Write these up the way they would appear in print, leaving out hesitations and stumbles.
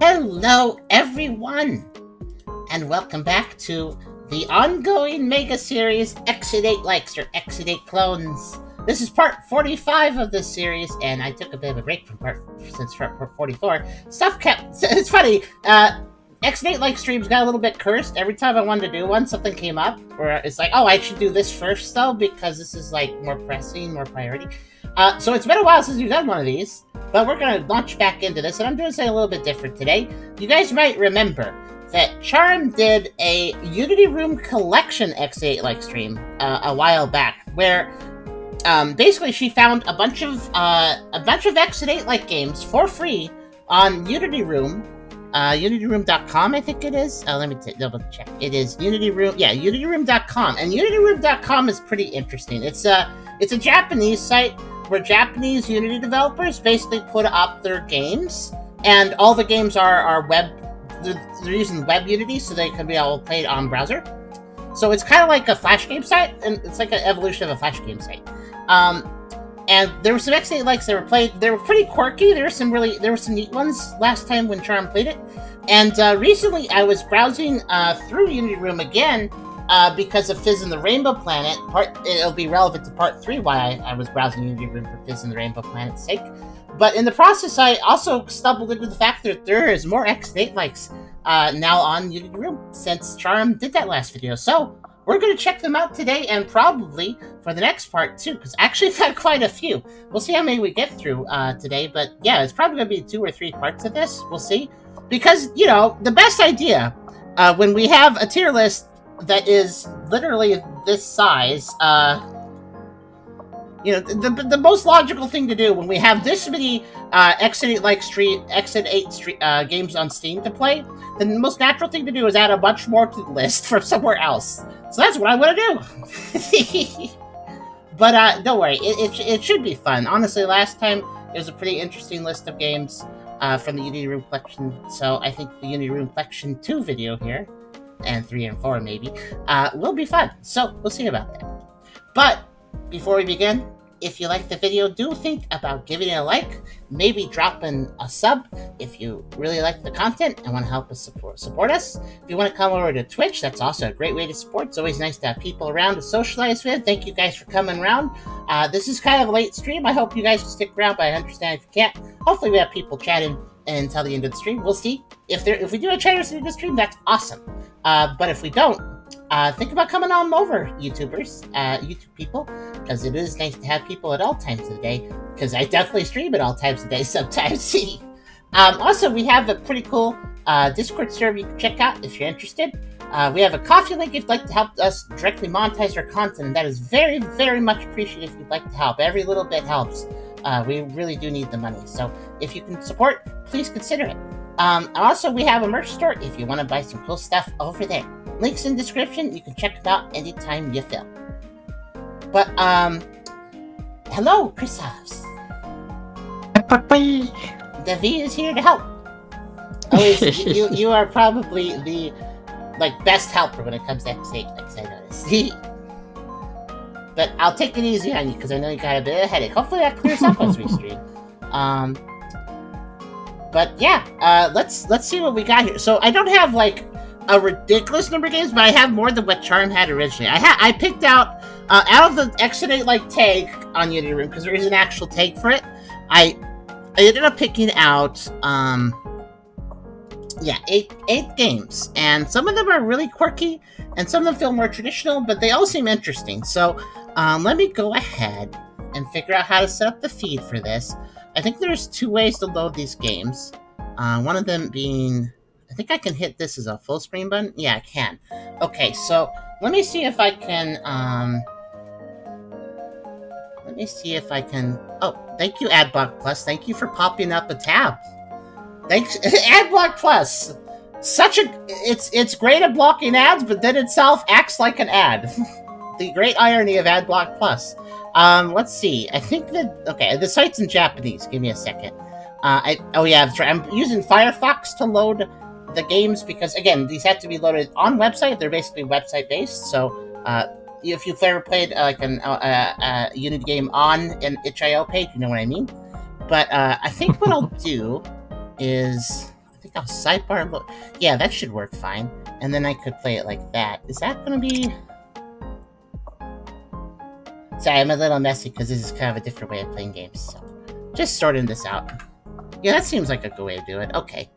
Hello, everyone, and welcome back to the ongoing mega series Exit 8 Likes or Exit 8 Clones. This is part 45 of this series, and I took a bit of a break from part 44. Stuff kept. It's funny. Exit 8 Like streams got a little bit cursed. Every time I wanted to do one, something came up where it's like, oh, I should do this first though because this is like more pressing, more priority. So it's been a while since we've done one of these. But we're going to launch back into this, and I'm doing something a little bit different today. You guys might remember that Charm did a Unityroom collection X8 Like stream a while back, where basically she found a bunch of X8 Like games for free on Unityroom, Unityroom.com, I think it is. Let me double check. It is Unityroom, yeah, Unityroom.com, and Unityroom.com is pretty interesting. It's a Japanese site where Japanese Unity developers basically put up their games, and all the games are web. They're using web Unity, so they can be all played on browser. So it's kind of like a Flash game site, and it's like an evolution of a Flash game site. And there were some X8 Likes that were played. They were pretty quirky. There were some neat ones last time when Charm played it. And recently, I was browsing through Unityroom again. Because of Fizz and the Rainbow Planet, it'll be relevant to part 3 why I was browsing Unityroom for Fizz and the Rainbow Planet's sake. But in the process, I also stumbled into the fact that there is more X8 Likes now on Unityroom since Charm did that last video. So we're going to check them out today and probably for the next part too, because I actually found quite a few. We'll see how many we get through today, but yeah, it's probably going to be 2 or 3 parts of this. We'll see. Because, you know, the best idea when we have a tier list that is literally this size, the most logical thing to do when we have this many Exit 8 games on Steam to play, then the most natural thing to do is add a bunch more to the list from somewhere else. So that's what I want to do. But don't worry, it should be fun. Honestly, last time it was a pretty interesting list of games from the Unityroom collection, so I think the Unityroom collection 2 video here, and 3 and 4 maybe, will be fun. So we'll see about that. But before we begin, if you like the video, do think about giving it a like, maybe dropping a sub if you really like the content and want to help us support us. If you want to come over to Twitch, that's also a great way to support. It's always nice to have people around to socialize with. Thank you guys for coming around. This is kind of a late stream. I hope you guys can stick around, but I understand if you can't. Hopefully we have people chatting until the end of the stream. We'll see. If we do a chat at the end of the stream, that's awesome. But if we don't, think about coming on over, YouTubers, YouTube people, because it is nice to have people at all times of the day, because I definitely stream at all times of the day sometimes. Also, we have a pretty cool Discord server you can check out if you're interested. We have a coffee link if you'd like to help us directly monetize our content, and that is very, very much appreciated if you'd like to help. Every little bit helps. We really do need the money, so if you can support, please consider it. Also, we have a merch store if you want to buy some cool stuff over there. Links in the description. You can check them out anytime you feel. But, hello, Chris Hobbs. The V is here to help. Always, you are probably the, best helper when it comes to X8, like I noticed. But I'll take it easy on you, because I know you got a bit of a headache. Hopefully that clears up as we stream. But yeah, let's see what we got here. So I don't have a ridiculous number of games, but I have more than what Charm had originally. I picked out of the Exit 8 Like tag on Unityroom, because there is an actual tag for it. I ended up picking out 8 games, and some of them are really quirky, and some of them feel more traditional, but they all seem interesting. So let me go ahead and figure out how to set up the feed for this. I think there's 2 ways to load these games. One of them being, I think I can hit this as a full screen button. Yeah, I can. Okay, so let me see if I can, oh, thank you, Adblock Plus. Thank you for popping up a tab. Thanks, Adblock Plus. It's great at blocking ads, but then itself acts like an ad. The great irony of Adblock Plus. Let's see. I think the site's in Japanese. Give me a second. Oh yeah, that's right. I'm using Firefox to load the games because, again, these have to be loaded on website. They're basically website-based, so if you've ever played a Unity game on an itch.io page, you know what I mean. But I think what I'll do is, think I'll sidebar look. Yeah, that should work fine. And then I could play it like that. Is that gonna be... Sorry, I'm a little messy because this is kind of a different way of playing games. So just sorting this out. Yeah, that seems like a good way to do it. Okay.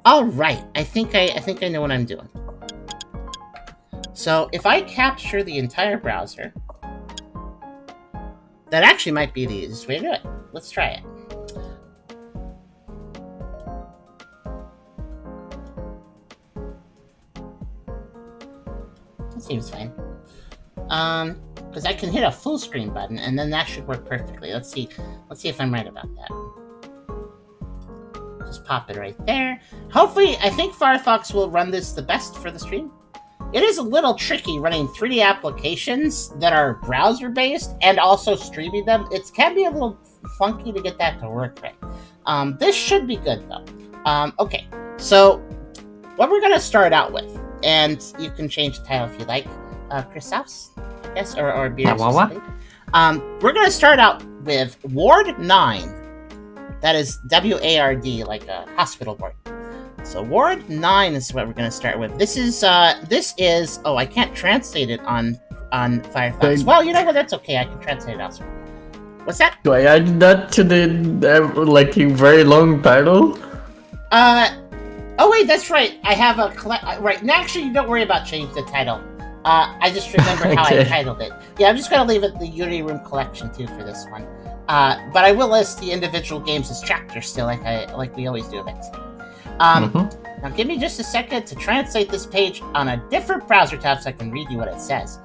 All right. I think I know what I'm doing. So if I capture the entire browser, that actually might be the easiest way to do it. Let's try it. That seems fine. Because I can hit a full screen button, and then that should work perfectly. Let's see if I'm right about that. Just pop it right there. Hopefully, I think Firefox will run this the best for the stream. It is a little tricky running 3D applications that are browser-based and also streaming them. It can be a little funky to get that to work right. This should be good, though. Okay, so what we're going to start out with, and you can change the title if you like, Chris House, I guess, or Beers. We're going to start out with Ward 9. That is WARD, like a hospital ward. So Ward 9 is what we're going to start with. This is, oh, I can't translate it on Firefox. Well, you know what, that's okay, I can translate it elsewhere. What's that? Do I add that to the, like, a very long title? Oh wait, that's right, I have a, right, now actually, don't worry about changing the title. I just remember how I titled it. Yeah, I'm just going to leave it the Unityroom collection, too, for this one. But I will list the individual games as chapters still, like we always do eventually. Now give me just a second to translate this page on a different browser tab so I can read you what it says.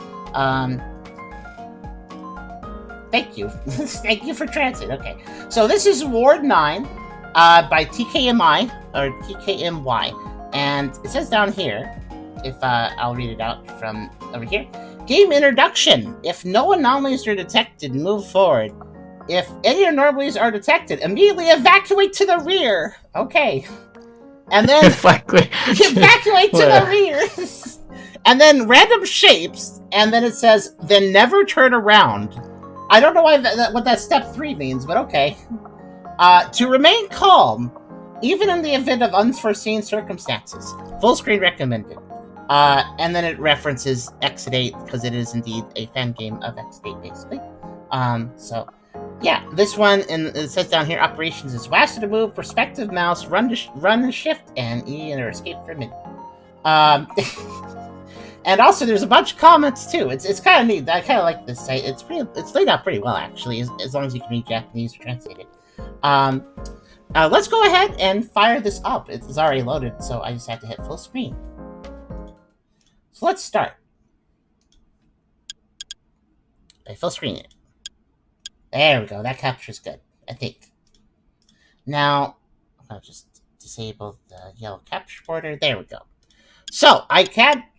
Thank you. Thank you for translating. Okay. So this is Ward 9 by TKMI, or TKMY. And it says down here, if I'll read it out from over here. Game introduction. If no anomalies are detected, move forward. If any anomalies are detected, immediately evacuate to the rear. Okay. And then evacuate to the rear. And then random shapes, and then it says, then never turn around. I don't know why what that step 3 means, but okay. To remain calm, even in the event of unforeseen circumstances. Full screen recommended. And then it references Exit8, because it is indeed a fan game of Exit8, basically. So... yeah, this one, and it says down here, operations is WASD to move, perspective mouse, run to shift, and E or escape for a minute. And also there's a bunch of comments too. It's kind of neat. I kind of like this site. It's laid out pretty well actually, as long as you can read Japanese or translate it. Let's go ahead and fire this up. It's already loaded, so I just have to hit full screen. So let's start. Okay, full screen it. There we go. That capture's good, I think. Now, I'll just disable the yellow capture border. There we go. So,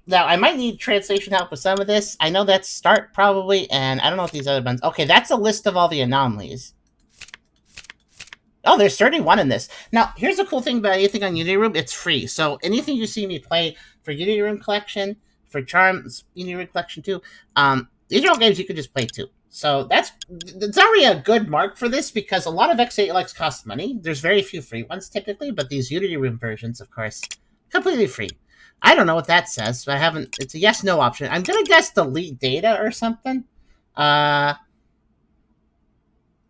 now I might need translation help with some of this. I know that's start probably, and I don't know if these other ones... okay, that's a list of all the anomalies. Oh, there's 31 in this. Now, here's the cool thing about anything on Unityroom, it's free. So, anything you see me play for Unityroom Collection, for Charms Unityroom Collection 2, these are all games you can just play too. So that's already a good mark for this, because a lot of X8 likes cost money. There's very few free ones typically, but these Unityroom versions, of course, completely free. I don't know what that says, but I haven't... it's a yes/no option. I'm gonna guess delete data or something. That's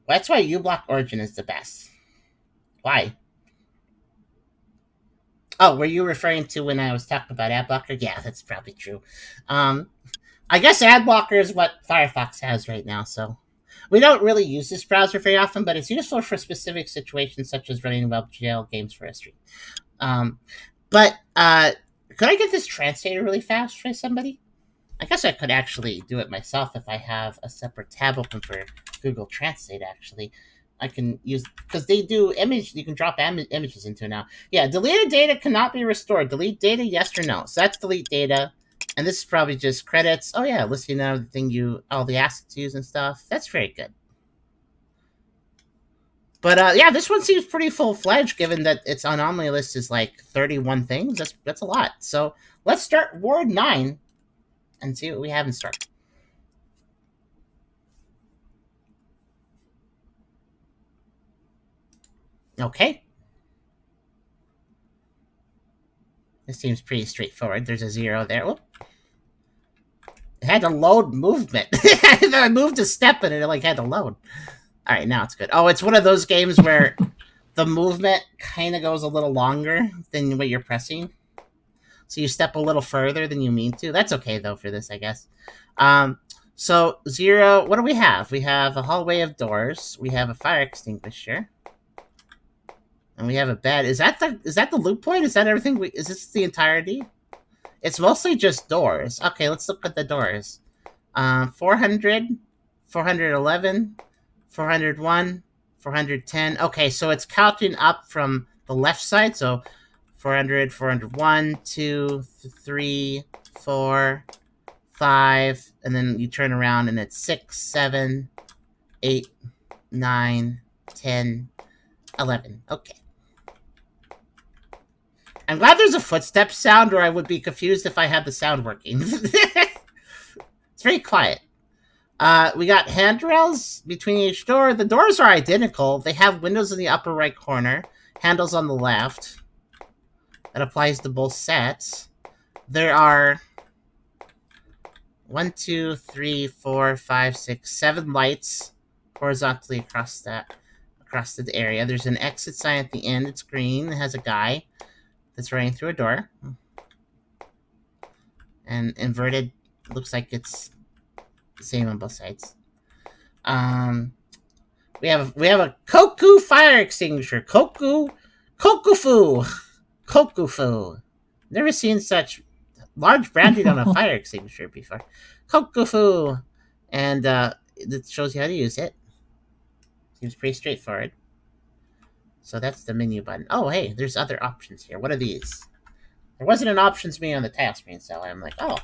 why uBlock Origin is the best. Why? Oh, were you referring to when I was talking about AdBlocker? Yeah, that's probably true. I guess AdBlocker is what Firefox has right now, so... we don't really use this browser very often, but it's useful for specific situations such as running WebGL games for a stream. Could I get this translated really fast for somebody? I guess I could actually do it myself if I have a separate tab open for Google Translate, actually. I can use... because they do image... you can drop images into now. Yeah, deleted data cannot be restored. Delete data, yes or no. So that's delete data. And this is probably just credits. Oh yeah, listing everything all the assets used and stuff. That's very good. But yeah, this one seems pretty full-fledged, given that its anomaly list is like 31 things. That's a lot. So let's start Ward 9 and see what we have in store. Okay. This seems pretty straightforward. There's a 0 there. Whoop. It had to load movement. I moved a step and it like had to load. All right, now it's good. Oh, it's one of those games where the movement kind of goes a little longer than what you're pressing. So you step a little further than you mean to. That's okay, though, for this, I guess. So 0, what do we have? We have a hallway of doors. We have a fire extinguisher. And we have a bed. Is that the loop point? Is that everything? Is this the entirety? It's mostly just doors. Okay, let's look at the doors. 400, 411, 401, 410. Okay, so it's counting up from the left side. So 400, 401, 2, 3, 4, 5, and then you turn around and it's 6, 7, 8, 9, 10, 11. Okay. I'm glad there's a footstep sound, or I would be confused if I had the sound working. It's very quiet. We got handrails between each door. The doors are identical. They have windows in the upper right corner, handles on the left. That applies to both sets. There are 1, 2, 3, 4, 5, 6, 7 lights horizontally across the area. There's an exit sign at the end. It's green. It has a guy that's running through a door. And inverted, looks like it's the same on both sides. We have a Koku fire extinguisher. Kokufu. Never seen such large branding on a fire extinguisher before. Kokufu. And it shows you how to use it. Seems pretty straightforward. So that's the menu button. Oh, hey, there's other options here. What are these? There wasn't an options menu on the tile screen, so I'm like, oh.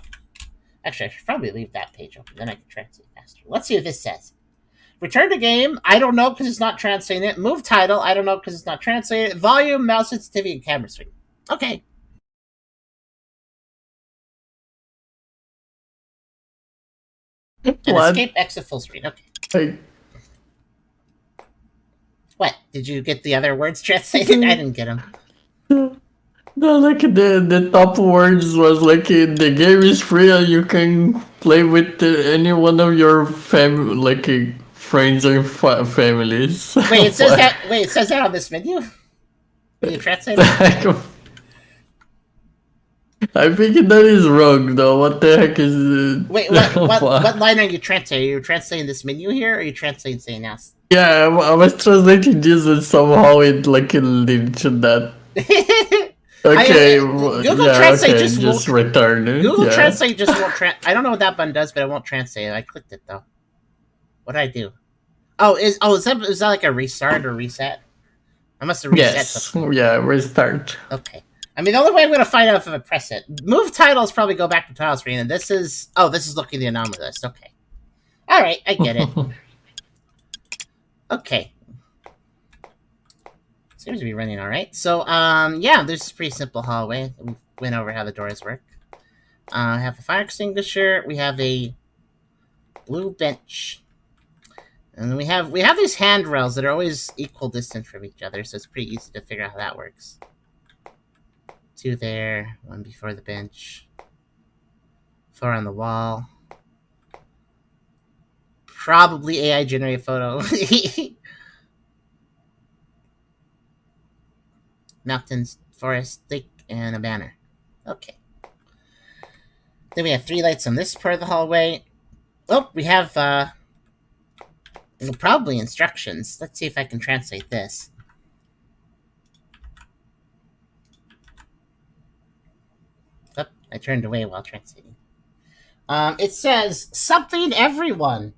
Actually, I should probably leave that page open. Then I can translate faster. Let's see what this says. Return to game. I don't know because it's not translating it. Move title. I don't know because it's not translating it. Volume, mouse sensitivity, and camera screen. Okay. And escape, exit, full screen. Okay. What? Did you get the other words translated? I didn't get them. No, like the top words was like the game is free and you can play with any one of your friends and families. Wait, it says that. Wait, it says that on this menu. Did you translate it? I think that is wrong, though. What the heck is? Wait, what line are you translating? Are you translating this menu here, or are you translating something else? Yeah, I was translating this, and somehow it leads to that. Okay, Google Translate just return it. Google Translate just won't I don't know what that button does, but it won't translate it. I clicked it though. What did I do? Is that like a restart or reset? I must have reset something. Yeah, restart. Okay. I mean, the only way I'm going to find out if I press it. Move titles probably go back to tile screen, and this is looking the anomaly list. Okay. All right, I get it. Okay. Seems to be running all right. So, yeah, there's a pretty simple hallway. We went over how the doors work. We have a fire extinguisher. We have a blue bench. And then we have these handrails that are always equal distance from each other, so it's pretty easy to figure out how that works. 2 there, 1 before the bench, 4 on the wall. Probably AI generated photo. Mountains, forest, lake, and a banner. Okay. Then we have 3 lights on this part of the hallway. Oh, we have probably instructions. Let's see if I can translate this. Oh, I turned away while translating. It says, something everyone.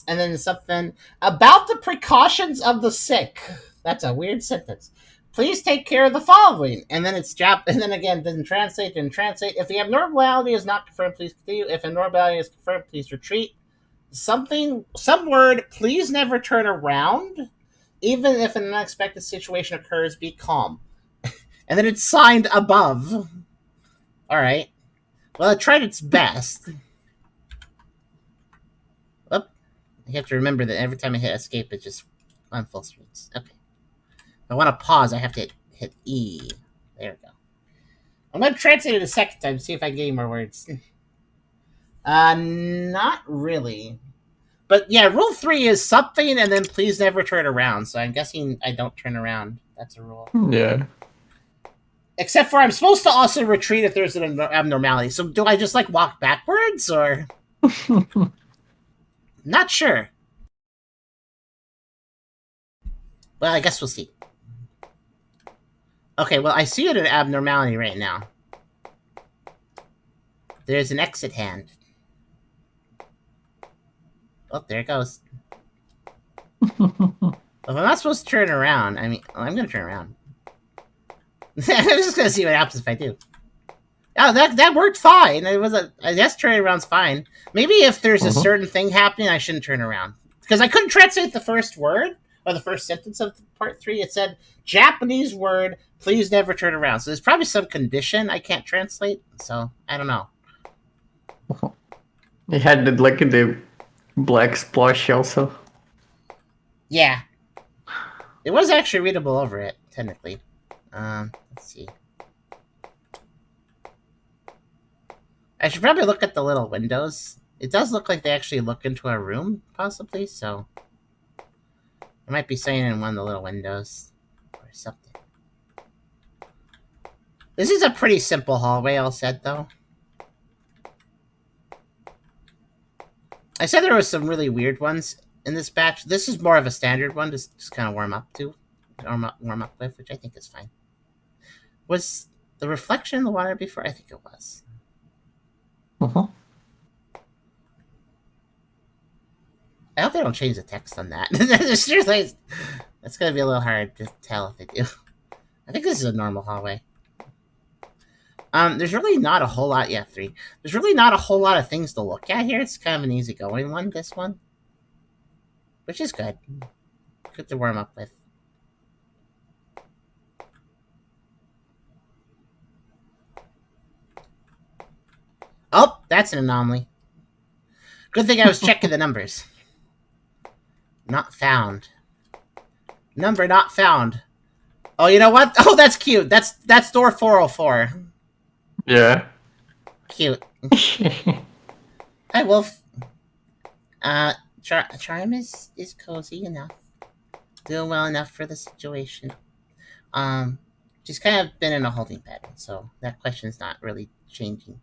And then something about the precautions of the sick. That's a weird sentence. Please take care of the following. And then it's and then again, didn't translate. If the abnormality is not confirmed, please continue. If abnormality is confirmed, please retreat. Some word, please never turn around. Even if an unexpected situation occurs, be calm. And then it's signed above. Alright. Well, it tried its best. I have to remember that every time I hit escape, it just on full screens. Okay. If I want to pause, I have to hit E. There we go. I'm gonna translate it a second time, see if I get any more words. Not really. But yeah, rule 3 is something and then please never turn around. So I'm guessing I don't turn around. That's a rule. Yeah. Except for I'm supposed to also retreat if there's an abnormality. So do I just like walk backwards or? Not sure. Well, I guess we'll see. Okay, well, I see it an abnormality right now. There's an exit hand. Oh, there it goes. Well, if I'm not supposed to turn around, I mean, I'm going to turn around. I'm just going to see what happens if I do. Oh, that worked fine. It was I guess turning around's fine. Maybe if there's a certain thing happening, I shouldn't turn around. Because I couldn't translate the first word, or the first sentence of part 3. It said, Japanese word, please never turn around. So there's probably some condition I can't translate. So, I don't know. It had the black splash also. Yeah. It was actually readable over it, technically. Let's see. I should probably look at the little windows. It does look like they actually look into a room, possibly, so... I might be saying in one of the little windows. Or something. This is a pretty simple hallway, all said, though. I said there were some really weird ones in this batch. This is more of a standard one to just kind of warm up to. Warm up with, which I think is fine. Was the reflection in the water before? I think it was. I hope they don't change the text on that. That's going to be a little hard to tell if they do. I think this is a normal hallway. There's really not a whole lot... Yeah, 3. There's really not a whole lot of things to look at here. It's kind of an easygoing one, this one. Which is good. Good to warm up with. Oh, that's an anomaly. Good thing I was checking the numbers. Not found. Number not found. Oh, you know what? Oh, that's cute. That's door 404. Yeah. Cute. Hi, Wolf. Charm is cozy enough. Doing well enough for the situation. She's kind of been in a holding pattern, so that question's not really changing.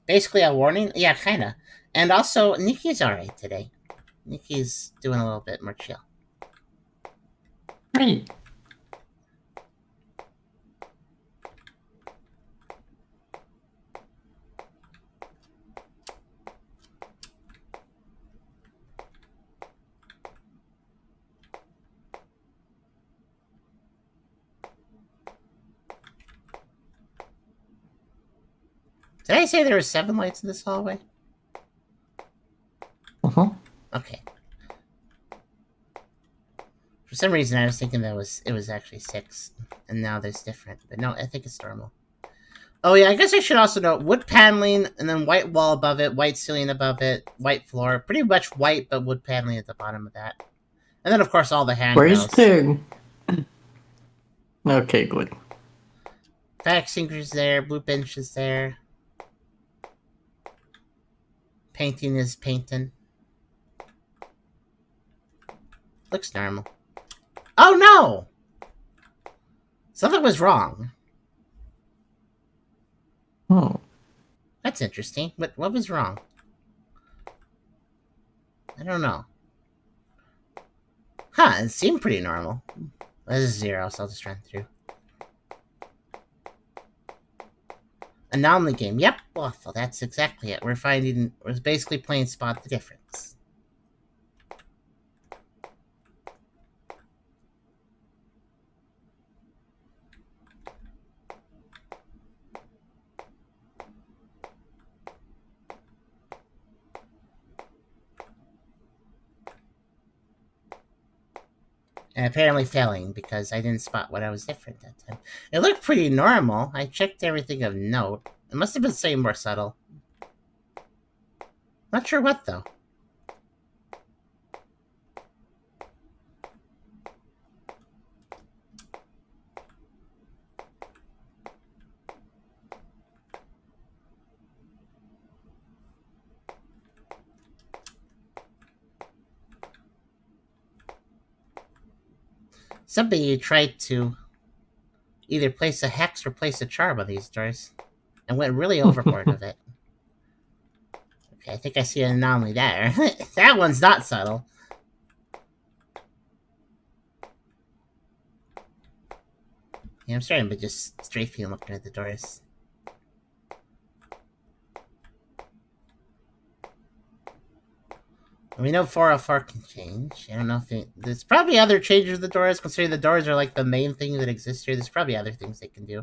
Basically a warning? Yeah, kinda. And also, Nikki's alright today. Nikki's doing a little bit more chill. Hey. Did I say there were 7 lights in this hallway? Okay. For some reason, I was thinking that it was actually 6, and now there's different. But no, I think it's normal. Oh yeah, I guess I should also note wood paneling, and then white wall above it, white ceiling above it, white floor. Pretty much white, but wood paneling at the bottom of that. And then, of course, all the handrails. Where's the... Okay, good. Fire extinguisher's there, blue bench is there. Painting is painting. Looks normal. Oh no! Something was wrong. Oh. That's interesting. What was wrong? I don't know. Huh, it seemed pretty normal. This is 0, so I'll just run through. Anomaly game. Yep, well, that's exactly it. We're basically playing spot the difference. And apparently failing, because I didn't spot what I was different that time. It looked pretty normal. I checked everything of note. It must have been saying more subtle. Not sure what, though. Somebody tried to either place a hex or place a charm on these doors and went really overboard with it. Okay, I think I see an anomaly there. That one's not subtle. Yeah, I'm starting to just strafing and looking at the doors. We know 404 can change. I don't know if there's probably other changes to the doors, considering the doors are like the main thing that exists here. There's probably other things they can do.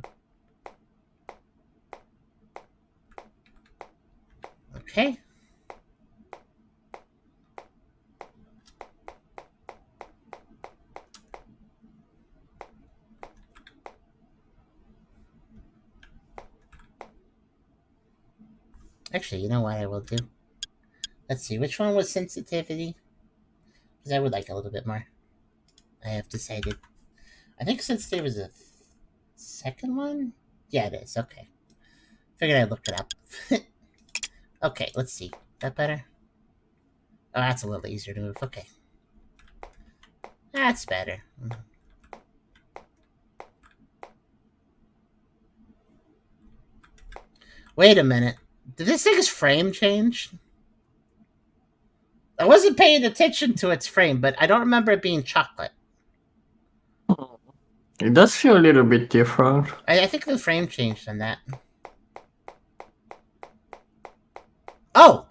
Okay. Actually, you know what I will do? Let's see, which one was sensitivity? Because I would like a little bit more. I have decided. I think sensitivity was the second one? Yeah, it is. Okay. Figured I'd look it up. Okay, let's see. That better? Oh, that's a little easier to move. Okay. That's better. Wait a minute. Did this thing's frame change? I wasn't paying attention to its frame, but I don't remember it being chocolate. It does feel a little bit different. I think the frame changed on that. Oh!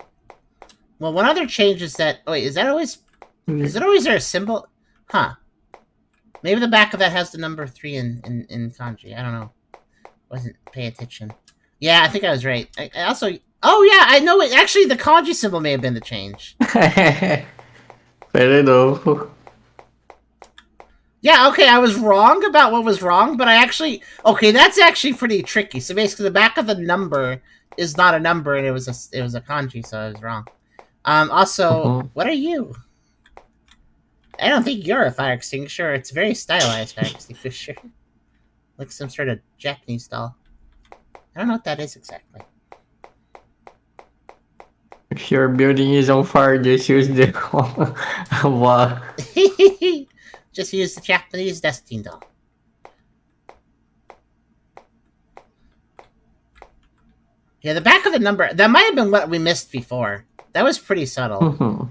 Well, one other change is that... Oh, wait, is that always... Is it always there a symbol? Huh. Maybe the back of that has the number 3 in kanji. I don't know. Wasn't paying attention. Yeah, I think I was right. I also... Oh, yeah, I know it. Actually, the kanji symbol may have been the change. Fair enough. Yeah, okay, I was wrong about what was wrong, but I actually... Okay, that's actually pretty tricky. So basically, the back of the number is not a number, and it was a kanji, so I was wrong. Also, what are you? I don't think you're a fire extinguisher. It's very stylized fire extinguisher. Like some sort of Japanese doll. I don't know what that is exactly. If your building is on fire, just use the wall. Just use the Japanese Destiny doll. Yeah, the back of the number... That might have been what we missed before. That was pretty subtle.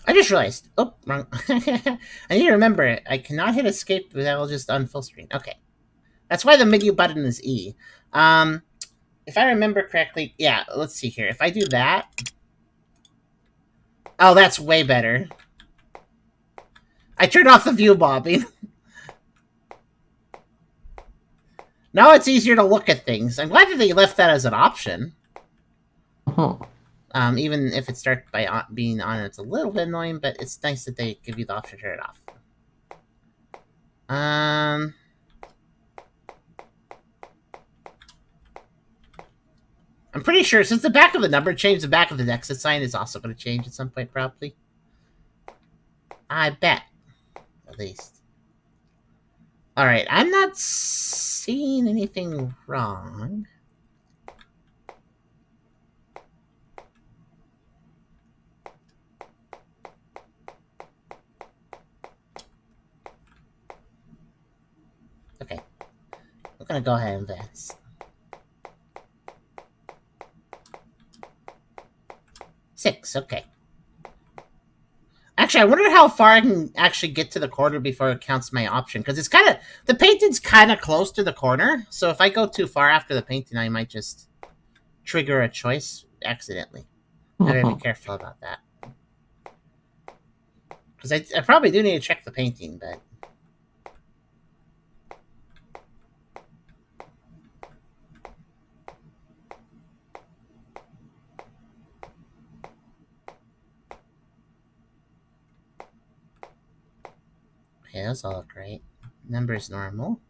I just realized. Oh, wrong. I need to remember, I cannot hit escape, that will just unfull screen. Okay. That's why the menu button is E. If I remember correctly... Yeah, let's see here. If I do that... Oh, that's way better. I turned off the view bobbing. Now it's easier to look at things. I'm glad that they left that as an option. Even if it starts by being on, it's a little bit annoying, but it's nice that they give you the option to turn it off. I'm pretty sure since the back of the number changed, the back of the exit sign is also going to change at some point, probably. I bet. At least. Alright, I'm not seeing anything wrong. Okay. I'm gonna go ahead and advance. 6, okay. Actually, I wonder how far I can actually get to the corner before it counts my option. Because it's kind of... The painting's kind of close to the corner. So if I go too far after the painting, I might just trigger a choice accidentally. I gotta be careful about that. Because I probably do need to check the painting, but... Okay, those all look great. Numbers normal.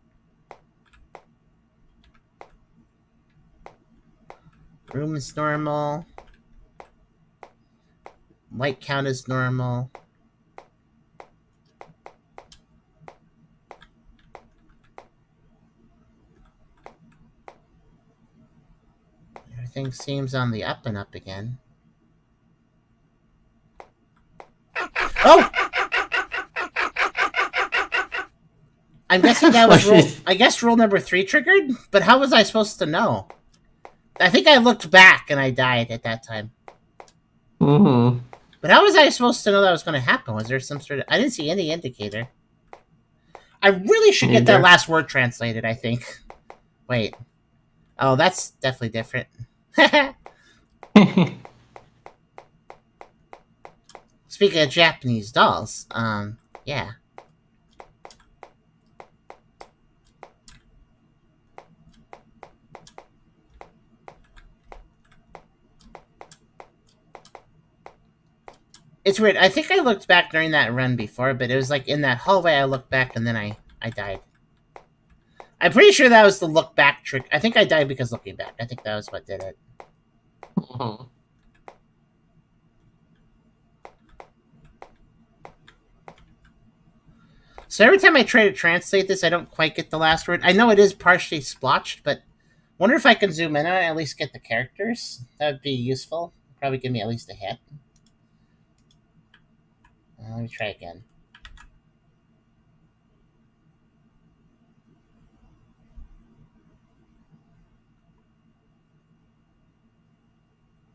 Room is normal. Light count is normal. Everything seems on the up and up again. Oh! I'm guessing that was rule... I guess rule number 3 triggered? But how was I supposed to know? I think I looked back and I died at that time. Mm-hmm. But how was I supposed to know that was going to happen? Was there some sort of... I didn't see any indicator. I really should get that last word translated, I think. Wait. Oh, that's definitely different. Speaking of Japanese dolls, yeah. It's weird. I think I looked back during that run before, but it was like in that hallway I looked back and then I died. I'm pretty sure that was the look back trick. I think I died because looking back. I think that was what did it. Mm-hmm. So every time I try to translate this, I don't quite get the last word. I know it is partially splotched, but wonder if I can zoom in on it and at least get the characters. That would be useful. Probably give me at least a hint. Let me try again.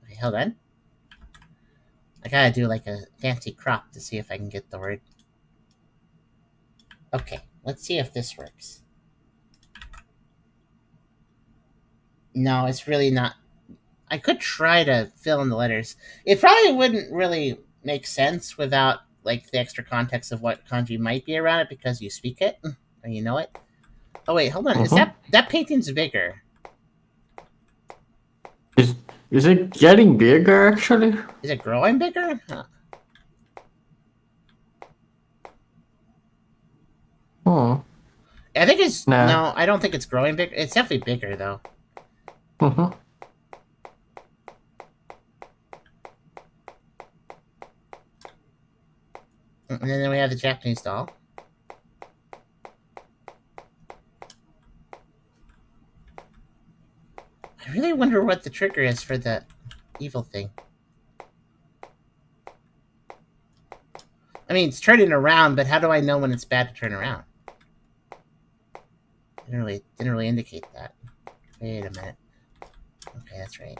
Okay, hold on. I gotta do like a fancy crop to see if I can get the word. Okay, let's see if this works. No, it's really not. I could try to fill in the letters. It probably wouldn't really make sense without like the extra context of what kanji might be around it because you speak it or you know it. Oh wait, hold on. Is that painting's bigger? Is it getting bigger actually? Is it growing bigger? Huh. Oh. I think it's no. I don't think it's growing bigger. It's definitely bigger though. Mm-hmm. And then we have the Japanese doll. I really wonder what the trigger is for the evil thing. I mean, it's turning around, but how do I know when it's bad to turn around? Didn't really indicate that. Wait a minute. Okay, that's right.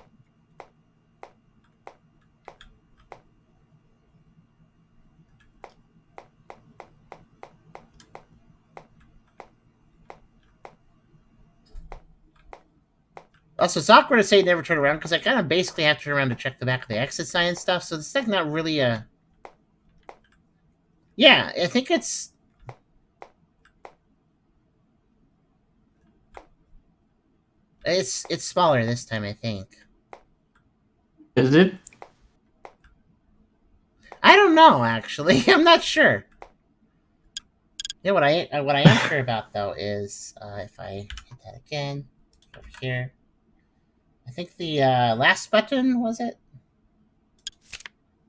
Also, it's awkward to say never turn around because I kind of basically have to turn around to check the back of the exit sign and stuff. So it's like not really a. Yeah, I think it's. It's smaller this time, I think. Is it? I don't know, actually. I'm not sure. You know what I am sure about though is if I hit that again over here. I think the last button was it?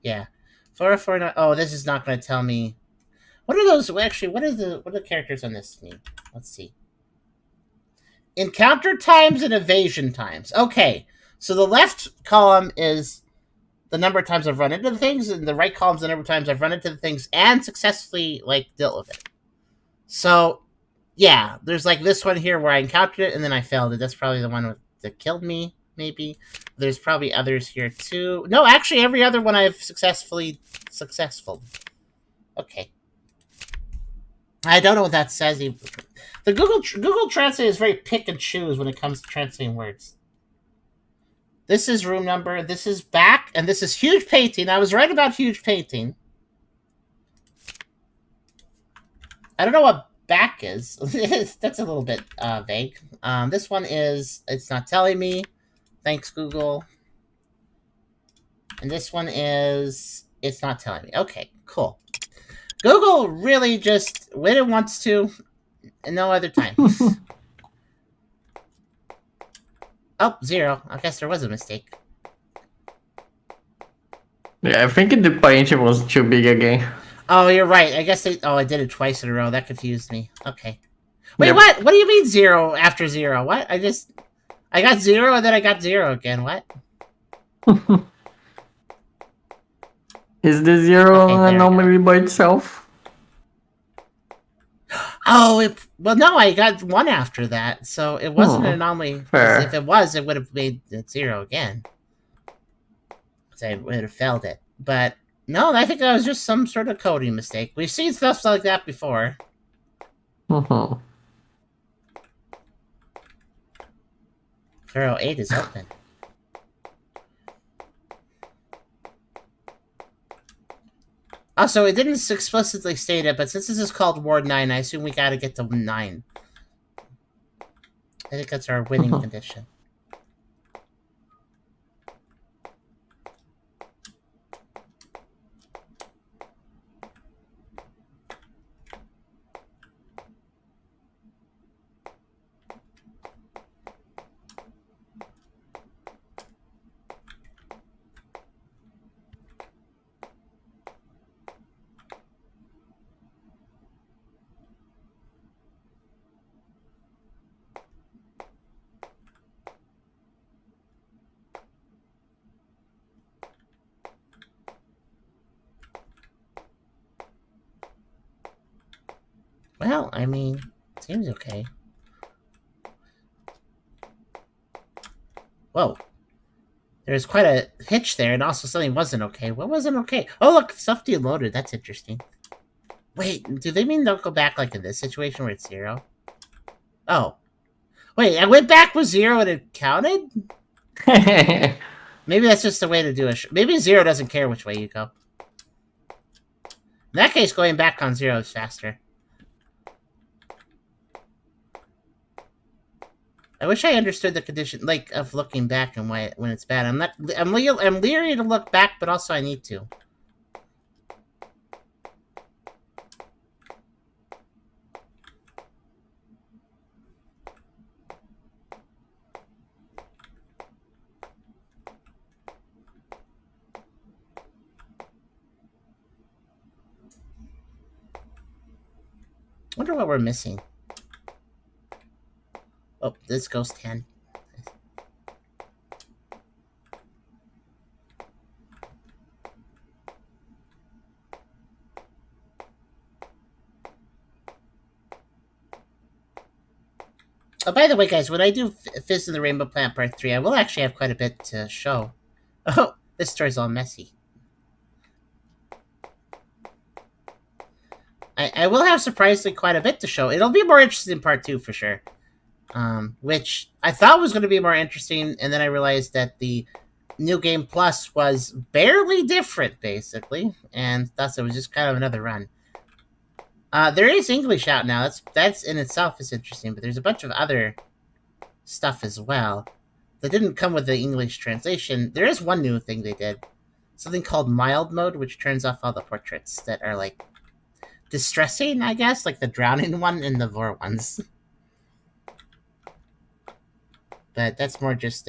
Yeah, 449. Oh, this is not going to tell me. What are those? Actually, what are the characters on this mean? Let's see. Encounter times and evasion times. Okay, so the left column is the number of times I've run into the things, and the right column is the number of times I've run into the things and successfully like dealt with it. So, yeah, there's like this one here where I encountered it and then I failed it. That's probably the one that killed me. Maybe there's probably others here too. No, actually, every other one I've successful. Okay. I don't know what that says. The Google Translate is very pick and choose when it comes to translating words. This is room number. This is back, and this is huge painting. I was right about huge painting. I don't know what back is. That's a little bit vague. This one is. It's not telling me. Thanks, Google. And this one is. It's not telling me. Okay, cool. Google really just when it wants to, and no other time. Oh, 0. I guess there was a mistake. Yeah, I think the painting was too big again. Oh, you're right. I guess I did it twice in a row. That confused me. Okay. Wait, yep. What? What do you mean 0 after 0? What? I got 0 and then I got 0 again. What? Is the 0 Okay, an there we go. anomaly by itself? Oh, well, no, I got 1 after that, so it wasn't an anomaly. Because if Fair. it was, it would have made it 0 again. Because I would have failed it. But no, I think that was just some sort of coding mistake. We've seen stuff like that before. Pharaoh 8 is open. Also, it didn't explicitly state it, but since this is called Ward 9, I assume we gotta get to 9. I think that's our winning condition. Well, I mean, seems okay. Whoa. There's quite a hitch there, and also something wasn't okay. What wasn't okay? Oh, look, stuff deloaded. That's interesting. Wait, do they mean don't go back like in this situation where it's 0? Oh. Wait, I went back with 0 and it counted? Maybe that's just the way to do it. Maybe 0 doesn't care which way you go. In that case, going back on 0 is faster. I wish I understood the condition, like, of looking back and why when it's bad. I'm leery to look back, but also I need to. Wonder what we're missing. Oh, this goes 10. Oh, by the way, guys, when I do Fizz in the Rainbow Plant Part 3, I will actually have quite a bit to show. Oh, this story's all messy. I will have surprisingly quite a bit to show. It'll be more interesting in Part 2 for sure. Which I thought was going to be more interesting, and then I realized that the New Game Plus was barely different, basically, and thus it was just kind of another run. There is English out now. That's in itself is interesting, but there's a bunch of other stuff as well that didn't come with the English translation. There is one new thing they did, something called mild mode, which turns off all the portraits that are like distressing, I guess, like the drowning one and the vor ones. But that's more just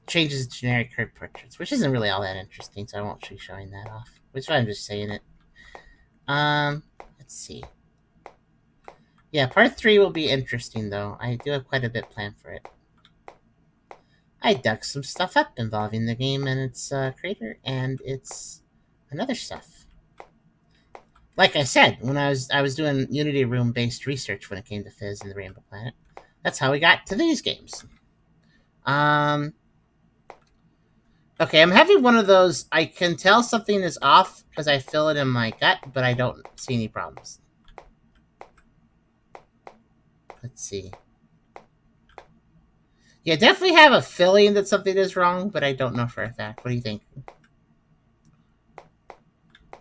changes the generic curve portraits, which isn't really all that interesting, so I won't be showing that off. Which is why I'm just saying it. Let's see. Yeah, part 3 will be interesting, though. I do have quite a bit planned for it. I dug some stuff up involving the game and its creator, and its another stuff. Like I said, when I was doing Unityroom based research when it came to Fizz and the Rainbow Planet, that's how we got to these games. Okay, I'm having one of those. I can tell something is off because I feel it in my gut, but I don't see any problems. Let's see. Yeah, definitely have a feeling that something is wrong, but I don't know for a fact. What do you think?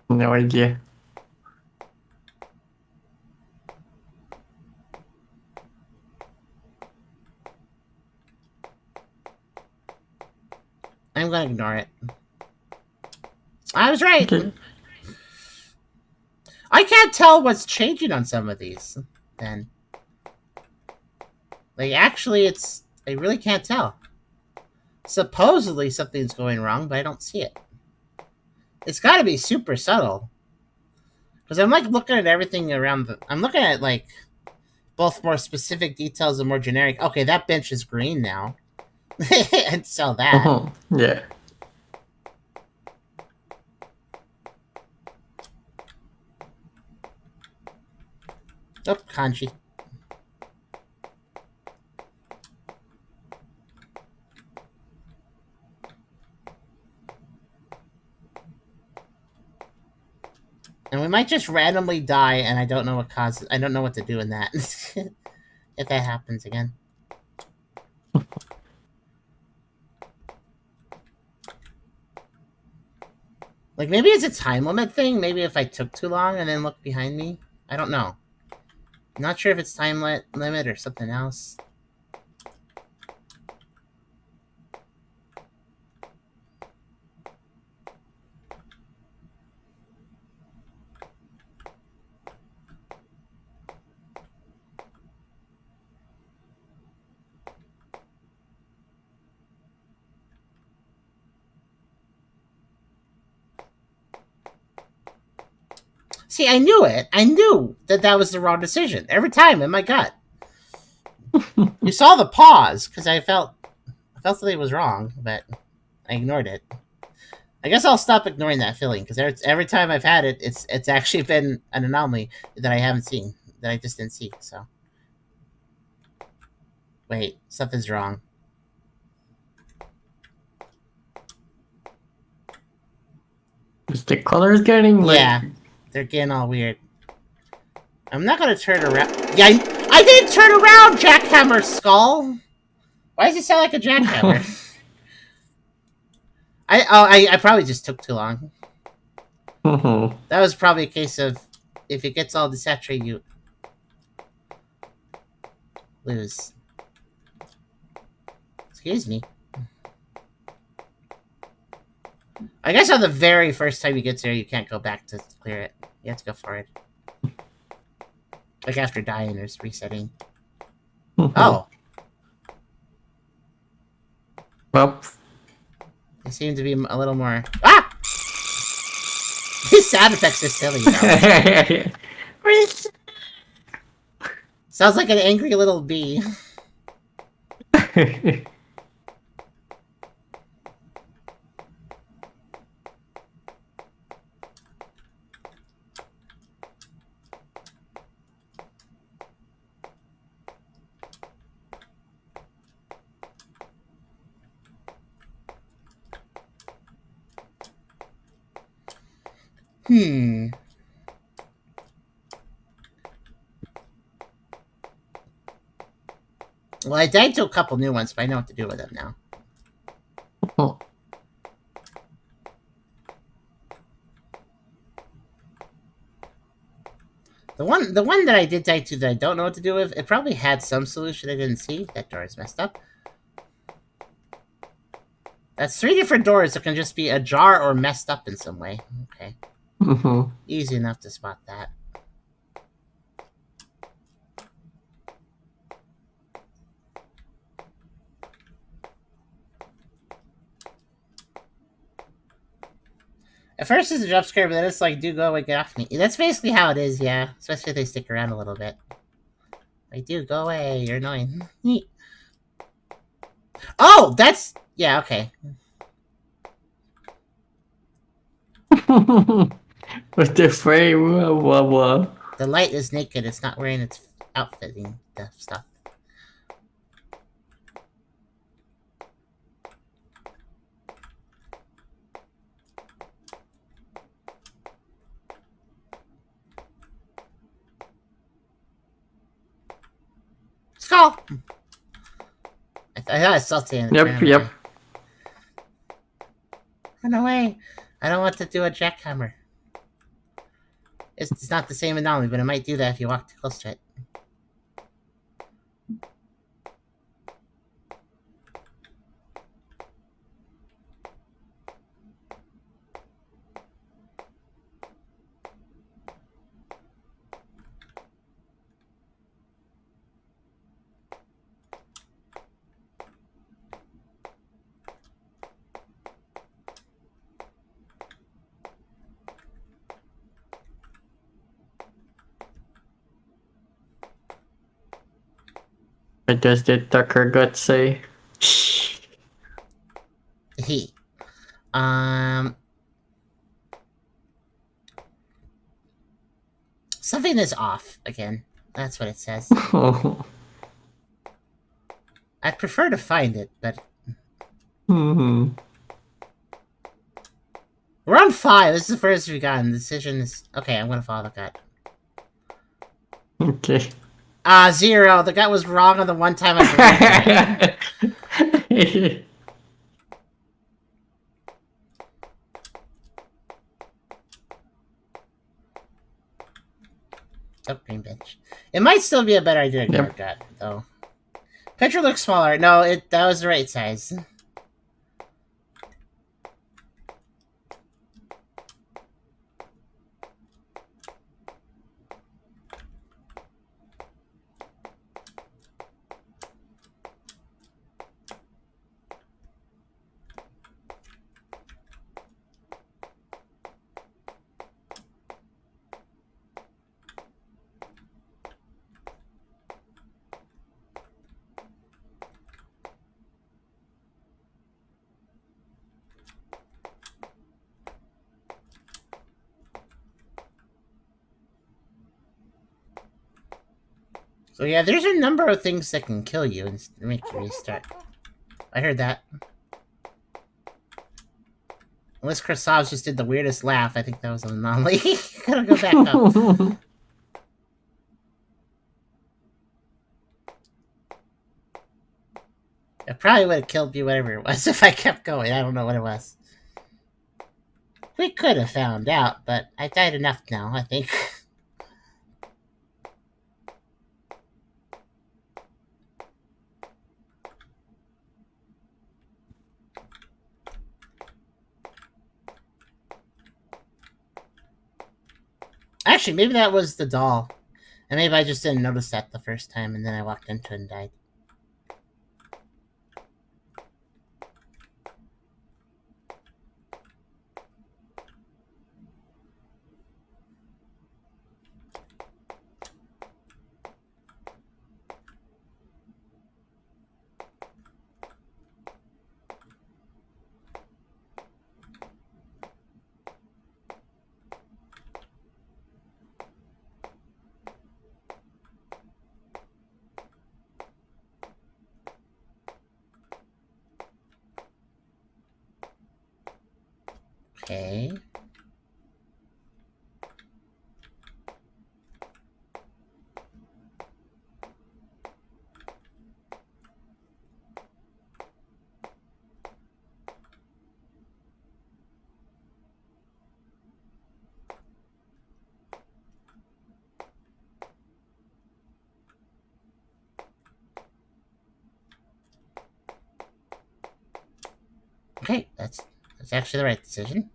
No idea. I'm going to ignore it. I was right. Okay. I can't tell what's changing on some of these, then. Like, actually, I really can't tell. Supposedly something's going wrong, but I don't see it. It's got to be super subtle. Because I'm, like, looking at everything around I'm looking at, like, both more specific details and more generic. Okay, that bench is green now. And sell that. Yeah. Oh, kanji. And we might just randomly die, and I don't know what causes. I don't know what to do in that. If that happens again. Like, maybe it's a time limit thing. Maybe if I took too long and then looked behind me. I don't know. I'm not sure if it's time limit or something else. See, I knew it. I knew that was the wrong decision. Every time in my gut. You saw the pause, because I felt that it was wrong, but I ignored it. I guess I'll stop ignoring that feeling, because every time I've had it, it's actually been an anomaly that I haven't seen, that I just didn't see, so. Wait, something's wrong. Is the colors getting like... Yeah, they're getting all weird. I'm not gonna turn around. Yeah, I didn't turn around, Jackhammer Skull! Why does he sound like a jackhammer? I probably just took too long. That was probably a case of, if it gets all desaturated, you lose. Excuse me. I guess on the very first time you get there, you can't go back to clear it. You have to go for it. Like after dying or resetting. Oh. Well, They seem to be a little more... Ah! These sound effects are silly, though. Sounds like an angry little bee. Well, I died to a couple new ones, but I know what to do with them now. The one that I did die to that I don't know what to do with, it probably had some solution I didn't see. That door is messed up. That's 3 different doors that can just be ajar or messed up in some way. Okay. Easy enough to spot that. At first it's a jump scare, but then it's like, do go away, get off me. That's basically how it is, yeah. Especially if they stick around a little bit. Like, dude, go away, you're annoying. Oh, that's... Yeah, okay. With the frame, The light is naked, it's not wearing its outfitting stuff. Skull! I thought I saw it. Yep. Run away! I don't want to do a jackhammer. It's not the same anomaly, but it might do that if you walk too close to it. I guess did Tucker got say. He. Something is off again. That's what it says. I'd prefer to find it, but Hmm. we're on 5. This is the first we've gotten. The decision is okay. I'm gonna follow the gut. Okay. 0. The gut was wrong on the one time I believed it. Oh, green bench. It might still be a better idea to ignore gut, though. Picture looks smaller. No, that was the right size. So yeah, there's a number of things that can kill you and make you restart. I heard that. Unless Krasov just did the weirdest laugh, I think that was an anomaly. Gotta go back up. It probably would have killed me, whatever it was, if I kept going. I don't know what it was. We could have found out, but I died enough now, I think. Actually, maybe that was the doll. And maybe I just didn't notice that the first time, and then I walked into it and died. Okay. Okay, that's actually the right decision.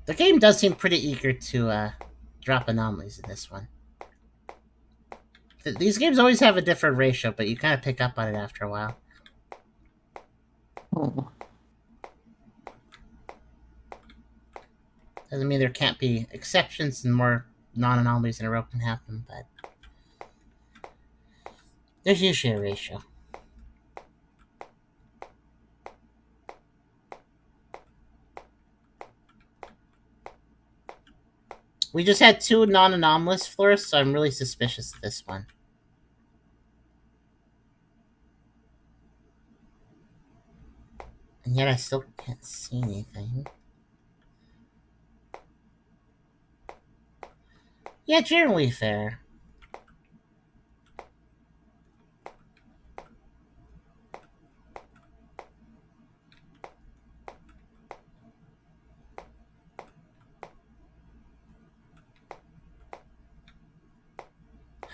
The game does seem pretty eager to drop anomalies in this one. These games always have a different ratio, but you kind of pick up on it after a while. Doesn't mean there can't be exceptions and more non-anomalies in a row can happen, but there's usually a ratio. We just had 2 non-anomalous floors, so I'm really suspicious of this one. And yet I still can't see anything. Yeah, generally fair.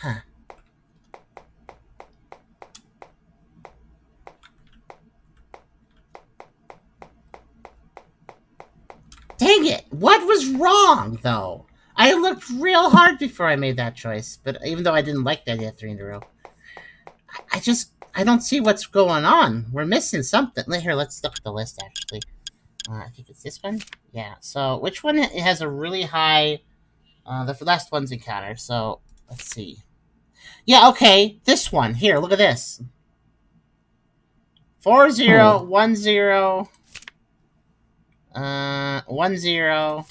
Huh. Dang it! What was wrong, though? I looked real hard before I made that choice, but even though I didn't like that idea 3 in a row. I don't see what's going on. We're missing something. Here, let's look at the list, actually. I think it's this one. Yeah, so which one has a really high The last one's encounter. So let's see. Yeah, okay. This one here. Look at this. 4010 10.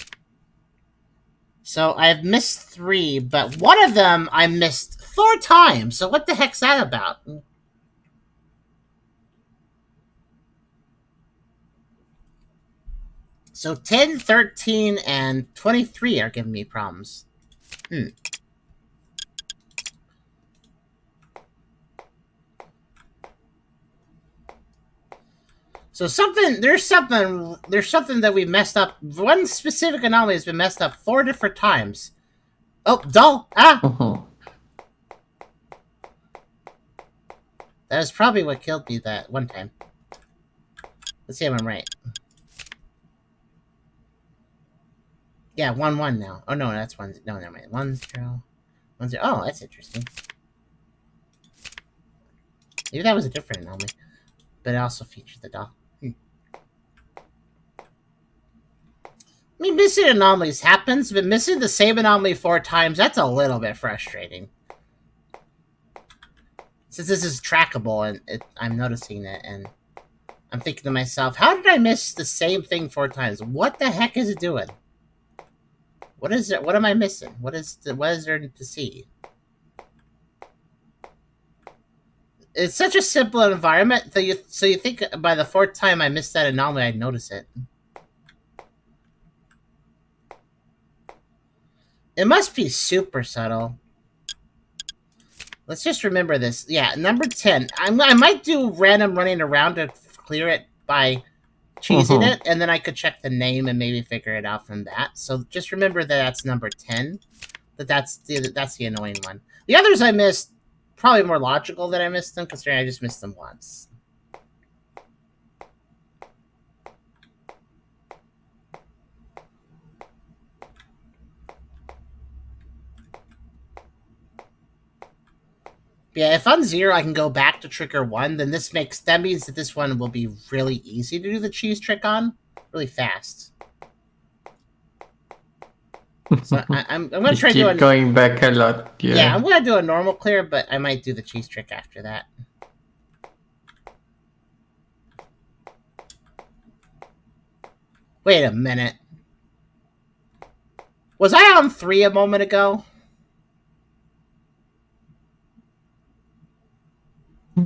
So I've missed 3, but one of them I missed 4 times. So what the heck's that about? So 10, 13, and 23 are giving me problems. So there's something that we messed up. One specific anomaly has been messed up 4 different times. Oh, dull! Ah! That is probably what killed me that one time. Let's see if I'm right. Yeah, 1-1 now. Oh no, that's 1. No, never mind. 1-0. 1-0. Oh, that's interesting. Maybe that was a different anomaly, but it also featured the doll. I mean, missing anomalies happens, but missing the same anomaly 4 times, that's a little bit frustrating. Since this is trackable, and I'm noticing it, and I'm thinking to myself, how did I miss the same thing 4 times? What the heck is it doing? What is it? What am I missing? What is there to see? It's such a simple environment, so you think by the 4th time I missed that anomaly, I'd notice it. It must be super subtle. Let's just remember this. Yeah, number 10. I might do random running around to clear it by cheesing it, and then I could check the name and maybe figure it out from that. So just remember that that's number 10. That's the annoying one. The others I missed, probably more logical that I missed them, considering I just missed them once. Yeah, if on 0 I can go back to trigger 1, then that means that this one will be really easy to do the cheese trick on, really fast. So I'm gonna try doing going back a lot. Yeah, I'm gonna do a normal clear, but I might do the cheese trick after that. Wait a minute. Was I on 3 a moment ago?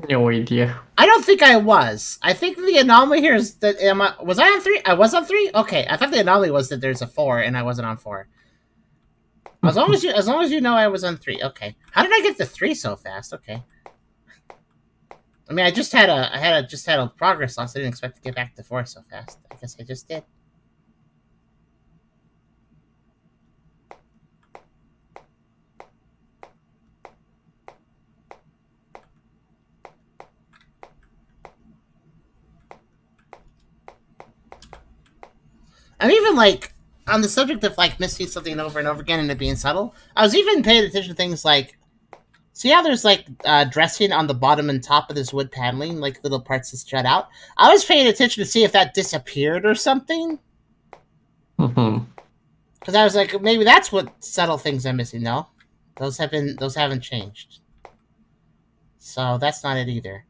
No idea. I don't think I was. I think the anomaly here is that was I on 3? I was on 3? Okay, I thought the anomaly was that there's a 4 and I wasn't on 4. As long as you know I was on 3. Okay. How did I get to 3 so fast? Okay. I mean, I just had a progress loss. I didn't expect to get back to 4 so fast. I guess I just did. I'm even like on the subject of like missing something over and over again and it being subtle. I was even paying attention to things like, see how there's like dressing on the bottom and top of this wood paneling, like little parts that jut out. I was paying attention to see if that disappeared or something. Because I was like, maybe that's what subtle things I'm missing. No, those haven't changed. So that's not it either.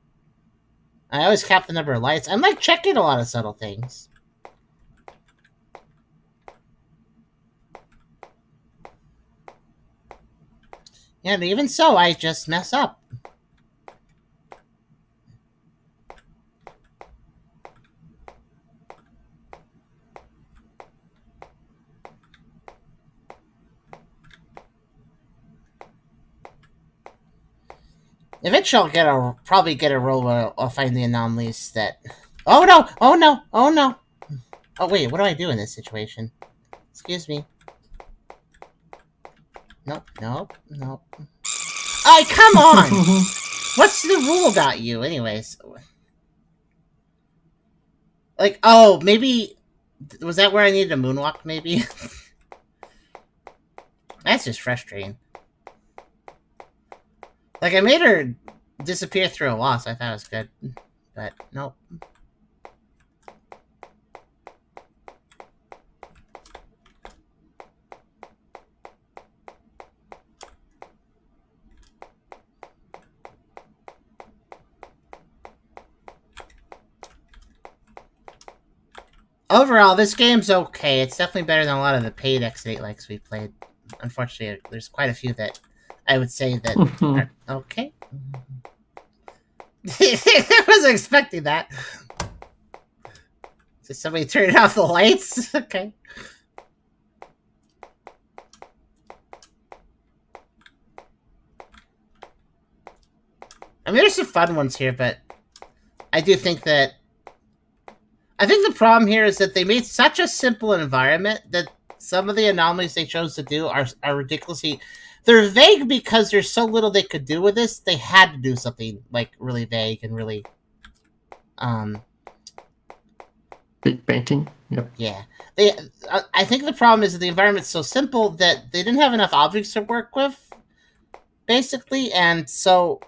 I always cap the number of lights. I'm like checking a lot of subtle things. Yeah, and even so, I just mess up. Eventually, I'll probably get a roll where I'll find the anomalies that... Oh no! Oh no! Oh no! Oh wait, what do I do in this situation? Excuse me. Nope, nope, nope. Oh, come on! What's the rule about you, anyways? Like, oh, maybe... Was that where I needed a moonwalk, maybe? That's just frustrating. Like, I made her disappear through a wall, so I thought it was good. But, nope. Overall, this game's okay. It's definitely better than a lot of the paid X8 likes we played. Unfortunately, there's quite a few that I would say that are okay. I wasn't expecting that. Did somebody turn off the lights? Okay. I mean, there's some fun ones here, but I do think that... I think the problem here is that they made such a simple environment that some of the anomalies they chose to do are ridiculously... They're vague because there's so little they could do with this. They had to do something, like, really vague and really... Big painting. Yep. Yeah. I think the problem is that the environment's so simple that they didn't have enough objects to work with, basically, and so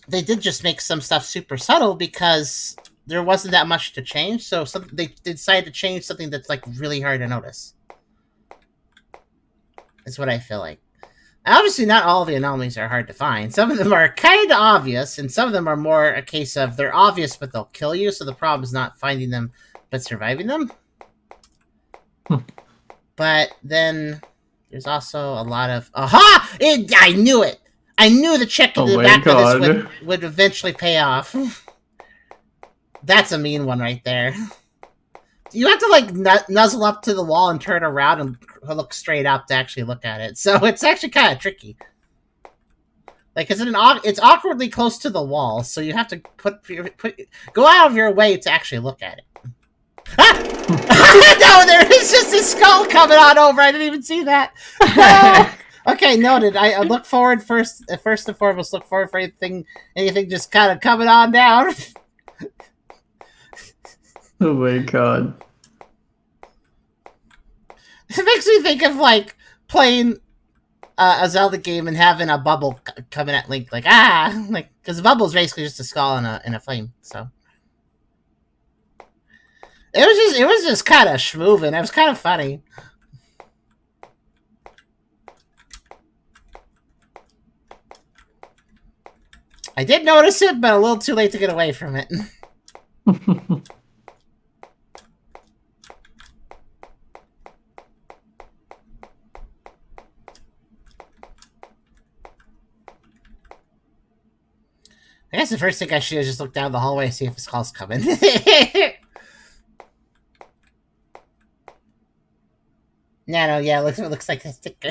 they did just make some stuff super subtle because there wasn't that much to change, so they decided to change something that's, like, really hard to notice. That's what I feel like. Obviously, not all the anomalies are hard to find. Some of them are kind of obvious, and some of them are more a case of they're obvious, but they'll kill you, so the problem is not finding them, but surviving them. But then there's also a lot of... Aha! I knew it! I knew the check in the back of this would eventually pay off. That's a mean one right there. You have to, like, nuzzle up to the wall and turn around and look straight up to actually look at it. So it's actually kind of tricky. Like, it's awkwardly close to the wall, so you have to go out of your way to actually look at it. Ah! No, there is just a skull coming on over. I didn't even see that. No. Okay, noted. I look forward first and foremost. Look forward for anything just kind of coming on down. Oh my god. It makes me think of, like, playing a Zelda game and having a bubble coming at Link, like, like, because the bubble is basically just a skull in a flame, so. It was just kind of schmoovin'. It was kind of funny. I did notice it, but a little too late to get away from it. I guess the first thing I should have just looked down the hallway and see if the skull's coming. No, yeah, it looks like a sticker.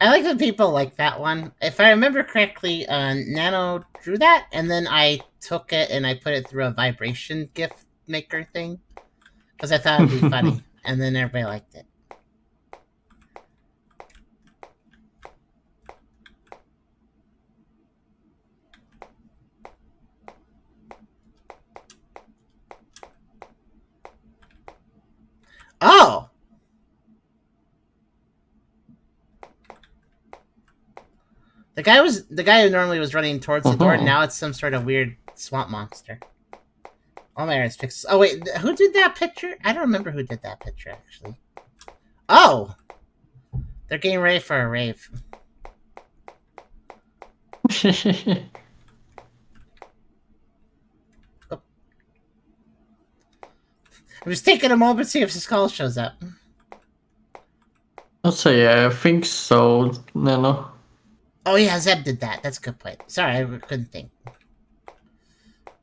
I like that people like that one. If I remember correctly, Nano drew that, and then I took it and I put it through a vibration gift maker thing. Because I thought it'd be funny. And then everybody liked it. Oh! The guy who normally was running towards the door, now it's some sort of weird swamp monster. Oh my god, fixed. Oh wait, who did that picture? I don't remember who did that picture, actually. Oh! They're getting ready for a rave. Oh. I'm just taking a moment to see if the skull shows up. I'll say, yeah, I think so, Nano. Oh yeah, Zeb did that. That's a good point. Sorry, I couldn't think.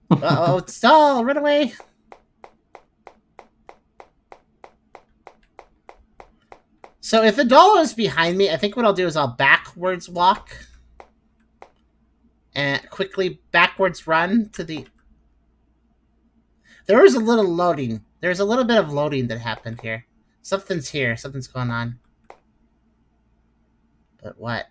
Uh-oh, it's stall! Run away! So if the doll is behind me, I think what I'll do is I'll backwards walk. And quickly backwards run to the... There was a little loading. There's a little bit of loading that happened here. Something's here. Something's going on. But what?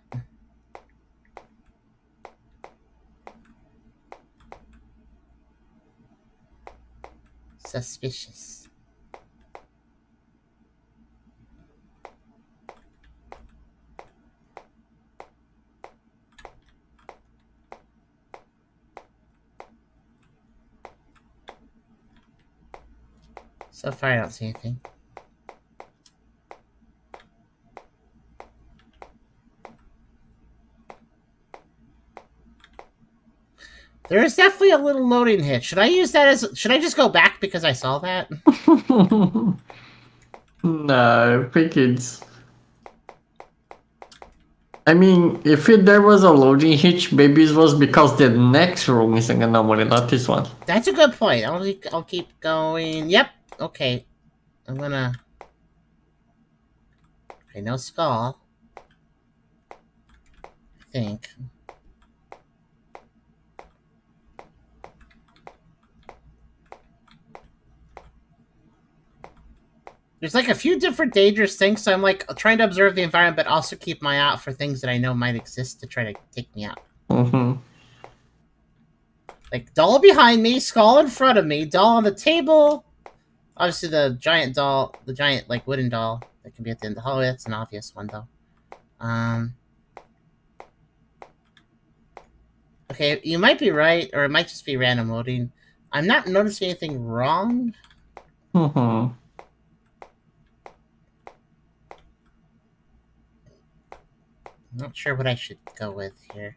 Suspicious. So far, I don't see anything. There is definitely a little loading hitch. Should I use that as... Should I just go back because I saw that? No, I think it's... I mean, if there was a loading hitch, maybe it was because the next room is an anomaly, not this one. That's a good point. I'll keep going. Yep. Okay. I'm gonna... Okay, no skull. I think. There's like a few different dangerous things, so I'm like trying to observe the environment, but also keep my eye out for things that I know might exist to try to take me out. Mm-hmm. Like doll behind me, skull in front of me, doll on the table. Obviously, the giant doll, the giant like wooden doll that can be at the end of the hallway. That's an obvious one, though. Okay, you might be right, or it might just be random loading. I'm not noticing anything wrong. Mm-hmm. I'm not sure what I should go with here.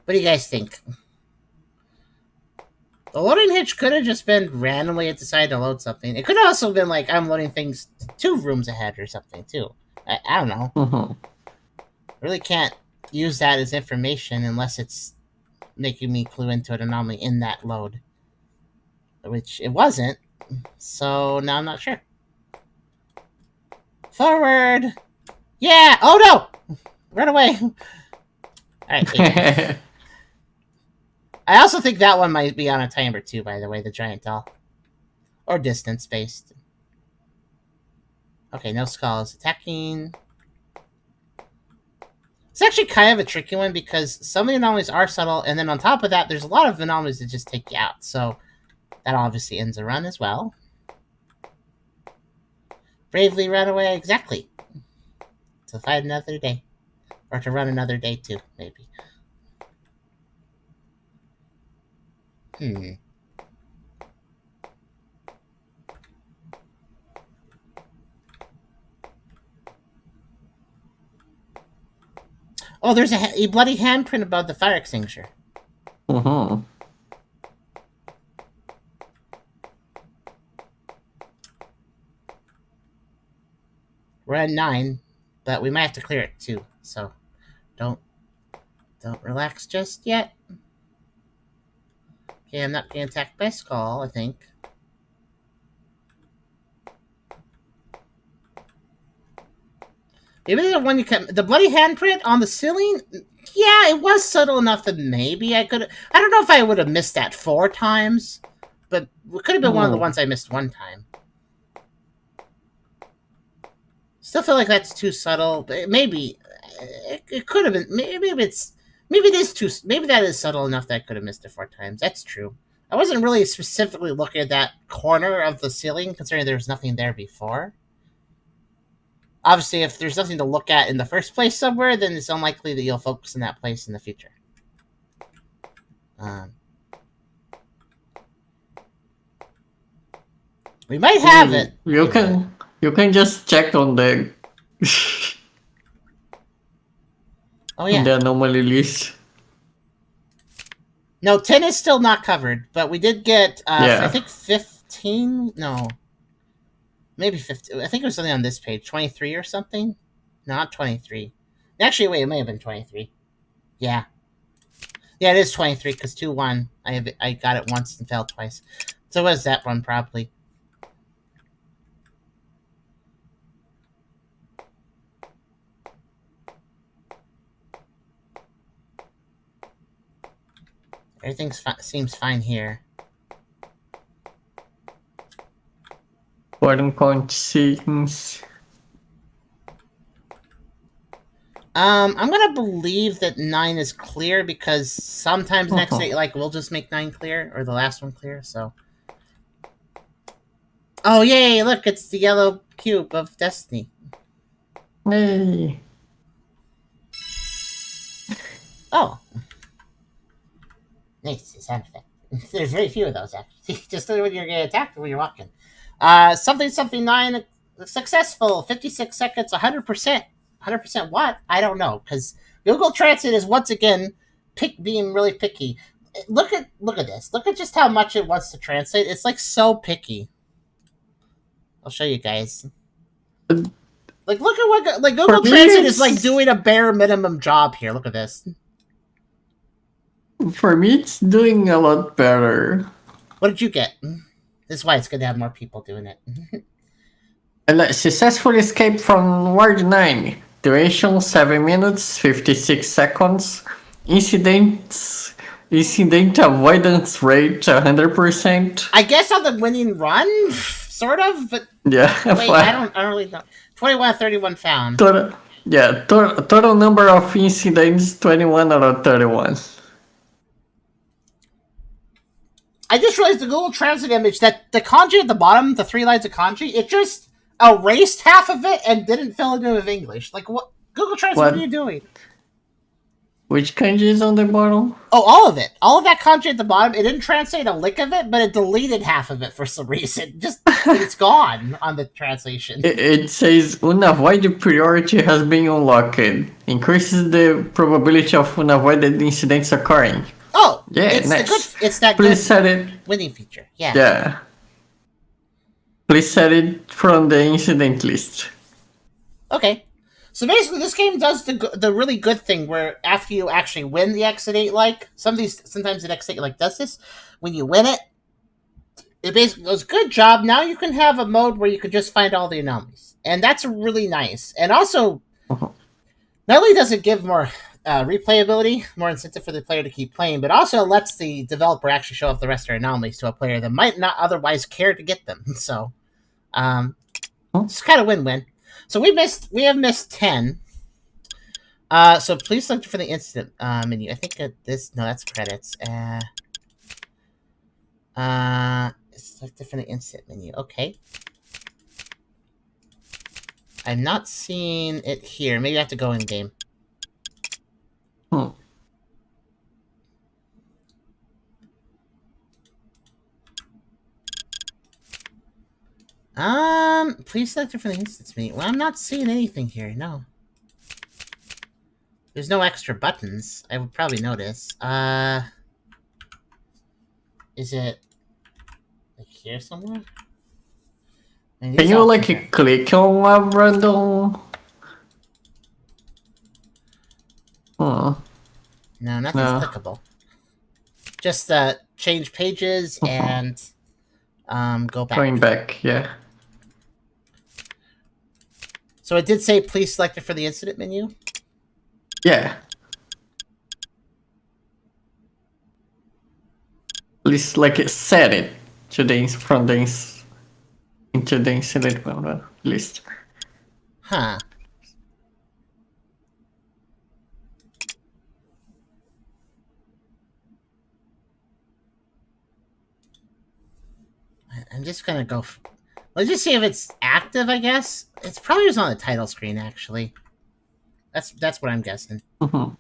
What do you guys think? The loading hitch could have just been randomly it decided to load something. It could have also been like I'm loading things 2 rooms ahead or something too. I don't know. Mm-hmm. Really can't use that as information unless it's making me clue into an anomaly in that load. Which it wasn't. So now I'm not sure. Forward! Yeah! Oh no! Run away! Alright. I also think that one might be on a timer too, by the way, the giant doll. Or distance based. Okay, no skulls. Attacking. It's actually kind of a tricky one because some of the anomalies are subtle, and then on top of that, there's a lot of anomalies that just take you out. So that obviously ends a run as well. Bravely run away, exactly. To fight another day. Or to run another day too, maybe. Oh, there's a bloody handprint above the fire extinguisher. Mm-hmm. We're at 9, but we might have to clear it too. So don't relax just yet. Okay, I'm not getting attacked by skull, I think. Maybe the one you kept... The bloody handprint on the ceiling? Yeah, it was subtle enough that maybe I could... I don't know if I would have missed that 4 times, but it could have been one of the ones I missed 1 time. Still feel like that's too subtle, but maybe... It could have been... Maybe it is too... Maybe that is subtle enough that I could have missed it 4 times. That's true. I wasn't really specifically looking at that corner of the ceiling, considering there was nothing there before. Obviously, if there's nothing to look at in the first place somewhere, then it's unlikely that you'll focus in that place in the future. We might have it. You can just check on the Oh yeah. the anomaly list. No, 10 is still not covered, but we did get I think 15. No, maybe 15. I think it was something on this page, 23 or something. Not 23. Actually, wait, it may have been 23. Yeah. Yeah, it is 23 because 2-1. I got it once and failed twice. So it was that one probably. Everything seems fine here. 1.6. I'm gonna believe that 9 is clear because sometimes next day, like, we'll just make 9 clear or the last one clear. So. Oh yay! Look, it's the yellow cube of destiny. Hey. Oh. Nice sound effect. There's very few of those actually. Just when you're getting attacked or when you're walking. Something 9 successful. 56 seconds. 100%. 100% what? I don't know because Google Translate is once again being really picky. Look at this. Look at just how much it wants to translate. It's like so picky. I'll show you guys. Like look at what like Google Translate is like doing a bare minimum job here. Look at this. For me, it's doing a lot better. What did you get? This is why it's good to have more people doing it. And successful escape from Ward 9. Duration 7 minutes, 56 seconds. Incident avoidance rate 100%. I guess on the winning run, sort of, but yeah. Wait, I don't really know. 31 found. Total number of incidents 21 out of 31. I just realized the Google Translate image that the kanji at the bottom, the 3 lines of kanji, it just erased half of it and didn't fill it in with English. Like what? Google Translate, what are you doing? Which kanji is on the bottom? Oh, all of it. All of that kanji at the bottom. It didn't translate a lick of it, but it deleted half of it for some reason. Just it's gone on the translation. It says unavoided priority has been unlocked. Increases the probability of unavoided incidents occurring. Oh, yeah, it's nice. It's that Please set it winning feature. Yeah. Yeah. Please set it from the incident list. Okay. So basically, this game does the really good thing where after you actually win the Exit 8 sometimes the Exit 8 does this. When you win it, it basically goes, good job. Now you can have a mode where you can just find all the anomalies. And that's really nice. And also, not only does it give more replayability, more incentive for the player to keep playing, but also lets the developer actually show off the rest of their anomalies to a player that might not otherwise care to get them. So, it's kind of win-win. So we have missed 10. So please select for the incident menu. I think that's credits. Select for the incident menu. Okay. I'm not seeing it here. Maybe I have to go in game. Please select for the instance menu. Well, I'm not seeing anything here. No. There's no extra buttons. I would probably notice. Is it like here somewhere? Can you click on a random? No, nothing's clickable. Just change pages and go back. Going back, yeah. So it did say please select it for the incident menu? Yeah. Please set it to the into the incident list. Huh. I'm just gonna go. Let's just see if it's active. I guess it's probably just on the title screen. Actually, that's what I'm guessing. Mm-hmm.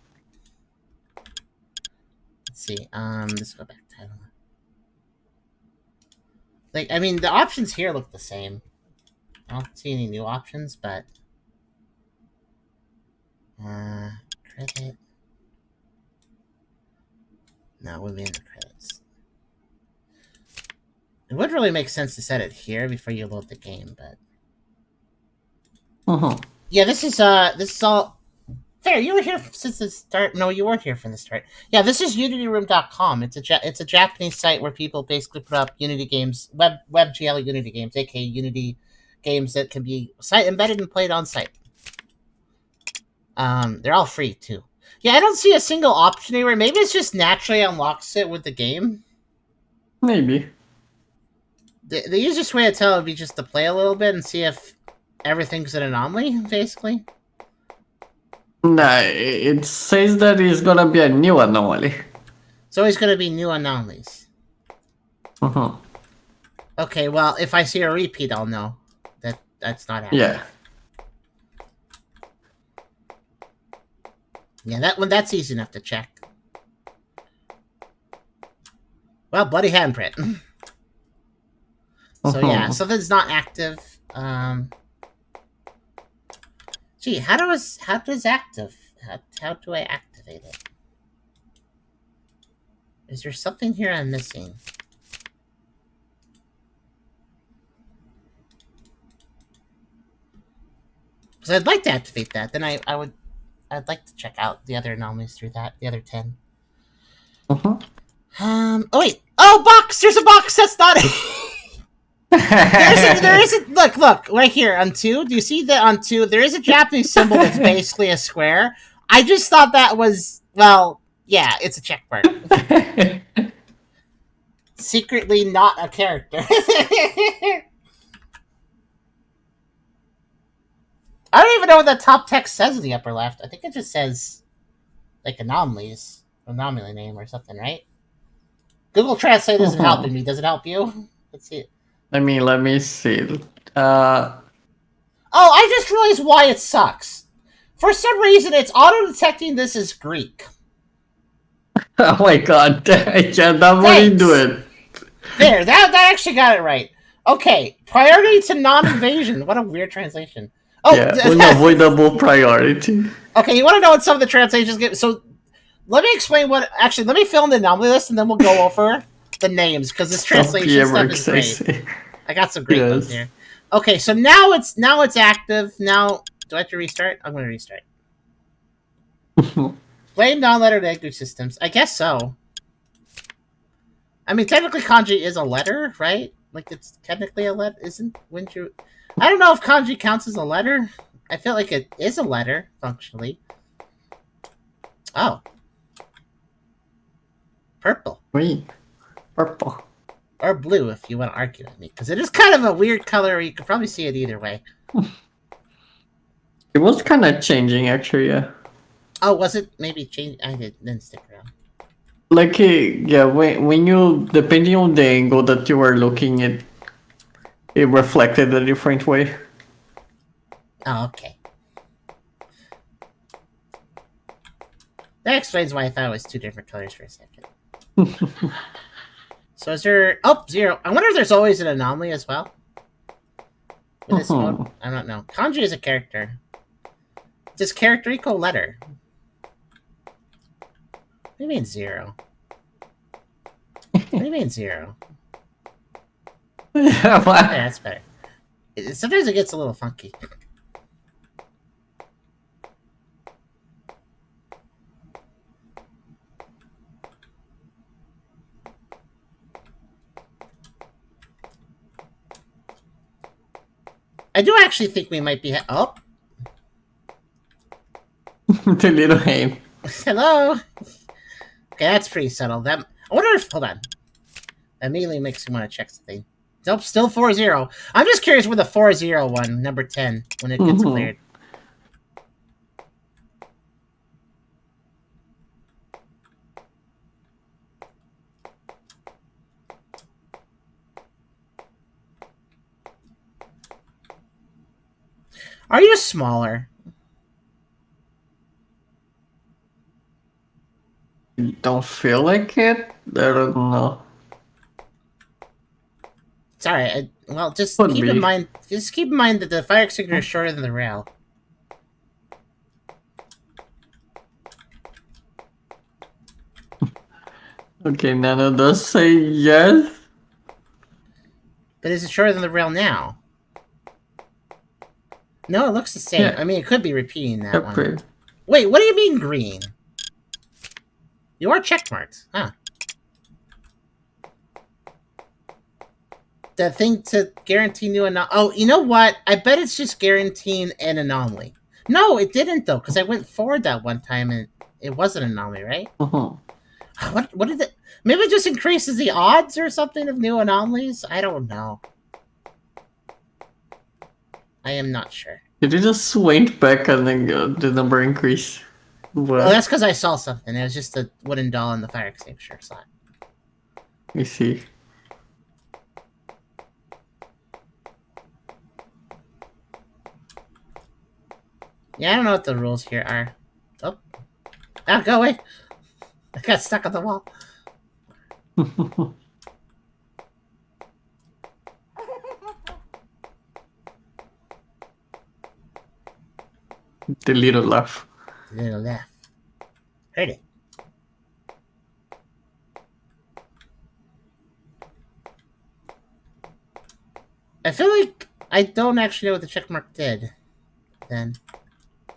Let's see. Let's go back to title. I mean, the options here look the same. I don't see any new options, but credit. No, we'll be in the credits. It would really make sense to set it here before you load the game, but yeah, this is all fair. You were here since the start. No, you weren't here from the start. Yeah, this is Unityroom.com. It's a Japanese site where people basically put up Unity games, WebGL Unity games, aka Unity games that can be embedded and played on site. They're all free too. Yeah, I don't see a single option anywhere. Maybe it's just naturally unlocks it with the game. Maybe. The easiest way to tell would be just to play a little bit and see if everything's an anomaly, basically. Nah, it says that it's gonna be a new anomaly. It's always gonna be new anomalies. Okay, well, if I see a repeat, I'll know that that's not happening. Yeah. Yeah, that's easy enough to check. Well, bloody handprint. So yeah, something's not active. Gee, how does active? How do I activate it? Is there something here I'm missing? Because I'd like to activate that. Then I'd like to check out the other anomalies through that. The other 10. Oh wait. Oh, box. There's a box. That's not it. There isn't. Look, right here on 2. Do you see that on 2? There is a Japanese symbol that's basically a square. I just thought that was, well, yeah, it's a check mark. Secretly not a character. I don't even know what the top text says in the upper left. I think it just says, like, anomalies. Anomaly name or something, right? Google Translate isn't helping me. Does it help you? Let's see it. Let me see. Oh, I just realized why it sucks. For some reason, it's auto-detecting this as Greek. Oh my god. Yeah, that wouldn't do it. There, that actually got it right. Okay, priority to non-invasion. What a weird translation. Oh, yeah, unavoidable priority. Okay, you want to know what some of the translations get? So, let me explain what... Actually, let me fill in the anomaly list, and then we'll go over the names, because this translation stuff is great. I got some great ones here. Okay, so now it's active. Now, do I have to restart? I'm going to restart. Blame non-letter language systems. I guess so. I mean, technically kanji is a letter, right? Like, it's technically a letter, wouldn't you... I don't know if kanji counts as a letter. I feel like it is a letter, functionally. Oh. Purple. Wait. Purple. Or blue, if you want to argue with me. Because it is kind of a weird color. You could probably see it either way. It was kind of changing, actually, yeah. Oh, was it? Maybe change. I didn't stick around. Like, yeah, when you... Depending on the angle that you were looking at, it reflected a different way. Oh, okay. That explains why I thought it was 2 different colors for a second. So is there... Oh, 0. I wonder if there's always an anomaly as well. With this mode? I don't know. Kanji is a character. Does character equal letter? What do you mean 0? What do you mean 0? Yeah, that's better. Sometimes it gets a little funky. I do actually think we might be... Oh! The little hand. Hello! Okay, that's pretty subtle. I wonder if... Hold on. That immediately makes me want to check something. Nope, still 4-0. I'm just curious where the 4-0 one, number 10, when it gets cleared. Are you smaller? Don't feel like it? I don't know. Sorry, well, just keep in mind that the fire extinguisher is shorter than the rail. Okay, Nano does say yes. But is it shorter than the rail now? No, it looks the same. Yeah. I mean, it could be repeating that one. Wait, what do you mean green? You are checkmarked, huh? That thing to guarantee new anomaly. Oh, you know what? I bet it's just guaranteeing an anomaly. No, it didn't, though, because I went forward that one time and it was an anomaly, right? What did it... Maybe it just increases the odds or something of new anomalies? I don't know. I am not sure. Did it just went back and then the number increased? Well, that's because I saw something. It was just a wooden doll in the fire extinguisher slot. I see. Yeah, I don't know what the rules here are. Oh. Ah, go away! I got stuck on the wall. The little laugh. The little laugh. Heard it. I feel like I don't actually know what the checkmark did. Then.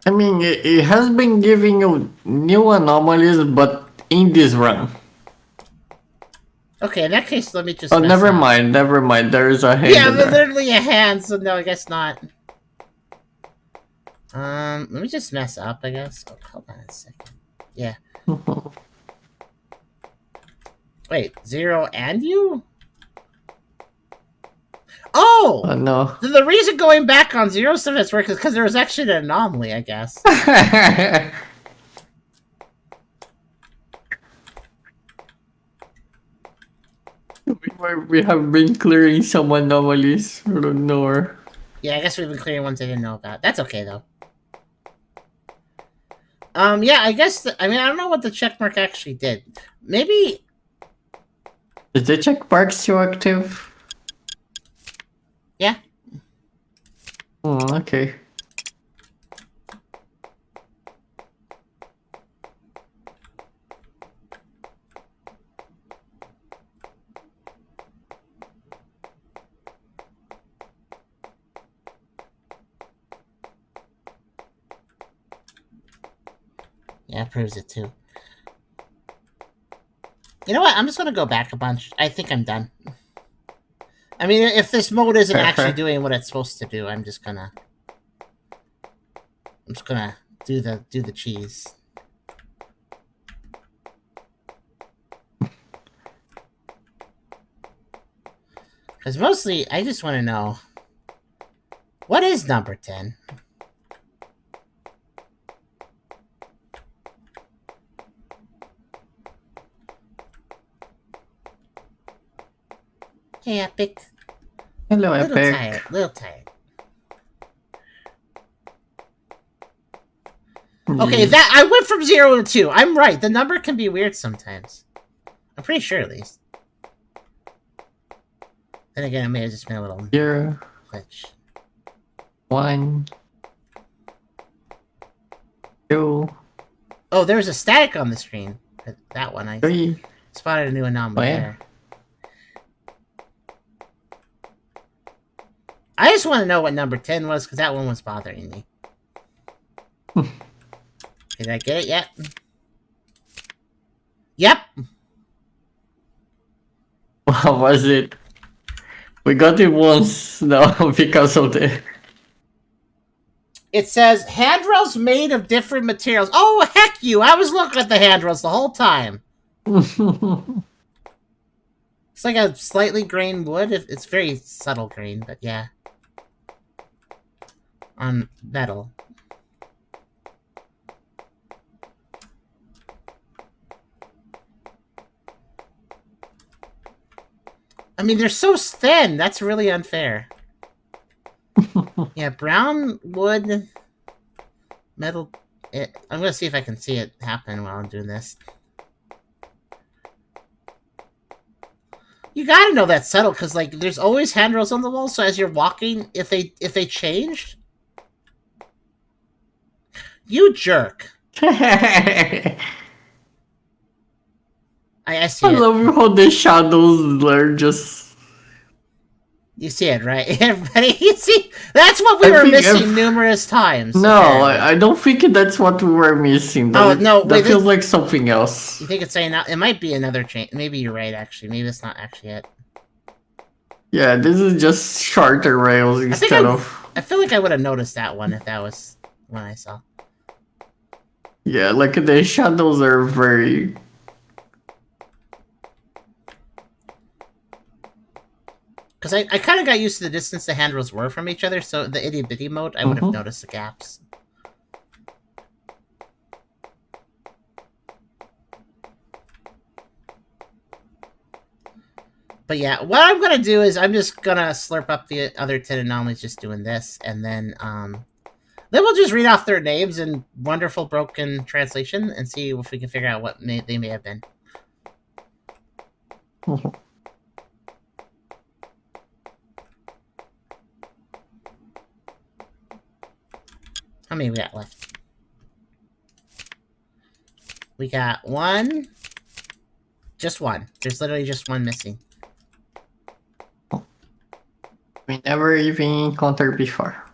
I mean, it has been giving you new anomalies, but in this run. Okay, in that case, let me just. Oh, never mind. There is a hand. Yeah, there's literally a hand. So no, I guess not. Let me just mess up. I guess. Oh, hold on a second. Yeah. Wait, 0 and you? Oh! No. The reason going back on 0 sometimes work is because there was actually an anomaly, I guess. We have been clearing some anomalies. I don't know. Yeah, I guess we've been clearing ones I didn't know about. That's okay, though. Yeah, I guess... I mean, I don't know what the checkmark actually did. Maybe... Is the checkmark still active? Yeah. Oh, okay. Yeah, it proves it, too. You know what? I'm just gonna go back a bunch. I think I'm done. I mean, if this mode isn't actually doing what it's supposed to do, I'm just gonna do the cheese. Because mostly, I just want to know, what is number 10? Hey, Epic. Hello, Epic. Little tired. Okay, that I went from 0 to 2. I'm right. The number can be weird sometimes. I'm pretty sure, at least. Then again, I may have just been a little 0, glitch. 1, 2. Oh, there's a static on the screen. That one, I 3. spotted a new anomaly there. I just want to know what number 10 was, because that one was bothering me. Did I get it yet? Yep! What was it? We got it once now because of the... It says, handrails made of different materials. Oh, heck you! I was looking at the handrails the whole time. It's like a slightly grained wood. It's very subtle grain, but yeah. On metal. I mean, they're so thin. That's really unfair. Yeah, brown wood, metal. I'm gonna see if I can see it happen while I'm doing this. You gotta know that's subtle, because like there's always handrails on the wall. So as you're walking, if they changed, you jerk. I see it. I love how the shadows are just... You see it, right? Everybody, you see? That's what we were missing numerous times. No, I don't think that's what we were missing. That feels like something else. You think it's saying that? It might be another change. Maybe you're right, actually. Maybe it's not actually it. Yeah, this is just shorter rails instead of... I feel like I would have noticed that one if that was one I saw. Yeah, like the shadows are very... Because I kind of got used to the distance the handrails were from each other, so the itty-bitty mode, I would have noticed the gaps. But yeah, what I'm going to do is I'm just going to slurp up the other 10 anomalies just doing this, and then we'll just read off their names in wonderful broken translation and see if we can figure out what they may have been. How many we got left? We got one. Just one. There's literally just one missing. We never even encountered before.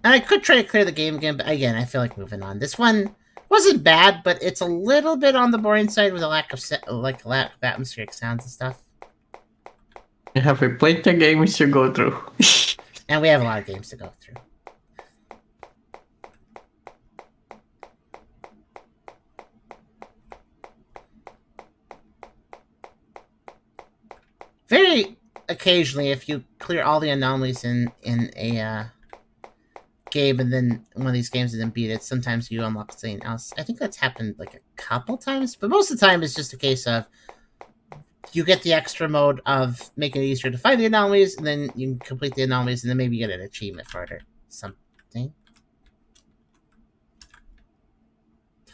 And I could try to clear the game again, but again, I feel like moving on. This one wasn't bad, but it's a little bit on the boring side with a lack of lack of atmospheric sounds and stuff. You have plenty of games to go through. And we have a lot of games to go through. Very occasionally, if you clear all the anomalies in a game and then one of these games and then beat it, sometimes you unlock something else. I think that's happened like a couple times, but most of the time it's just a case of you get the extra mode of making it easier to find the anomalies, and then you can complete the anomalies, and then maybe you get an achievement for it or something.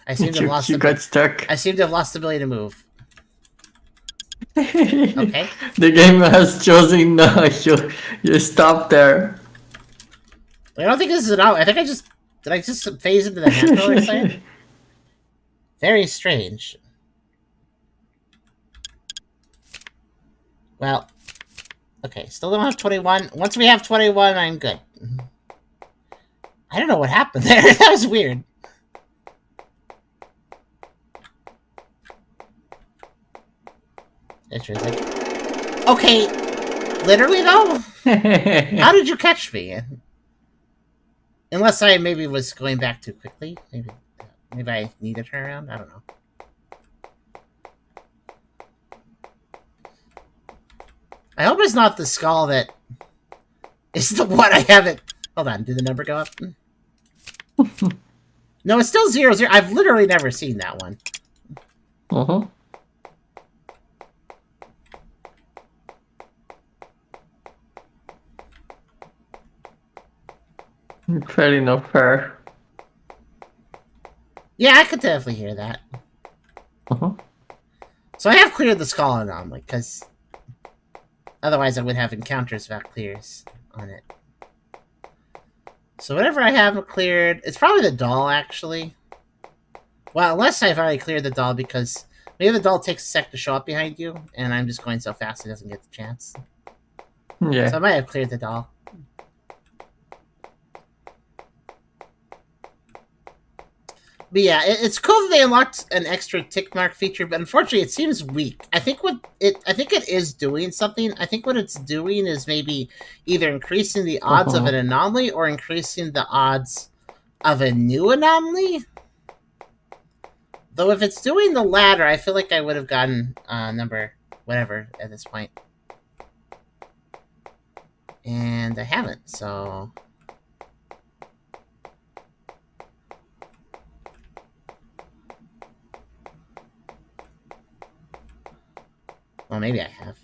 I seem to have lost. You got stuck. I seem to have lost the ability to move. Okay. The game has chosen you stop there. I don't think this is an out. I think I just phase into the handle or something? Very strange. Well, okay, still don't have 21. Once we have 21, I'm good. I don't know what happened there. That was weird. Interesting. Okay, literally though? How did you catch me? Unless I maybe was going back too quickly. Maybe I needed her around. I don't know. I hope it's not the skull that is the one I haven't. Hold on, did the number go up? No, it's still 0, 0. I've literally never seen that one. Uh-huh. Fair enough, fair. Yeah, I could definitely hear that. Uh-huh. So I have cleared the skull anomaly, because otherwise I would have encounters without clears on it. So whatever I haven't cleared, it's probably the doll, actually. Well, unless I've already cleared the doll, because maybe the doll takes a sec to show up behind you, and I'm just going so fast it doesn't get the chance. Yeah. So I might have cleared the doll. But yeah, it's cool that they unlocked an extra tick mark feature, but unfortunately, it seems weak. I think it is doing something. I think what it's doing is maybe either increasing the odds of an anomaly or increasing the odds of a new anomaly. Though if it's doing the latter, I feel like I would have gotten number whatever at this point, and I haven't. So. Well, maybe I have.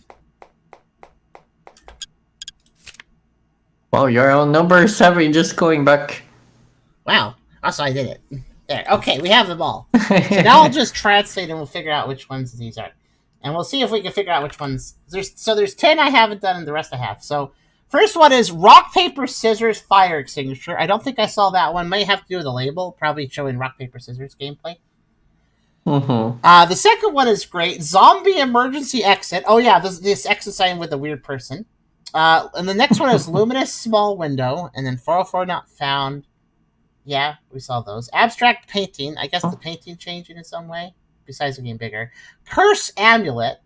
Well, you're on number 7, just going back. Wow. Also, I did it. There. Okay, we have them all. So now I'll just translate and we'll figure out which ones these are. And we'll see if we can figure out which ones. There's 10 I haven't done and the rest I have. So, first one is rock, paper, scissors, fire extinguisher. I don't think I saw that one. Might have to do with the label. Probably showing rock, paper, scissors gameplay. The second one is great. Zombie emergency exit. Oh yeah, this exit sign with a weird person. And the next one is luminous small window, and then 404 not found. Yeah, we saw those. Abstract painting. I guess the painting changing in some way, besides it being bigger. Curse amulet.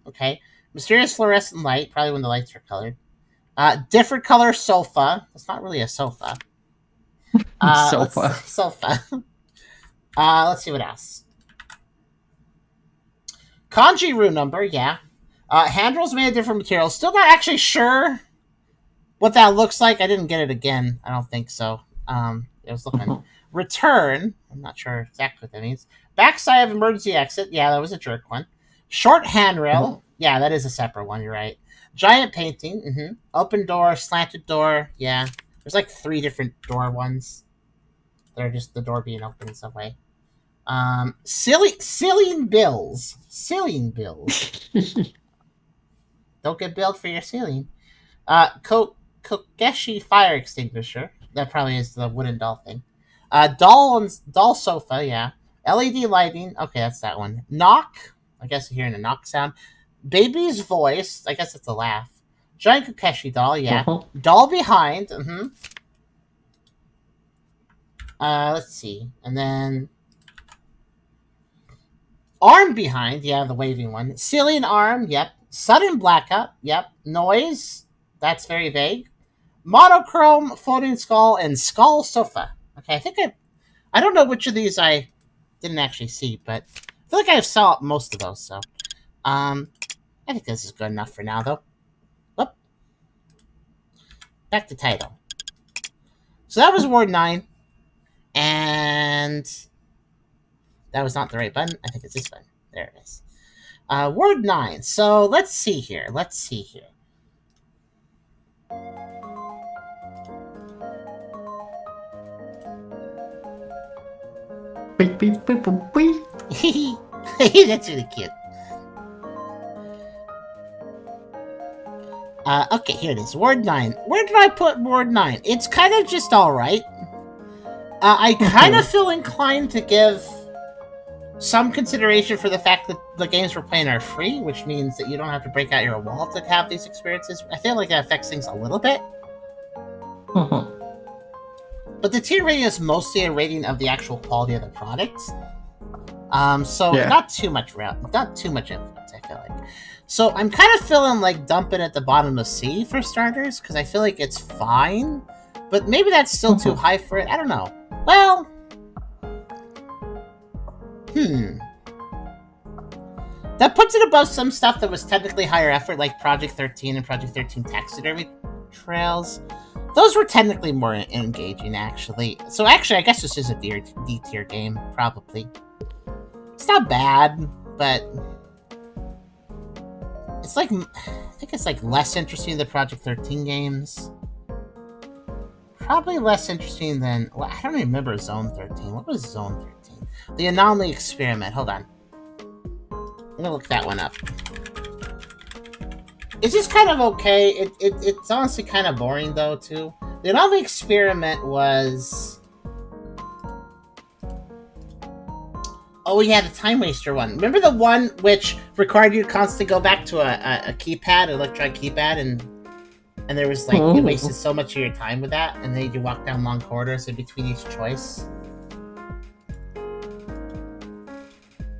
Okay. Mysterious fluorescent light, probably when the lights are colored. Different color sofa. It's not really a sofa. Sofa. Let's see what else. Kanji rune number, yeah. Handrails made of different materials. Still not actually sure what that looks like. I didn't get it again. I don't think so. It was looking. Return. I'm not sure exactly what that means. Backside of emergency exit. Yeah, that was a jerk one. Short handrail. Yeah, that is a separate one. You're right. Giant painting. Open door, slanted door. Yeah. There's like 3 different door ones. They're just the door being open in some way. Ceiling bills. Ceiling bills. Don't get billed for your ceiling. Kokeshi fire extinguisher. That probably is the wooden doll thing. Doll sofa, yeah. LED lighting. Okay, that's that one. Knock. I guess you're hearing a knock sound. Baby's voice. I guess it's a laugh. Giant Kokeshi doll, yeah. Doll behind. Mm-hmm. Let's see. And then arm behind, yeah, the waving one. Ceiling arm, yep. Sudden blackout, yep. Noise, that's very vague. Monochrome, floating skull, and skull sofa. Okay, I don't know which of these I didn't actually see, but I feel like I saw most of those, so. I think this is good enough for now, though. Whoop. Back to title. So that was Ward 9. And that was not the right button. I think it's this button. There it is. Word 9. So let's see here. Beep, beep, beep, beep, beep. That's really cute. Okay, here it is. Word 9. Where did I put Word 9? It's kind of just alright. I kind of feel inclined to give some consideration for the fact that the games we're playing are free, which means that you don't have to break out your wallet to have these experiences. I feel like that affects things a little bit. But the tier rating is mostly a rating of the actual quality of the product. Not too much influence, I feel like. So I'm kind of feeling like dumping at the bottom of C for starters, because I feel like it's fine. But maybe that's still too high for it. I don't know. Well, that puts it above some stuff that was technically higher effort, like Project 13 and Project 13 Taxidermy Trails. Those were technically more engaging, actually. So actually, I guess this is a D-tier game, probably. It's not bad, but it's like, I think it's like less interesting than the Project 13 games. Probably less interesting than, well, I don't even remember Zone 13. What was Zone 13? The Anomaly Experiment. Hold on. I'm gonna look that one up. It's just kind of okay. It's honestly kind of boring, though, too. The Anomaly Experiment was... Oh, yeah, the Time Waster one. Remember the one which required you to constantly go back to a keypad, an electronic keypad, and there was, like, you wasted so much of your time with that, and then you walk down long corridors in between each choice?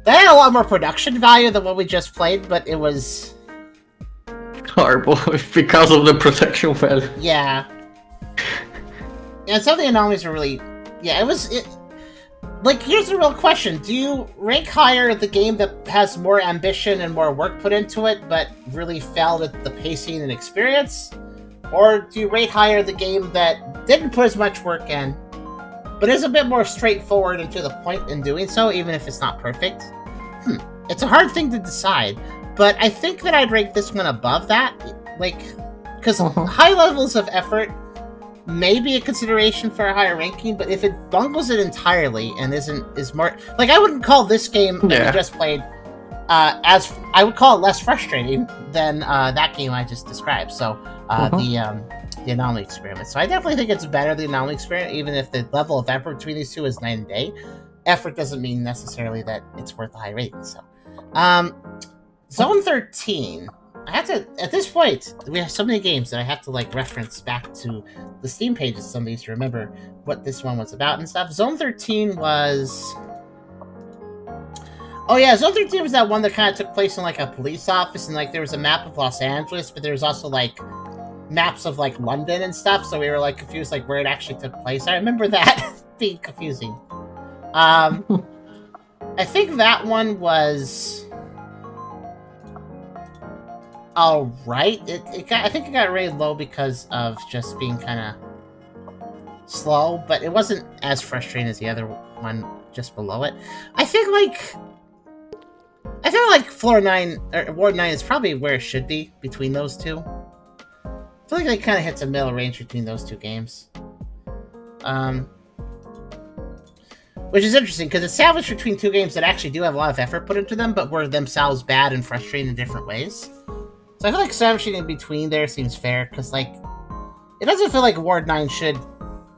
That had a lot more production value than what we just played, but it was... horrible because of the protection value. Yeah. And some of the anomalies are really... Yeah, like, here's the real question. Do you rank higher the game that has more ambition and more work put into it, but really failed at the pacing and experience? Or do you rate higher the game that didn't put as much work in, but is a bit more straightforward and to the point in doing so, even if it's not perfect? It's a hard thing to decide, but I think that I'd rank this one above that, like, because high levels of effort may be a consideration for a higher ranking, but if it bungles it entirely and is more, like, I wouldn't call this game that we just played as, I would call it less frustrating than that game I just described. So the Anomaly Experiment. So I definitely think it's better than the Anomaly Experiment, even if the level of effort between these two is night and day. Effort doesn't mean necessarily that it's worth a high rating. So, Zone 13. I have to, at this point, we have so many games that I have to, like, reference back to the Steam pages of some of these to remember what this one was about and stuff. Zone 13 was... Oh yeah, Zone 13 was that one that kind of took place in, like, a police office, and, like, there was a map of Los Angeles, but there was also, like, maps of, like, London and stuff, so we were, like, confused, like, where it actually took place. I remember that being confusing. I think that one was... alright. I think it got rated low because of just being kind of slow, but it wasn't as frustrating as the other one just below it. I feel like Floor 9, or Ward 9 is probably where it should be between those two. I feel like it kind of hits a middle range between those two games. which is interesting because it's sandwiched between two games that actually do have a lot of effort put into them, but were themselves bad and frustrating in different ways. So I feel like sandwiching in between there seems fair, because like it doesn't feel like Ward 9 should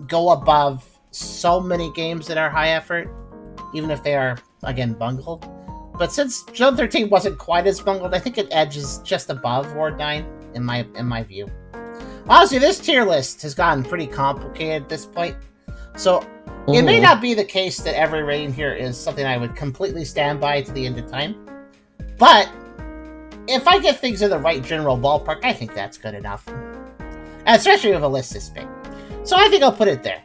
go above so many games that are high effort, even if they are, again, bungled. But since Zone 13 wasn't quite as bungled, I think it edges just above Ward 9 in my view. Honestly, this tier list has gotten pretty complicated at this point. So it may not be the case that every rating here is something I would completely stand by to the end of time. But if I get things in the right general ballpark, I think that's good enough. And especially with a list this big. So I think I'll put it there.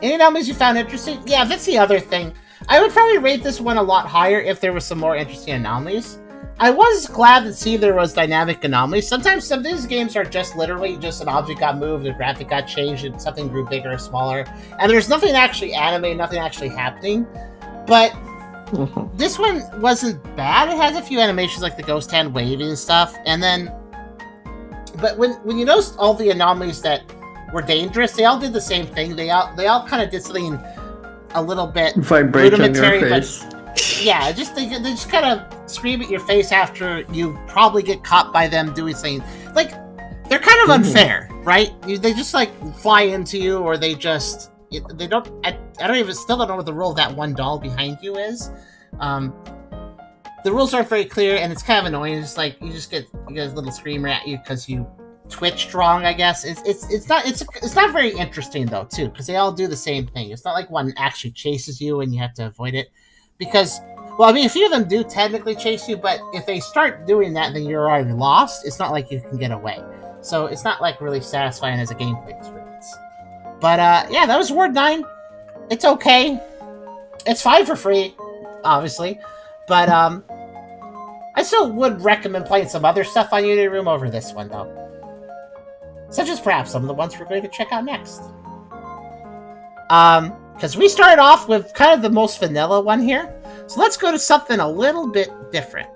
Any anomalies you found interesting? Yeah, that's the other thing. I would probably rate this one a lot higher if there was some more interesting anomalies. I was glad to see there was dynamic anomalies. Sometimes some of these games are just literally just an object got moved, a graphic got changed, and something grew bigger or smaller. And there's nothing actually animated, nothing actually happening. But this one wasn't bad. It has a few animations like the ghost hand waving and stuff. And then, but when you notice all the anomalies that were dangerous, they all did the same thing. They all kind of did something a little bit rudimentary, but yeah, they just kind of scream at your face after you probably get caught by them doing something. Like, they're kind of unfair, right? They just like fly into you, or they don't. I still don't know what the rule of that one doll behind you is. The rules aren't very clear, and it's kind of annoying. It's like you get a little screamer at you because you twitched wrong, I guess. It's not very interesting though, too, because they all do the same thing. It's not like one actually chases you and you have to avoid it, because, well, I mean, a few of them do technically chase you, but if they start doing that, then you're already lost. It's not like you can get away, so it's not like really satisfying as a gameplay experience. But yeah, that was Ward 9. It's okay. It's fine for free, obviously, but I still would recommend playing some other stuff on Unityroom over this one, though. Such as perhaps some of the ones we're going to check out next. Because we started off with kind of the most vanilla one here. So let's go to something a little bit different.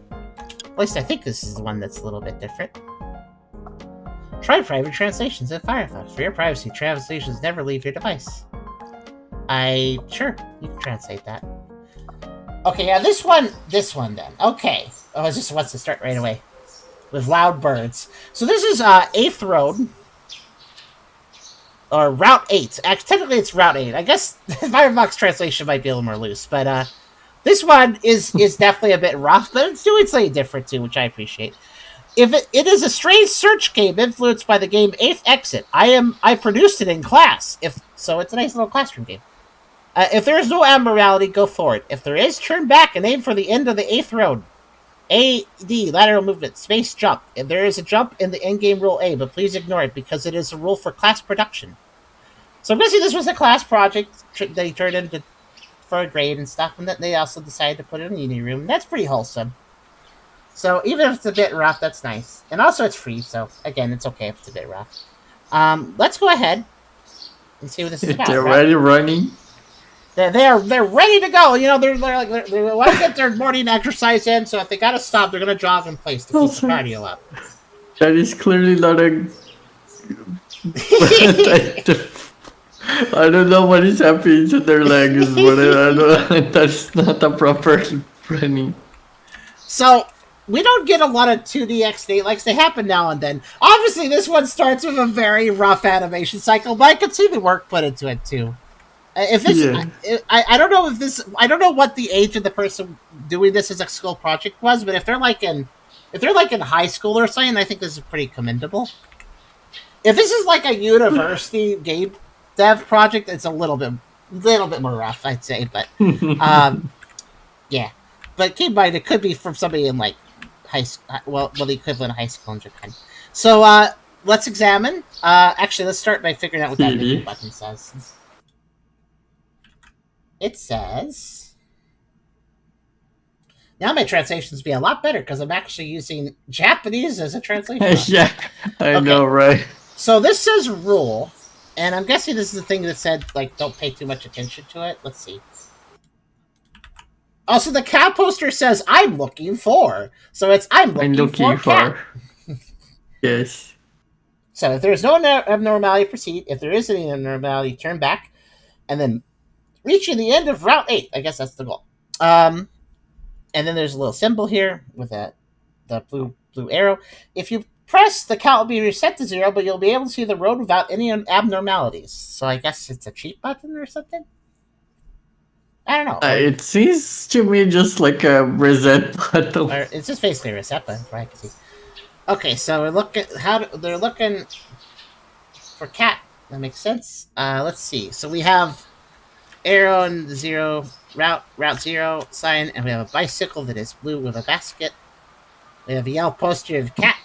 At least I think this is the one that's a little bit different. Try private translations in Firefox. For your privacy, translations never leave your device. Sure, you can translate that. Okay, yeah, this one then. Okay. Oh, it just wants to start right away. With loud birds. So this is 8th Road. Or Route 8. Actually, technically it's Route 8. I guess Firefox translation might be a little more loose. But this one is definitely a bit rough, but it's doing something different too, which I appreciate. It is a strange search game influenced by the game 8th Exit. I produced it in class. So it's a nice little classroom game. If there is no abnormality, go forward. If there is, turn back and aim for the end of the 8th Road. AD, lateral movement, space jump. If there is a jump in the in-game rule A, but please ignore it because it is a rule for class production. So I'm guessing this was a class project they turned into for a grade and stuff, and then they also decided to put it in Unityroom. That's pretty wholesome. So even if it's a bit rough, that's nice. And also it's free, so again, it's okay if it's a bit rough. Let's go ahead and see what this is about. They're already running. They're ready to go. You know, they want to get their morning exercise in, so if they gotta stop, they're gonna jog in place to keep the cardio up. That is clearly not a. I don't know what is happening to their legs, but I don't. That's not a proper running. So we don't get a lot of 2D X8 likes. They happen now and then. Obviously, this one starts with a very rough animation cycle, but I could see the work put into it too. If this, yeah. I don't know if this. I don't know what the age of the person doing this as a school project was, but if they're like in high school or something, I think this is pretty commendable. If this is like a university game dev project, it's a little bit more rough, I'd say. But yeah. But keep in mind, it could be from somebody in like high school. Well, the equivalent of high school in Japan. So let's examine. Actually, let's start by figuring out what that menu button says. It says... Now my translations be a lot better because I'm actually using Japanese as a translation. Yeah, I know, right? So this says rule, and I'm guessing this is the thing that said, like, don't pay too much attention to it. Let's see. Also, the cat poster says, I'm looking for. So it's I'm looking for cat. Yes. So if there's no abnormality, proceed. If there is any abnormality, turn back, and then reaching the end of Route 8. I guess that's the goal. And then there's a little symbol here with the blue arrow. If you press, the count will be reset to 0, but you'll be able to see the road without any abnormalities. So I guess it's a cheat button or something? I don't know. It seems to me just like a reset button. Or it's just basically a reset button, from what I can see. Okay, so we're looking they're looking for cat. That makes sense. Let's see. So we have arrow and 0 route 0 sign, and we have a bicycle that is blue with a basket. We have a yellow poster of cat.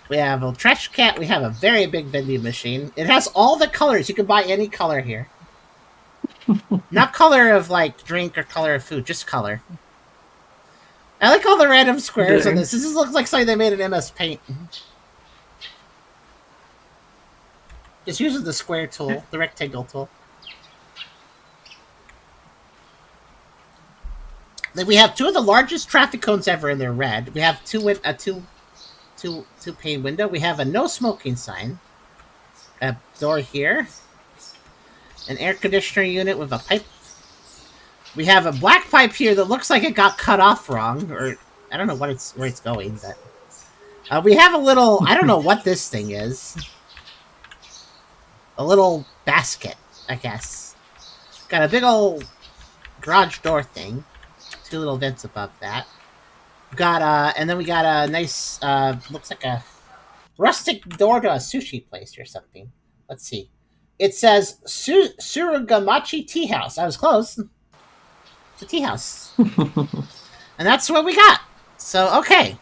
We have a trash cat. We have a very big vending machine. It has all the colors. You can buy any color here. Not color of like drink or color of food, just color. I like all the random squares on this. This looks like something they made in MS Paint. Just using the square tool, the rectangle tool. Then we have 2 of the largest traffic cones ever, and they're red. We have two pane window. We have a no smoking sign. A door here. An air conditioner unit with a pipe. We have a black pipe here that looks like it got cut off wrong, or I don't know where it's going, but we have a little, I don't know what this thing is. A little basket, I guess. Got a big old garage door thing. 2 little vents above that. And then we got a nice, looks like a rustic door to a sushi place or something. Let's see. It says Surugamachi Tea House. I was close. It's a tea house. And that's what we got. So, okay.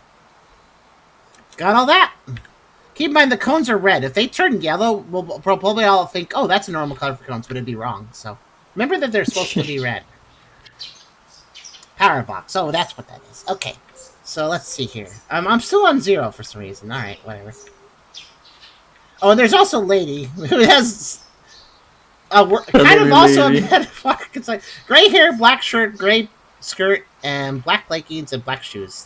Got all that. Keep in mind the cones are red. If they turn yellow, we'll probably all think, oh, that's a normal color for cones, but it'd be wrong. So, remember that they're supposed to be red. Power box. Oh, that's what that is. Okay. So, let's see here. I'm still on 0 for some reason. Alright, whatever. Oh, and there's also Lady, who has kind of also a bit of it's like gray hair, black shirt, gray skirt, and black leggings and black shoes.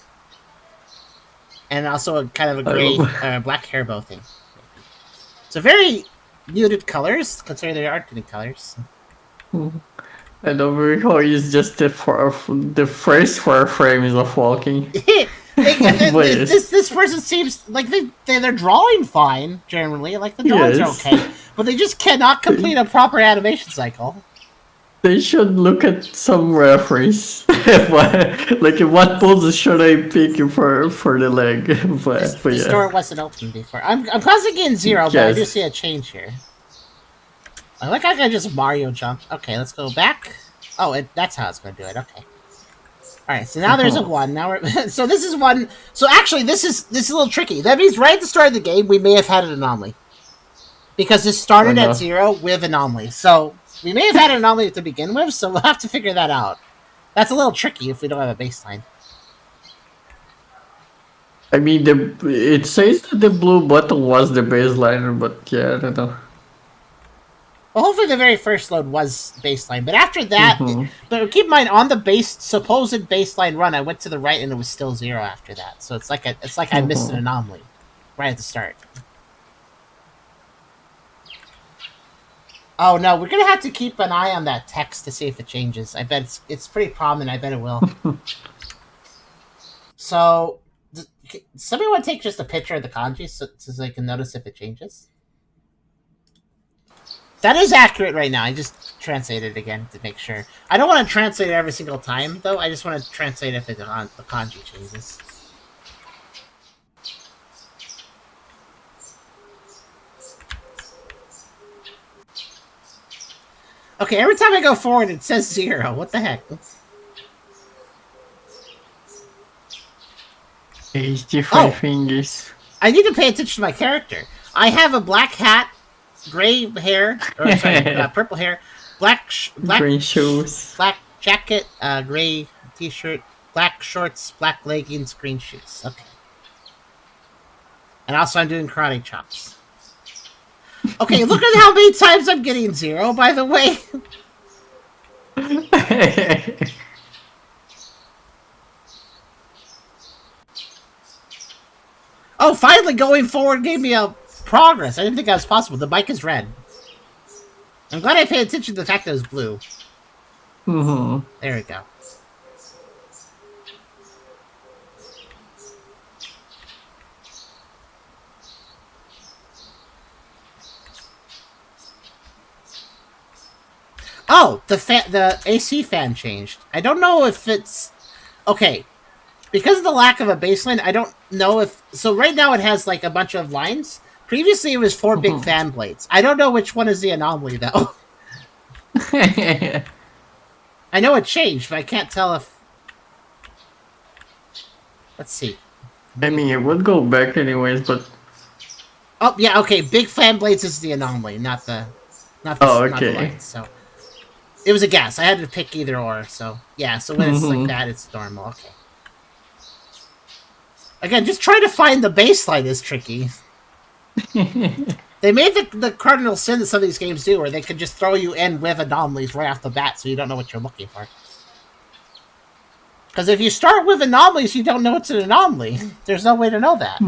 And also a kind of a gray black hair bow thing. So very muted colors, considering they aren't any colors. I don't recall it's just the first 4 frames of walking. This person seems like they're drawing fine generally, like the drawings are okay, but they just cannot complete a proper animation cycle. They should look at some reference. Like what poses should I pick for the leg? The store wasn't open before. I'm constantly getting 0, but I do see a change here. I like how I can just Mario jump. Okay, let's go back. Oh, that's how it's going to do it. Okay. All right, so now there's a 1. Now we're so this is 1. So actually, this is a little tricky. That means right at the start of the game, we may have had an anomaly because this started at 0 with anomaly. So we may have had an anomaly to begin with. So we'll have to figure that out. That's a little tricky if we don't have a baseline. I mean, it says that the blue button was the baseline, but yeah, I don't know. Well, hopefully the very first load was baseline, but after that, but keep in mind on the supposed baseline run, I went to the right and it was still 0 after that. So it's like I missed an anomaly right at the start. Oh no, we're gonna have to keep an eye on that text to see if it changes. I bet it's pretty prominent. I bet it will. So, somebody want to take just a picture of the kanji so they can notice if it changes? That is accurate right now. I just translated it again to make sure. I don't want to translate it every single time, though. I just want to translate if the kanji changes. Okay, every time I go forward, it says 0. What the heck? It's different fingers. I need to pay attention to my character. I have a black hat, gray hair, or sorry, purple hair, black green shoes, black jacket, gray t-shirt, black shorts, black leggings, green shoes. Okay. And also I'm doing karate chops. Okay, look at how many times I'm getting 0, by the way. Oh, finally going forward gave me a progress. I didn't think that was possible. The bike is red. I'm glad I paid attention to the fact that it was blue. Mm-hmm. There we go. Oh, the AC fan changed. I don't know if it's... Okay. Because of the lack of a baseline, I don't know if... So right now it has like a bunch of lines. Previously it was 4 big fan blades. I don't know which one is the anomaly though. I know it changed, but I can't tell if... Let's see. I mean, it would go back anyways, but... Oh, yeah, okay. Big fan blades is the anomaly, not the not the lines, so... It was a guess. I had to pick either or, so... Yeah, so when it's like that, it's normal. Okay. Again, just trying to find the baseline is tricky. They made the cardinal sin that some of these games do, where they could just throw you in with anomalies right off the bat, so you don't know what you're looking for. Because if you start with anomalies, you don't know it's an anomaly. There's no way to know that.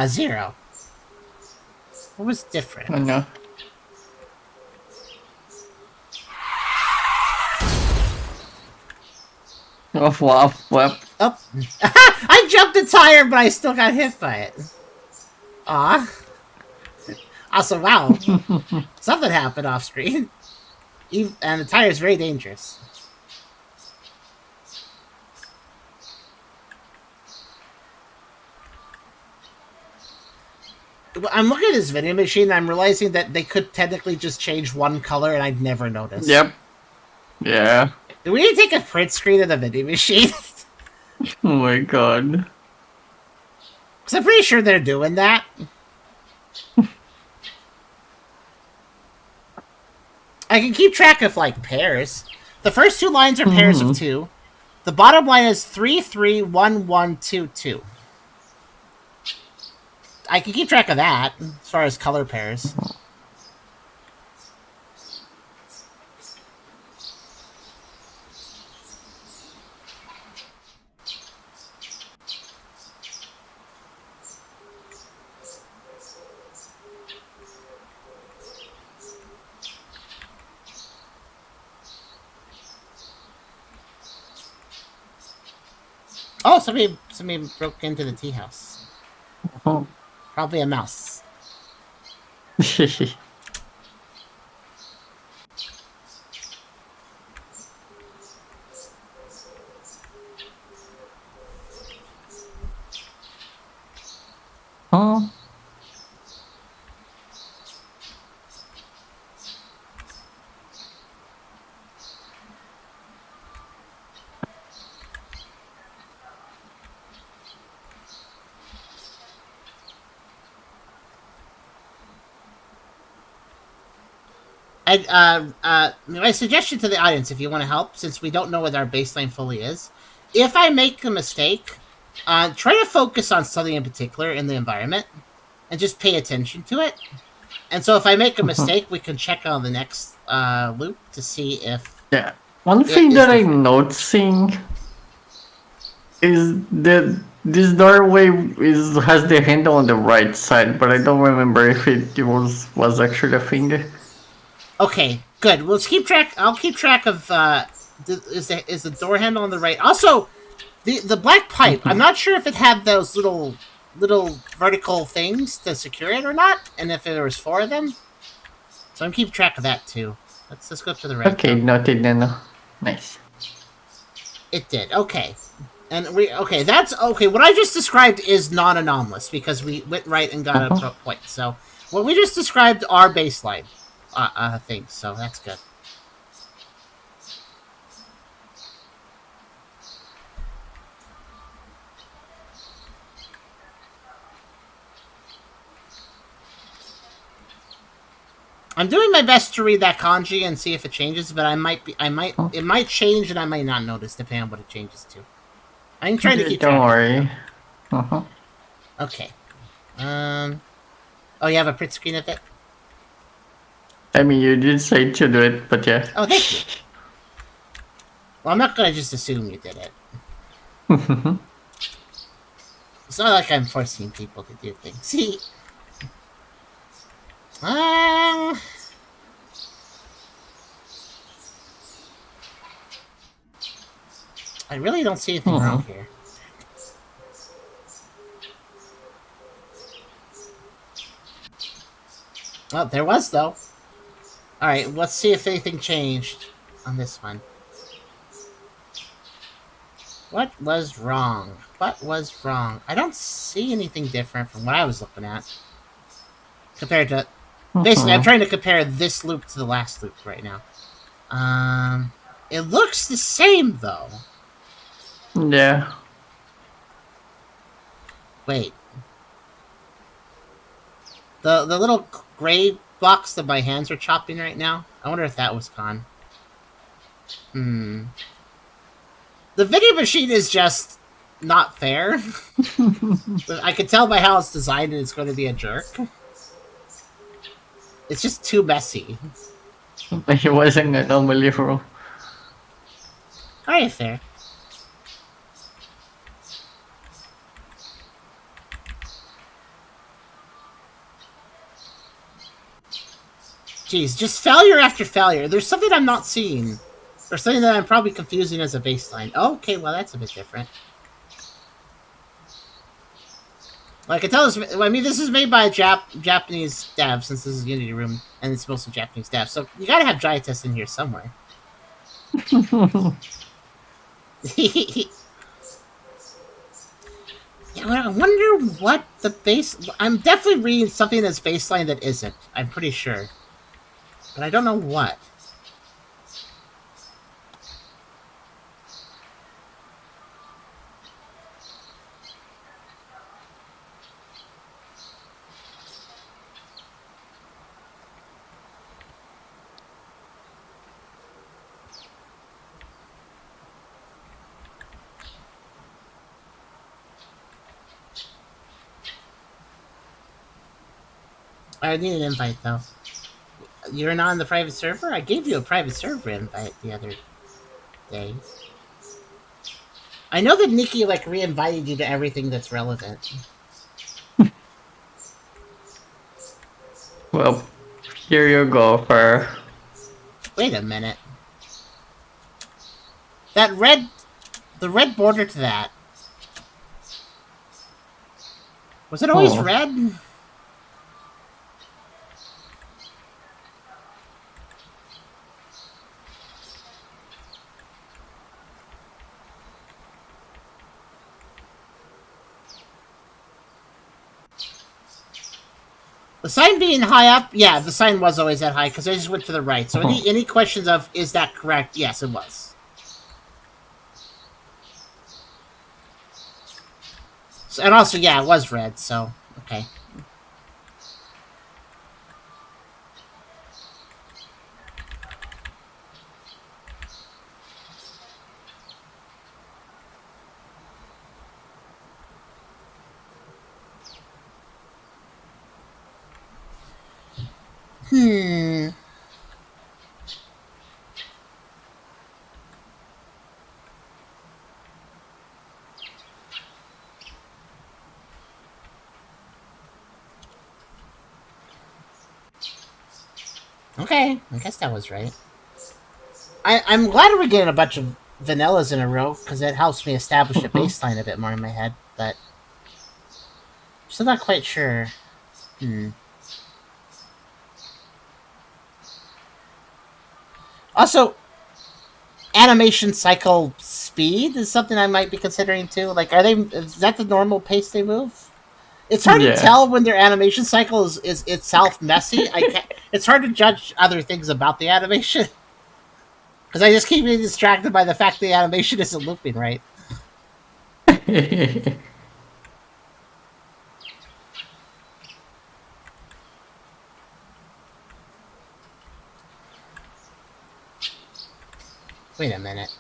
Zero. What was different? I know. Oh, wow. Oh. I jumped a tire, but I still got hit by it. Aw. Also, wow. Something happened off screen. And the tire is very dangerous. I'm looking at this vending machine and I'm realizing that they could technically just change one color and I'd never noticed. Yep. Yeah. Do we need to take a print screen of the vending machine? Oh my god. Because I'm pretty sure they're doing that. I can keep track of, like, pairs. The first 2 lines are pairs of 2. The bottom line is 3, 3, 1, 1, 2, 2. I can keep track of that, as far as color pairs. Oh, somebody broke into the tea house. Probably a mouse. Huh? My suggestion to the audience, if you want to help, since we don't know what our baseline fully is, if I make a mistake, try to focus on something in particular in the environment, and just pay attention to it. And so if I make a mistake, we can check on the next loop to see if... Yeah. One thing that I'm noticing is that this doorway has the handle on the right side, but I don't remember if it was actually a thing. Okay, good. Let's keep track. I'll keep track of. Is the door handle on the right? Also, the black pipe. I'm not sure if it had those little vertical things to secure it or not, and if there was 4 of them. So I'm keeping track of that too. Let's go up to the right. Okay, noted then. Nice. It did. Okay. And that's okay. What I just described is non-anomalous because we went right and got a point. So what we just described are baseline things. So that's good. I'm doing my best to read that kanji and see if it changes, but it might change and I might not notice depending on what it changes to. I'm trying to keep track. Don't worry. Okay. Oh, you have a print screen of it? I mean, you did say to do it, but yeah. Oh, thank you. Well, I'm not gonna just assume you did it. It's not like I'm forcing people to do things. See, I really don't see anything wrong here. Well, there was though. All right, let's see if anything changed on this one. What was wrong? What was wrong? I don't see anything different from what I was looking at. Compared to... Basically, I'm trying to compare this loop to the last loop right now. It looks the same, though. Yeah. Wait. The little gray box that my hands are chopping right now, I wonder if that was gone. The video machine is just not fair. I can tell by how it's designed it's going to be a jerk. It's just too messy. It was an anomaly, bro. Alright, fair. Jeez, just failure after failure. There's something I'm not seeing. Or something that I'm probably confusing as a baseline. Oh, okay, well, that's a bit different. Well, I can tell this... I mean, this is made by a Japanese dev, since this is Unityroom, and it's mostly Japanese dev. So you gotta have Giantess in here somewhere. Yeah, I wonder what the base... I'm definitely reading something that's baseline that isn't. I'm pretty sure. But I don't know what. I need an invite, though. You're not on the private server? I gave you a private server invite the other day. I know that Nikki, like, re-invited you to everything that's relevant. Well, here you go, for... Wait a minute. That red... The red border to that... Was it always red? The sign being high up, yeah, the sign was always that high, because I just went to the right. So any questions of, is that correct? Yes, it was. So, and also, yeah, it was red, so, okay. Okay, I guess that was right. I'm glad we're getting a bunch of vanillas in a row, because it helps me establish a baseline a bit more in my head, but... I'm still not quite sure. Also, animation cycle speed is something I might be considering too. Like, is that the normal pace they move? It's hard to tell when their animation cycle is itself messy. It's hard to judge other things about the animation. Because I just keep being distracted by the fact the animation isn't looping right. Wait a minute.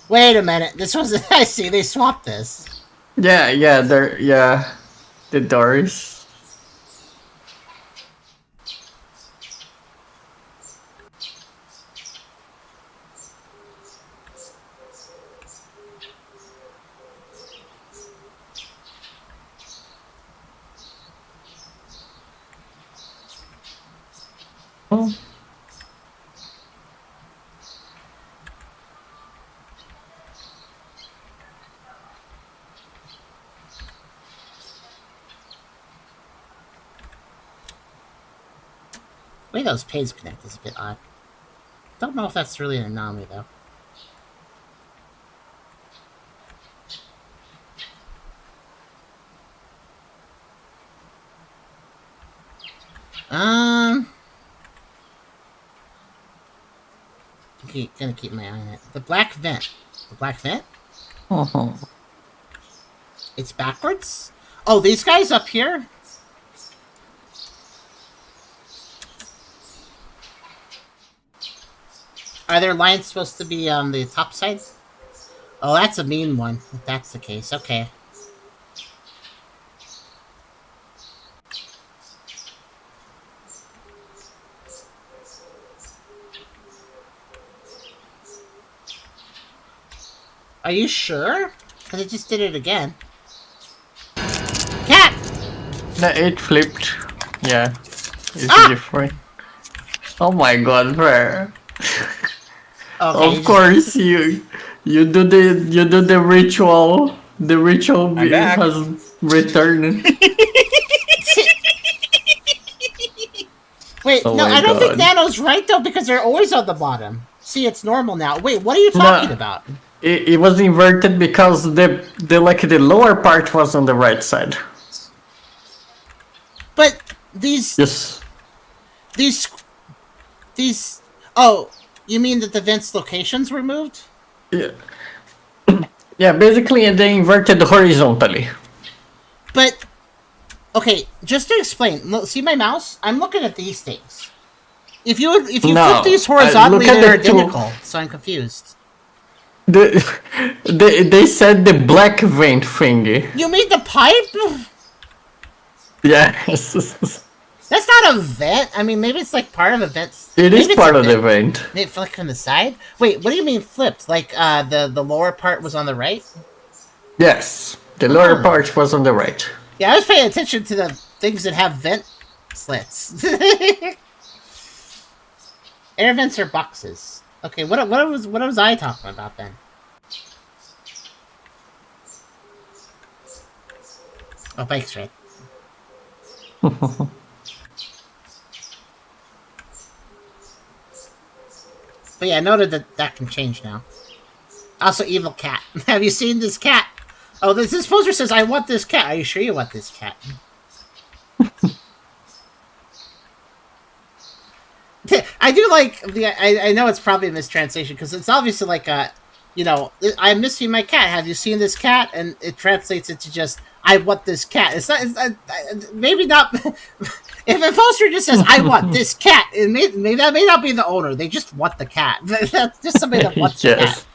Wait a minute. This was... I see, they swapped this. Yeah, the doors. way those pages connect is a bit odd. Don't know if that's really an anomaly, though. Gonna keep my eye on it. The black vent. The black vent? Uh-huh. It's backwards? Oh, these guys up here? Are their lines supposed to be on the top side? Oh, that's a mean one, if that's the case. Okay. Are you sure? Because it just did it again. Cat! No, it flipped. Yeah. It's different. Oh my god, bro. Okay, Of course you do the ritual. The ritual has returned. Wait, Oh no, my I don't think God. Nano's right though, because they're always on the bottom. See, it's normal now. Wait, what are you talking about? It was inverted because the lower part was on the right side. But these Yes. these oh, you mean that the vent's locations were moved? Yeah. Yeah, basically they inverted horizontally. But okay, just to explain, look, see my mouse? I'm looking at these things. If you No, flip these horizontally, look at they're the two. identical. So I'm confused. They said the black vent thingy. You mean the pipe? Yes. That's not a vent. I mean, maybe it's like part of a vent. It Maybe is it's part a of the vent. Maybe flick from the side. Wait, what do you mean flipped? Like the lower part was on the right? Yes. The lower part was on the right. Yeah, I was paying attention to the things that have vent slits. Air vents are boxes. Okay, what was I talking about then? Oh, bike's right. But yeah, I noted that can change now. Also, evil cat. Have you seen this cat? Oh, this poster says, "I want this cat." Are you sure you want this cat? I do like the. I know it's probably a mistranslation because it's obviously like a, I'm missing my cat. Have you seen this cat? And it translates it to just, "I want this cat." It's not. Maybe not. If a poster just says, "I want this cat," maybe that may not be the owner. They just want the cat. That's just somebody that wants the cat.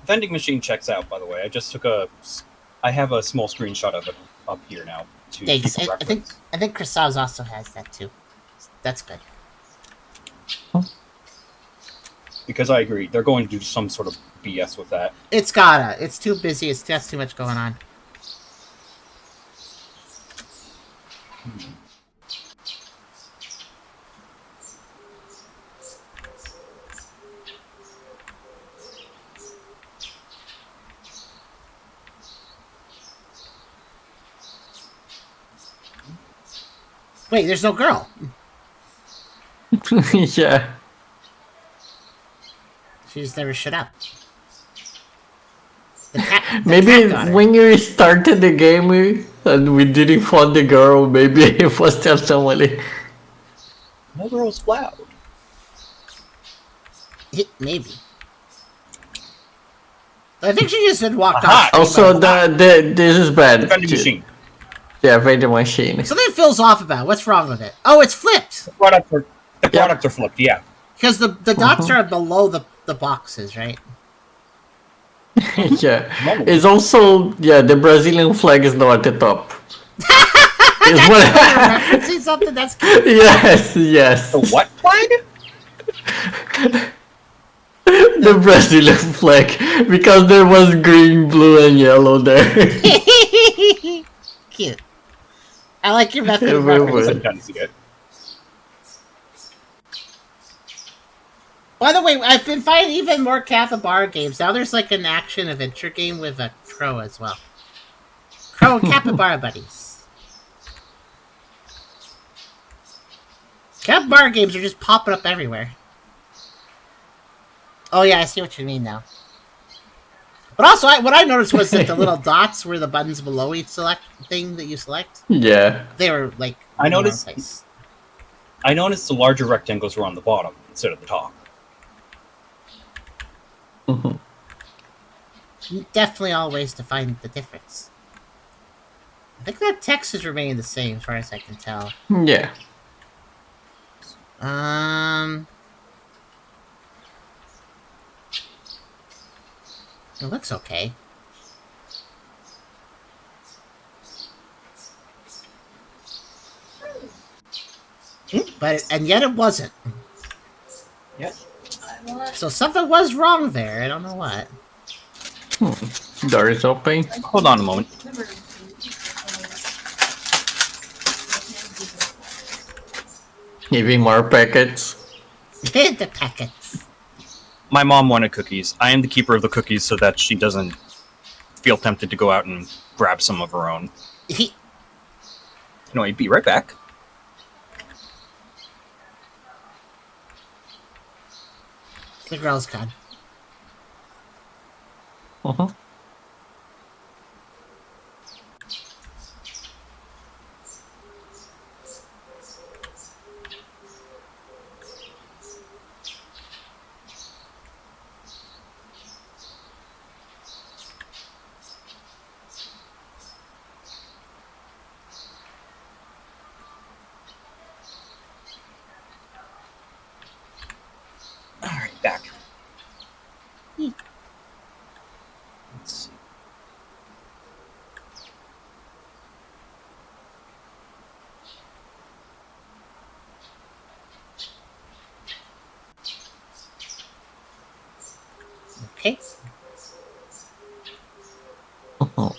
Vending machine checks out, by the way. I have a small screenshot of it up here now. Thanks. I think Chrisaz also has that too. That's good. Because I agree, they're going to do some sort of BS with that. It's gotta. It's too busy. That's too much going on. Wait, there's no girl. Yeah. She just never shut up. The Maybe cat got her. when you started the game and we didn't find the girl, maybe it was just somebody. No girl's loud. Maybe. I think she just had walked Aha! off. Also, this is bad. Vending machine. Yeah, vending machine. Something feels off about it. What's wrong with it? Oh, it's flipped. The products are flipped, yeah. Because the dots are below the boxes, right? Yeah. It's also, the Brazilian flag is not at the top. Referencing something that's cute. Yes. The what flag? The Brazilian flag. Because there was green, blue, and yellow there. Cute. I like your method of Everywhere. referencing. Sometimes you get. By the way, I've been finding even more capybara games. Now there's like an action adventure game with a crow as well. Crow and capybara buddies. Cap bar games are just popping up everywhere. Oh yeah, I see what you mean now. But also, what I noticed was that the little dots were the buttons below each select thing that you select. Yeah. They were like I in the wrong noticed- place. I noticed the larger rectangles were on the bottom instead of the top. Mhm. Definitely all ways to find the difference. I think that text has remained the same as far as I can tell. Yeah. It looks okay. And yet it wasn't. Yeah. So something was wrong there. I don't know what. Door is open. Hold on a moment. Giving more packets. The packets. My mom wanted cookies. I am the keeper of the cookies so that she doesn't feel tempted to go out and grab some of her own. Anyway, be right back. The girl's gone. Uh-huh. Alright, back. Let's see. Okay. Uh-huh.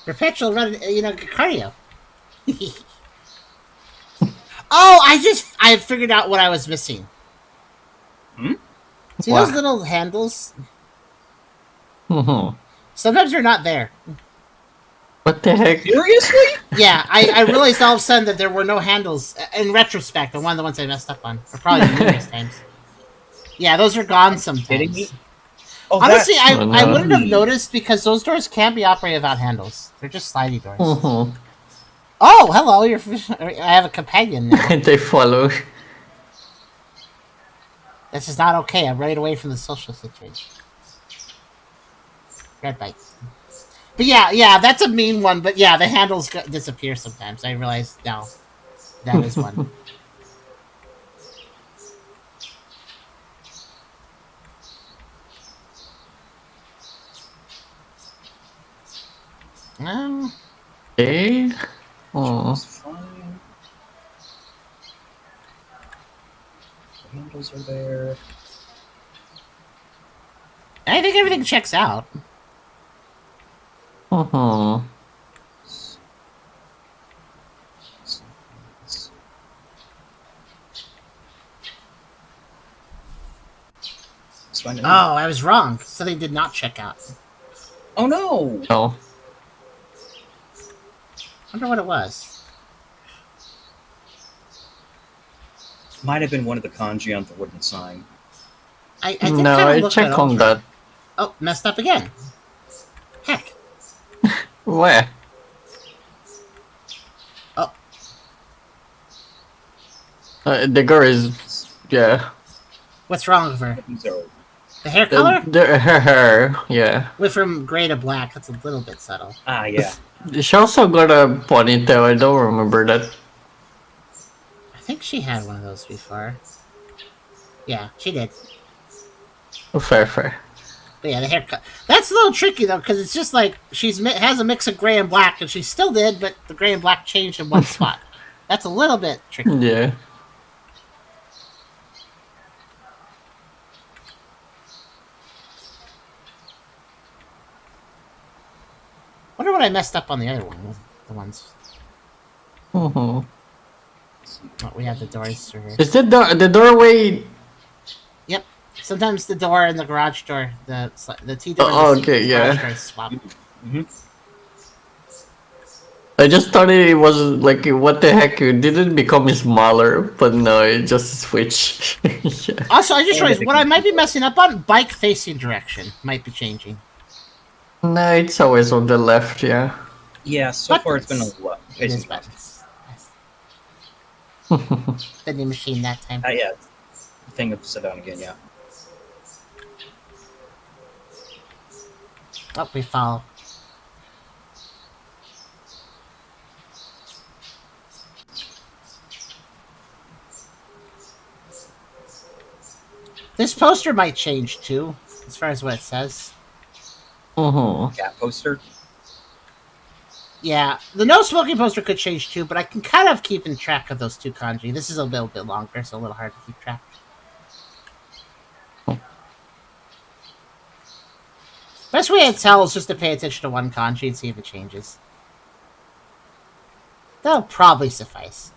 Perpetual run, cardio. Oh, I figured out what I was missing. See Wow. those little handles? Uh-huh. Sometimes they're not there. What the heck? Seriously? Yeah, I realized all of a sudden that there were no handles. In retrospect, on one of the ones I messed up on. Or probably numerous times. Yeah, those are gone Kidding me? sometimes. Oh, Honestly, that's- Oh, I no. wouldn't have noticed because those doors can't be operated without handles. They're just slidey doors. Uh-huh. Oh, hello, I have a companion now. They follow. This is not okay. I'm right away from the social situation. Red bite. But yeah, that's a mean one. But yeah, the handles disappear sometimes. I realize now that is one. Okay. Oh. It's fine. The handles are there. I think everything checks out. Uh-huh. Let's find Oh, I was wrong. Something did not check out. Oh no! Oh. Wonder what it was. Might have been one of the kanji on the wooden sign. I did No, kinda I look check it on over. that. Oh, messed up again. Heck. Where? Oh. The girl is... Yeah. What's wrong with her? These are The hair color? Her hair, yeah. Went from gray to black. That's a little bit subtle. yeah. She also got a ponytail, I don't remember that. I think she had one of those before. Yeah, she did. Fair. But yeah, the haircut. That's a little tricky though, because it's just like has a mix of gray and black, and she still did, but the gray and black changed in one spot. That's a little bit tricky. Yeah. Wonder what I messed up on the other one. The ones. Uh-huh. Oh, we have the doors through here. Is the doorway... Yep. Sometimes the door and the garage door, the T door Oh, and the okay, garage yeah. door swap. I just thought it was like, what the heck? It didn't become smaller, but no, it just switched. Yeah. Also, I just realized what I might be messing up on, bike facing direction might be changing. No, it's always on the left, yeah. Yeah, so far it's been a Buttons. lot. It is buttons. Yes. Vending machine that time. Yeah. The thing upside down again, yeah. Oh, we follow. This poster might change too, as far as what it says. Cat poster. Yeah, the no smoking poster could change too, but I can kind of keep in track of those two kanji. This is a little bit longer, so a little hard to keep track. Best way to tell is just to pay attention to one kanji and see if it changes. That'll probably suffice.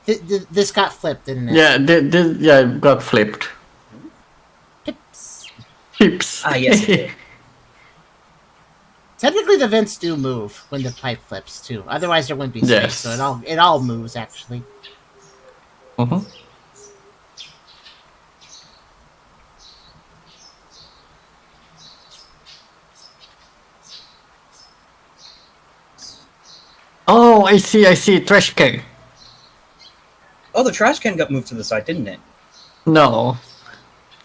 This got flipped, didn't it? Yeah, it got flipped. Pips. Pips. Ah, yes, it did. Technically, the vents do move when the pipe flips too. Otherwise, there wouldn't be space. Yes. So it all moves actually. Oh, I see. Trash can. Oh, the trash can got moved to the side, didn't it? No.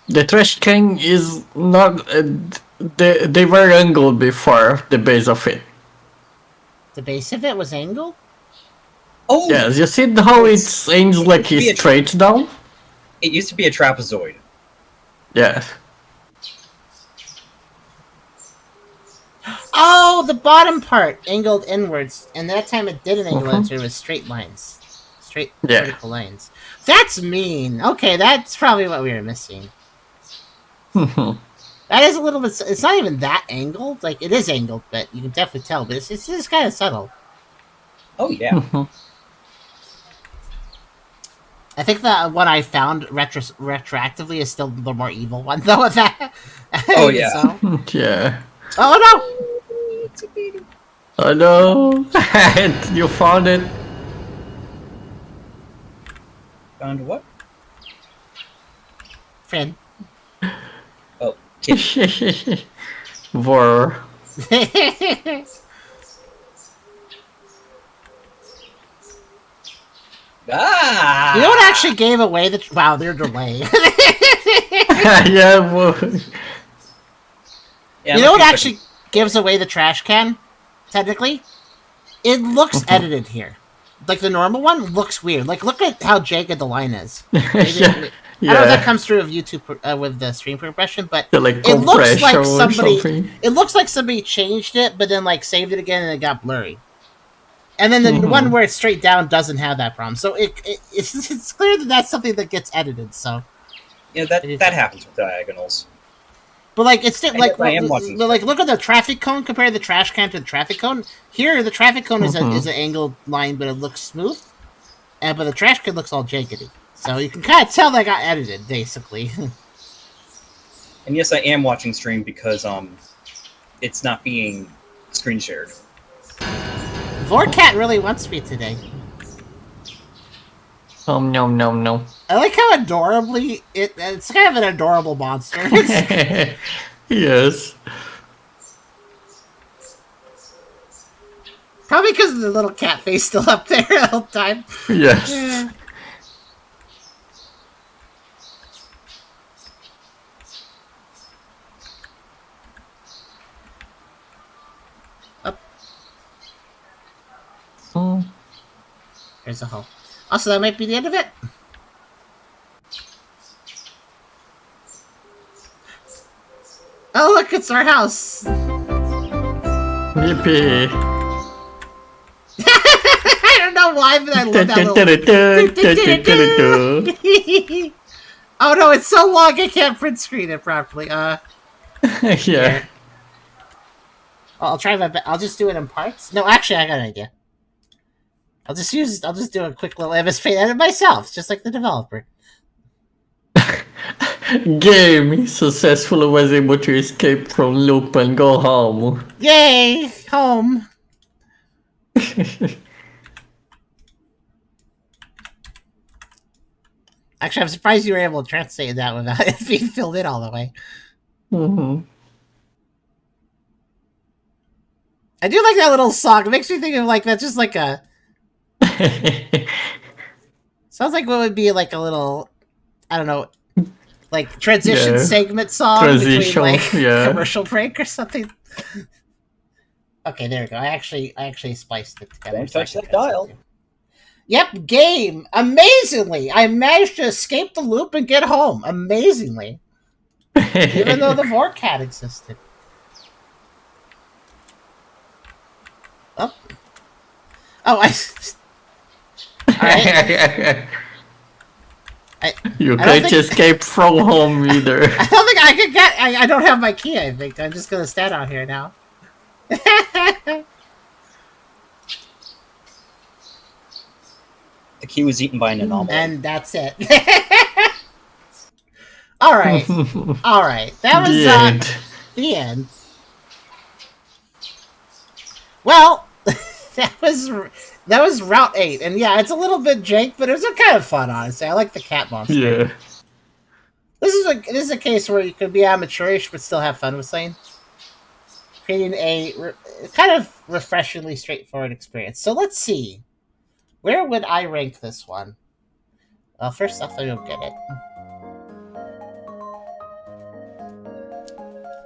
The trash can is not. They were angled before the base of it. The base of it was angled? Oh! Yes, you see how it's aimed like be a it's straight down? It used to be a trapezoid. Yes. Oh, the bottom part angled inwards, and that time it didn't angle it, so it was straight lines. Straight vertical lines. That's mean. Okay, that's probably what we were missing. That is a little bit... It's not even that angled. Like, it is angled, but you can definitely tell. But it's just kind of subtle. Oh, yeah. I think the one I found retroactively is still the more evil one, though. With that. Oh, yeah. So. Yeah. Oh, no! Oh no! You found it. Found what? Friend. Oh, kid. Vor. Ah! You know what actually gave away the... Wow, they're delayed. Yeah, well, Yeah, You know what actually gives away the trash can? Technically? It looks edited here. Like, the normal one looks weird. Like, look at how jagged the line is. yeah. I don't know if that comes through with YouTube with the stream progression, but Yeah, like it looks like compression or somebody. something. It looks like somebody changed it, but then like saved it again and it got blurry. And then the one where it's straight down doesn't have that problem. So it's clear that that's something that gets edited. So Yeah, that happens with diagonals. but like it's like I am watching. like look at the traffic cone. Compare the trash can to the traffic cone. Here, the traffic cone is an angled line, but it looks smooth. But the trash can looks all jaggedy. So you can kind of tell that got edited, basically. And yes, I am watching stream because it's not being screen shared. Vorcat really wants me today. No. I like how adorably it's kind of an adorable monster. Yes. Probably because of the little cat face still up there the whole time. Yes. Yeah. Up. There's a hole. Also, that might be the end of it. Oh, look, it's our house. Yippee. I don't know why, but I love that little... Oh no, it's so long I can't print screen it properly. Yeah. I'll try my best. I'll just do it in parts. No, actually, I got an idea. I'll just do a quick little MS Paint edit myself, just like the developer. Game successfully was able to escape from loop and go home. Yay! Home! Actually, I'm surprised you were able to translate that without it being filled in all the way. Mm-hmm. I do like that little song. It makes me think of like that's just like a sounds like what would be like a little, I don't know, like transition segment song between like commercial break or something. Okay, there we go. I actually spliced it together. Don't touch that dial. Yep, game. Amazingly, I managed to escape the loop and get home. Amazingly, even though the Vorcat existed. Oh, I. Alright. You can't escape from home either. I don't think I can get. I don't have my key. I think I'm just gonna stand out here now. The key was eaten by an anomaly. And that's it. Alright. Alright. That was the end. This that was Route 8. And yeah, it's a little bit jank, but it was kind of fun, honestly. I like the cat monster. Yeah. This is a case where you could be amateurish but still have fun with something. Creating a kind of refreshingly straightforward experience. So let's see. Where would I rank this one? Well, first off, let me get it.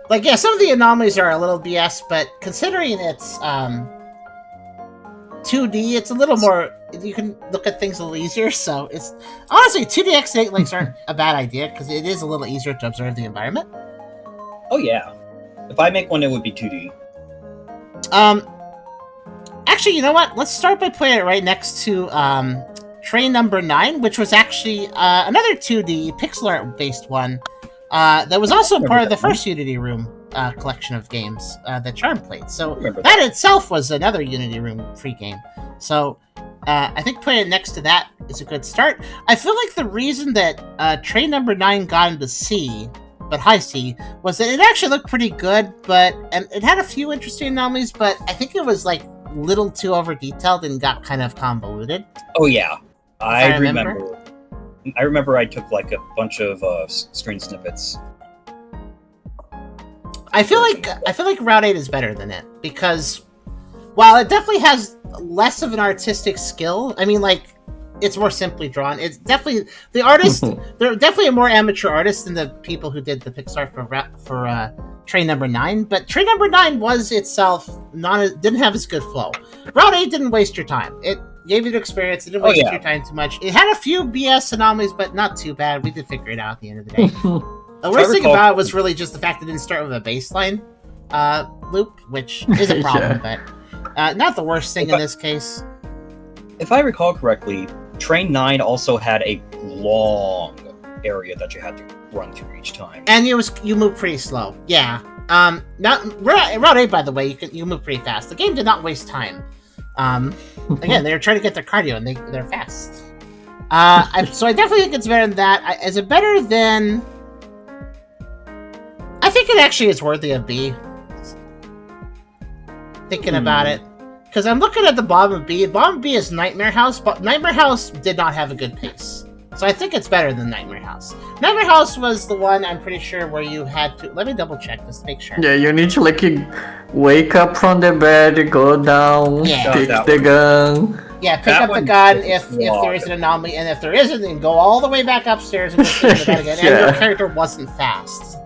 Like, yeah, some of the anomalies are a little BS, but considering it's 2D, it's a little more. You can look at things a little easier. So it's honestly 2D X8 links aren't a bad idea because it is a little easier to observe the environment. Oh yeah, if I make one, it would be 2D. Actually, you know what? Let's start by putting it right next to Train Number 9, which was actually another 2D pixel art based one that was also part of the first Unityroom collection of games that Charm played. So that itself was another Unityroom free game. So I think putting it next to that is a good start. I feel like the reason that Train Number 9 got into C, but high C, was that it actually looked pretty good, and it had a few interesting anomalies, but I think it was like little too over detailed and got kind of convoluted. Oh yeah, I remember. I remember I took like a bunch of screen snippets. I feel like Route 8 is better than it because while it definitely has less of an artistic skill, I mean, like, it's more simply drawn. It's definitely the artist. They're definitely a more amateur artist than the people who did the pixel art for Train Number 9. But Train Number 9 was itself didn't have as good flow. Route 8 didn't waste your time. It gave you the experience. It didn't waste your time too much. It had a few BS anomalies, but not too bad. We did figure it out at the end of the day. The worst thing about it was really just the fact that it didn't start with a baseline loop, which is a problem, but not the worst thing in this case. If I recall correctly, Train 9 also had a long area that you had to run through each time. And you move pretty slow. Yeah. Route 8, by the way, you move pretty fast. The game did not waste time. Again, they were trying to get their cardio, and they're fast. So I definitely think it's better than that. Is it better than... I think it actually is worthy of B. Thinking about it. Because I'm looking at the bottom of B. Bottom of B is Nightmare House, but Nightmare House did not have a good pace. So I think it's better than Nightmare House. Nightmare House was the one, I'm pretty sure, where you had to... Let me double check this to make sure. Yeah, you need to like wake up from the bed, go down, pick the gun. Yeah, pick up the gun if there is an anomaly, and if there isn't, then go all the way back upstairs and go pick the gun again. And your character wasn't fast.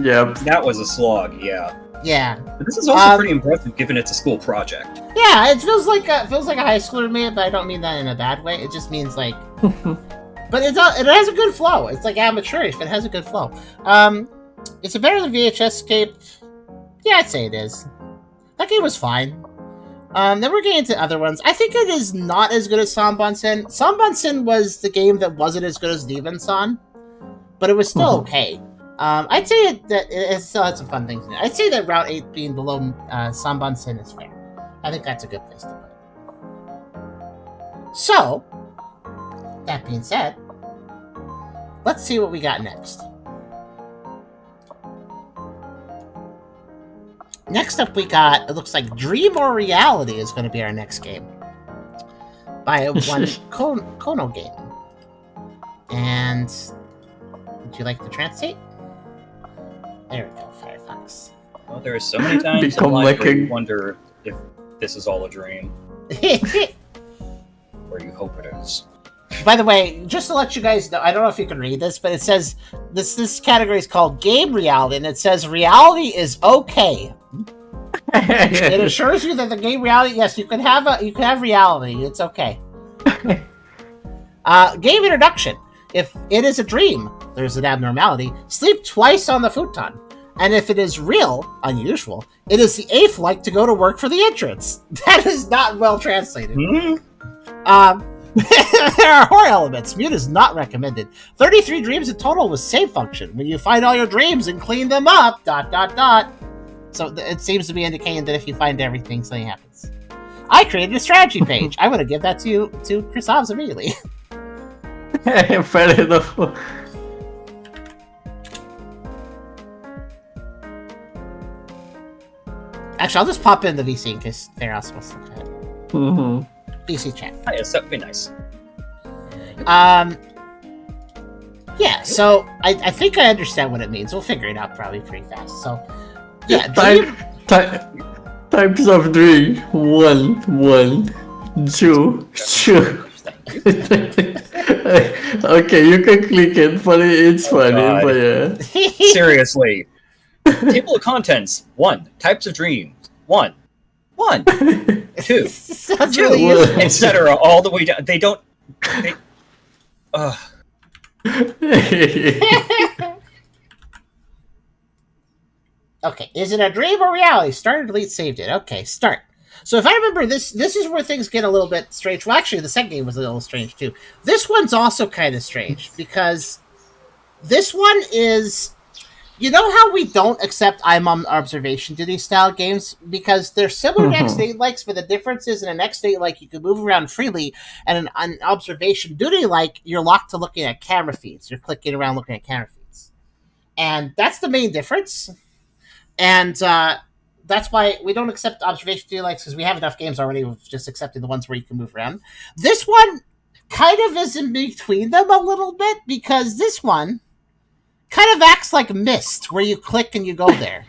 Yep. That was a slog, yeah. Yeah. But this is also pretty impressive given it's a school project. Yeah, it feels like a high schooler made it, but I don't mean that in a bad way. It just means like... But it has a good flow. It's like amateurish, but it has a good flow. Is it better than VHS Escape? Yeah, I'd say it is. That game was fine. Then we're getting into other ones. I think it is not as good as Sanbansen. Sanbansen was the game that wasn't as good as Demonsan, but it was still okay. I'd say that it still had some fun things in it. I'd say that Route 8 being below Sanbansen is fair. I think that's a good place to put it. So, that being said, let's see what we got next. Next up, we got, it looks like Dream or Reality is going to be our next game. By one Kono game. And would you like to translate? There we go, Firefox. Well, there are so many times in Become life like where a- you wonder if this is all a dream, or you hope it is. By the way, just to let you guys know, I don't know if you can read this, but it says this category is called Game Reality, and it says reality is okay. It assures you that the game reality, yes, you can have reality. It's okay. Game introduction. If it is a dream, there's an abnormality. Sleep twice on the futon. And if it is real, unusual, it is the eighth like to go to work for the entrance. That is not well translated. There are horror elements. Mute is not recommended. 33 dreams in total with save function. When you find all your dreams and clean them up, ... So it seems to be indicating that if you find everything, something happens. I created a strategy page. I would have given that to Chris Hobbs immediately. Fair enough. Actually, I'll just pop in the VC in case Theros wants to look at it. VC chat. Oh, yes, that would be nice. Yeah, so I think I understand what it means. We'll figure it out probably pretty fast. So, yeah, dream... Types of dream. 1, 2, 2. Okay, you can click it, but it's funny. God. But yeah. Seriously. Table of contents. 1. Types of dreams. 1. 2. Sounds really useful. Etc. All the way down. They don't. They, Okay, is it a dream or reality? Start or delete, saved it. Okay, start. So if I remember, this is where things get a little bit strange. Well, actually, the second game was a little strange, too. This one's also kind of strange, because this one is... You know how we don't accept IMOM observation duty style games? Because they're similar to X-Date likes, but the difference is in an X-Date like you can move around freely, and an observation duty like you're locked to looking at camera feeds. You're clicking around looking at camera feeds. And that's the main difference. And that's why we don't accept observation duty likes, because we have enough games already with just accepting the ones where you can move around. This one kind of is in between them a little bit, because this one kind of acts like Myst, where you click and you go there.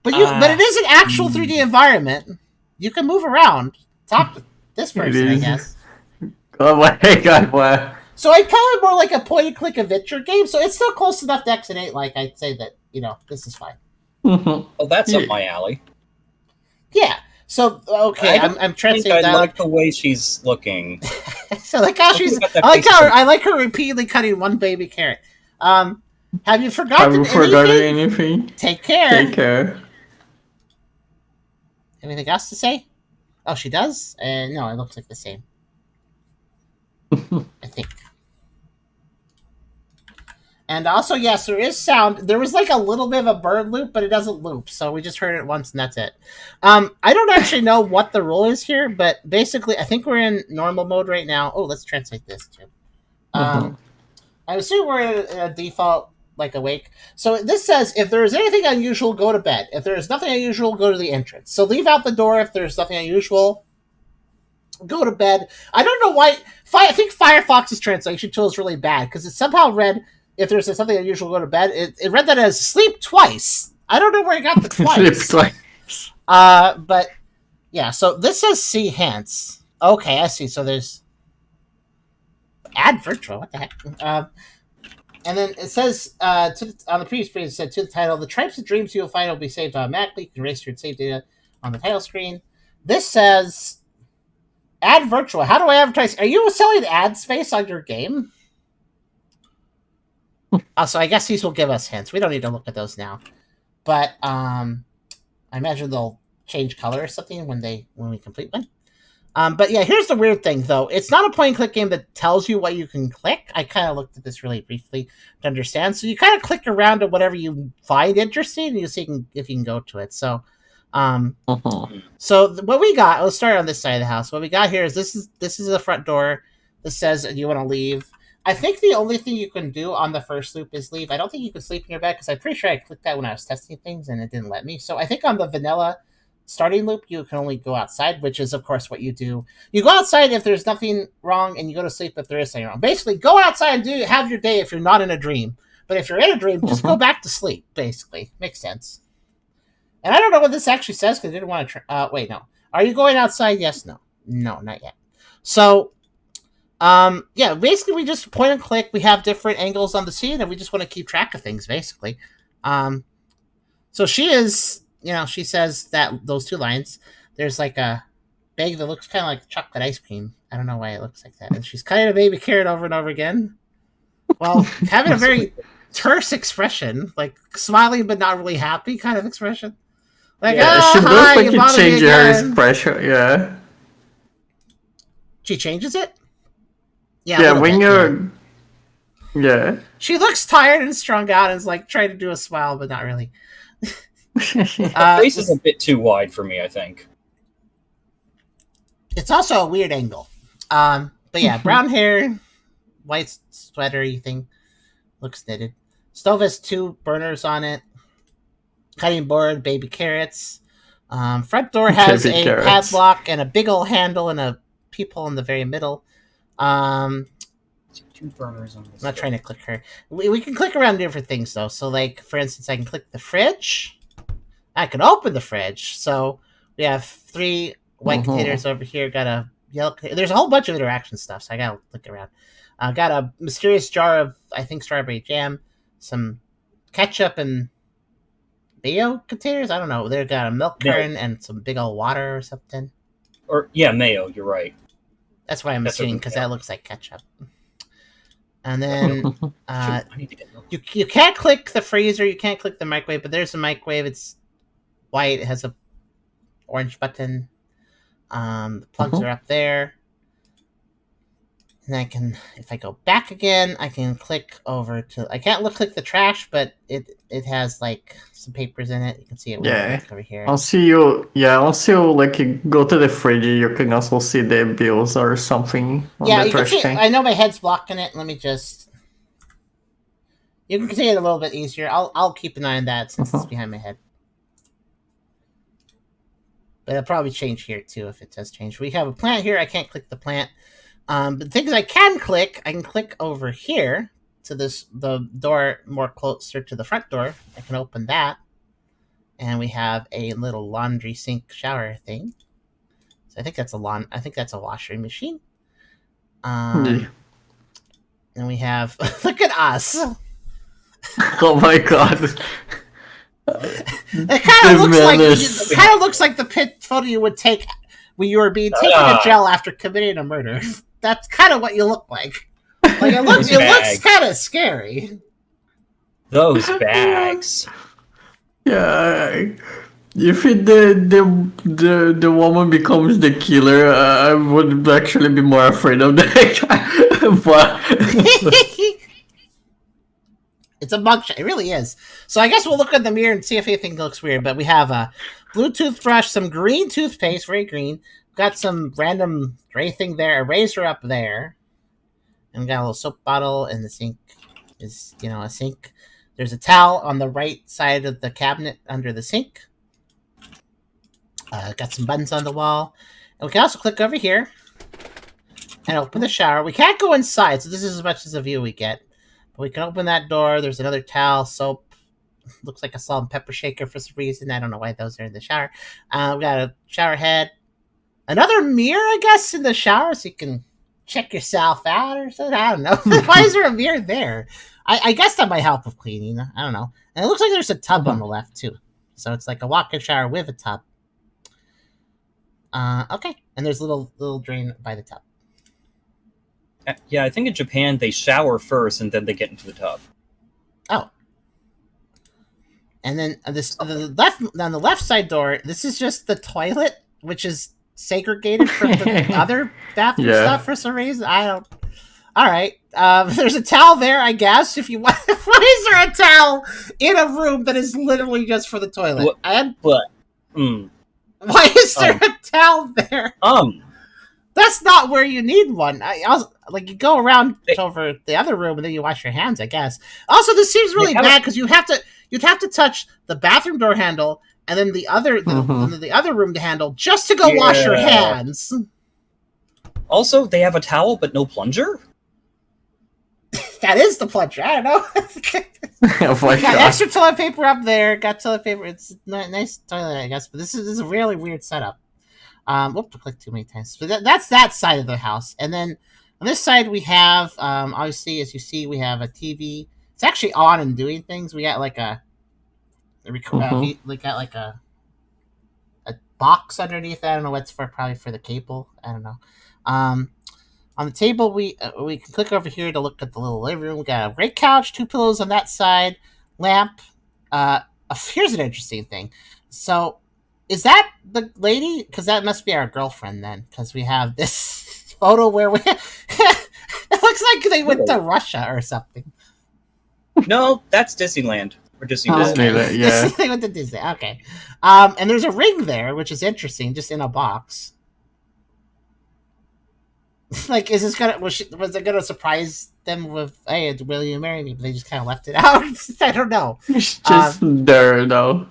But it is an actual 3D environment. You can move around. Talk to this person, I guess. Oh my god, wow. So I'd call it more like a point-and-click adventure game, so it's still close enough to X and 8, like I'd say that, this is fine. well, that's up my alley. Yeah. So, okay, I'm translating I dialogue. like the way she's looking. So like how she's... I like her repeatedly cutting one baby carrot. Have you forgotten anything? Take care. Take care. Anything else to say? Oh, she does? No, it looks like the same. I think. And also, yes, there is sound. There was like a little bit of a bird loop, but it doesn't loop, so we just heard it once and that's it. I don't actually know what the rule is here, but basically, I think we're in normal mode right now. Oh, let's translate this too. I assume we're in a default, like, awake. So this says, if there is anything unusual, go to bed. If there is nothing unusual, go to the entrance. So leave out the door if there's nothing unusual. Go to bed. I don't know why. I think Firefox's translation tool is really bad, because it somehow read, if there's something unusual, go to bed. It read that as sleep twice. I don't know where it got the twice. Sleep twice. But, yeah, so this says see hence. Okay, I see. So there's... Add virtual, what the heck? And then it says, on the previous page, it said to the title, the types of dreams you'll find will be saved automatically. You can erase your save data on the title screen. This says, add virtual. How do I advertise? Are you selling ad space on your game? So I guess these will give us hints. We don't need to look at those now. But I imagine they'll change color or something when we complete one. But yeah, here's the weird thing, though. It's not a point-and-click game that tells you what you can click. I kind of looked at this really briefly to understand. So you kind of click around to whatever you find interesting, and you see if you can go to it. So So what we got, let's start on this side of the house. What we got here is this is the front door that says you want to leave. I think the only thing you can do on the first loop is leave. I don't think you can sleep in your bed because I'm pretty sure I clicked that when I was testing things and it didn't let me. So I think on the vanilla starting loop, you can only go outside, which is, of course, what you do. You go outside if there's nothing wrong, and you go to sleep if there is something wrong. Basically, go outside and have your day if you're not in a dream. But if you're in a dream, just go back to sleep, basically. Makes sense. And I don't know what this actually says because I didn't want to... wait, no. Are you going outside? Yes, no. No, not yet. So... yeah, basically we just point and click. We have different angles on the scene, and we just want to keep track of things, basically. So she is, she says that those two lines. There's like a bag that looks kind of like chocolate ice cream. I don't know why it looks like that. And she's cutting a baby carrot over and over again. Well, having a very terse expression, like smiling but not really happy kind of expression. Like, yeah, oh, she hi, looks like you you bothered me change her again. expression. Yeah. She changes it? Yeah, Yeah, when you're... Yeah. She looks tired and strung out and is like trying to do a smile, but not really. The face is a bit too wide for me, I think. It's also a weird angle. But yeah, brown hair, white sweatery thing. Looks knitted. Stove has 2 burners on it. Cutting board, baby carrots. Front door has Baby a carrots. padlock and a big old handle and a peephole in the very middle. 2 burners on this. I'm not trying to click her. We can click around different things though. So like, for instance, I can click the fridge. I can open the fridge. So we have 3 white containers over here. Got a yellow. There's a whole bunch of interaction stuff. So I gotta click around. Got a mysterious jar of, I think, strawberry jam, some ketchup and mayo containers. I don't know. They've got a milk carton and some big old water or something. Or yeah, mayo. You're right. That's why I'm That's assuming what- because yeah. that looks like ketchup. And then Shoot, I need to get milk. you can't click the freezer. You can't click the microwave, but there's a microwave. It's white. It has a orange button. The plugs are up there. And I can, if I go back again, I can click over to. I can't click the trash, but it has like some papers in it. You can see it. Yeah. Over here. Once you like you go to the fridge, you can also see the bills or something on Yeah, the you can trash see. can. I know my head's blocking it. Let me just. You can see it a little bit easier. I'll keep an eye on that since it's behind my head. But it'll probably change here too if it does change. We have a plant here. I can't click the plant. But the things I can click over here to the door more closer to the front door. I can open that. And we have a little laundry sink shower thing. So I think that's a washing machine. Yeah. And we have look at us. Oh my god. It kind of looks like the pit photo you would take when you were being taken to jail after committing a murder. That's kind of what you look like. Like it looks kind of scary. Those bags. Yeah. If the woman becomes the killer, I would actually be more afraid of that guy. But It's a mugshot. It really is. So I guess we'll look in the mirror and see if anything looks weird. But we have a blue toothbrush, some green toothpaste, very green. Got some random gray thing there, a razor up there. And we got a little soap bottle, and the sink is, a sink. There's a towel on the right side of the cabinet under the sink. Got some buttons on the wall. And we can also click over here and open the shower. We can't go inside, so this is as much as a view we get. But we can open that door. There's another towel, soap. Looks like a salt and pepper shaker for some reason. I don't know why those are in the shower. We got a shower head. Another mirror, I guess, in the shower so you can check yourself out or something. I don't know. Why is there a mirror there? I guess that might help with cleaning. I don't know. And it looks like there's a tub on the left, too. So it's like a walk-in shower with a tub. Okay. And there's a little drain by the tub. Yeah, I think in Japan they shower first and then they get into the tub. Oh. And then on the left side door, this is just the toilet, which is segregated from the other bathroom stuff for some reason. I don't. All right. There's a towel there, I guess. If you want, why is there a towel in a room that is literally just for the toilet? But Hmm. Why is there a towel there? That's not where you need one. I also, like, you go around over the other room and then you wash your hands, I guess. Also, this seems really bad because you'd have to touch the bathroom door handle and then the other room handle just to go wash your hands. Also, they have a towel but no plunger. That is the plunger. I don't know. Oh my Got God. extra toilet paper up there. Got toilet paper. It's a nice toilet, I guess. But this is a really weird setup. Whoop, I clicked too many times. But that's that side of the house. And then on this side we have, obviously, as you see, we have a TV. It's actually on and doing things. We got like we got like a box underneath. I don't know what's for. Probably for the cable. I don't know. On the table, we can click over here to look at the little living room. We got a great couch, 2 pillows on that side, lamp. Here's an interesting thing. So, is that the lady? Because that must be our girlfriend then. Because we have this photo where we. It looks like they went to Russia or something. No, that's Disneyland or Disneyland. Disneyland, yeah. They went to Disney. Okay. And there's a ring there, which is interesting, just in a box. Like, is this gonna was it gonna surprise them with, hey, will you marry me? But they just kind of left it out. I don't know. It's just there now.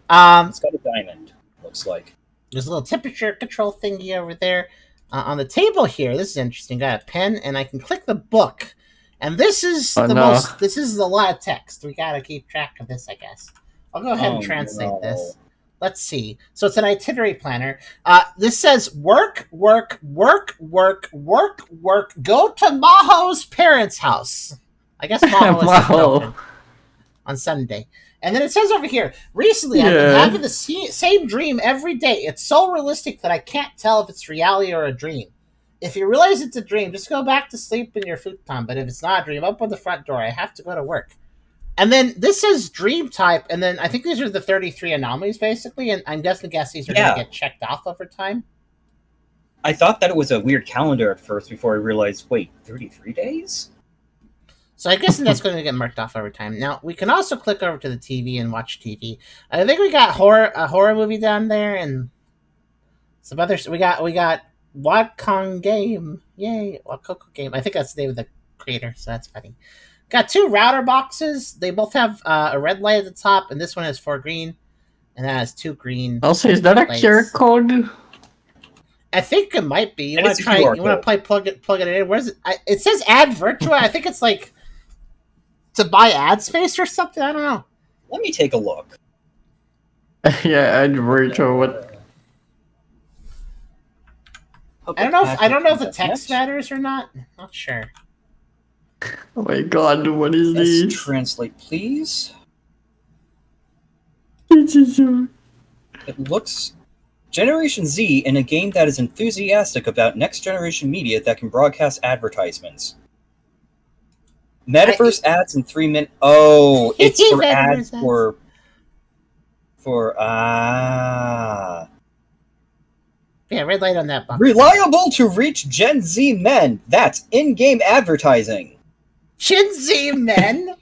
It's got a diamond. Looks like There's a little temperature control thingy over there on the table here. This is interesting. Got a pen, and I can click the book. And this is This is a lot of text. We gotta keep track of this, I guess. I'll go ahead and translate this. Let's see. So it's an itinerary planner. This says work. Go to Maho's parents' house. I guess Maho is open on Sunday. And then it says over here, recently I've been having the same dream every day. It's so realistic that I can't tell if it's reality or a dream. If you realize it's a dream, just go back to sleep in your futon. But if it's not a dream, open the front door. I have to go to work. And then this says dream type, and then I think these are the 33 anomalies, basically, and I'm guess these are going to get checked off over time. I thought that it was a weird calendar at first before I realized, wait, 33 days? So I guess that's going to get marked off over time. Now, we can also click over to the TV and watch TV. I think we got a horror movie down there, and some others. We got Wakong Game. Yay, Wakoko Game. I think that's the name of the creator, so that's funny. Got 2 router boxes. They both have a red light at the top, and this one has 4 green, and that has 2 green. Also, is that a QR code? I think it might be. You want to try? You want to plug it in? Where's it? It says add virtua. I think it's like to buy ad space or something. I don't know. Let me take a look. Yeah, add virtua. What? I don't know if the text matters or not. Not sure. Oh my God! What is Let's this? translate, please. It looks Generation Z in a game that is enthusiastic about next generation media that can broadcast advertisements. Metaverse ads in 3 minutes. Oh, it's for ads for yeah, red light on that box. Reliable to reach Gen Z men. That's in-game advertising. Gen Z men.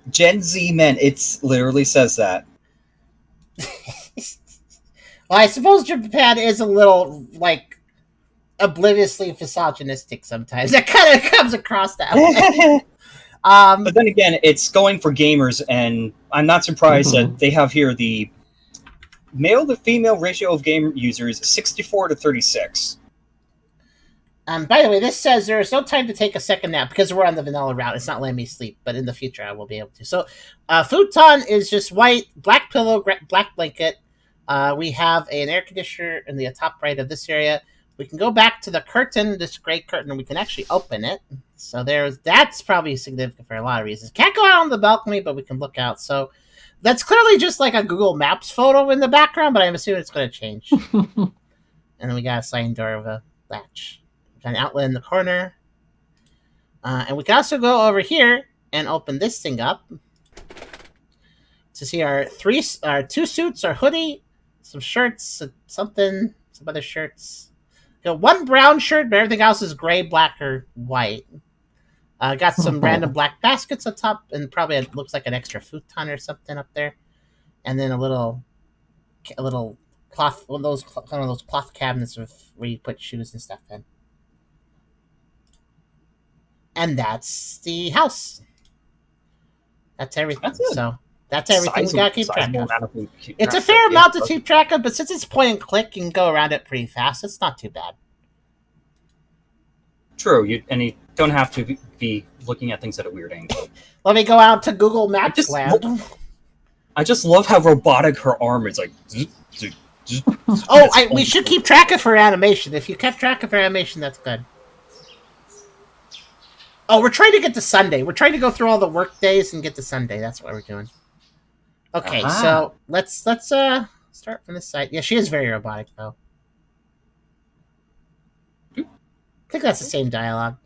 Gen Z men. It literally says that. Well, I suppose Japan is a little like obliviously misogynistic sometimes. That kind of comes across that way. But then again, it's going for gamers, and I'm not surprised that they have here the male to female ratio of game users 64 to 36. By the way, this says there is no time to take a second nap because we're on the vanilla route. It's not letting me sleep, but in the future I will be able to. So, futon is just white, black pillow, black blanket. We have an air conditioner in the top right of this area. We can go back to the curtain, this gray curtain, and we can actually open it. So that's probably significant for a lot of reasons. Can't go out on the balcony, but we can look out. So that's clearly just like a Google Maps photo in the background, but I'm assuming it's going to change. And then we got a sliding door with a latch. An outlet in the corner. And we can also go over here and open this thing up to see our 2 suits, our hoodie, some shirts, some other shirts. Got 1 brown shirt, but everything else is gray, black, or white. Got some random black baskets on top, and probably it looks like an extra futon or something up there. And then a little a little cloth, one of those kind of those cloth cabinets where you put shoes and stuff in. And that's the house. That's everything. That's a So that's everything we gotta keep track sizable of. amount of food to keep It's a track fair of, amount to yeah. keep track of, but since it's point and click, you can go around it pretty fast. It's not too bad. True, you don't have to be looking at things at a weird angle. Let me go out to Google Maps land. I just love how robotic her arm is, like... zzz, zzz, zzz. Oh, we should keep track of her animation. If you kept track of her animation, that's good. Oh, we're trying to get to Sunday. We're trying to go through all the work days and get to Sunday. That's what we're doing. Okay, so let's start from this side. Yeah, she is very robotic though. I think that's the same dialogue.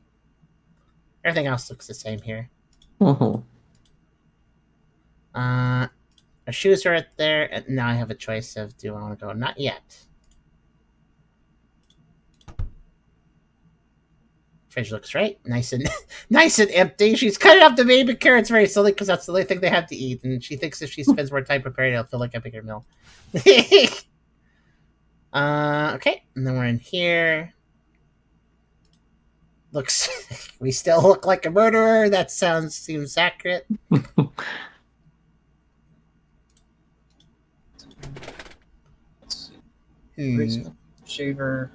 Everything else looks the same here. Mm-hmm. Our shoes are right there, and now I have a choice of do I want to go? Not yet. Fridge looks right, nice and nice and empty. She's cutting up the baby carrots very slowly because that's the only thing they have to eat, and she thinks if she spends more time preparing, it'll feel like a bigger meal. Okay, and then we're in here. Looks, we still look like a murderer. That seems accurate. Let's see. Shaver.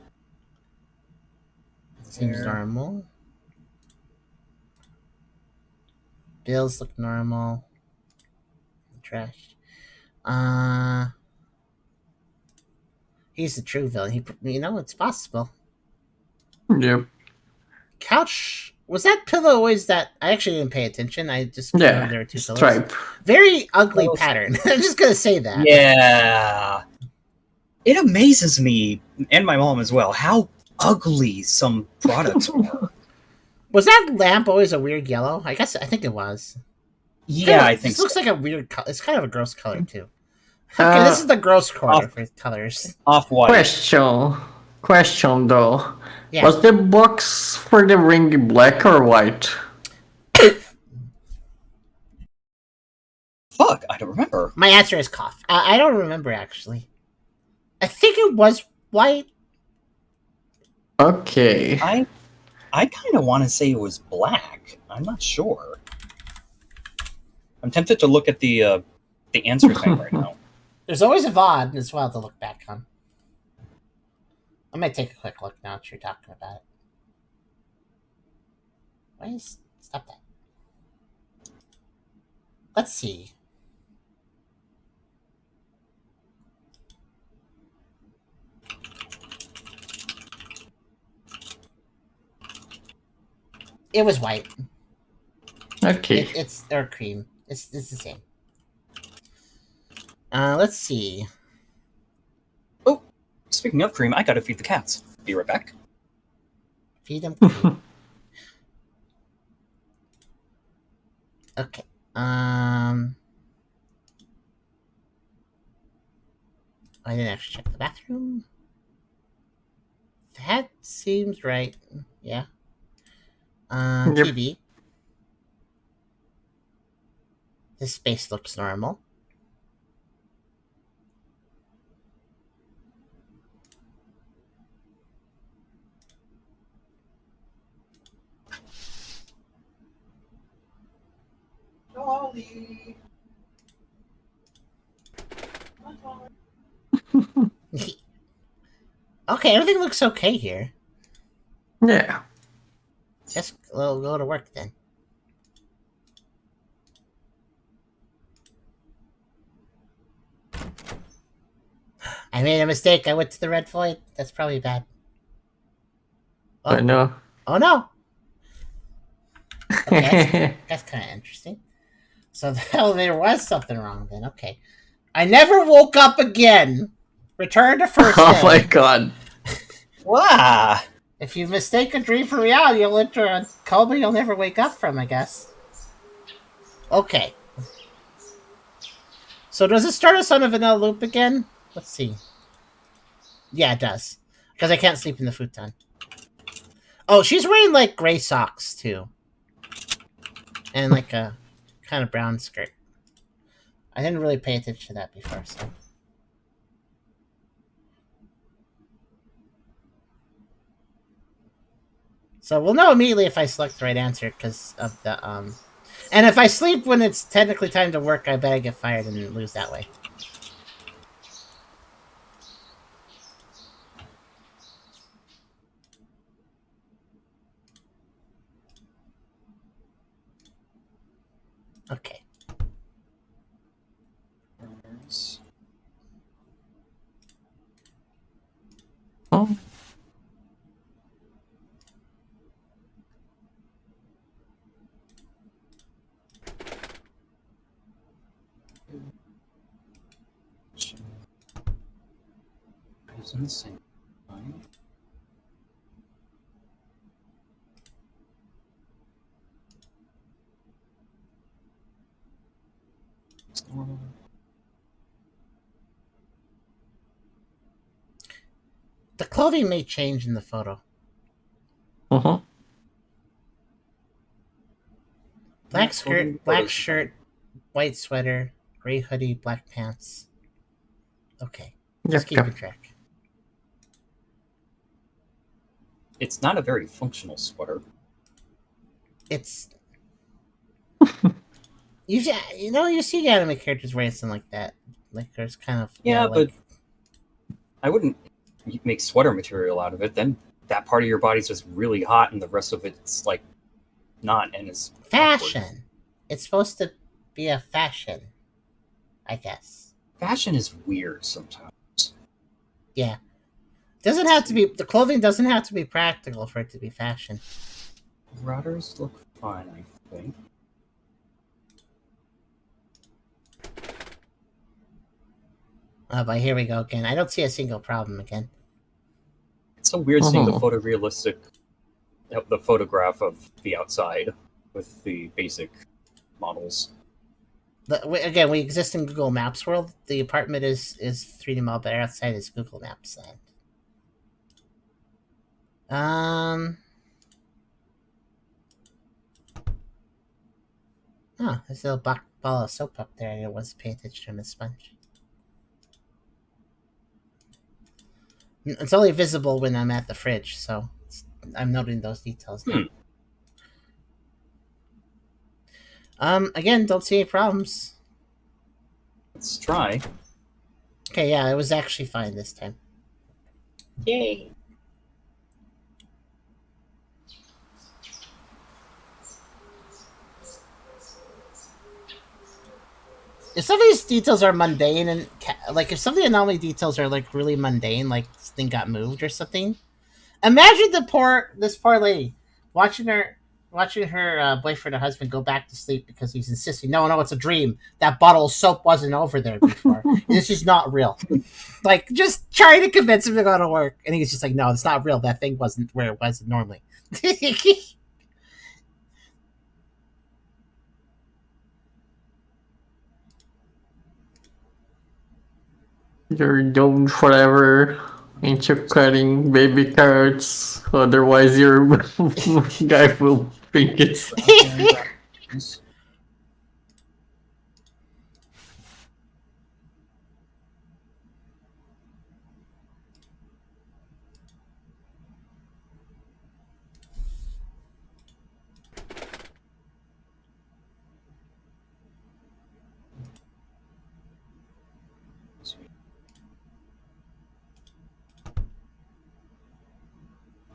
Seems normal. Bills look normal. Trash. He's the true villain. It's possible. Yep. Couch. Was that pillow always that? I actually didn't pay attention. I just remember there were two pillows. Stripe. Very ugly pattern. I'm just gonna say that. Yeah. It amazes me, and my mom as well, how ugly some products are. Was that lamp always a weird yellow? I think it was. Yeah, I think This looks like a weird color. It's kind of a gross color too. Okay, this is the gross corner for colors. Off-white. Question though. Yeah. Was the box for the ring black or white? Fuck, I don't remember. My answer is cough. I don't remember actually. I think it was white. Okay. I kind of want to say it was black. I'm not sure. I'm tempted to look at the answer thing right now. There's always a VOD as well to look back on. I might take a quick look now that you're talking about it. Stop that. Let's see. It was white. Okay. It's or cream. It's the same. Let's see. Oh, speaking of cream, I gotta feed the cats. Be right back. Feed them cream. Okay. I didn't actually check the bathroom. That seems right. Yeah. Yep. TV. This space looks normal. Dolly. Okay, everything looks okay here. Yeah. Just go to work then. I made a mistake. I went to the red void. That's probably bad. Oh. I know. Oh no! Okay, that's kind of interesting. So the elevator was something wrong then. Okay. I never woke up again. Return to first day. Oh my god. Wow. If you mistake a dream for reality, you'll enter a coma you'll never wake up from, I guess. Okay. So does it start us on a vanilla loop again? Let's see. Yeah, it does. Because I can't sleep in the futon. Oh, she's wearing, like, gray socks, too. And, like, a kind of brown skirt. I didn't really pay attention to that before, so... So we'll know immediately if I select the right answer because of the And if I sleep when it's technically time to work, I bet I get fired and lose that way. Okay. Oh. It's in the same line. The clothing may change in the photo. Uh-huh. Black skirt, black shirt, white sweater, gray hoodie, black pants. Okay. Just Yep, keeping yep. track. It's not a very functional sweater. It's you see anime characters wearing something like that. Like there's kind of But I wouldn't make sweater material out of it. Then that part of your body's just really hot, and the rest of it's like not, and it's fashion. awkward. It's supposed to be a fashion, I guess. Fashion is weird sometimes. Yeah. Doesn't have to be the clothing doesn't have to be practical for it to be fashion. Routers look fine, I think. Oh, but here we go again. I don't see a single problem again. It's so weird seeing the Mhm. photorealistic, the photograph of the outside with the basic models. Again, we exist in Google Maps world. The apartment is 3D model, but outside is Google Maps land. Oh, there's a little ball of soap up there. I wasn't paying attention to the sponge. It's only visible when I'm at the fridge, so I'm noting those details now. Again, don't see any problems. Let's try. Okay, yeah, it was actually fine this time. Yay! If some of these details are mundane and like if some of the anomaly details are like really mundane, like this thing got moved or something, imagine this poor lady watching her boyfriend or husband go back to sleep because he's insisting, no, it's a dream. That bottle of soap wasn't over there before. This is not real. Like just trying to convince him to go to work, and he's just like, no, it's not real. That thing wasn't where it was normally. You're doomed forever into cutting baby carrots. Otherwise, your guy will think it's.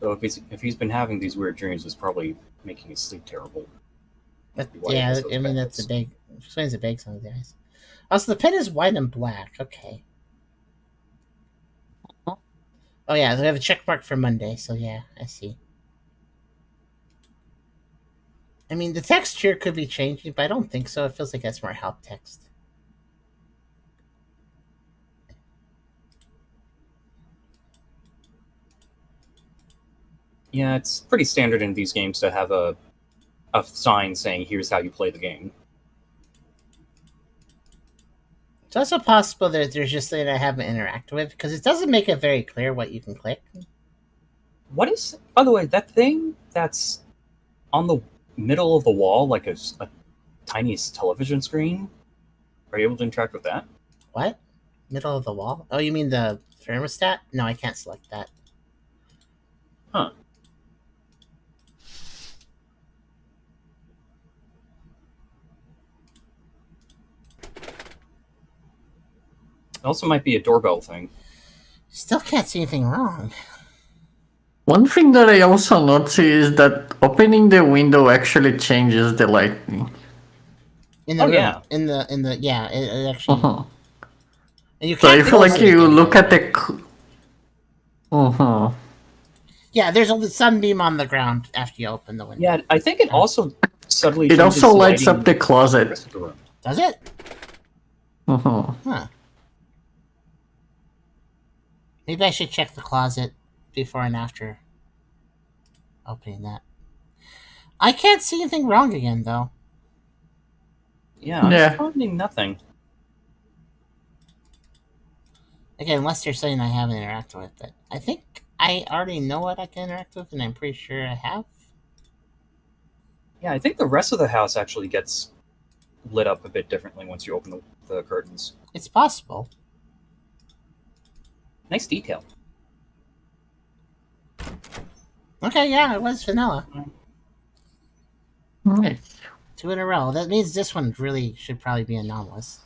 So if he's been having these weird dreams, it's probably making his sleep terrible. But, Why he yeah, has those I mean bad that's a days. big explains a big some of the eyes. Also, the pen is white and black. Okay. Oh yeah, we have a check mark for Monday. So yeah, I see. I mean, the text here could be changing, but I don't think so. It feels like that's more help text. Yeah, it's pretty standard in these games to have a sign saying "Here's how you play the game." It's also possible that there's just something I haven't interacted with because it doesn't make it very clear what you can click. What is, by the way, that thing that's on the middle of the wall, like a tiny television screen? Are you able to interact with that? What? Middle of the wall? Oh, you mean the thermostat? No, I can't select that. Huh. also might be a doorbell thing. Still can't see anything wrong. One thing that I also noticed is that opening the window actually changes the lighting. In the Oh, room. yeah. In the yeah, it actually. Uh-huh. And you So can't I feel close like it you again, look by at the way. the. Uh-huh. Yeah, there's a sunbeam on the ground after you open the window. Yeah, I think it also subtly It changes also lights lighting up the in closet. rest of the room. Does it? Uh-huh. Huh. Maybe I should check the closet before and after opening that. I can't see anything wrong again, though. Yeah, I'm Yeah. finding nothing. Again, unless there's something I haven't interacted with, but I think I already know what I can interact with, and I'm pretty sure I have. Yeah, I think the rest of the house actually gets lit up a bit differently once you open the curtains. It's possible. Nice detail. Okay, yeah, it was vanilla. Nice. 2 in a row. That means this one really should probably be anomalous.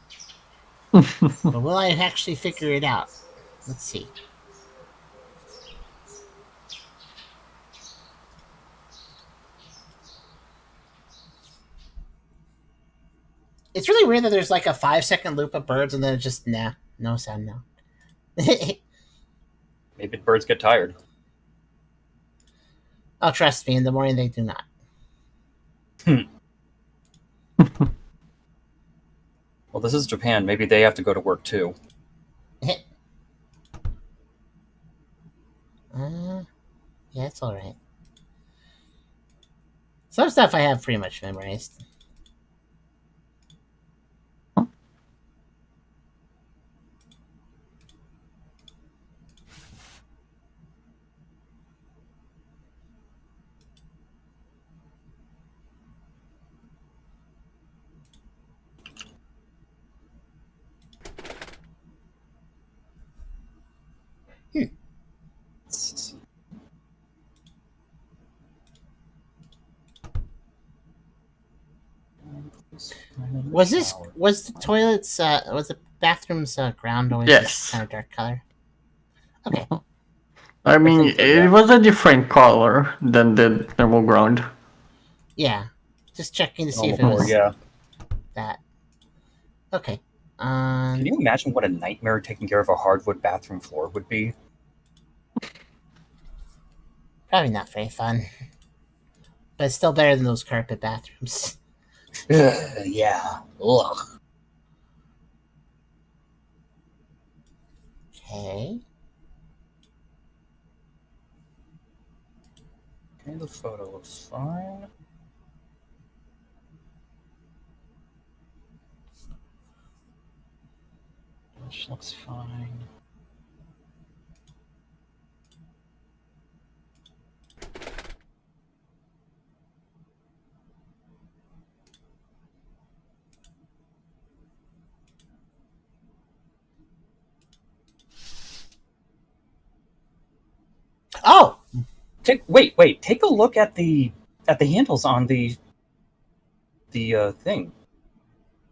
But will I actually figure it out? Let's see. It's really weird that there's like a 5-second loop of birds and then it's just, nah, no sound now. Maybe the birds get tired. Oh, trust me, in the morning they do not. Well, this is Japan. Maybe they have to go to work too. Yeah, it's alright. Some stuff I have pretty much memorized. Was the toilet's, was the bathroom's ground always this Yes. kind of dark color? Okay. I mean, think so, yeah. it was a different color than the normal ground. Yeah. Just checking to see if it Normal was floor, yeah. that. Okay. Can you imagine what a nightmare taking care of a hardwood bathroom floor would be? Probably not very fun. But it's still better than those carpet bathrooms. Yeah. Ugh. Okay. Okay, the photo looks fine. Which looks fine. Oh! Wait. Take a look at the handles on the thing.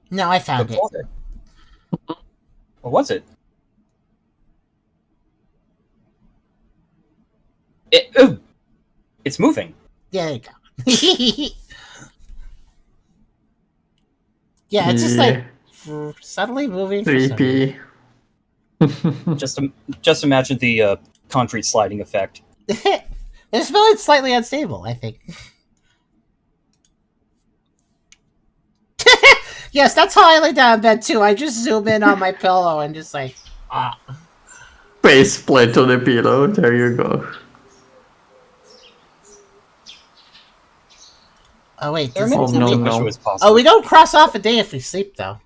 No, I The found it. closet. What was it? Ooh! It's moving. Yeah, there you go. Yeah, it's just like subtly moving for some reason. Creepy. Just imagine the concrete sliding effect. It's really slightly unstable, I think. Yes, that's how I lay down in bed too. I just zoom in on my pillow and just like, ah. Face plate on the pillow. There you go. Oh wait, There are does many it no, times I delete? wish it no. was possible. Oh, we don't cross off a day if we sleep though.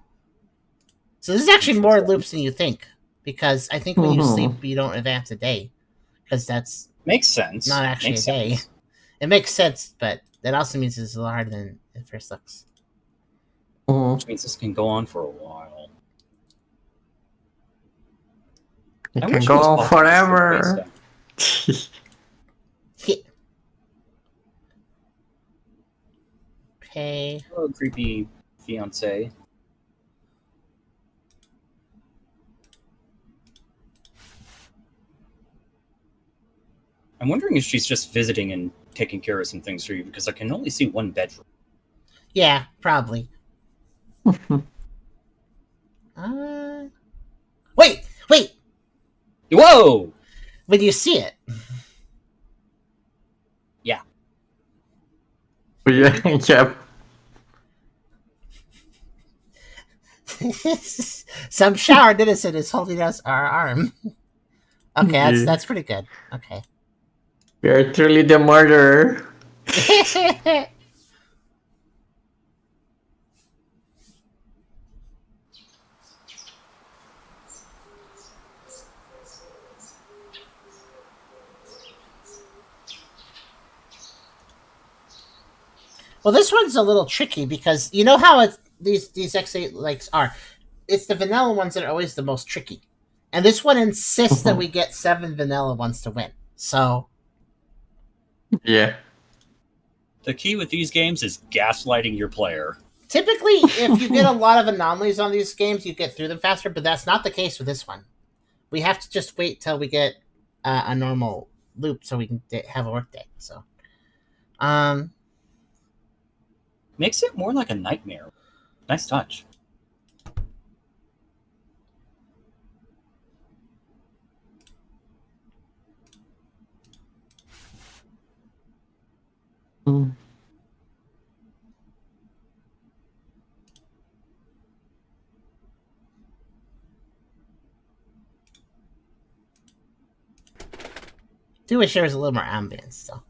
So this is actually more loops than you think, because I think when you sleep you don't advance a day, because that's Makes sense. not actually Makes a day. sense. It makes sense, but that also means it's a lot harder than it first looks. Which means this can go on for a while. It I can wish it go was on possible to forever. Okay. Oh, creepy fiance. I'm wondering if she's just visiting and taking care of some things for you, because I can only see one bedroom. Yeah, probably. Wait! Whoa! When you see it. Yeah. Yeah, yeah. Some showered innocent is holding us our arm. Okay, Yeah. that's pretty good. Okay. You're truly the murderer. Well, this one's a little tricky because you know how these X8 likes are. It's the vanilla ones that are always the most tricky, and this one insists that we get 7 vanilla ones to win. So Yeah. The key with these games is gaslighting your player. typically, if you get a lot of anomalies on these games, you get through them faster. But that's not the case with this one. We have to just wait till we get a normal loop so we can have a work day. So, Makes it more like a nightmare. Nice touch. Mm. do wish there was a little more ambience though.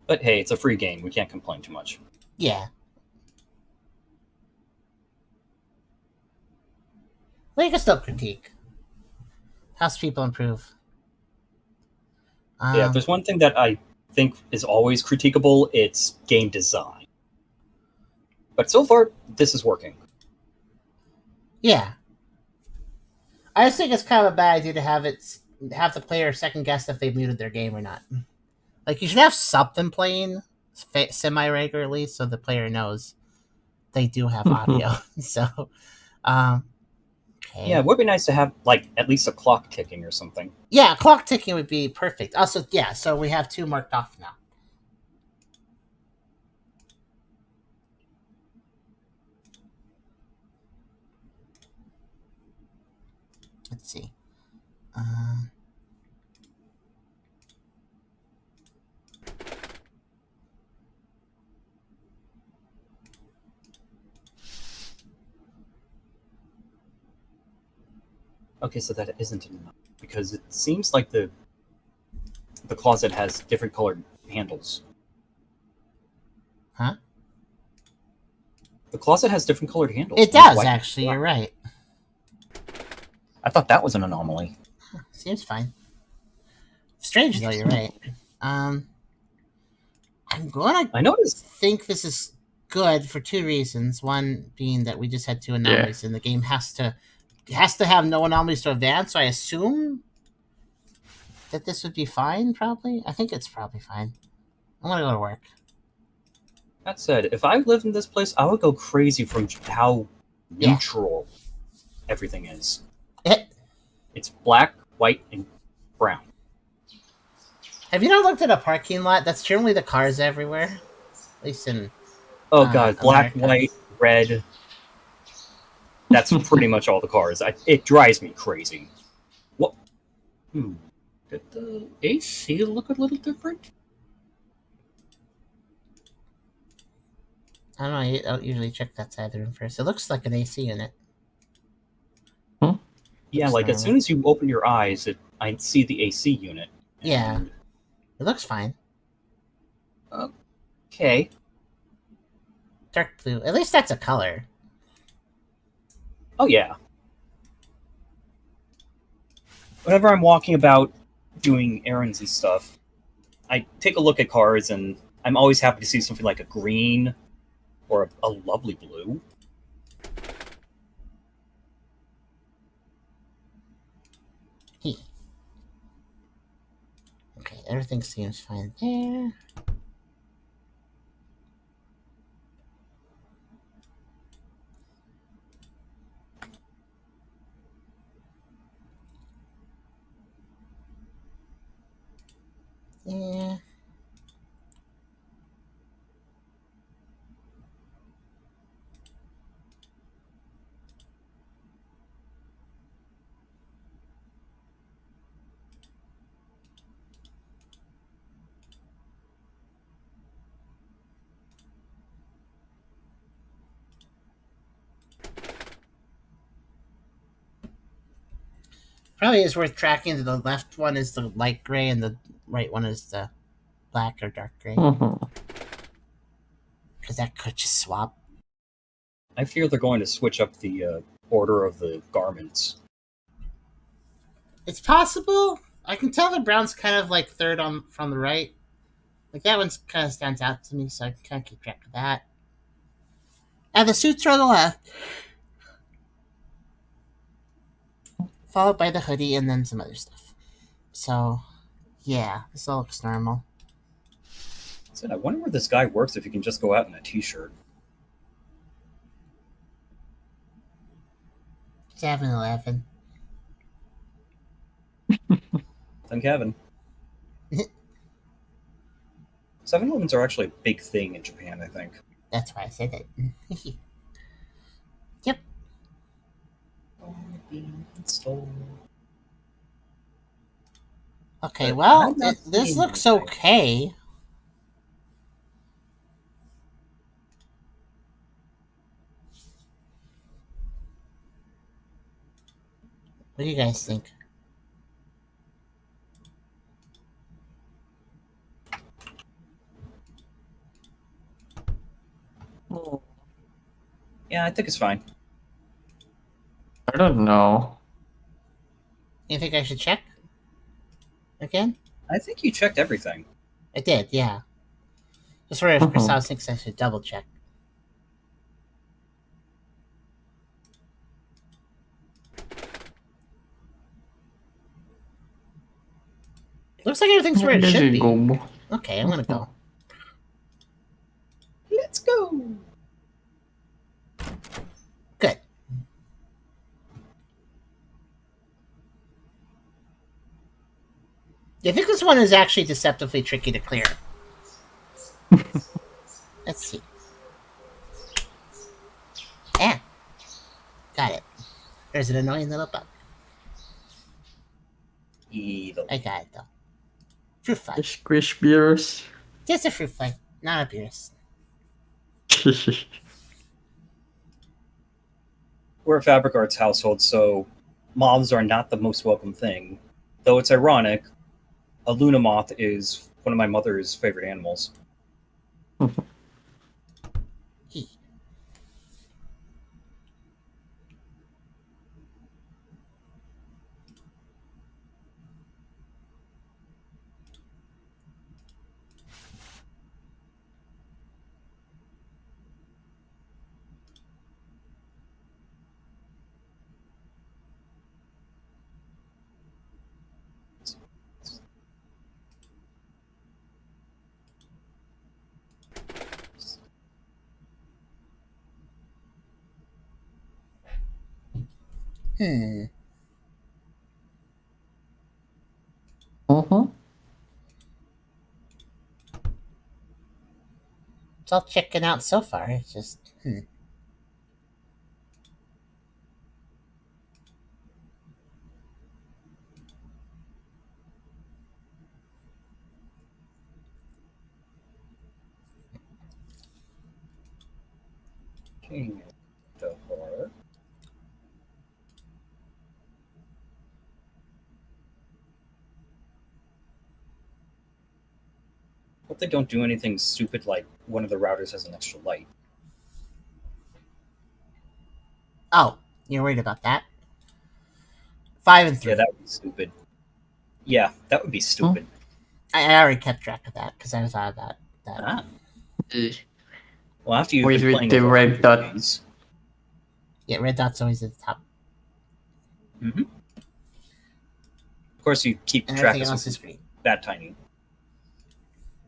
But hey, it's a free game. We can't complain too much. Yeah. Well, you can still critique. How's people improve? Yeah, if there's one thing that I think is always critiquable, it's game design. But so far, this is working. Yeah. I just think it's kind of a bad idea to have the player second guess if they've muted their game or not. Like, you should have something playing semi regularly so the player knows they do have audio. So, okay. Yeah, it would be nice to have like at least a clock ticking or something. Yeah, clock ticking would be perfect. Also, yeah, so we have 2 marked off now. Let's see. Okay, so that isn't enough because it seems like the closet has different colored handles. Huh? The closet has different colored handles. It One's does, white, actually. black. You're right. I thought that was an anomaly. Seems fine. Strange, though. You're right. I'm gonna I noticed. think this is good for 2 reasons. One being that we just had 2 anomalies, and the game has to have no anomalies to advance. So I assume that this would be fine. Probably, I think it's probably fine. I'm gonna go to work. That said, if I lived in this place, I would go crazy from how neutral everything is. It's black, white, and brown. Have you not looked at a parking lot? That's generally the cars everywhere. At least in Oh god, black, America. white, red. That's pretty much all the cars. It drives me crazy. What? Did the AC look a little different? I don't know. I don't usually check that side of the room first. It looks like an AC unit. Yeah, Looks like as normal. soon as you open your eyes, I see the AC unit. Yeah. and- It looks fine. Okay. Dark blue. At least that's a color. Oh yeah. Whenever I'm walking about doing errands and stuff, I take a look at cars, and I'm always happy to see something like a green or a lovely blue. Okay, everything seems fine there. Yeah. Probably is worth tracking. The left one is the light gray, and the right one is the black or dark gray. Mhm. Because that could just swap. I fear they're going to switch up the order of the garments. It's possible. I can tell the brown's kind of like third on from the right. Like that one's kind of stands out to me, so I can kind of keep track of that. And the suits are on the left, followed by the hoodie, and then some other stuff. So, yeah, this all looks normal. So I wonder where this guy works if he can just go out in a t-shirt. 7-Eleven. Thank Kevin. 7-Elevens are actually a big thing in Japan, I think. That's why I said it. Yep. Okay, But well, I'm not this seeing looks anything. okay. What do you guys think? Yeah, I think it's fine. I don't know. You think I should check? Again? I think you checked everything. I did, yeah. Just wondering if Chris Mhm. thinks I should double check. Looks like everything's where it There should you be. go. Okay, I'm gonna go. Let's go! Good. I think this one is actually deceptively tricky to clear. Let's see. Yeah. Got it. There's an annoying little bug. Evil. I got it, though. Fruit fly. Squish beers. Just a fruit fly, not a beerus. We're a fabric arts household, so moths are not the most welcome thing. Though it's ironic, a Luna moth is one of my mother's favorite animals. He. Hmm. Mhm. It's all checking out so far. It's just, King of Horror. Hope they don't do anything stupid like one of the routers has an extra light. Oh, you're worried about that? 5 and 3. Yeah, that would be stupid. Yeah, that would be stupid. I already kept track of that because I thought of that. Ah. Well, after you've With been playing the over red 100 dot. days- Yeah, red dot's always at the top. Of course, you keep And track everything of else is something green. that tiny.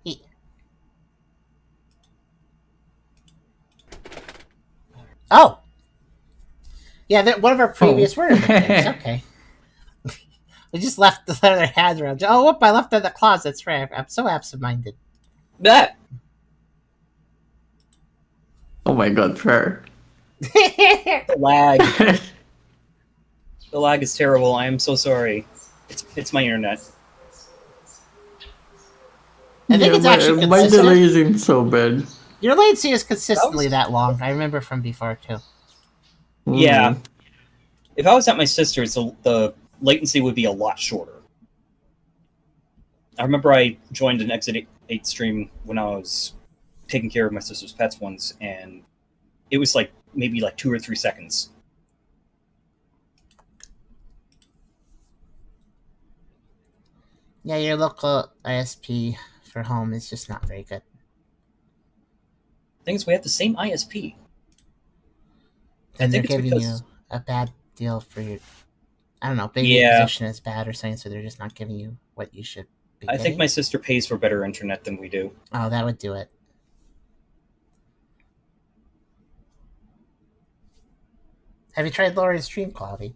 He. Oh! Yeah, one of our previous word things. Okay. We just left the other hand around. Oh, whoop! I left it in the closet. That's right. I'm so absent-minded. That Oh my god, fair. the lag. The lag is terrible. I am so sorry. It's my internet. I think it's actually my consistent. delay isn't so bad. Your latency is consistently that long. I remember from before too. Yeah. If I was at my sister's, the latency would be a lot shorter. I remember I joined an Exit 8 stream when I was taking care of my sister's pets once, and it was like maybe like 2 or 3 seconds. Yeah, your local ISP for home is just not very good. Thing is, we have the same ISP. Then I they're think it's giving you because a bad deal for your, I don't know, maybe your Yeah. position is bad or something, so they're just not giving you what you should be I think getting. my sister pays for better internet than we do. Oh, that would do it. Have you tried lowering stream quality?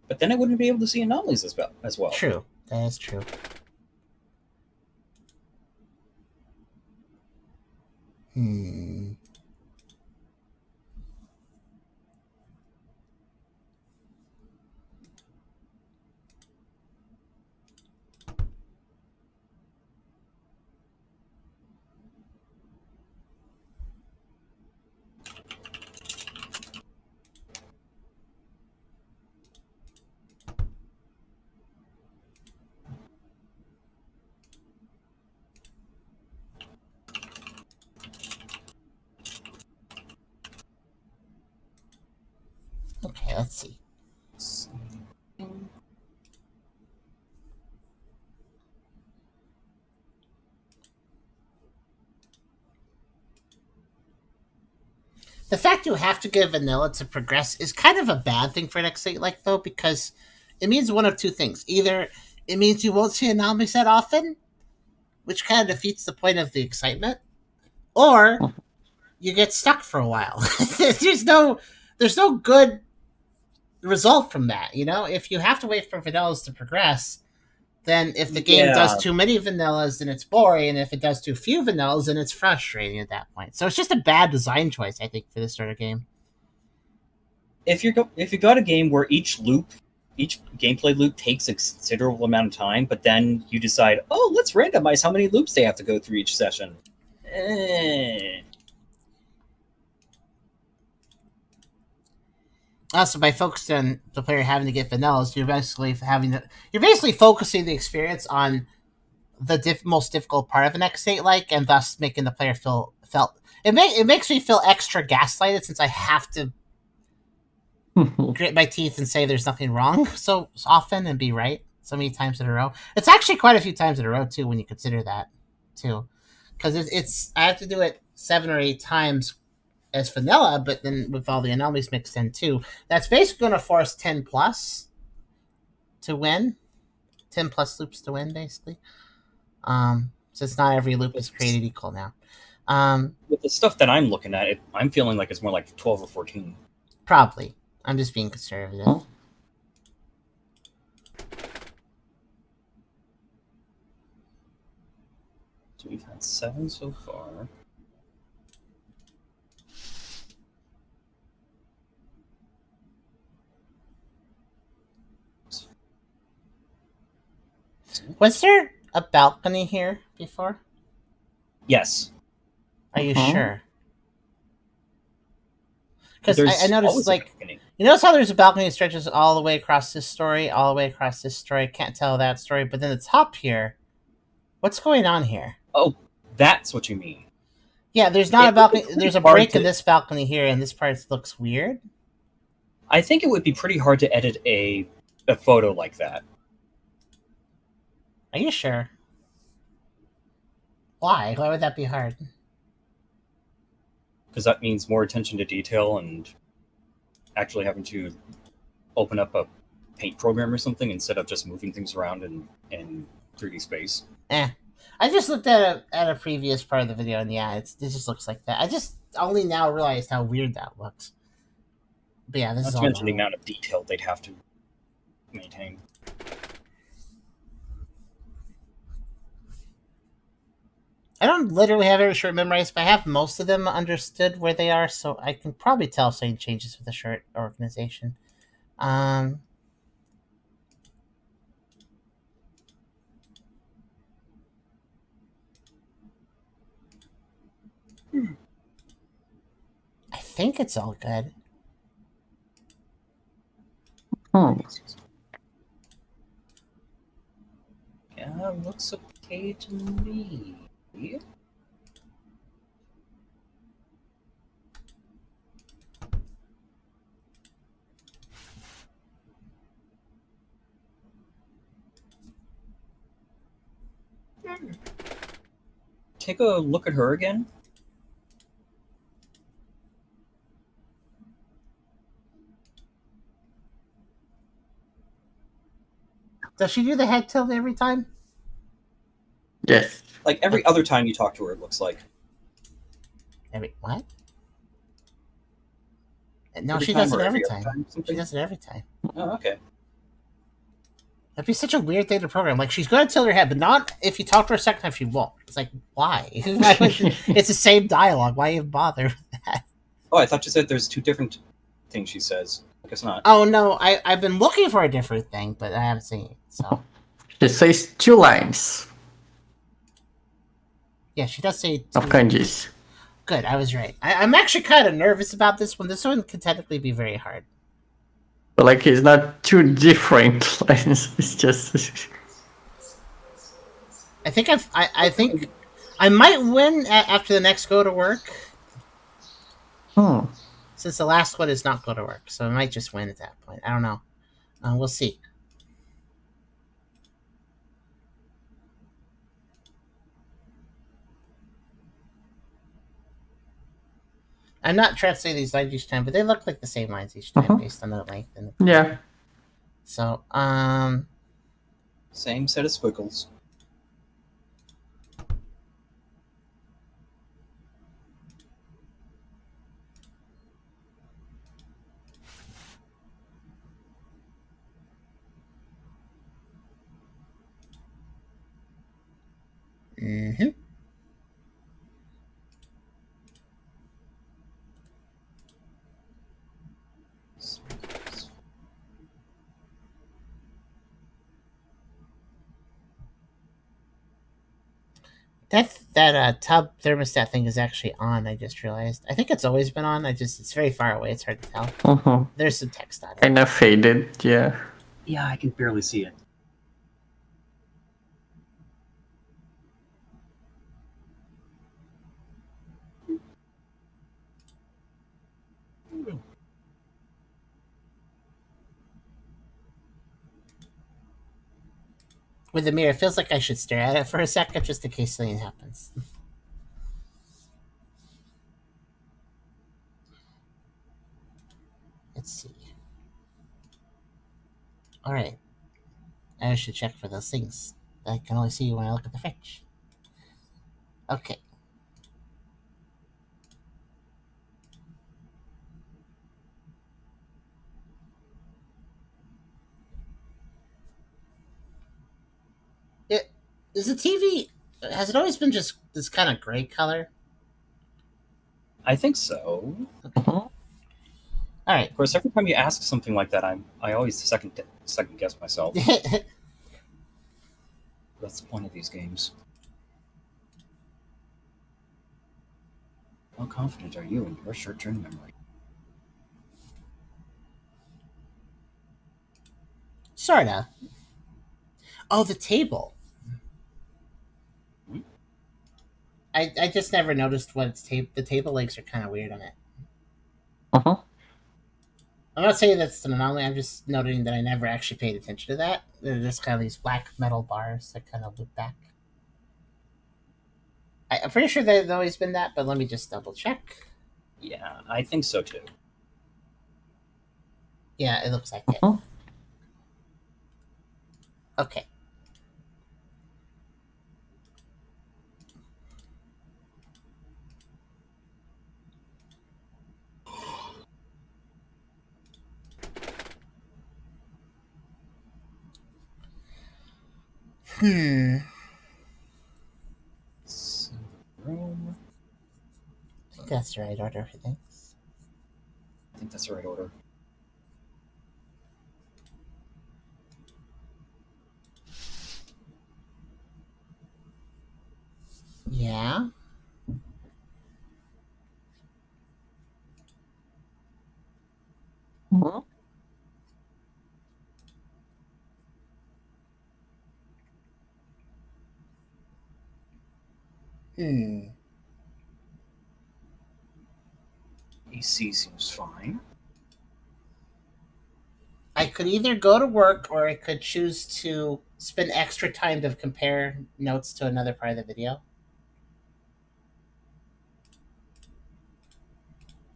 But then I wouldn't be able to see anomalies as well. True. That is true. Hmm. Okay, let's see. The fact you have to get vanilla to progress is kind of a bad thing for an X8 like though, because it means one of two things. Either it means you won't see anomalies that often, which kind of defeats the point of the excitement, or you get stuck for a while. there's no good result from that. You know, if you have to wait for vanillas to progress, then if the game does too many vanillas, then it's boring, and if it does too few vanillas, then it's frustrating at that point. So it's just a bad design choice, I think, for this sort of game. If you got a game where each gameplay loop takes a considerable amount of time, but then you decide, oh, let's randomize how many loops they have to go through each session. Also, by focusing on the player having to get vanillas, you're basically focusing the experience on the most difficult part of an X8 like, and thus making the player felt. It makes me feel extra gaslighted since I have to grit my teeth and say there's nothing wrong so often and be right so many times in a row. It's actually quite a few times in a row too when you consider that too, because it's I have to do it 7 or 8 times as vanilla, but then with all the anomalies mixed in too, that's basically going to force 10 plus to win, 10 plus loops to win basically. Since not every loop is created equal now. With the stuff that I'm looking at, I'm feeling like it's more like 12 or 14. Probably. I'm just being conservative. Huh? So we've had 7 so far. Was there a balcony here before? Yes. Are you Uh-huh. sure? Because There's I noticed, always a like, balcony. you notice how there's a balcony that stretches all the way across this story, all the way across this story. Can't tell that story, but then the top here. What's going on here? Oh, that's what you mean. Yeah, there's not It a balcony. would be There's a hard break in to- this balcony here, and this part looks weird. I think it would be pretty hard to edit a photo like that. Are you sure? Why? Why would that be hard? Because that means more attention to detail and actually having to open up a paint program or something instead of just moving things around in 3D space. I just looked at a previous part of the video, and yeah, it just looks like that. I just only now realized how weird that looks. But yeah, this Not is to all mention the normal. amount of detail they'd have to maintain. I don't literally have every shirt memorized, but I have most of them understood where they are, so I can probably tell if something changes with the shirt organization. Um, I think it's all good. Hmm. Yeah, looks okay to me. Take a look at her again. Does she do the head tilt every time? Yes. Like every other time you talk to her, it looks like. What? No, Every she time does it or every every other time. time, She something? does it every time. Oh, okay. That'd be such a weird thing to program. Like, she's going to tilt her head, but not if you talk to her a second time, she won't. It's like, why? It's the same dialogue. Why even bother with that? Oh, I thought you said there's two different things she says. I guess not. Oh, no, I've been looking for a different thing, but I haven't seen it, so. She says 2 lines Yeah, she does say of two. kanjis. Good, I was right. I'm actually kind of nervous about this one. This one could technically be very hard. But like, it's not 2 different lines. It's just. I think I think I might win after the next go to work, Hmm. since the last one is not go to work. So I might just win at that point. I don't know. We'll see. I'm not translating these lines each time, but they look like the same lines each time based on the length and the Yeah. So, Same set of squiggles. mm-hmm. That tub thermostat thing is actually on. I just realized. I think it's always been on. It's very far away. It's hard to tell. Mm-hmm. There's some text on it. Kind of faded, yeah. Yeah, I can barely see it. With the mirror, it feels like I should stare at it for a second just in case something happens. Let's see. All right. I should check for those things. I can only see when I look at the fridge. Okay. Is the TV? Has it always been just this kind of gray color? I think so. All right. Of course, every time you ask something like that, I always second guess myself. That's the point of these games. How confident are you in your short-term memory? Sorta. Oh, the table. Hmm? I just never noticed what its the table legs are kind of weird on it. Uh-huh. I'm not saying that's an anomaly. I'm just noting that I never actually paid attention to that. They're just kind of these black metal bars that kind of loop back. I'm pretty sure they've always been that, but let me just double check. Yeah, I think so too. Yeah, it looks like it. Uh-huh. Okay. Hmm. Room. I think that's the right order for things. I think that's the right order. Yeah. Hmm? Hmm. AC seems fine. I could either go to work or I could choose to spend extra time to compare notes to another part of the video.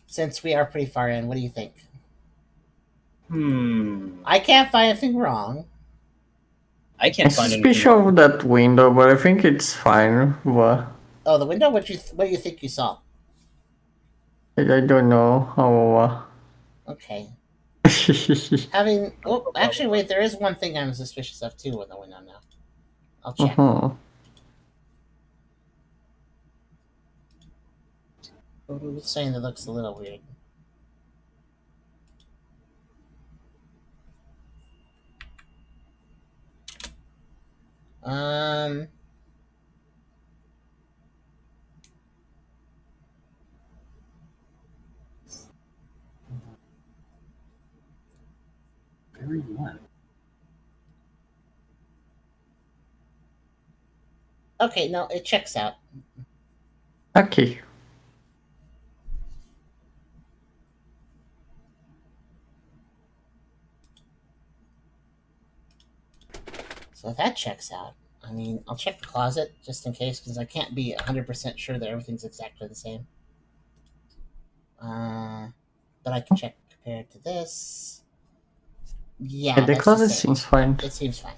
Since we are pretty far in, what do you think? I can't find anything wrong. I I can't find suspicious anything. of that window, but I think it's fine. But Oh, the window. What do you think you saw? I don't know how. Okay. Uh... Having. Oh, actually, wait. There is one thing I'm suspicious of too with the window now. I'll check. Mhm. Just saying that looks a little weird. Um. Very one. Okay, no, it checks out. Okay. So if that checks out, I mean, I'll check the closet just in case because I can't be 100% sure that everything's exactly the same. But I can check compared to this. Yeah, Yeah, the that's the closet same. seems fine. It seems fine.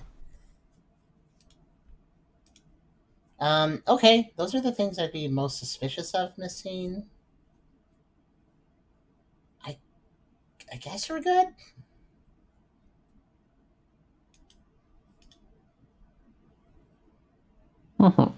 Okay, those are the things I'd be most suspicious of missing. I guess we're good. Mhm.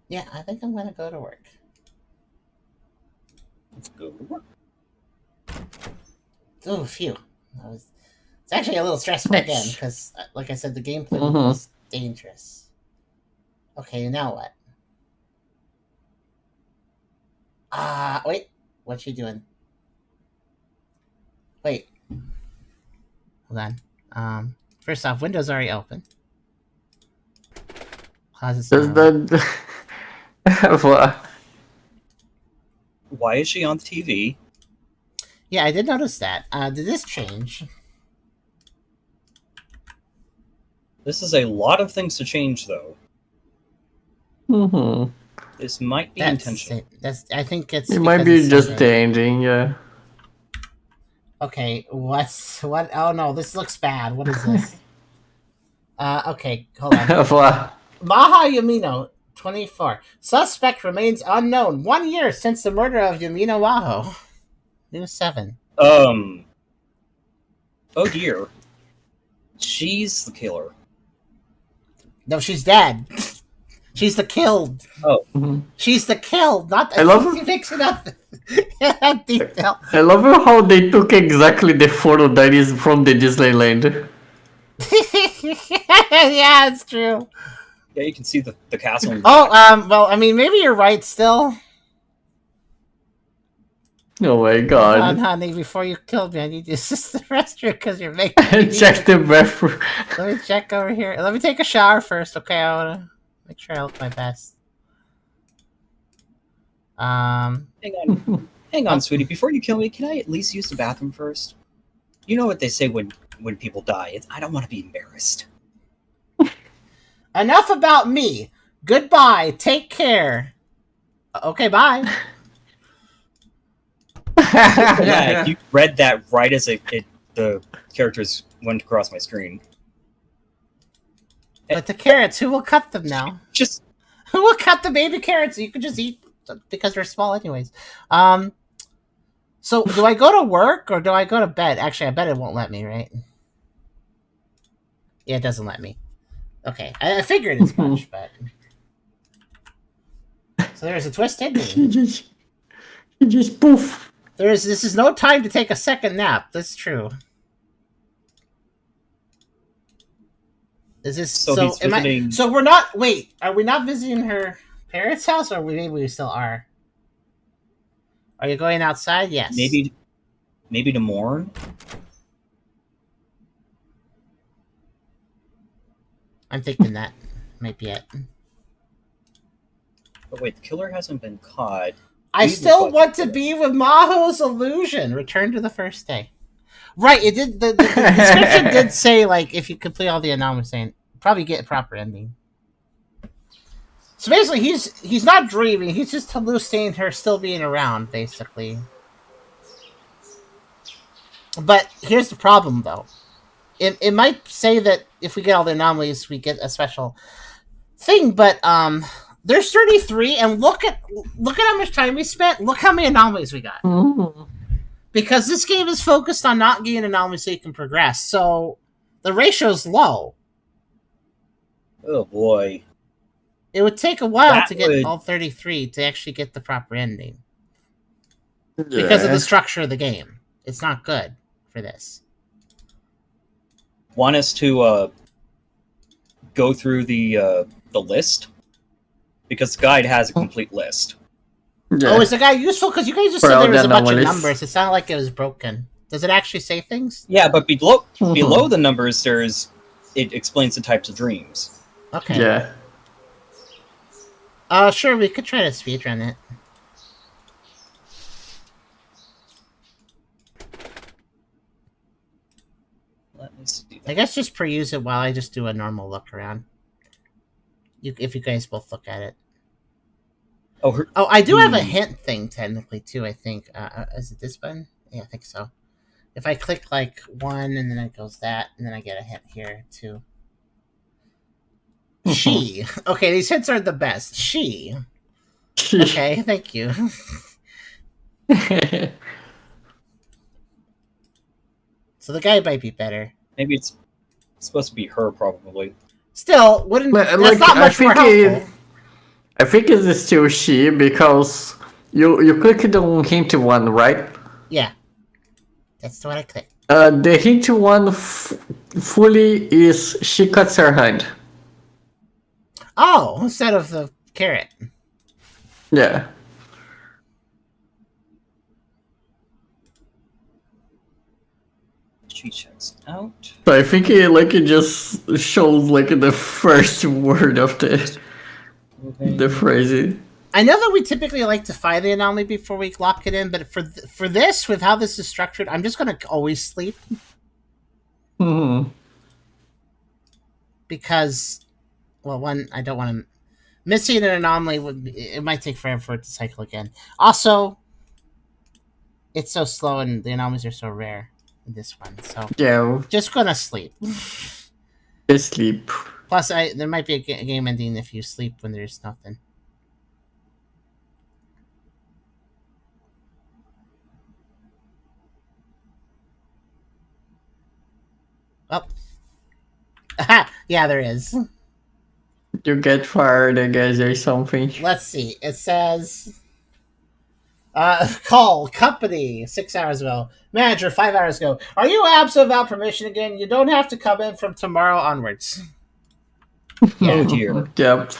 Yeah, I think I'm gonna go to work. Let's go to work. Oh, phew. It's actually a little stressful again Nice. because, like I said, the gameplay Mhm. was dangerous. Okay, now what? Wait. What's she doing? Wait. Hold on. First off, Windows already open. Closet's Does normal. that? What? Why is she on the TV? Yeah, I did notice that. Did this change? This is a lot of things to change, though. Mhm. This might be That's intentional. I think it's It might because be it's just the saving. ending. Yeah. Okay, what? Oh no, this looks bad. What is this? Okay, hold on. What? Maha Yamino, 24. Suspect remains unknown. 1 year since the murder of Yamino Waho. News 7. Oh dear. She's the killer. No, she's dead. She's the killed. Oh, Mhm. She's the killed, not the. I love He makes it up. That detail. I love how they took exactly the photo that is from the Disneyland. Yeah, it's true. yeah, you can see the castle in the Oh, back. well, I mean, maybe you're right still. Oh my Hold on, god. honey, before you kill me, I need to assist the restroom because you're making me need Check to. the bathroom. Let me check over here. Let me take a shower first, okay? I want to make sure I look my best. Hang on, Oh. sweetie. Before you kill me, can I at least use the bathroom first? You know what they say when people die. I don't want to be embarrassed. Enough about me. Goodbye. Take care. Okay, bye. Yeah, you read that right as it the characters went across my screen. But the carrots, who will cut them now? Just Who will cut the baby carrots? You could just eat because they're small anyways. So do I go to work or do I go to bed? Actually, I bet it won't let me, right? Yeah, it doesn't let me. Okay, I figured as much, but... So there's a twist ending. He just poof. This is no time to take a second nap. That's true. Is this so? he's visiting... So we're not. Wait, are we not visiting her parents' house, or maybe we still are? Are you going outside? Yes. Maybe to mourn. I'm thinking that might be it. But wait, the killer hasn't been caught. I still want to be with Maho's illusion. Return to the first day. Right, it did. The description did say like if you complete all the anomalies, saying probably get a proper ending. So basically, he's not dreaming. He's just hallucinating her still being around, basically. But here's the problem, though. It might say that if we get all the anomalies, we get a special thing. But there's 33, and look at how much time we spent. Look how many anomalies we got. Mm-hmm. Because this game is focused on not getting anomalies so you can progress. So the ratio's low. Oh boy. It would take a while That to get would- all 33 to actually get the proper ending. Yeah. Because of the structure of the game. It's not good for this. Want us to go through the list? Because the guide has a complete list. Yeah. Oh, is the guy useful? Because you guys just For said all there was the a bunch of anomalies. numbers. It sounded like it was broken. Does it actually say things? Yeah, but below Mhm. the numbers, it explains the types of dreams. Okay. Yeah. Sure, we could try to speedrun it. Let me see. I guess just peruse it while I just do a normal look around. If you guys both look at it. Oh, Oh, I do have a hint thing technically too. I think. Is it this button? Yeah, I think so. If I click like 1 and then it goes that, and then I get a hint here too. She. Okay, these hints are the best. She. Okay, thank you. So the guy might be better. maybe it's supposed to be her, probably. Still, wouldn't But, that's like, not I much more think helpful. I think it is still she because you clicked on hint 1, right? Yeah, that's what I clicked. The hint 1 fully is she cuts her hand. Oh, instead of the carrot. Yeah. She checks out. So I think it just shows like the first word of the phrase. I know that we typically like to find the anomaly before we lock it in, but for this, with how this is structured, I'm just gonna always sleep Hmm. because, well, one, I don't want to. Missing an anomaly it might take forever for it to cycle again. Also, it's so slow and the anomalies are so rare in this one, so Yeah, just gonna sleep. just sleep. Plus, there might be a game ending if you sleep when there's nothing. Oh. Aha! Yeah, there is. You get fired, I guess, or something. Let's see. It says... call, company, 6 hours ago. Manager, 5 hours ago. Are you absent without permission again? You don't have to come in from tomorrow onwards. Oh dear. Yep.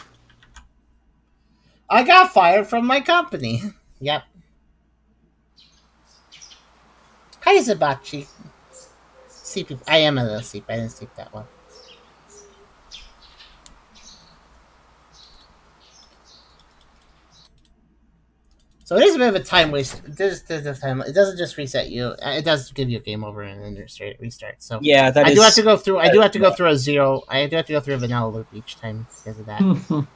I got fired from my company. Yep. Hi, Zabachi. Sleepy. I am a little sleep. I didn't sleep that well. So it is a bit of a time waste. It doesn't just reset you. It does give you a game over and then restart. So Yeah, that I is. do have to go through. I do have to go through a zero. I do have to go through a vanilla loop each time because of that.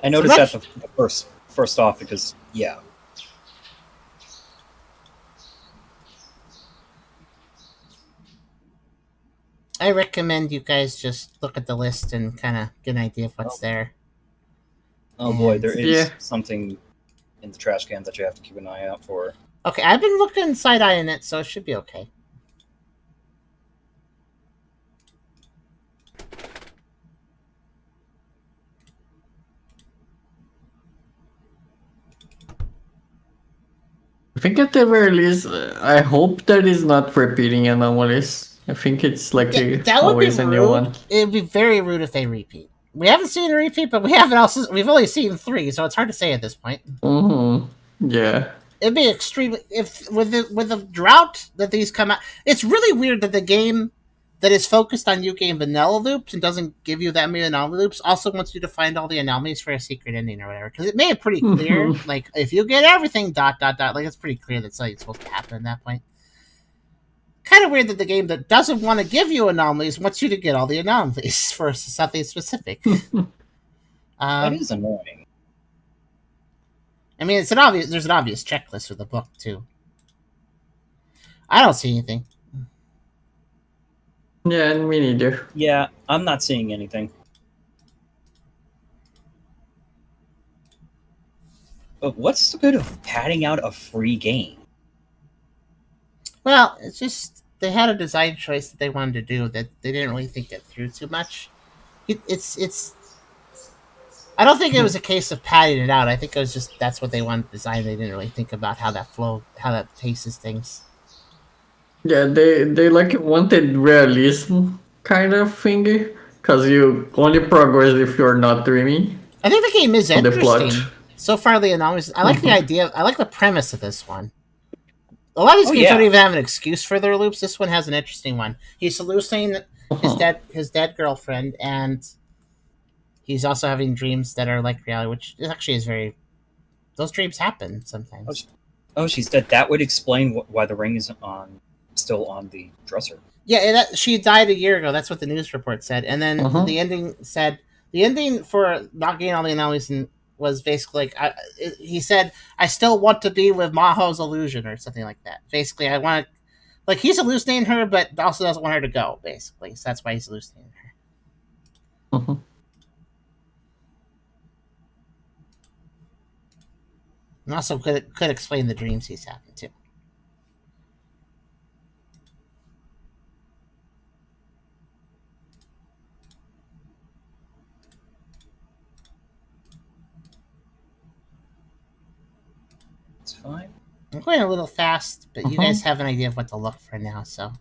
I noticed So that the first off because I recommend you guys just look at the list and kind of get an idea of what's there. Oh boy, there is Yeah. something in the trash can that you have to keep an eye out for. Okay, I've been looking side-eyeing it, so it should be okay. I think at the very least, I hope that is not repeating anomalies. I think it's like That would be always a new one. rude. It would be very rude if they repeat. We haven't seen a repeat, but we've only seen 3, so it's hard to say at this point. Mm-hmm. Yeah. It'd be extremely if with the drought that these come out. It's really weird that the game that is focused on you game vanilla loops and doesn't give you that many anomaly loops also wants you to find all the anomalies for a secret ending or whatever. Because it made it pretty clear, like if you get everything ... like it's pretty clear that something's supposed to happen at that point. Kind of weird that the game that doesn't want to give you anomalies wants you to get all the anomalies for something specific. That is annoying. I mean, there's an obvious checklist for the book too. I don't see anything. Yeah, and me neither. Yeah, I'm not seeing anything. But what's the good of padding out a free game? Well, it's just they had a design choice that they wanted to do that they didn't really think it through too much. It's. I don't think it was a case of padding it out. I think it was just that's what they wanted to design. They didn't really think about how that tastes things. Yeah, they like wanted realism kind of thingy, because you only progress if you're not dreaming. I think the game is The plot. interesting. So far, the anomalies. I like the idea. I like the premise of this one. A lot of these games don't even have an excuse for their loops. This one has an interesting one. He's hallucinating his dead girlfriend, and he's also having dreams that are like reality, which actually is very. Those dreams happen sometimes. Oh, she's dead. That would explain why the ring is still on the dresser. Yeah, she died a year ago. That's what the news report said. And then the ending said the ending for not getting all the anomalies was basically like he said, "I still want to be with Maho's illusion" or something like that. Basically, I want to, like, he's hallucinating her, but also doesn't want her to go. Basically, so that's why he's hallucinating her. Mm-hmm. And also could explain the dreams he's having too. It's fine. I'm going a little fast, but you guys have an idea of what to look for now, so.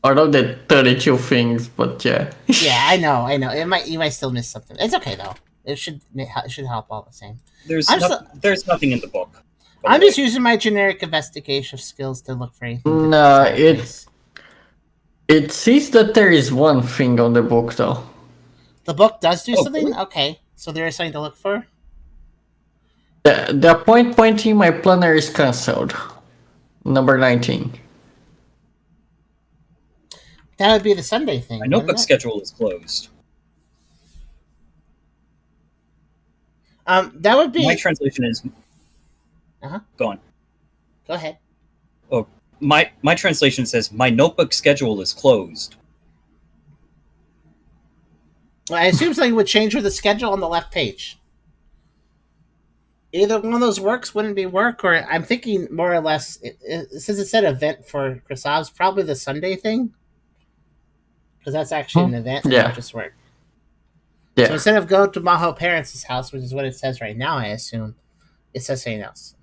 Out of the 32 things, but yeah. Yeah, I know. You might still miss something. It's okay though. It should help all the same. There's nothing in the book. I'm just using my generic investigation skills to look for anything. No, it says that there is one thing on the book though. The book does do something? Really? Okay. So there is something to look for? The point pointing my planner is cancelled. Number 19. That would be the Sunday thing. My notebook schedule is closed. That would be. My translation is. Go on. Go ahead. Oh, my translation says my notebook schedule is closed. Well, I assume something would change with the schedule on the left page. Either one of those works wouldn't be work, or I'm thinking more or less, since it said event for Krasav's, probably the Sunday thing. Because that's actually an event, and not just work. Yeah. So instead of going to Maho parents' house, which is what it says right now, I assume, it says something else.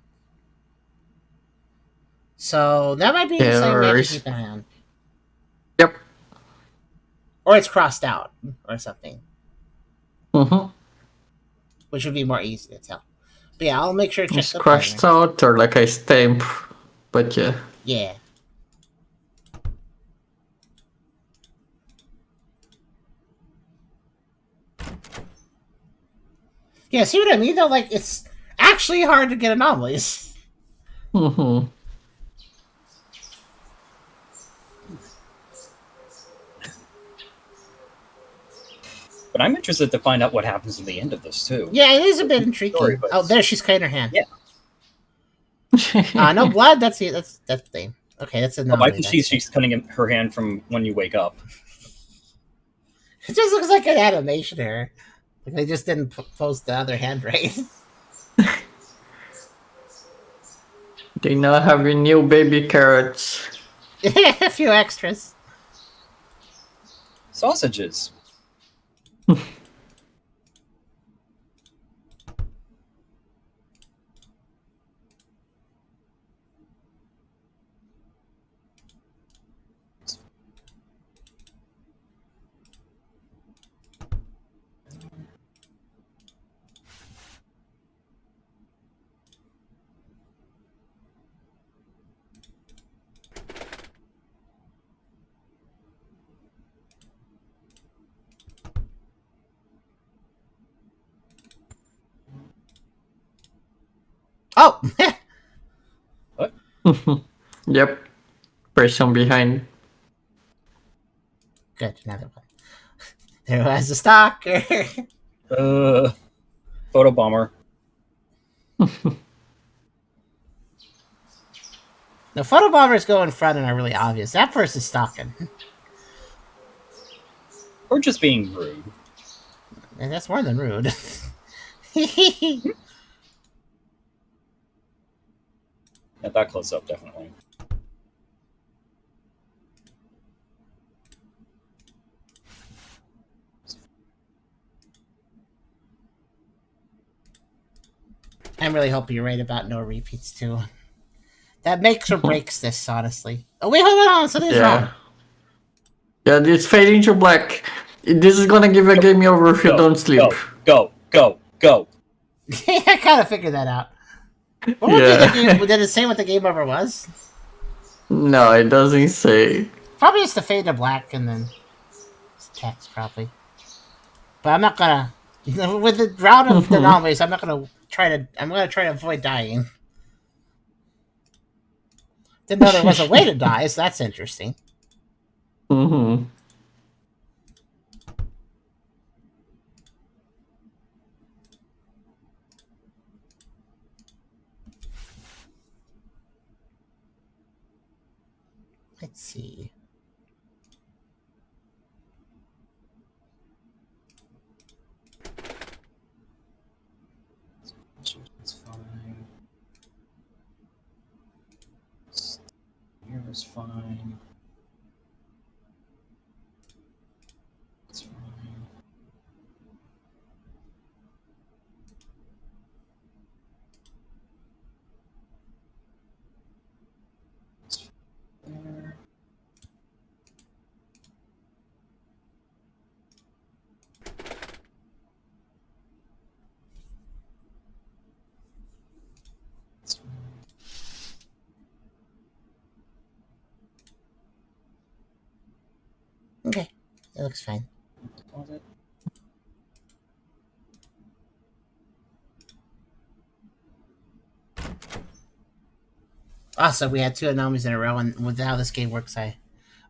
So that might be something we have to keep an eye on. Yep. Or it's crossed out, or something. Mm-hmm. Which would be more easy to tell. But yeah, I'll make sure to check it's crossed out, or like a stamp, but yeah. Yeah. Yeah, see what I mean though? Like, it's actually hard to get anomalies. Mm-hmm. But I'm interested to find out what happens in the end of this too. Yeah, it is a bit intriguing. Oh, there, she's cutting her hand. Yeah. No blood. That's it. That's the thing. Okay, that's a Oh, no. I can see she's cutting her hand from when you wake up. It just looks like an animation error. Like they just didn't post the other hand right. They now have your new baby carrots. A few extras. Sausages. Oh, What? Yep. Person behind. good. Another one. There was a stalker. Photobomber. The photobombers go in front and are really obvious. That person's stalking. Or just being rude. And that's more than rude. At that close up, definitely. I'm really hoping you're right about no repeats too. That makes or breaks this, honestly. Oh wait, hold on. Something's wrong. Yeah, it's fading to black. This is gonna give a game over if you don't sleep. Go. I kind of figured that out. What did it say what the game over was? No, it doesn't say. Probably just the fade to black and then it's text, probably. But I'm not gonna. With the route of the anomalies, I'm gonna try to avoid dying. Didn't know there was a way to die, so that's interesting. Mm-hmm. Let's see. It's fine. Here's fine. It's fine. It's there. It's fine. Okay, it looks fine. Pause it. Also, we had 2 anomalies in a row, and with how this game works, I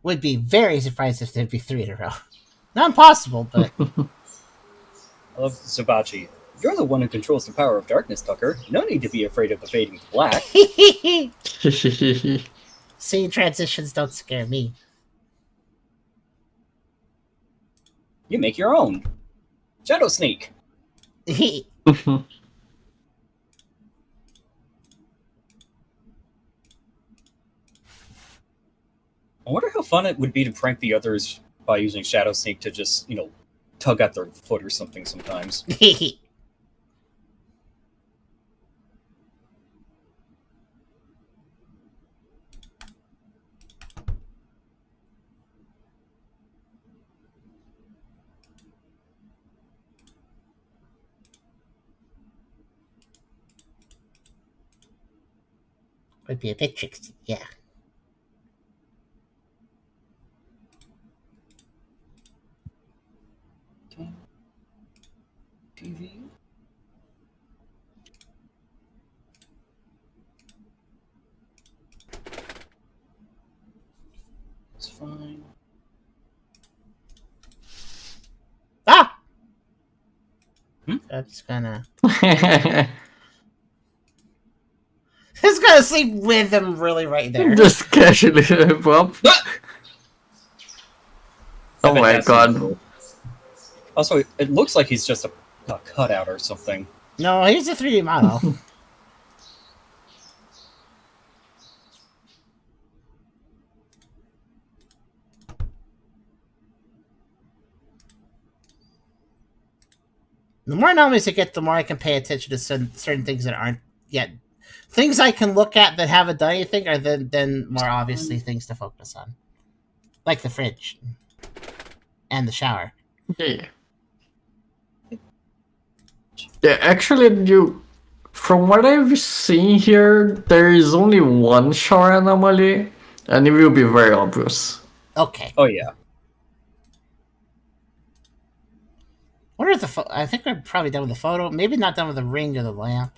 would be very surprised if there'd be 3 in a row. Not impossible, but I love Zubachi. You're the one who controls the power of darkness, Tucker. No need to be afraid of the fading to black. scene transitions don't scare me. You make your own. Shadow Sneak. I wonder how fun it would be to prank the others by using Shadow Sneak to just, tug at their foot or something sometimes. Would be a bit tricksy, yeah. Okay. TV. It's fine. Ah! Hmm? That's gonna... It's gonna fell asleep with him really right there. Just casually bump. Oh Evan my has god. some- Also, it looks like he's just a cutout or something. No, he's a 3D model. The more anomalies I get, the more I can pay attention to certain things that aren't yet. Things I can look at that haven't done anything are then more obviously things to focus on. Like the fridge. And the shower. Yeah. Yeah, actually, from what I've seen here, there is only one shower anomaly, and it will be very obvious. Okay. Oh yeah. What are the I think we're probably done with the photo. Maybe not done with the ring or the lamp.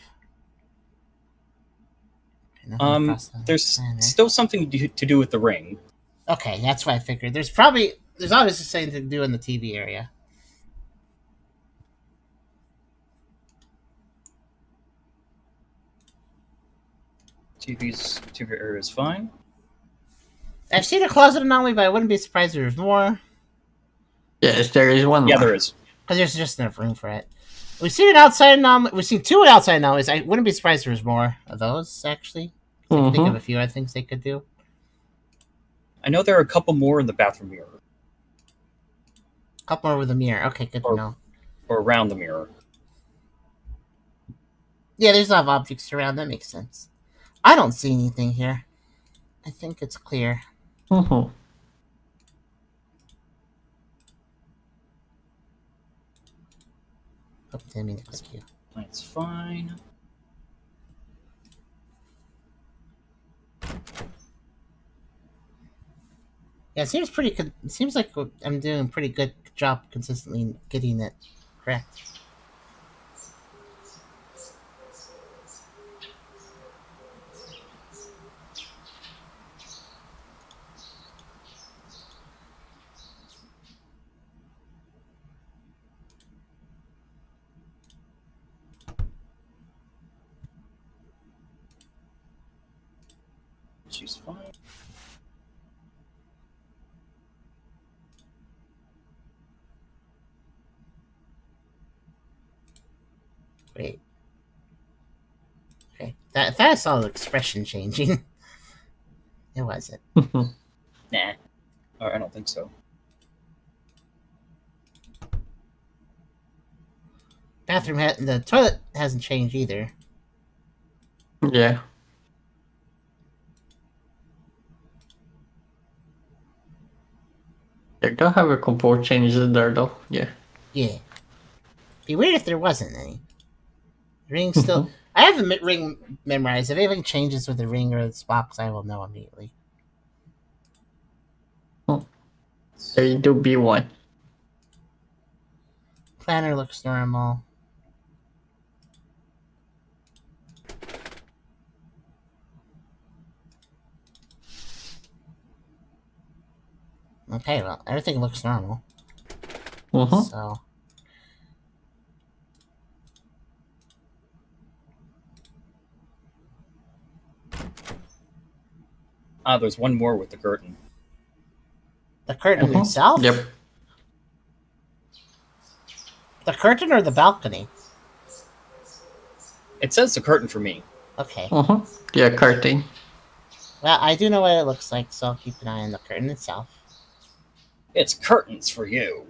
Nothing across the There's plan, right? still something to do with the ring. Okay, that's what I figured. There's obviously something to do in the TV area. TV area is fine. I've seen a closet anomaly, but I wouldn't be surprised if there's more. Yes, there is one Yeah, more. there is. Because there's just enough room for it. We've seen an outside anomaly. We've seen 2 outside anomalies. I wouldn't be surprised if there's more of those, actually. I can think of a few other things they could do. I know there are a couple more in the bathroom mirror. A couple more with a mirror. Okay, good to know. Or around the mirror. Yeah, there's a lot of objects around. That makes sense. I don't see anything here. I think it's clear. Mm-hmm. Oh, didn't mean to click you. That's fine. Yeah, it seems pretty. It seems like I'm doing a pretty good job consistently getting it correct. She's fine. Wait. Okay, that I saw the expression changing. It wasn't. Nah. Or I don't think so. The toilet hasn't changed either. Yeah. They don't have a comport changes there though. Yeah. Yeah. Be weird if there wasn't any. Ring still. I have the ring memorized. If anything changes with the ring or the box, I will know immediately. There you do B1. Planner looks normal. Okay, well, everything looks normal. Mm-hmm. So. Ah, there's one more with the curtain. The curtain itself? Yep. The curtain or the balcony? It says the curtain for me. Okay. Mm-hmm. Yeah, curtain. Well, I do know what it looks like, so I'll keep an eye on the curtain itself. It's curtains for you.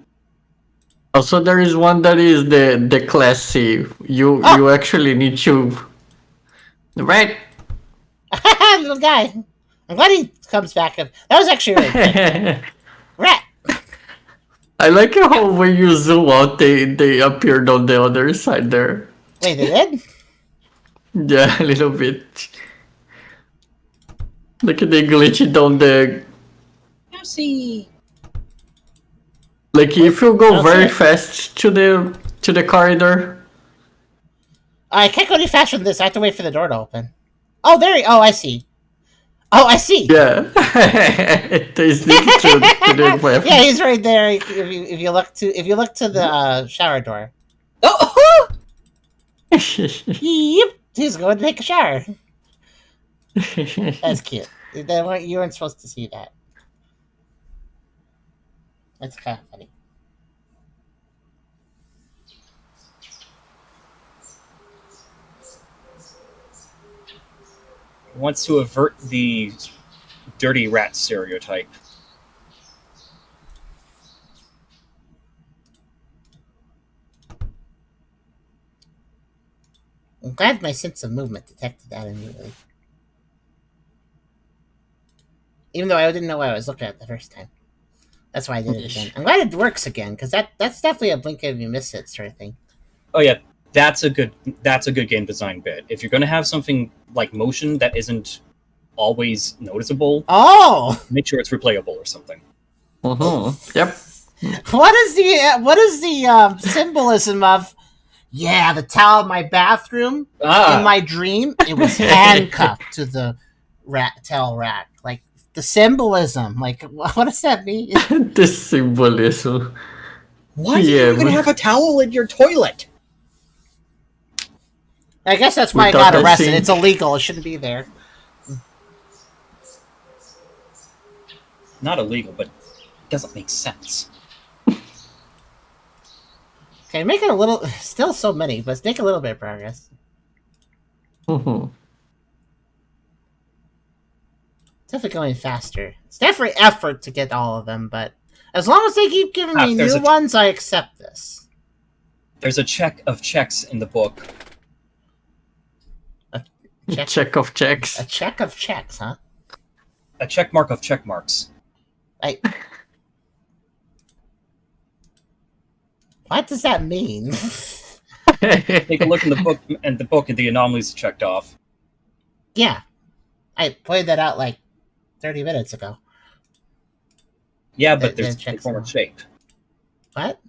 Also, there is one that is the class C. You actually need to. Right. Little guy. I'm glad he comes back. That was actually really good. Rat. I like how when you zoom out, they appeared on the other side there. Wait, they did? Yeah, a little bit. Look at they glitched down the. See. Like if you go very Okay. fast to the corridor. I can't go any faster than this. I have to wait for the door to open. Oh, there. Oh, I see. Oh, I see. Yeah. They sneak to the web. Yeah, he's right there. If you look to the shower door. Oh! Yep, he's going to take a shower. That's cute. You weren't supposed to see that. That's kind of funny. Wants to avert the dirty rat stereotype. I'm glad my sense of movement detected that immediately. Even though I didn't know what I was looking at the first time. That's why I did it again. I'm glad it works again, because that's definitely a blink if you miss it sort of thing. Oh yeah, that's a good game design bit. If you're going to have something like motion that isn't always noticeable, make sure it's replayable or something. Yep. What is the symbolism of? Yeah, the towel in my bathroom in my dream, it was handcuffed to the towel rack. Like the symbolism, like what does that mean? The symbolism. Why do you even have a towel in your toilet? I guess that's why I got arrested. It's illegal. It shouldn't be there. Not illegal, but it doesn't make sense. Okay, make it a little. Still so many, but make a little bit of progress. Definitely going faster. It's definitely effort to get all of them, but as long as they keep giving me new ones, I accept this. There's a check of checks in the book. Check of checks. A check of checks, huh? A check mark of check marks. What does that mean? Take a look in the book, and the anomalies are checked off. Yeah. I pointed that out like 30 minutes ago. Yeah, but there's a form shape. What?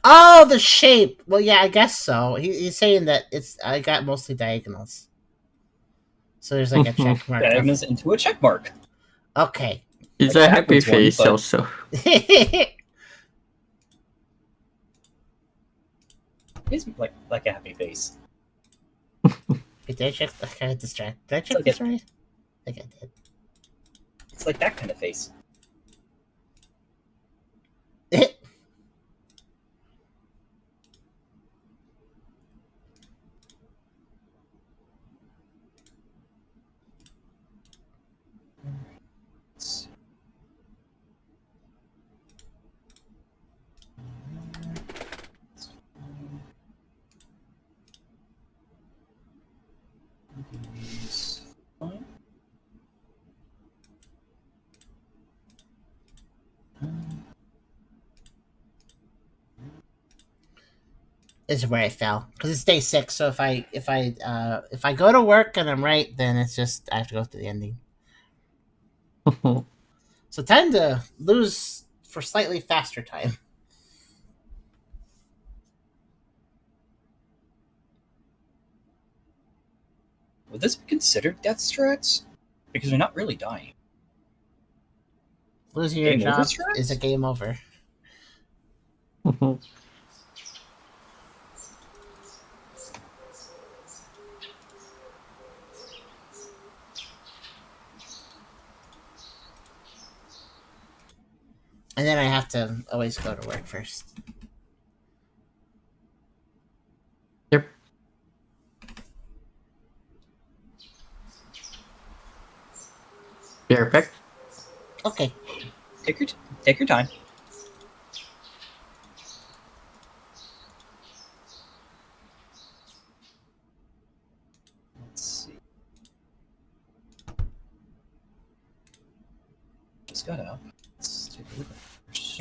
Oh, the shape. Well, yeah, I guess so. He's saying that I got mostly diagonals. So there's like a check mark. Diagonals into a check mark. Okay. It's a happy face also. It's like a happy face. Wait, did I check? I got distracted. Did I check this right? I think I did. It's like that kind of face. Is where I fell because it's day 6. So if I go to work and I'm right, then it's just I have to go to the ending. So tend to lose for slightly faster time. Would this be considered death strats? Because you're not really dying. Losing your job is a game over. And then I have to always go to work first. Yep. Be right back. Okay. Take your time. Let's see. Just got up. Let's take a look.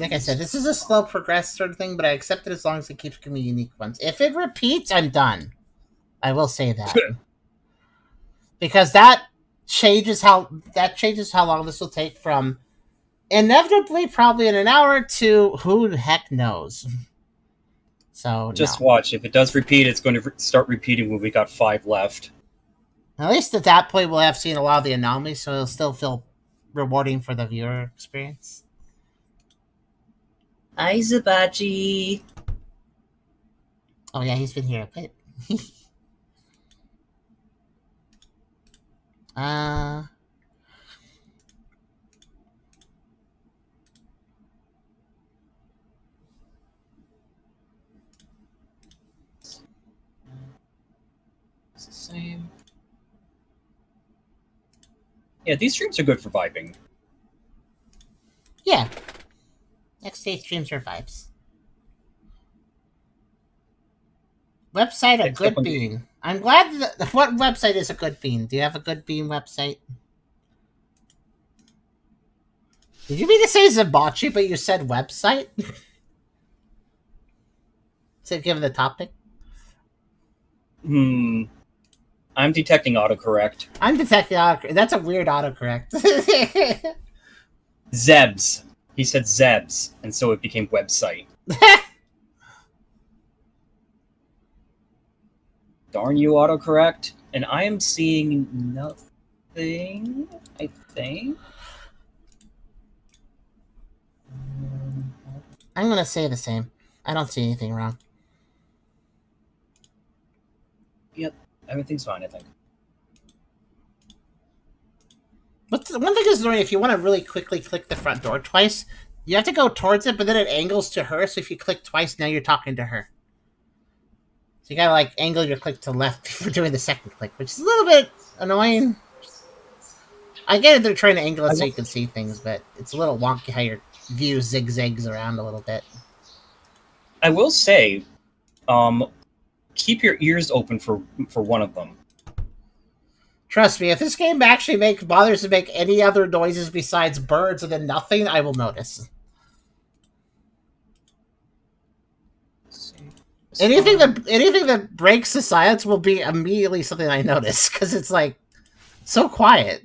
Like I said, this is a slow progress sort of thing, but I accept it as long as it keeps giving me unique ones. If it repeats, I'm done. I will say that. Because that changes how long this will take from inevitably probably in an hour to who the heck knows. So just watch. If it does repeat, it's going to start repeating when we got 5 left. At least at that point, we'll have seen a lot of the anomalies, so it'll still feel rewarding for the viewer experience. Hi, Zabachi. Oh yeah, he's been here a bit. Uh, It's the same. Yeah, these streams are good for vibing. yeah. Next day streams are vibes. Website a Except good when bean. I'm glad that. What website is a good bean? Do you have a good bean website? Did you mean to say Zabachi, but you said website? To give the topic? I'm detecting autocorrect. I'm detecting autocorrect. That's a weird autocorrect. Zebs. He said Zebs, and so it became website. Darn you, autocorrect. And I am seeing nothing, I think. I'm gonna say the same. I don't see anything wrong. Yep, everything's fine, I think. But one thing is annoying, if you want to really quickly click the front door twice, you have to go towards it, but then it angles to her, so if you click twice, now you're talking to her. So you gotta, like, angle your click to left before doing the second click, which is a little bit annoying. I get it, they're trying to angle it so you can see things, but it's a little wonky how your view zigzags around a little bit. I will say, keep your ears open for one of them. Trust me, if this game actually bothers to make any other noises besides birds and then nothing, I will notice. Anything that breaks the silence will be immediately something I notice, because it's like so quiet.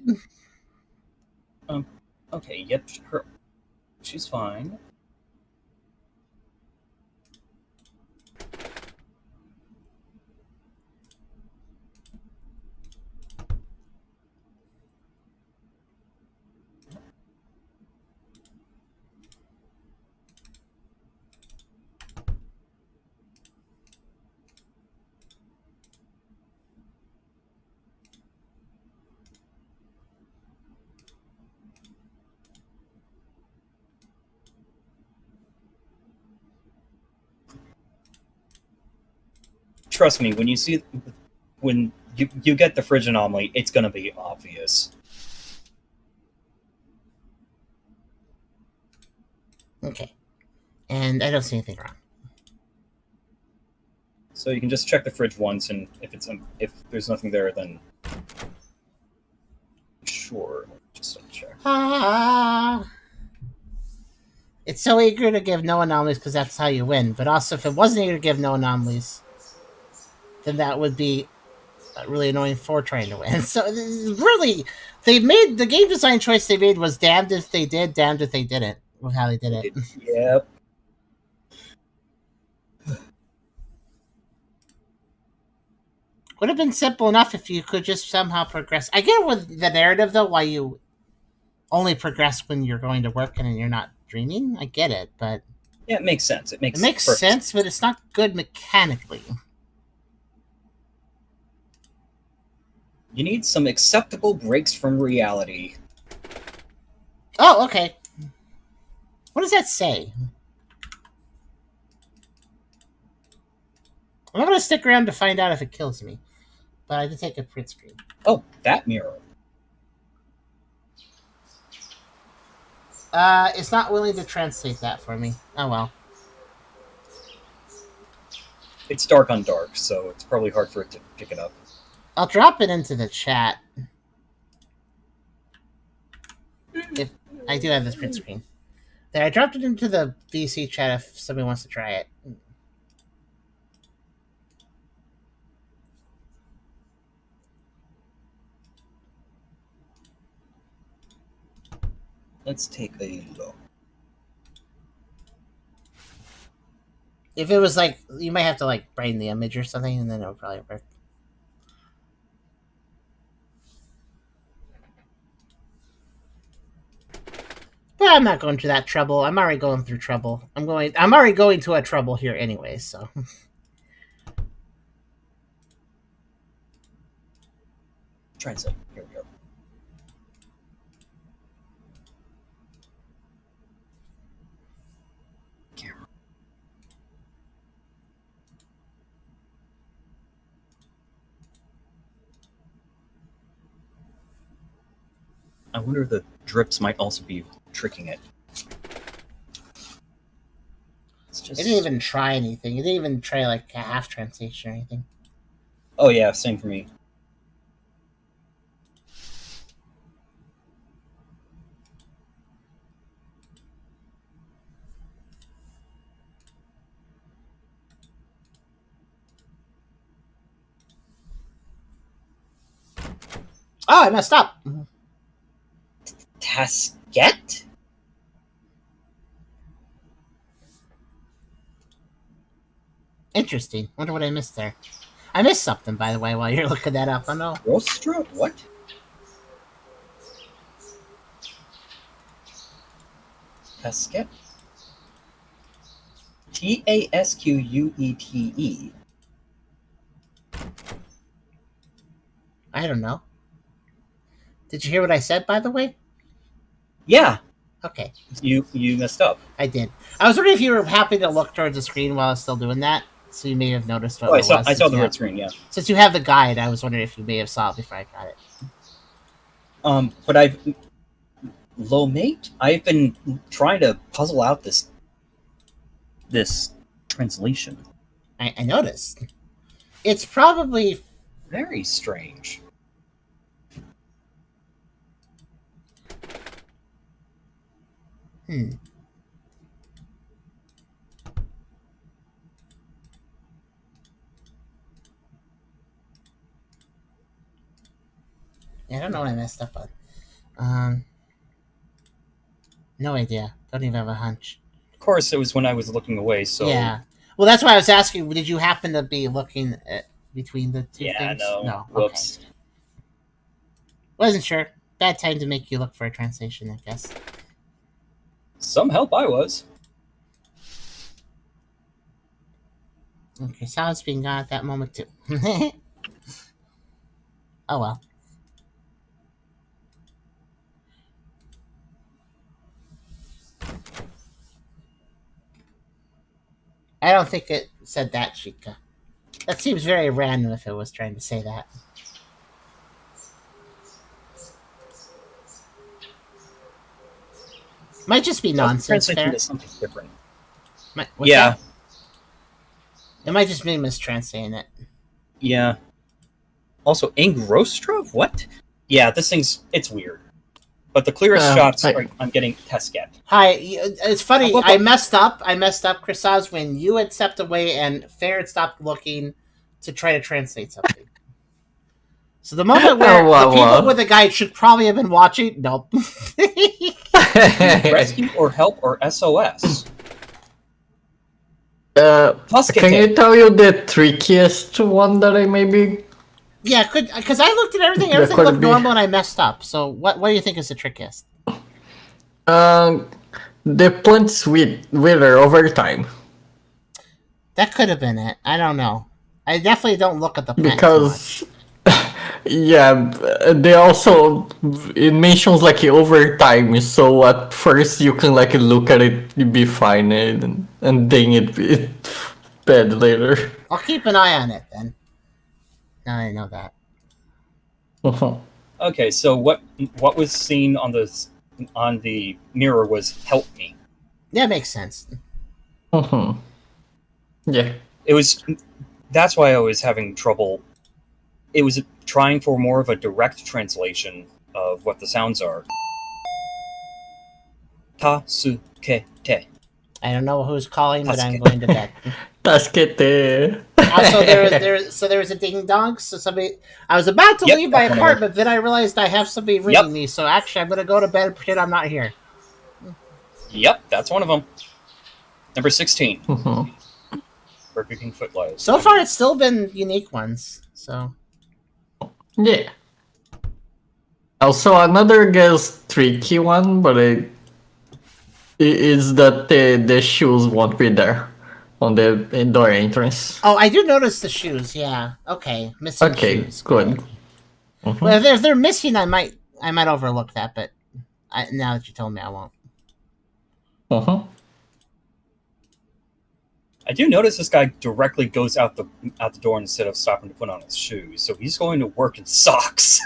Okay, yep, she's fine. Trust me, when you get the fridge anomaly, it's gonna be obvious. Okay. And I don't see anything wrong. So you can just check the fridge once, and if there's nothing there, then sure, just check. It's so eager to give no anomalies because that's how you win. But also, if it wasn't eager to give no anomalies, then that would be really annoying for trying to win. So really, the game design choice they made was damned if they did, damned if they didn't with how they did it. Yep. Would have been simple enough if you could just somehow progress. I get with the narrative though why you only progress when you're going to work and you're not dreaming. I get it, but yeah, it makes sense. It makes sense, but it's not good mechanically. You need some acceptable breaks from reality. Oh, okay. What does that say? I'm not going to stick around to find out if it kills me, but I did take a print screen. Oh, that mirror. It's not willing to translate that for me. Oh well. It's dark on dark, so it's probably hard for it to pick it up. I'll drop it into the chat. If I do have this print screen. There, I dropped it into the VC chat if somebody wants to try it. Let's take a look. If it was like, you might have to like brighten the image or something, and then it'll probably work. But I'm not going to that trouble. I'm already going through trouble. I'm already going to a trouble here anyway, so. Translate. Here we go. I wonder if the drips might also be tricking it. It's just... It didn't even try anything. It didn't even try like a half translation or anything. Oh yeah, same for me. Oh, I messed up. Tasket? Interesting. Wonder what I missed there. I missed something, by the way, while you're looking that up. I know. Rostra? What? Tasket? Tasquete. I don't know. Did you hear what I said, by the way? Yeah, Okay, you messed up. I did. I was wondering if you were happy to look towards the screen while I was still doing that, so you may have noticed what Oh, it I was. saw since the you red have- screen. Yeah. Since you have the guide, I was wondering if you may have saw it before I got it. But I've been trying to puzzle out this translation. I noticed. It's probably... Very strange. Hmm. Yeah, I don't know what I messed up on. No idea. Don't even have a hunch. Of course, it was when I was looking away. So Yeah. Well, that's why I was asking. Did you happen to be looking at between the two yeah, things? no. Okay. Whoops. Wasn't sure. Bad time to make you look for a translation, I guess. Some help I was. Okay, Sal's being gone at that moment too. Oh well. I don't think it said that, Chica. That seems very random if it was trying to say that. Might just be nonsense Translation there. is something different. What's Yeah. that? It might just be mistranslating it. Yeah. Also, Angrostra? What? Yeah, it's weird. But the clearest shots I'm getting Tesket. Hi, it's funny. Whoop, I whoop. messed up, Chrisaz, when you had stepped away and Fair had stopped looking to try to translate something. So the moment where the people with the guide should probably have been watching. Nope. Rescue or help or SOS. Can you tell you the trickiest one that I maybe... Yeah, because I looked at everything. That Everything could looked be. normal, and I messed up. So what do you think is the trickiest? The plants wither over time. That could have been it. I don't know. I definitely don't look at the plant Because... yeah, they also... It mentions like over time, so at first you can like look at it, you be fine, and then it bad later. I'll keep an eye on it then. Now I know that. Okay, so what was seen on the mirror was help me. That makes sense. Yeah. It was that's why I was having trouble. It was trying for more of a direct translation of what the sounds are. Ta su ke te. I don't know who's calling, but I'm going to bed. Tasquete. Also, there was a ding dong. So I was about to leave my apartment, then I realized I have somebody ringing me. So actually, I'm going to go to bed and pretend I'm not here. Yep, that's one of them. Number 16. Burger King Footlights. So far, it's still been unique ones. So Yeah. Also, another tricky one, but is that the shoes won't be there on the door entrance. Oh, I do notice the shoes. Yeah. Okay. Missing shoes. Good. Well, if they're missing, I might overlook that. But now that you told me, I won't. I do notice this guy directly goes out the door instead of stopping to put on his shoes. So he's going to work in socks.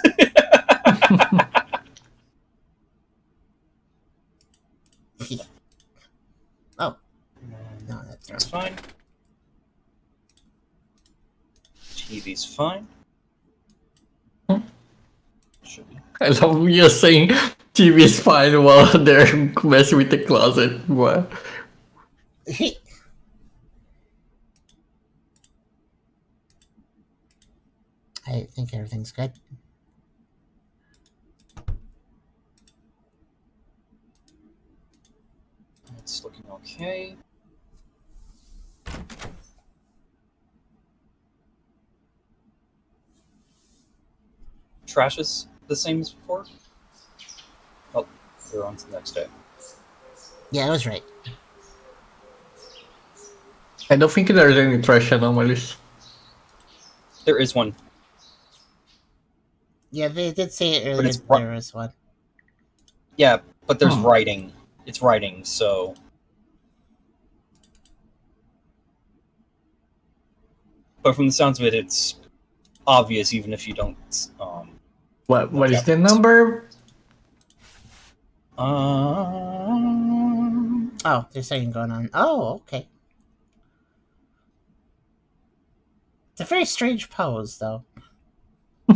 TV's fine. Should be. I love you saying TV is fine while they're messing with the closet. What? I think everything's good. It's looking okay. Trash is the same as before. Oh, we're on to the next day. Yeah, I was right. I don't think there's any trash anomalies. There is one. Yeah, they did say it earlier. it's There was one. Yeah, but there's Hmm. writing. It's writing, so but from the sounds of it, it's obvious even if you don't. What is the Yeah. number? Oh, there's something going on. Oh, okay. It's a very strange pose, though.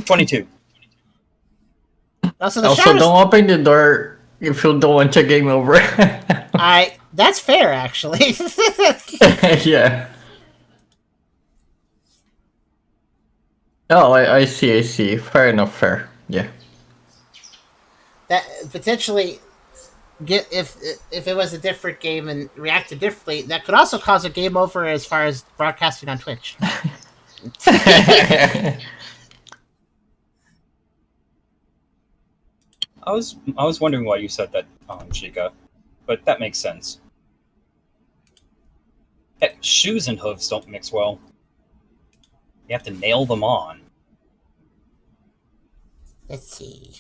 22. Also, the Also, shadows. don't open the door if you don't want your game over. That's fair, actually. Yeah. Oh, I see. Fair enough, fair. Yeah. That potentially, if it was a different game and reacted differently, that could also cause a game over as far as broadcasting on Twitch. I was wondering why you said that, Chica, but that makes sense. Heck, shoes and hooves don't mix well. You have to nail them on. Let's see.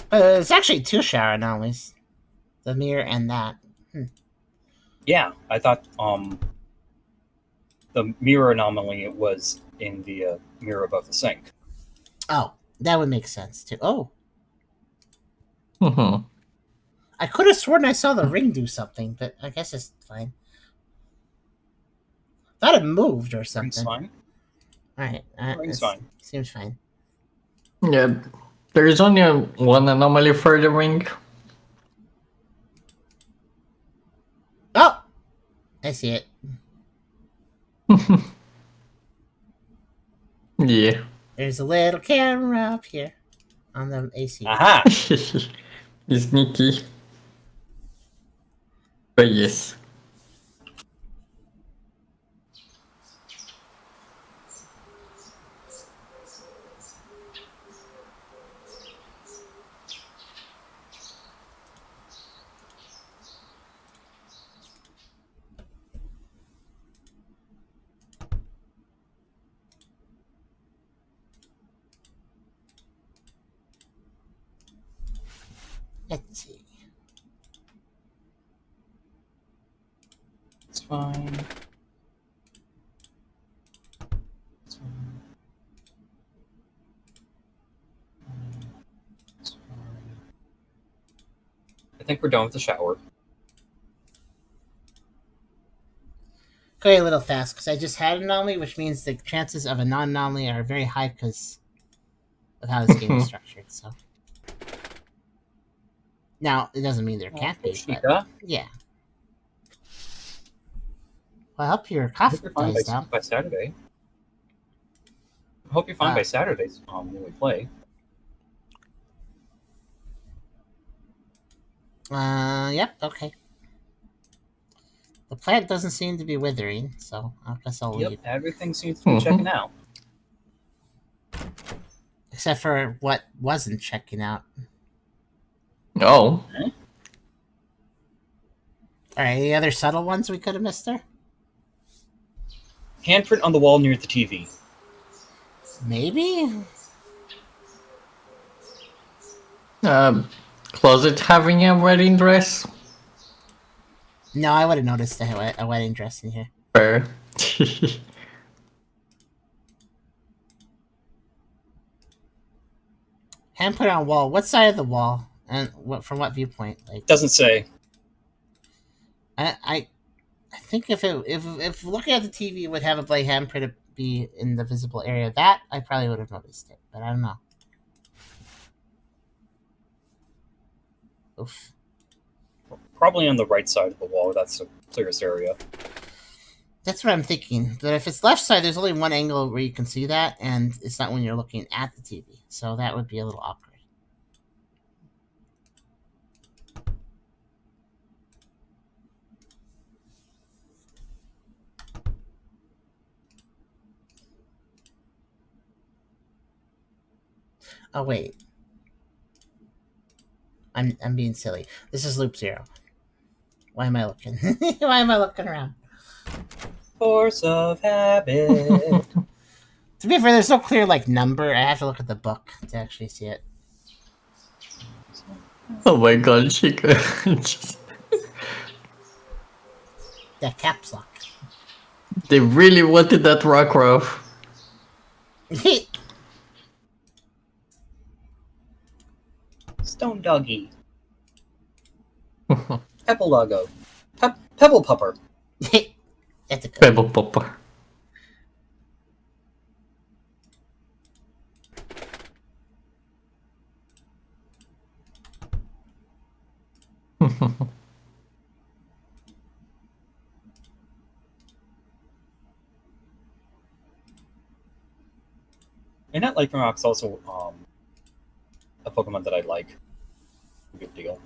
But it's actually two shower anomalies. The mirror and that. Yeah, I thought the mirror anomaly was in the mirror above the sink. Oh, that would make sense, too. Oh, Mhm. I could have sworn I saw the ring do something, but I guess it's fine. Thought it moved or Ring's something. fine. Alright. Ring's fine. Seems fine. Yeah. There is only one anomaly for the ring. Oh! I see it. Yeah. There's a little camera up here on the AC. Aha! It's sneaky. But yes. Let's see. It's fine. It's fine. It's fine. I think we're done with the shower. Going a little fast because I just had an anomaly, which means the chances of a non-anomaly are very high because of how this game is structured. So now it doesn't mean there can't be, but Chica, yeah. Well, I hope your I cough hope you're fine dies down. by Saturday. I hope you're fine by Saturday when we play. Yep, okay. The plant doesn't seem to be withering, so I guess I'll Yep, leave. everything seems to be checking out. Except for what wasn't checking out. Oh. Alright, any other subtle ones we could have missed there? Handprint on the wall near the TV. Maybe? Closet having a wedding dress? No, I would have noticed a wedding dress in here. Fair. Hand put on wall. What side of the wall? And from what viewpoint? Like Doesn't say. I think if looking at the TV would have a blade handprint be in the visible area, that I probably would have noticed it, but I don't know. Oof. Probably on the right side of the wall. That's the clearest area. That's what I'm thinking. But if it's left side, there's only one angle where you can see that, and it's not when you're looking at the TV. So that would be a little awkward. Oh wait, I'm being silly. This is loop 0. Why am I looking? Why am I looking around? Force of habit. To be fair, there's no clear number. I have to look at the book to actually see it. Oh my god, she could just... That caps lock. They really wanted that rock roof. Stone doggy. Pebble logo. Pebble pupper. That's a good Pebble popper. And that Lycanroc's also a Pokemon that I like. Good deal.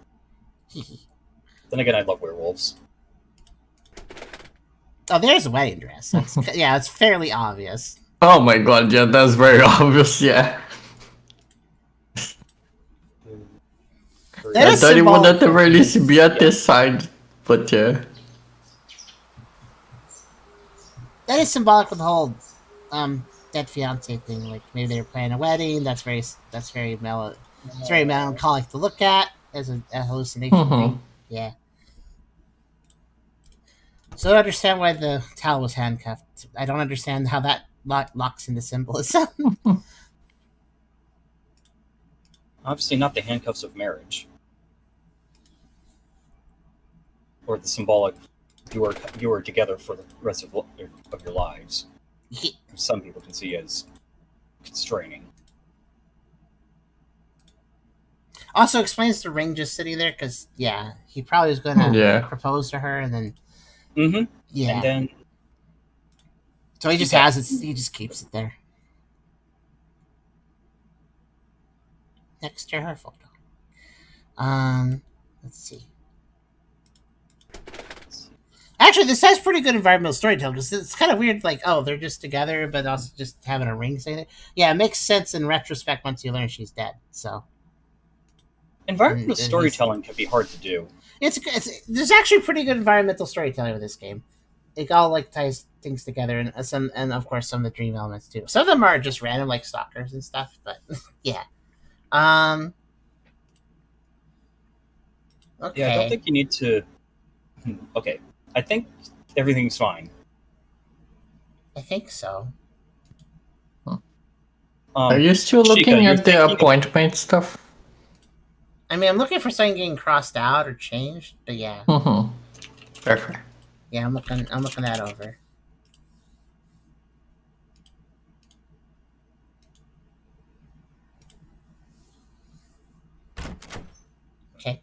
Then again, I love werewolves. Oh, there's a wedding dress. Yeah, it's fairly obvious. Oh my god, yeah, that's very obvious, yeah. That I is thought he would symbolic at the of- very least be at this side, but yeah. That is symbolic of the whole dead fiance thing. Like maybe they were planning a wedding. That's very It's very melancholic to look at as a hallucination thing. Yeah. So I don't understand why the towel was handcuffed. I don't understand how that locks into symbolism. Obviously, not the handcuffs of marriage, or the symbolic you are together for the rest of your lives. Some people can see as constraining. Also explains the ring just sitting there because yeah, he probably was going to propose to her and then yeah, and then so he just has it. He just keeps it there next to her photo. Let's see. Actually, this has pretty good environmental storytelling because it's kind of weird. Like, oh, they're just together, but also just having a ring sitting there. Yeah, it makes sense in retrospect once you learn she's dead. So. Environmental storytelling can be hard to do. It's there's actually pretty good environmental storytelling with this game. It all ties things together, and of course some of the dream elements too. Some of them are just random, like stalkers and stuff. But yeah, okay. Yeah, I don't think you need to. Okay, I think everything's fine. I think so. Are you still looking at the appointment stuff? I mean, I'm looking for something getting crossed out or changed, but yeah. Perfect. Yeah, I'm looking that over. Okay.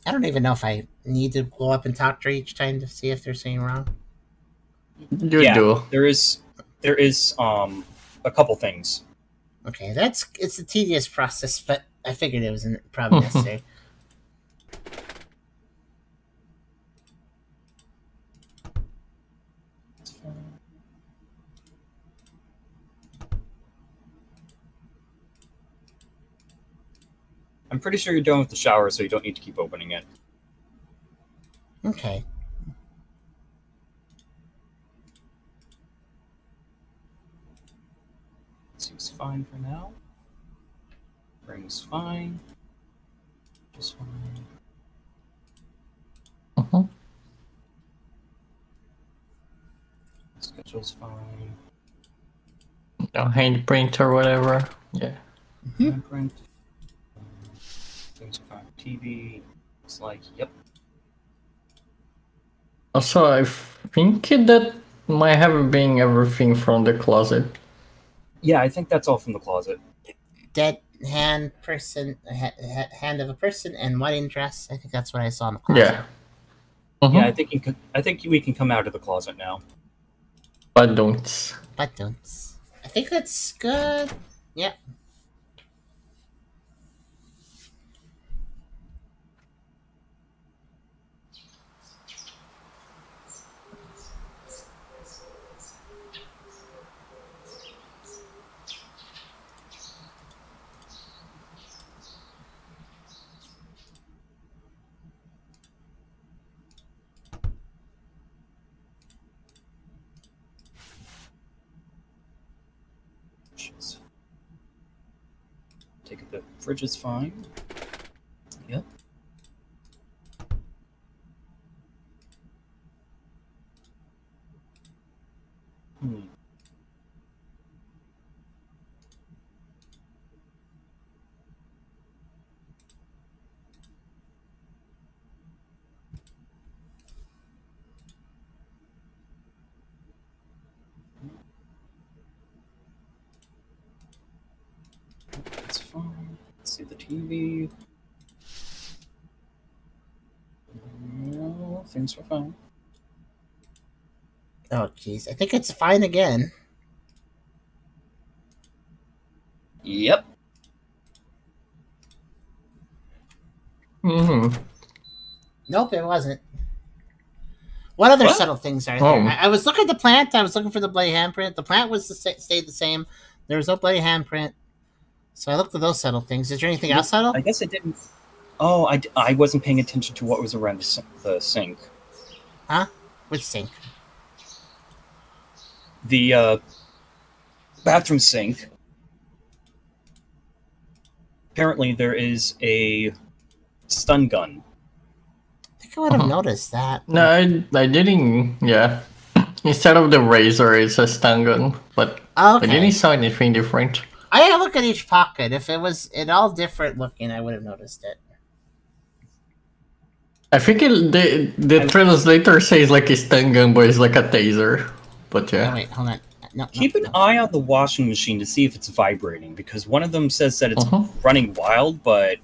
I don't even know if I need to go up and talk to her each time to see if there's anything wrong. You do. There is a couple things. Okay, it's a tedious process, but I figured it was probably necessary. I'm pretty sure you're done with the shower, so you don't need to keep opening it. Okay. Seems fine for now. Ring's fine. Just fine. Schedule's fine. No handprint or whatever. Yeah. Handprint. Things are fine. TV. It's like, yep. Also, I think that might have been everything from the closet. Yeah, I think that's all from the closet. Dead hand hand of a person and wedding dress. I think that's what I saw in the closet. Yeah. Yeah, I think we can come out of the closet now. But don't. Buttons. I think that's good. Yep. Take it. The fridge is fine. Yep. That's fine. Let's see the TV. No, things are fine. Oh, jeez. I think it's fine again. Yep. Nope, it wasn't. What other subtle things are there? I was looking at the plant. I was looking for the bloody handprint. The plant was stayed the same. There was no bloody handprint. So I looked at those subtle things. Is there anything else subtle? I guess I didn't. Oh, I wasn't paying attention to what was around the sink. Huh? Which sink? The bathroom sink. Apparently, there is a stun gun. I think I would have noticed that. No, I didn't. Yeah. Instead of the razor, it's a stun gun. But I didn't saw anything different. I had to look at each pocket. If it was all different looking, I would have noticed it. I think the translator says like a stun gun, but it's like a taser. But yeah. Oh, wait, hold on. No, Keep an eye on the washing machine to see if it's vibrating, because one of them says that it's running wild, but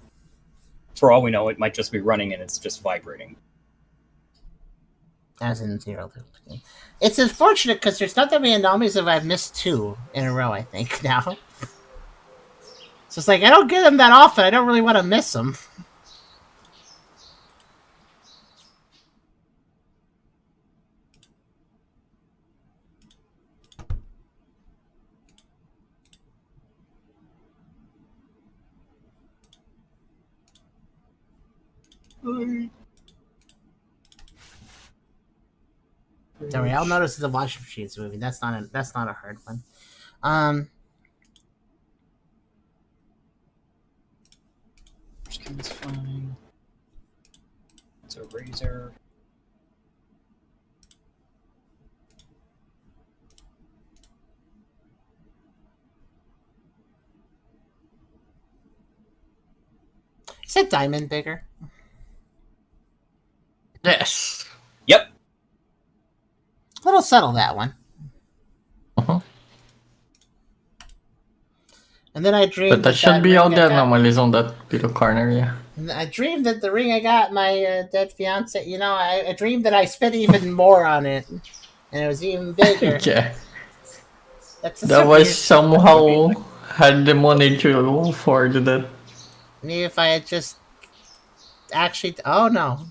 for all we know, it might just be running and it's just vibrating. As in zero. It's unfortunate because there's not that many anomalies if I've missed 2 in a row, I think, now. So it's like, I don't get them that often. I don't really want to miss them. Sorry, I'll notice the washing machine's moving. That's not a hard one. Skin's fine. It's a razor. Is that diamond bigger? Yes. Yep. A little subtle, that one. And then I dreamed. But that should be all the anomalies on that little corner, yeah. I dreamed that the ring I got my dead fiance. You know, I dreamed that I spent even more on it, and it was even bigger. Yeah. That was somehow had the money to afford that. Maybe if I had just actually. Oh no.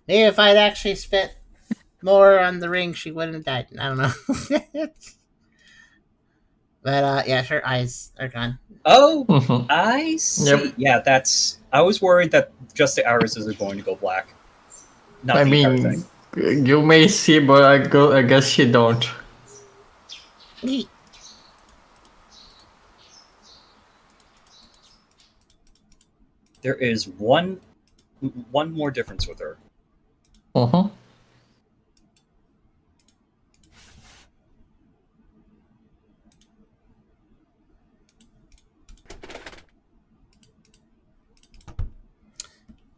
Maybe if I'd actually spent more on the ring, she wouldn't have died. I don't know. But yeah, her eyes are gone. Oh, I see. Yep. Yeah, that's. I was worried that just the irises are going to go black. Not I the entire mean, thing. you may see, but I guess you don't. There is one more difference with her. Uh-huh.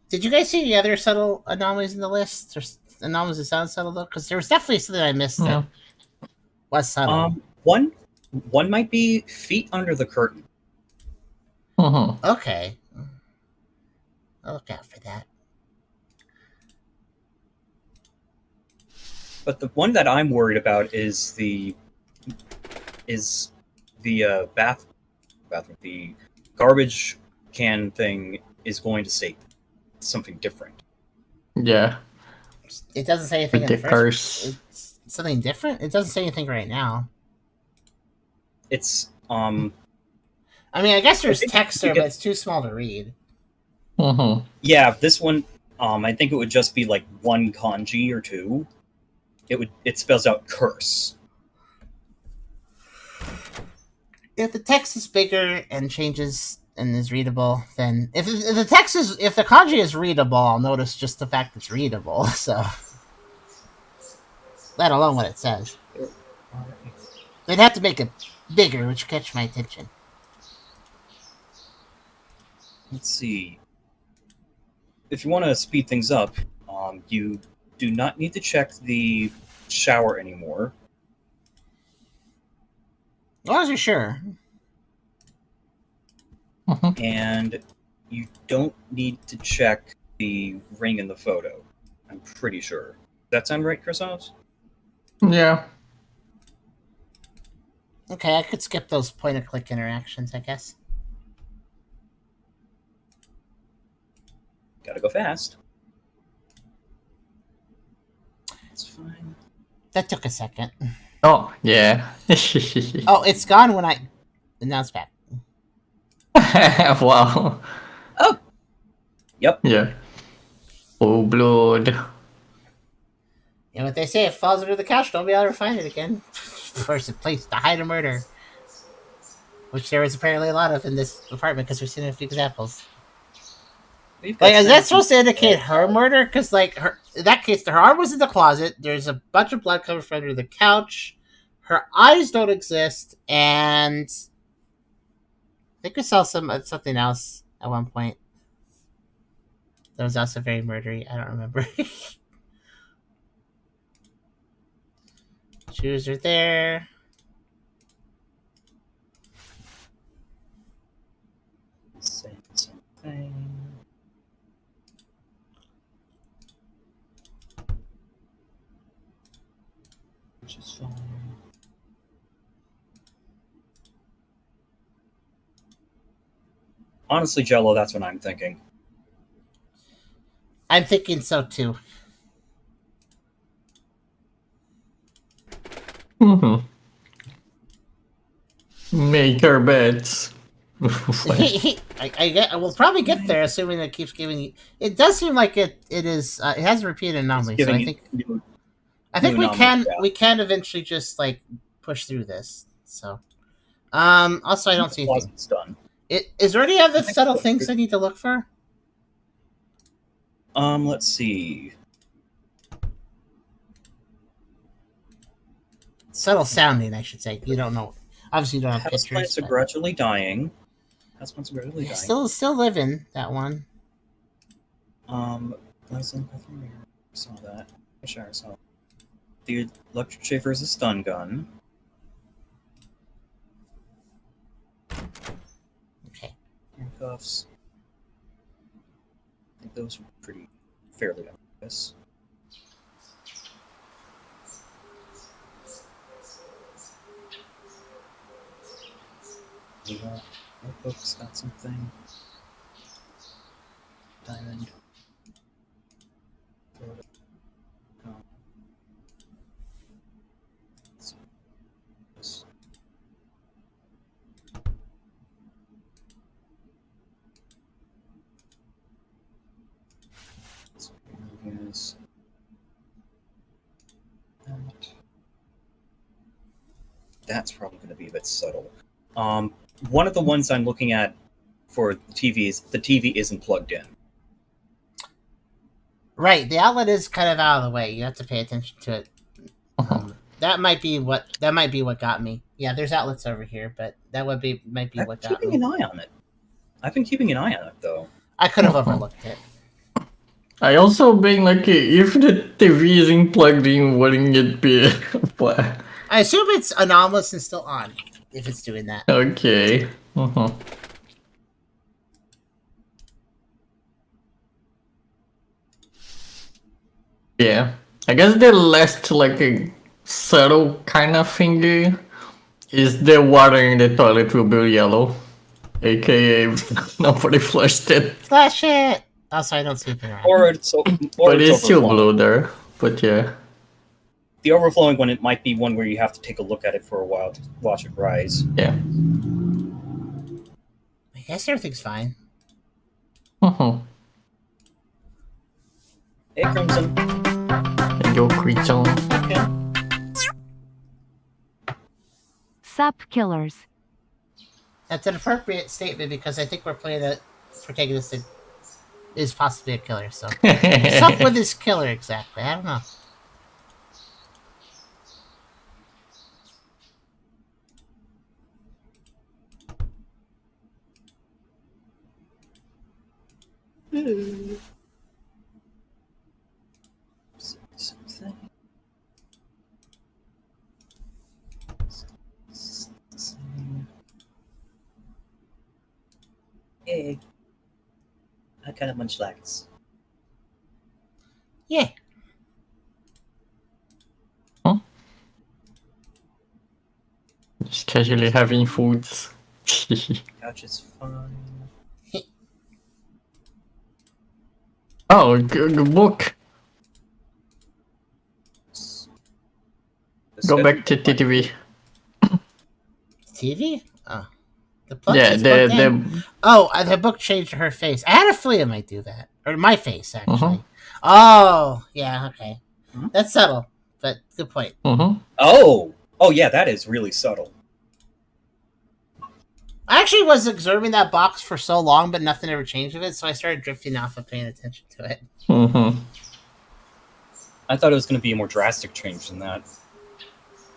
Did you guys see the other subtle anomalies in the list? Or anomalies that sound subtle though? Because there was definitely something I missed Yeah. that was subtle. One might be feet under the curtain. Uh-huh. Okay. I'll look out for that. But the one that I'm worried about is the bathroom. The garbage can thing is going to say something different. Yeah. It doesn't say anything With in the the first. curse. It's something different. It doesn't say anything right now. It's I mean, I guess there's think text you there, get- but it's too small to read. Uh-huh. yeah, this one I think it would just be like one kanji or two. It spells out curse. If the text is bigger and changes and is readable, then if the kanji is readable, I'll notice just the fact it's readable. So, let alone what it says. They'd have to make it bigger, which would catch my attention. Let's see. If you want to speed things up, you do not need to check the shower anymore. As long as you're sure. Uh-huh. And you don't need to check the ring in the photo. I'm pretty sure. Does that sound right, Chrysos? Yeah. Okay, I could skip those point-and-click interactions, I guess. Gotta go fast. It's fine. That took a second. Oh, yeah. Oh, it's gone when I... Now it's back. Wow. Oh! Yep. Yeah. Oh, blood. You know what they say, if it falls under the couch, don't be able to find it again. First, a place to hide a murder. Which there is apparently a lot of in this apartment, because we've seen a few examples. We've got Like, is that some- supposed to indicate her murder? Because, like, in that case, her arm was in the closet. There's a bunch of blood coming from under the couch. Her eyes don't exist, and I think we saw something else at one point. That was also very murdery. I don't remember. Shoes are there. Say something. Which is fine. Honestly, Jello, that's what I'm thinking. I'm thinking so too. Mm-hmm. Make your bets. I will probably get there, assuming it keeps giving you. It does seem like it is. It has a repeated anomaly, so I think new we can anomalies, yeah. we can eventually just like push through this. So, also I don't see anything. It's done. Is there any other think subtle so. things I need to look for? Let's see. Subtle sounding, I should say. You don't know. Obviously, you don't have Houseplants pictures. are but- gradually dying. Houseplants are gradually Yeah, dying. still living that one. Leslie, saw that. I sure I saw. The electric shaver is a stun gun. Okay. Handcuffs. I think those were pretty fairly obvious. Notebook's got something. Diamond. Oh. This. Yes. That's probably going to be a bit subtle. One of the ones I'm looking at for the TV is the TV isn't plugged in. Right, the outlet is kind of out of the way. You have to pay attention to it. That might be what got me. Yeah, there's outlets over here, but might be I've what been got keeping me. an eye on it. I've been keeping an eye on it though. I could have overlooked it. I also been like, if the TV isn't plugged in, wouldn't it be? What? I assume it's anomalous and still on if it's doing that. Okay. Yeah. I guess the last like a subtle kind of thing is the water in the toilet will be yellow. AKA nobody flushed it. Flash it! Also, I don't see anything around. Or it's But it's still overflowing. blue there. But yeah. The overflowing one, it might be one where you have to take a look at it for a while to watch it rise. Yeah. I guess everything's fine. Hey, Crimson. And your creature. Okay. Sup, killers. That's an appropriate statement because I think we're playing a protagonist that is possibly a killer. So, what's up with this killer exactly? I don't know. Hey, I kind of munchlax. Yeah. Just casually having foods. Couch is fine. Oh, good book. Go back to TTV. TV? Oh. The plug Yeah, is plugged in. the Oh, the book changed her face. I had a flea it might do that. Or my face, actually. Oh, yeah, okay. That's subtle, but good point. Oh yeah, that is really subtle. I actually was observing that box for so long, but nothing ever changed with it, so I started drifting off of paying attention to it. I thought it was going to be a more drastic change than that.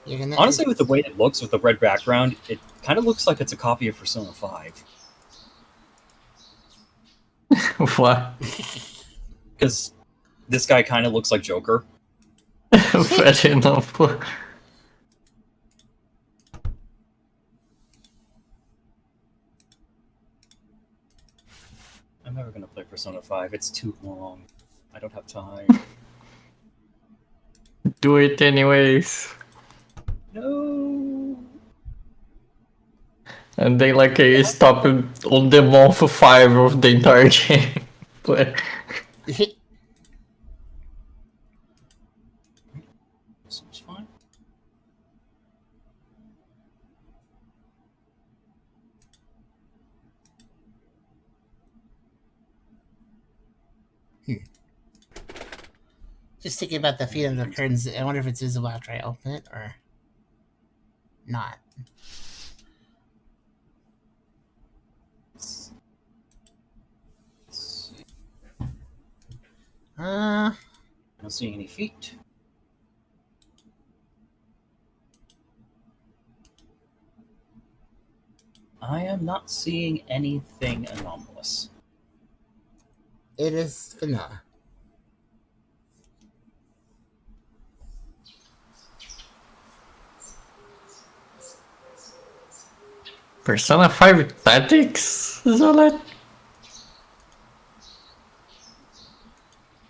Even Honestly, with the way it looks with the red background, it kind of looks like it's a copy of Persona 5. What? Because this guy kind of looks like Joker. Fair enough. I'm never going to play Persona 5. It's too long. I don't have time. Do it anyways. No. And they like stop on the month 5 of the entire game. But Seems fine. just thinking about the feet of the curtains, I wonder if it's visible after I open it or not. I don't see any feet. I am not seeing anything anomalous. It is vanilla. Persona 5 Tactics? Is all that?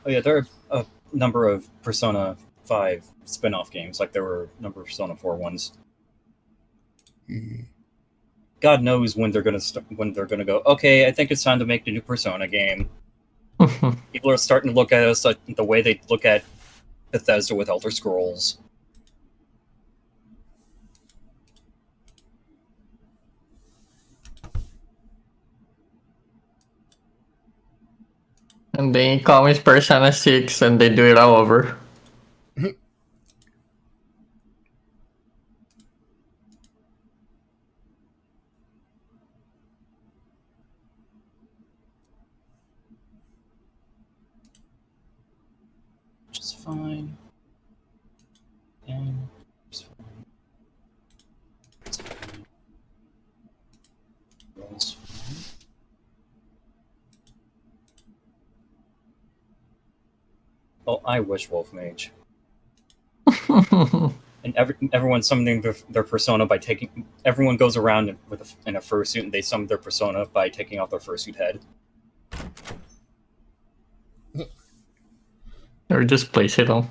Oh yeah, there are a number of Persona 5 spin-off games, like there were a number of Persona 4 ones. God knows when they're gonna go. Okay, I think it's time to make the new Persona game. People are starting to look at us like the way they look at Bethesda with Elder Scrolls. And then it comes Persona 6 and they do it all over. fine. And it's fine. It's fine. Roll's fine. Oh, I wish Wolf Mage. And everyone's summoning their persona by taking. Everyone goes around in a fursuit, and they summon their persona by taking off their fursuit head. Or just place it on.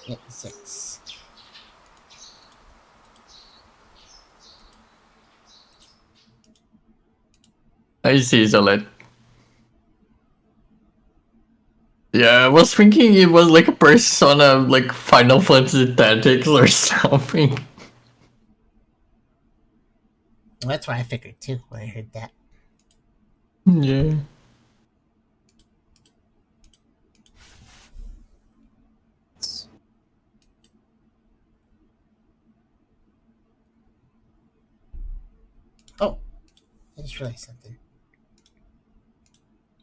Yep, 6. I see, Zalet. Yeah, I was thinking it was like a persona, like Final Fantasy Tactics or something. Well, that's what I figured too when I heard that. Yeah. Oh, I just realized something.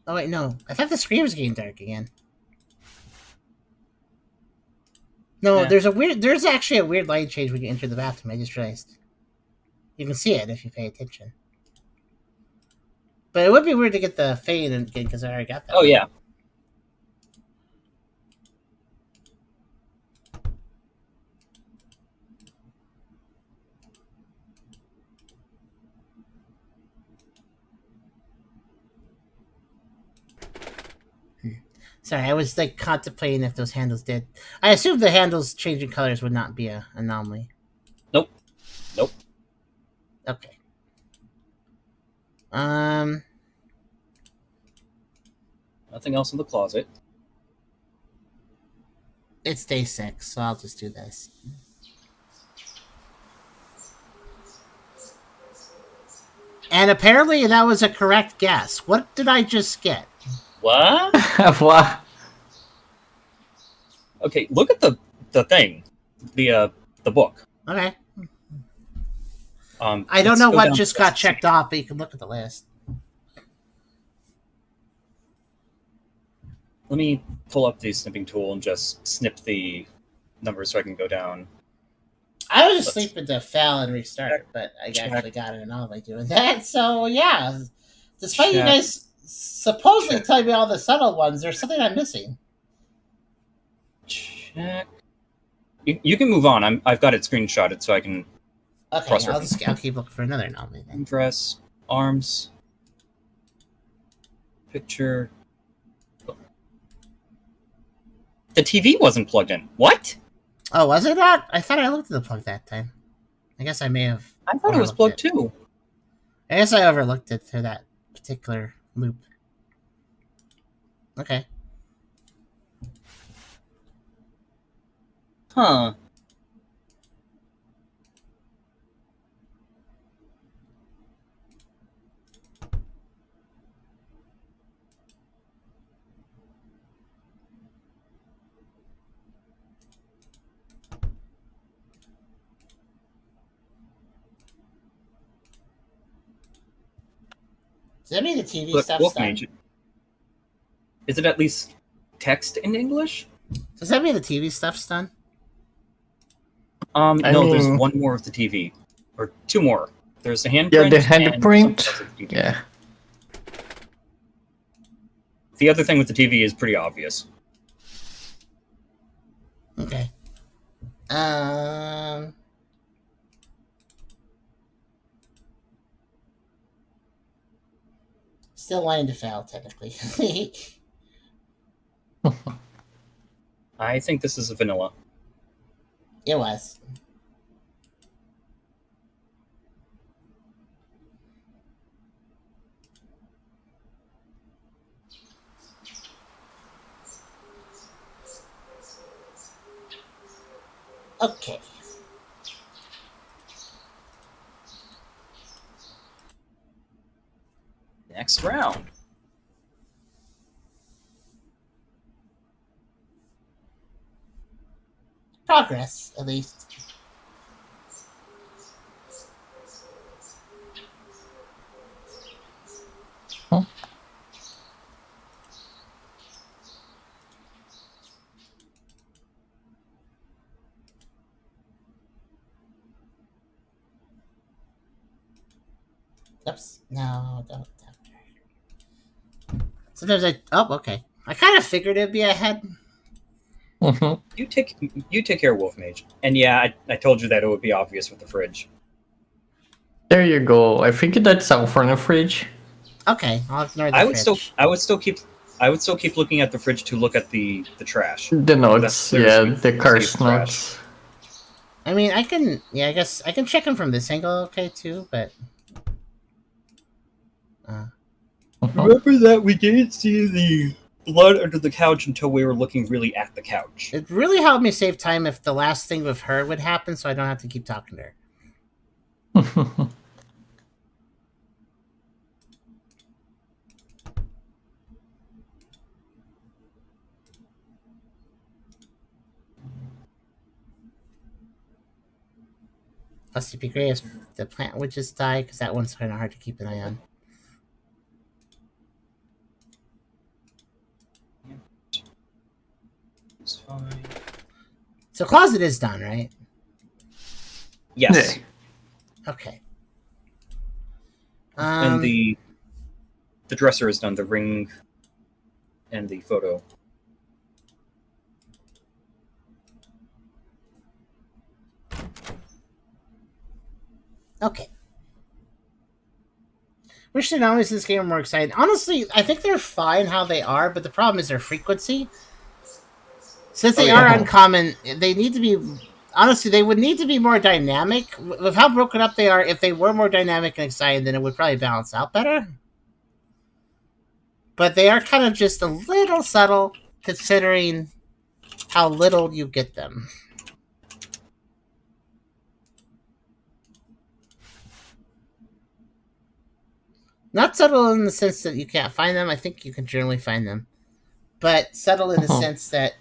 Oh wait, no. I thought the screen was getting dark again. No, Yeah. there's actually a weird light change when you enter the bathroom. I just realized. You can see it if you pay attention. But it would be weird to get the fade again because I already got that. Oh yeah. Sorry, I was like contemplating if those handles did. I assumed the handles changing colors would not be an anomaly. Nope. Nope. Okay. Nothing else in the closet. It's day 6, so I'll just do this. And apparently that was a correct guess. What did I just get? What? What? Okay, look at the thing, the book. Okay. I don't let's know go what down just to got the- checked off, but you can look at the list. Let me pull up the snipping tool and just snip the numbers so I can go down. I was just Let's sleeping to fail and restart, but I check. actually got an anomaly doing that. So yeah, despite you Check. guys supposedly Check. telling me all the subtle ones, there's something I'm missing. Check. You can move on. I've got it screenshotted so I can Okay, Cross-reference. I'll keep looking for another anomaly then. dress, arms, picture. The TV wasn't plugged in. What? Oh, was it not? I thought I looked at the plug that time. I guess I may have. I thought it was overlooked plugged too. I guess I overlooked it for that particular loop. Okay. Huh. Does that mean the TV Look, stuff's Wolf done? Mage. Is it at least text in English? Does that mean the TV stuff's done? I No, there's mean- one more of the TV. Or two more. There's the handprint. Yeah, the and handprint. something else with the TV. Yeah. The other thing with the TV is pretty obvious. Okay. Still wanting to fail, technically. I think this is a vanilla. It was. Okay. Next round. Progress, at least. Oops. No, don't. Sometimes I. Oh, okay. I kind of figured it'd be ahead. Mhm. You take care, Wolf Mage. And yeah, I told you that it would be obvious with the fridge. There you go. I think that's out from the fridge. Okay, I'll ignore the I would fridge. still keep looking at the fridge to look at the trash. The That's notes, the yeah, receipt the car's trash. notes. I mean, I can. Yeah, I guess I can check him from this angle, okay, too. But Mhm. Remember that we didn't see the blood under the couch until we were looking really at the couch. it really helped me save time if the last thing with her would happen, so I don't have to keep talking to her. Plus, it'd be great if the plant would just die, because that one's kind of hard to keep an eye on. It's fine. So, closet is done, right? Yes. Yeah. Okay. And the dresser is done, the ring and the photo. Okay. Wish the anomalies in this game were more exciting. Honestly, I think they're fine how they are, but the problem is their frequency. Since they are uncommon, they need to be. Honestly, they would need to be more dynamic. With how broken up they are, if they were more dynamic and exciting, then it would probably balance out better. But they are kind of just a little subtle, considering how little you get them. Not subtle in the sense that you can't find them. I think you can generally find them. But subtle in the sense that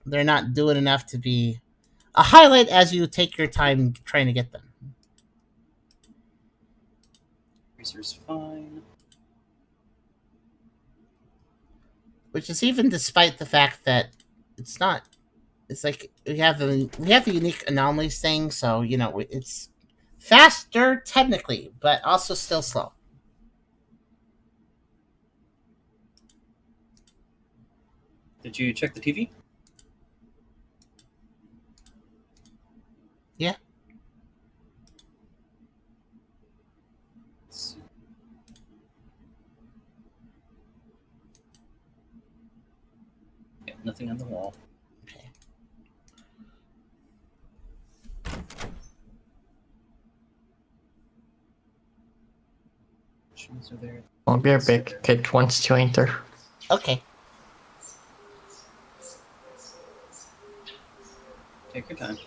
they're not doing enough to be a highlight as you take your time trying to get them. Freezer's fine. Which is even despite the fact that it's not. It's like we have the unique anomalies thing, so it's faster technically, but also still slow. Did you check the TV? Yeah. Yeah, nothing on the wall. Okay. Shoes are there. I'll be right back. Kit wants to enter. Okay. Take your time.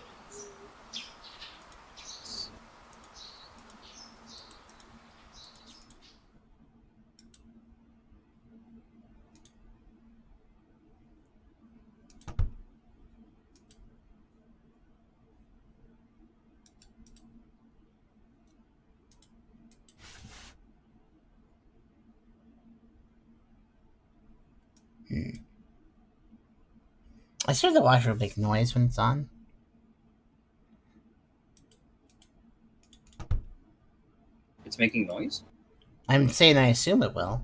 I swear the washer will make noise when it's on. It's making noise? I'm saying I assume it will.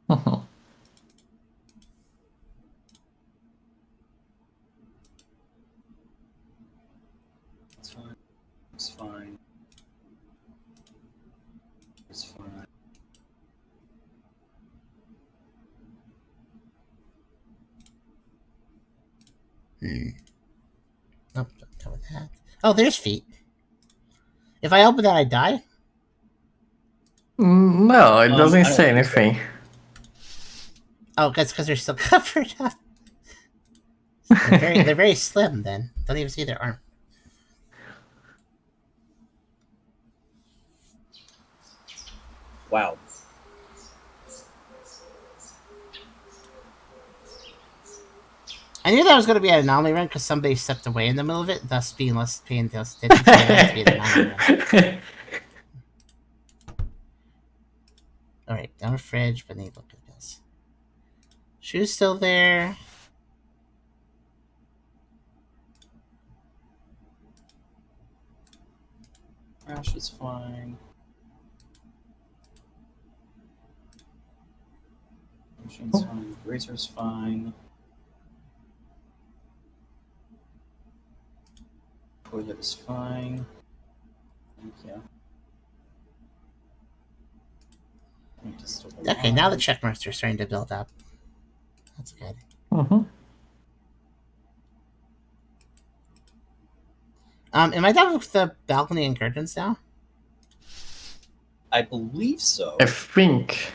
Mhm. It's fine. It's fine. It's fine. Nope, don't cover that. Oh, there's feet. If I open that, I die? No, it doesn't I don't say think so. anything. Oh, that's because they're still covered up. They're very slim then. Don't even see their arm. Wow. I knew that was going to be an anomaly run because somebody stepped away in the middle of it, thus being less paying attention to it to be an anomaly run. Alright, down the fridge, but need to look at this. Shoes still there. Trash is fine. Machine's fine. Razor's fine. Toilet is fine. Yeah. Okay, now the check marks are starting to build up. That's good. Mm-hmm. Am I done with the balcony and curtains now? I believe so. I think.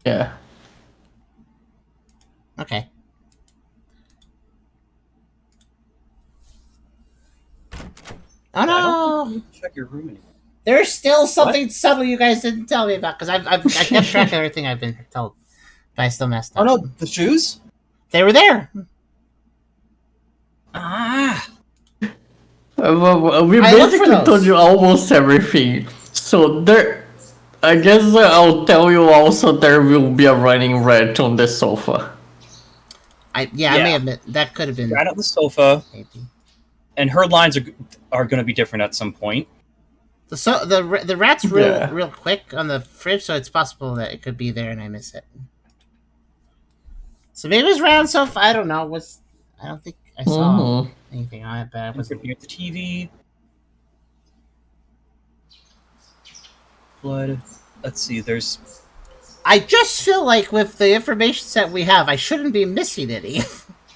Yeah. Okay. Oh I don't no! think you need to check your room anymore. There's still something subtle you guys didn't tell me about because I kept track of everything I've been told, but I still messed Oh up. no, the shoes? They were there. Ah! Well, we I looked for basically those. told you almost everything. So there, I guess I'll tell you also there will be a running rat on the sofa. I Yeah. may admit that could have been Rat on the sofa, maybe. and her lines are going to be different at some point. The rat's Yeah. real quick on the fridge, so it's possible that it could be there and I miss it. So maybe it was round sofa. I don't know. I don't think I saw Mhm. anything on it, but I was. Looking at the TV. Blood. Let's see. There's. I just feel like with the information set we have, I shouldn't be missing any,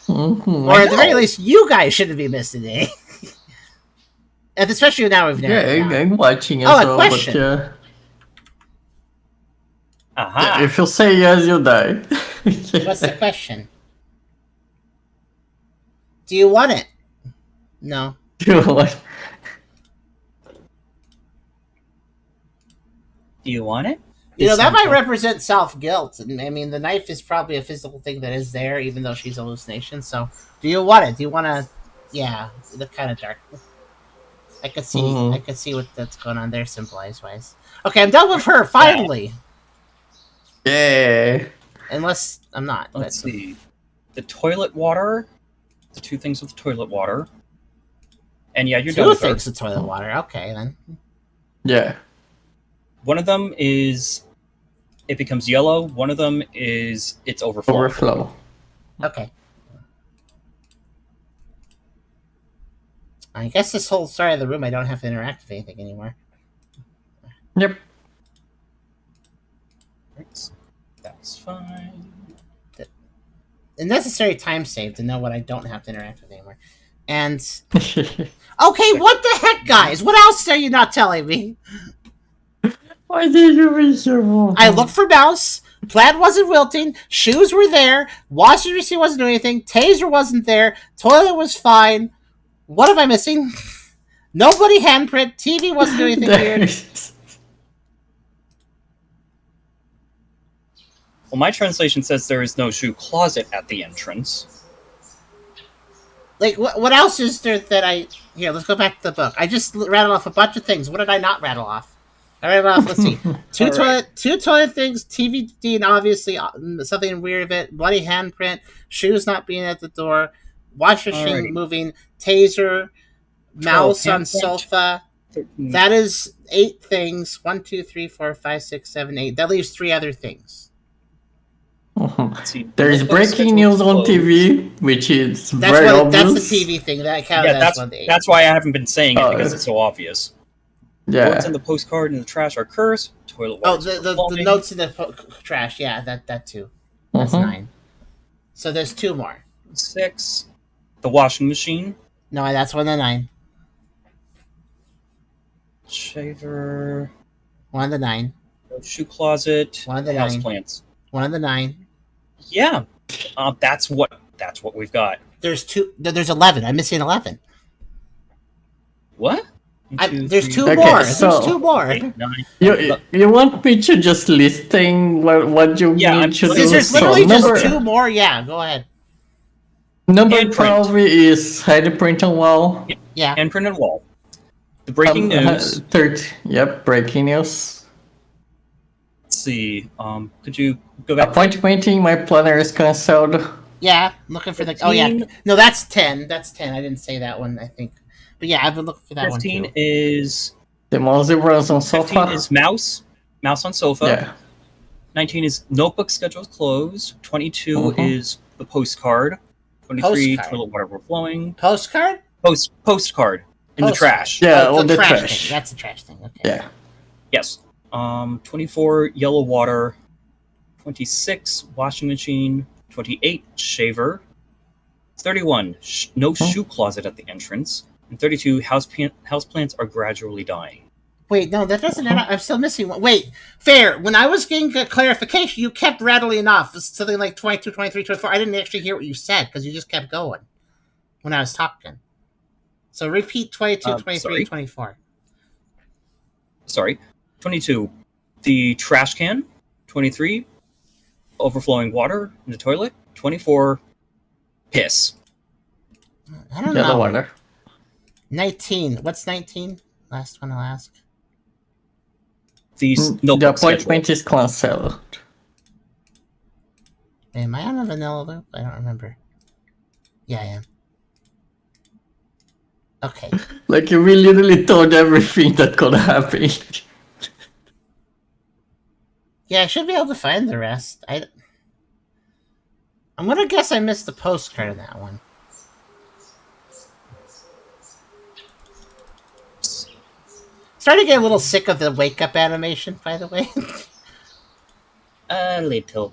Mhm. or at the very least, you guys shouldn't be missing any. And especially now we've narrowed it Yeah, down. I'm watching as Oh, a well, question. but yeah. Aha! If you say yes, you die. What's the question? Do you want it? No. You know what? Do you want it? You know, It's that might something. represent self-guilt. I mean, the knife is probably a physical thing that is there, even though she's a hallucination. So, do you want it? Do you want to... Yeah, the kind of dark. I could see Mhm. I could see what that's going on there, symbolize-wise. Okay, I'm done with her, finally! Yeah. Unless I'm not. Let's But see. The toilet water. The two things with the toilet water. And yeah, you're done two with her. things of toilet water. Okay, then. Yeah. One of them is it becomes yellow. One of them is it's overflowing. Overflow. Okay. I guess this whole side of the room, I don't have to interact with anything anymore. Yep. That's fine. A necessary time save to know what I don't have to interact with anymore. And okay, what the heck, guys? What else are you not telling me? Why did you reach your room? I looked for mouse. Plaid wasn't wilting. Shoes were there. Washing machine wasn't doing anything. Taser wasn't there. Toilet was fine. What am I missing? Nobody handprint. TV wasn't doing anything weird. Well, my translation says there is no shoe closet at the entrance. Like, what else is there that I... Here, let's go back to the book. I just rattled off a bunch of things. What did I not rattle off? I rattled off, let's see. Two toilet things, TV and obviously something weird of it, bloody handprint, shoes not being at the door, wash machine Alrighty. moving, taser, mouse on handprint. sofa. That is 8 things. 1, 2, 3, 4, 5, 6, 7, 8. That leaves 3 other things. Let's see. There is breaking news on TV, which is That's very what. obvious. That's the TV thing. That counts Yeah, as one of the 8. that's why I haven't been saying it Oh, because yeah. it's so obvious. Yeah. Notes in the postcard and the trash are cursed. Toilet Oh, water. the notes in the trash. Yeah, that too. That's Mhm. 9. So there's 2 more. 6. The washing machine. No, that's one of the 9. Shaver. One of the 9. Shoe closet. One of the house 9. plants. One of the 9. Yeah. That's what we've got. There's 2. There's 11. I'm missing 11. What? There's 2 Okay, more. so- There's 2 more. 8, 9. You want me to just listing what you Yeah, I'm need to just- do? There's So literally just number, 2 more. Yeah, go ahead. number Handprint. 12 is hide print on wall. Yeah. And printed wall. The breaking news. Yep, breaking news. Let's see. Could you go back? Appointment in my planner is cancelled. Yeah, I'm looking for the... Oh, yeah. 15. No, that's 10. That's 10. I didn't say that one, I think. But yeah, I've been looking for that 15 one, too. is The Mosey runs on 15 sofa. is mouse. Mouse on sofa. Yeah. 19 is notebook schedule close. 22 Mhm. is the postcard. 23 Postcard. toilet water overflowing. Postcard? Postcard in the Postcard. trash. Yeah, Oh, on the trash trash. thing. That's the trash thing. Okay. Yeah. Yes. 24 yellow water. 26 washing machine. 28 shaver. 31 no shoe closet at the entrance. And 32 houseplants are gradually dying. Wait, no, that doesn't add up. I'm still missing one. Wait, fair. When I was getting clarification, you kept rattling off something like 22, 23, 24. I didn't actually hear what you said because you just kept going when I was talking. So repeat 22, 23, sorry? 24. Sorry. 22 the trash can. 23 overflowing water in the toilet. 24 piss. I don't Yellow know. water. 19. What's 19? Last one I'll ask. The The notebook appointment schedule. is cancelled. Am I on a vanilla loop? I don't remember. Yeah, I am. Okay. Like, we literally told everything that could happen. Yeah, I should be able to find the rest. I'm gonna guess I missed the postcard in that one. Starting to get a little sick of the wake up animation, by the way. A little.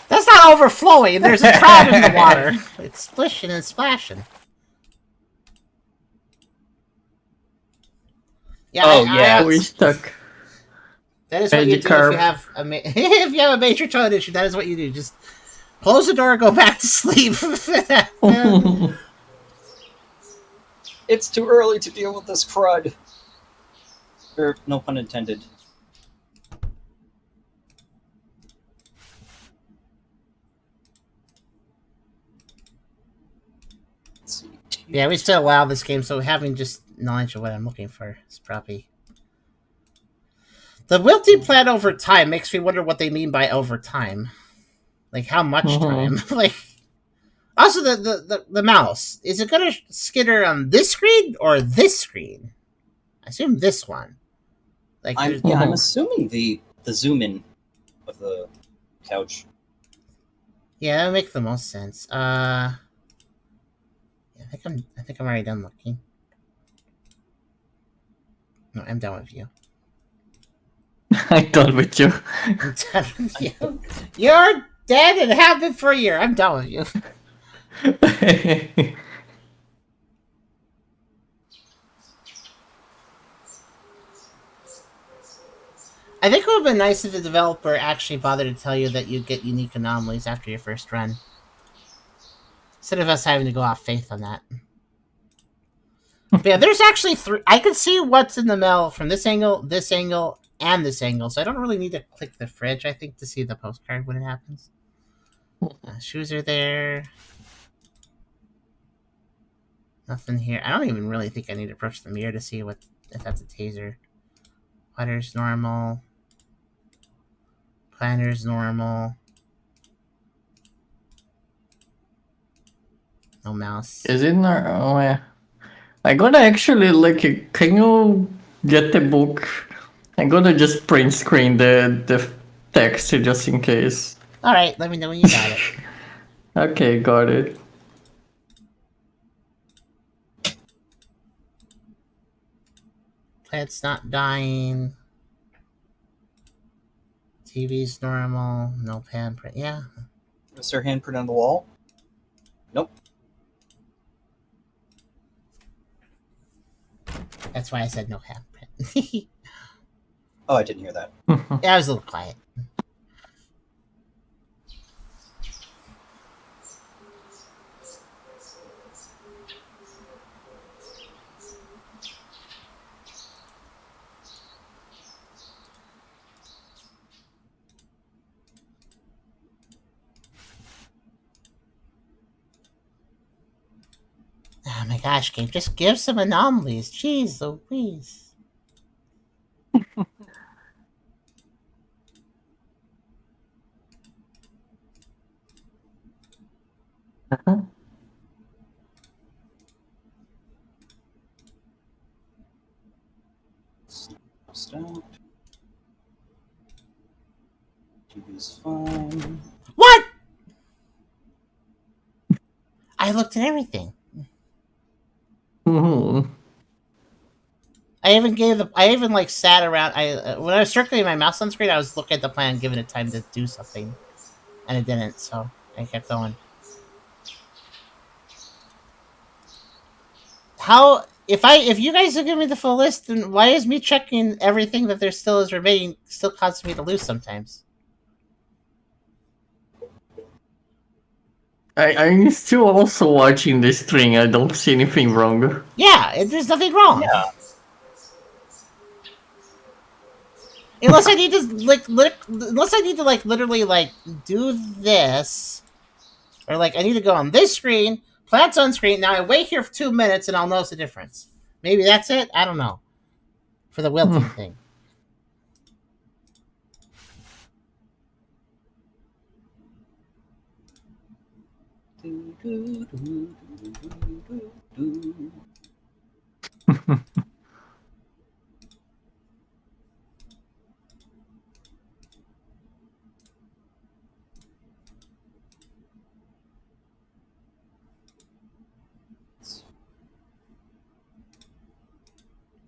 That's not overflowing. There's a trout in the water. It's splishing and splashing. Yeah. Oh, yeah. We stuck. That is what you do if you have if you have a major toilet issue. That is what you do. Just close the door and go back to sleep. It's too early to deal with this crud. Or, no pun intended. Let's see. Yeah, we still allow this game, so having just knowledge of what I'm looking for is probably... The wilting plant over time makes me wonder what they mean by over time. Like, how much time? Like, also, the mouse. Is it going to skitter on this screen or this screen? I assume this one. Like, I'm assuming the zoom in of the couch. Yeah, that would make the most sense. Yeah, I think I'm already done looking. No, I'm done with you. I'm done with you. I'm done with you. You're dead and have been for a year. I'm done with you. I think it would have been nice if the developer actually bothered to tell you that you get unique anomalies after your first run. Instead of us having to go off faith on that. But yeah, there's actually three. I can see what's in the mail from this angle, and this angle, so I don't really need to click the fridge, I think, to see the postcard when it happens. Shoes are there. Nothing here. I don't even really think I need to approach the mirror to see if that's a taser. Water's normal. Planner's normal. No mouse. Is it not? Oh, yeah. I'm gonna actually, like, can you get the book? I'm gonna just print screen the text just in case. Alright, let me know when you got it. Okay, got it. Plant's not dying. TV's normal. No pan print. Yeah. Is there handprint on the wall? Nope. That's why I said no hand print. Oh, I didn't hear that. Yeah, I was a little quiet. Oh my gosh, game, just give some anomalies. Jeez Louise. Stop. TV's fine. What? I looked at everything. Mhm. I even like sat around. When I was circling my mouse on screen, I was looking at the plan, giving it time to do something, and it didn't. So I kept going. How if you guys are giving me the full list, then why is me checking everything that there still is remaining still causing me to lose sometimes? I'm still also watching the string. I don't see anything wrong. Yeah, there's nothing wrong. Yeah. Unless I need to unless I need to literally do this, or I need to go on this screen, plants on screen. Now I wait here for 2 minutes and I'll notice the difference. Maybe that's it. I don't know. For the wilting thing.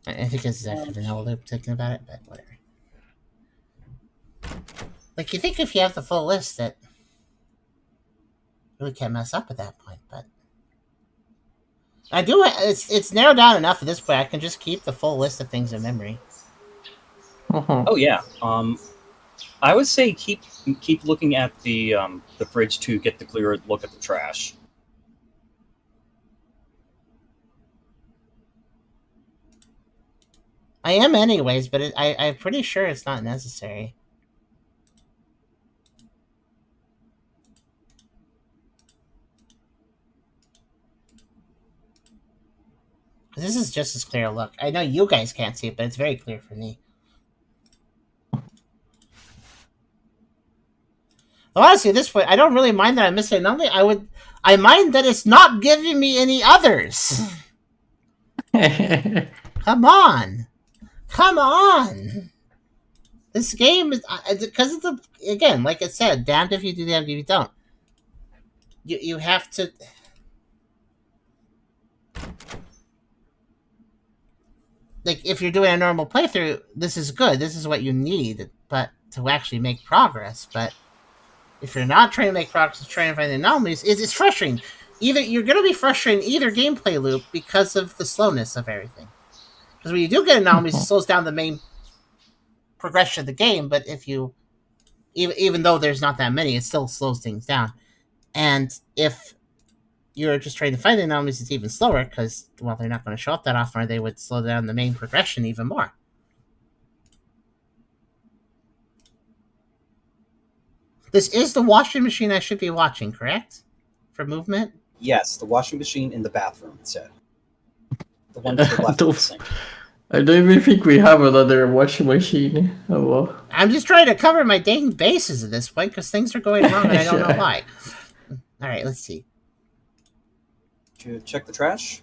I think it's after the vanilla loop thinking about it, but whatever. You think if you have the full list that really can't mess up at that point, but I do. It's narrowed down enough at this point. I can just keep the full list of things in memory. Oh yeah. I would say keep looking at the fridge to get the clearer look at the trash. I am anyways, but I'm pretty sure it's not necessary. This is just as clear a look. I know you guys can't see it, but it's very clear for me. Well, honestly, at this point, I don't really mind that I'm missing an only. I mind that it's not giving me any others. Come on. Come on. This game is because it's again, like I said, damned if you do, damned if you don't. You have to. If you're doing a normal playthrough, this is good. This is what you need, but to actually make progress. But if you're not trying to make progress, trying to find anomalies, it's frustrating. Either you're going to be frustrated in either gameplay loop because of the slowness of everything. Because when you do get anomalies, it slows down the main progression of the game. But if you, even though there's not that many, it still slows things down. And if you're just trying to find the anomalies, it's even slower because, well, they're not going to show up that often, or they would slow down the main progression even more. This is the washing machine I should be watching, correct? For movement? Yes, the washing machine in the bathroom, it said. The one to the left of the sink. I don't even think we have another washing machine. Oh well. I'm just trying to cover my dang bases at this point because things are going wrong and I don't know why. Alright, let's see. Did you check the trash?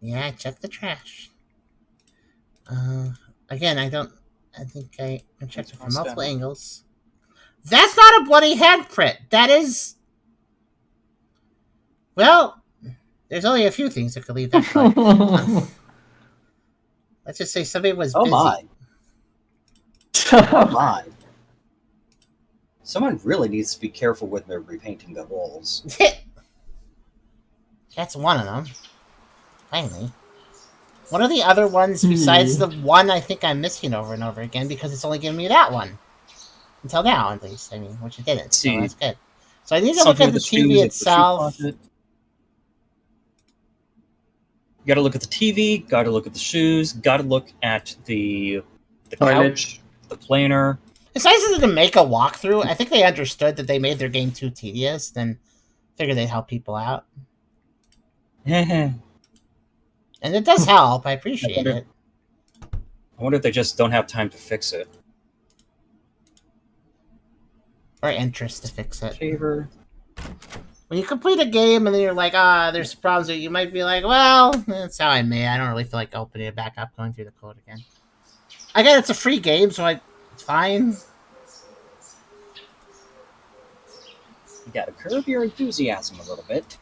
Yeah, check the trash. Again, I think I checked it from multiple angles. That's not a bloody handprint. That is... Well, there's only a few things that could leave that blood. Let's just say somebody was busy. My. Oh my. Someone really needs to be careful when they're repainting the walls. That's one of them. Finally. What are the other ones besides the one I think I'm missing over and over again because it's only giving me that one? Until now, at least. I mean, which it didn't. So that's good. So I need to look at the TV itself. You gotta look at the TV, gotta look at the shoes, gotta look at the couch, the planer. It's nice of them to make a walkthrough. I think they understood that they made their game too tedious, then figured they'd help people out. And it does help. I appreciate it. I wonder if they just don't have time to fix it. Or interest to fix it. Shaver. When you complete a game and then you're like, there's problems with it, you might be like, well, that's how I made. I don't really feel like opening it back up, going through the code again. Again, it's a free game, so it's fine. You gotta curb your enthusiasm a little bit.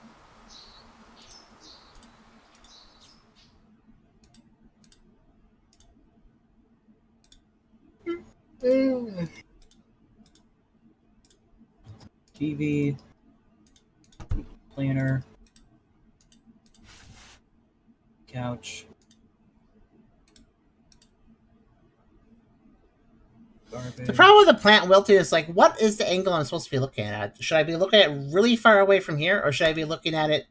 TV, planner, couch, garbage. The problem with the plant wilting is like, what is the angle I'm supposed to be looking at? Should I be looking at it really far away from here, or should I be looking at it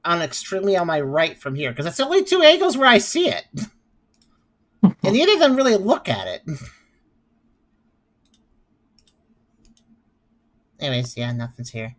extremely on my right from here? Because that's the only two angles where I see it. And neither of them really look at it. Anyways, yeah, nothing's here.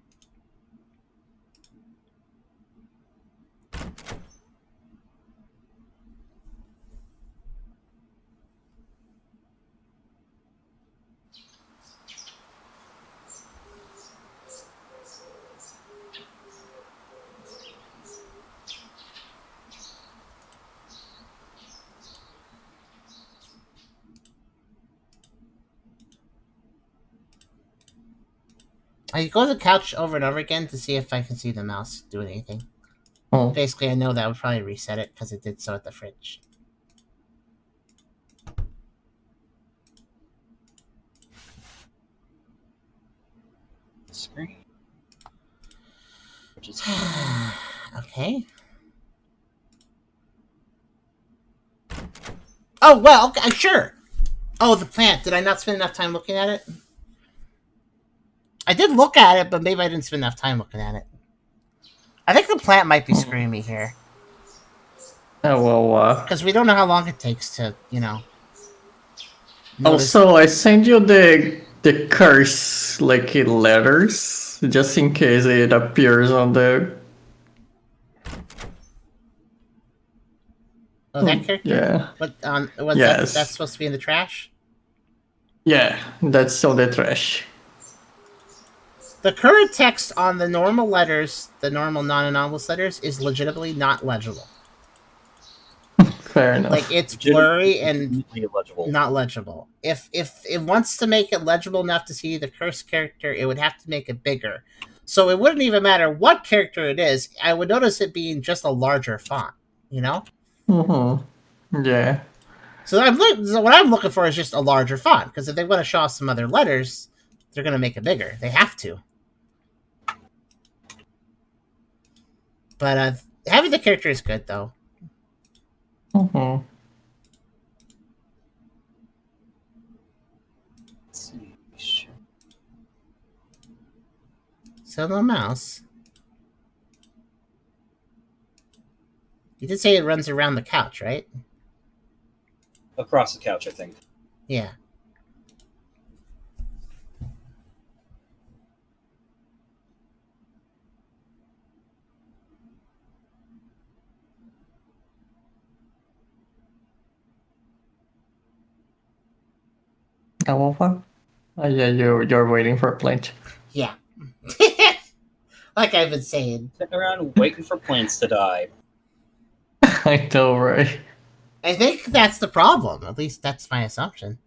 I go to the couch over and over again to see if I can see the mouse doing anything. Oh. Basically, I know that would probably reset it because it did so at the fridge. Screen. Which is Okay. Oh, well, okay, sure. Oh, the plant. Did I not spend enough time looking at it? I did look at it, but maybe I didn't spend enough time looking at it. I think the plant might be screwing me here. Oh, well, Because we don't know how long it takes to, notice. Also, I send you the curse, like, in letters, just in case it appears on the... Oh, that character? Yeah. What, was Yes. that's supposed to be in the trash? Yeah, that's on the trash. The current text on the normal letters, the normal non-anomalous letters, is legitimately not legible. Fair enough. Like, it's blurry and legitimately illegible. not legible. If it wants to make it legible enough to see the cursed character, it would have to make it bigger. So it wouldn't even matter what character it is. I would notice it being just a larger font, Mm-hmm. Yeah. So what I'm looking for is just a larger font, because if they want to show off some other letters, they're going to make it bigger. They have to. But having the character is good, though. Mm-hmm. Let's see. So no mouse. You did say it runs around the couch, right? Across the couch, I think. Yeah. Oh, what? Oh, yeah, you're waiting for a plant. Yeah. Like I've been saying. Sitting around waiting for plants to die. I know, right? I think that's the problem. At least that's my assumption.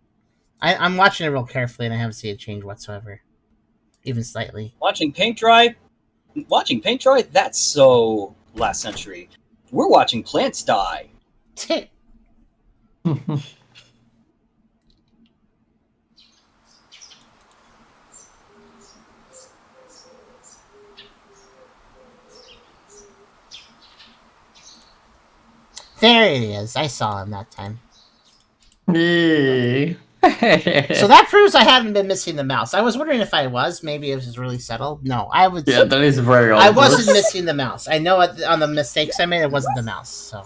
I'm watching it real carefully, and I haven't seen it change whatsoever. Even slightly. Watching paint dry? That's so last century. We're watching plants die. There it is. I saw him that time. Yay. So that proves I haven't been missing the mouse. I was wondering if I was. Maybe it was really settled. No, I was. Yeah, that is very I obvious. wasn't missing the mouse. I know on the mistakes I made, it wasn't the mouse. So.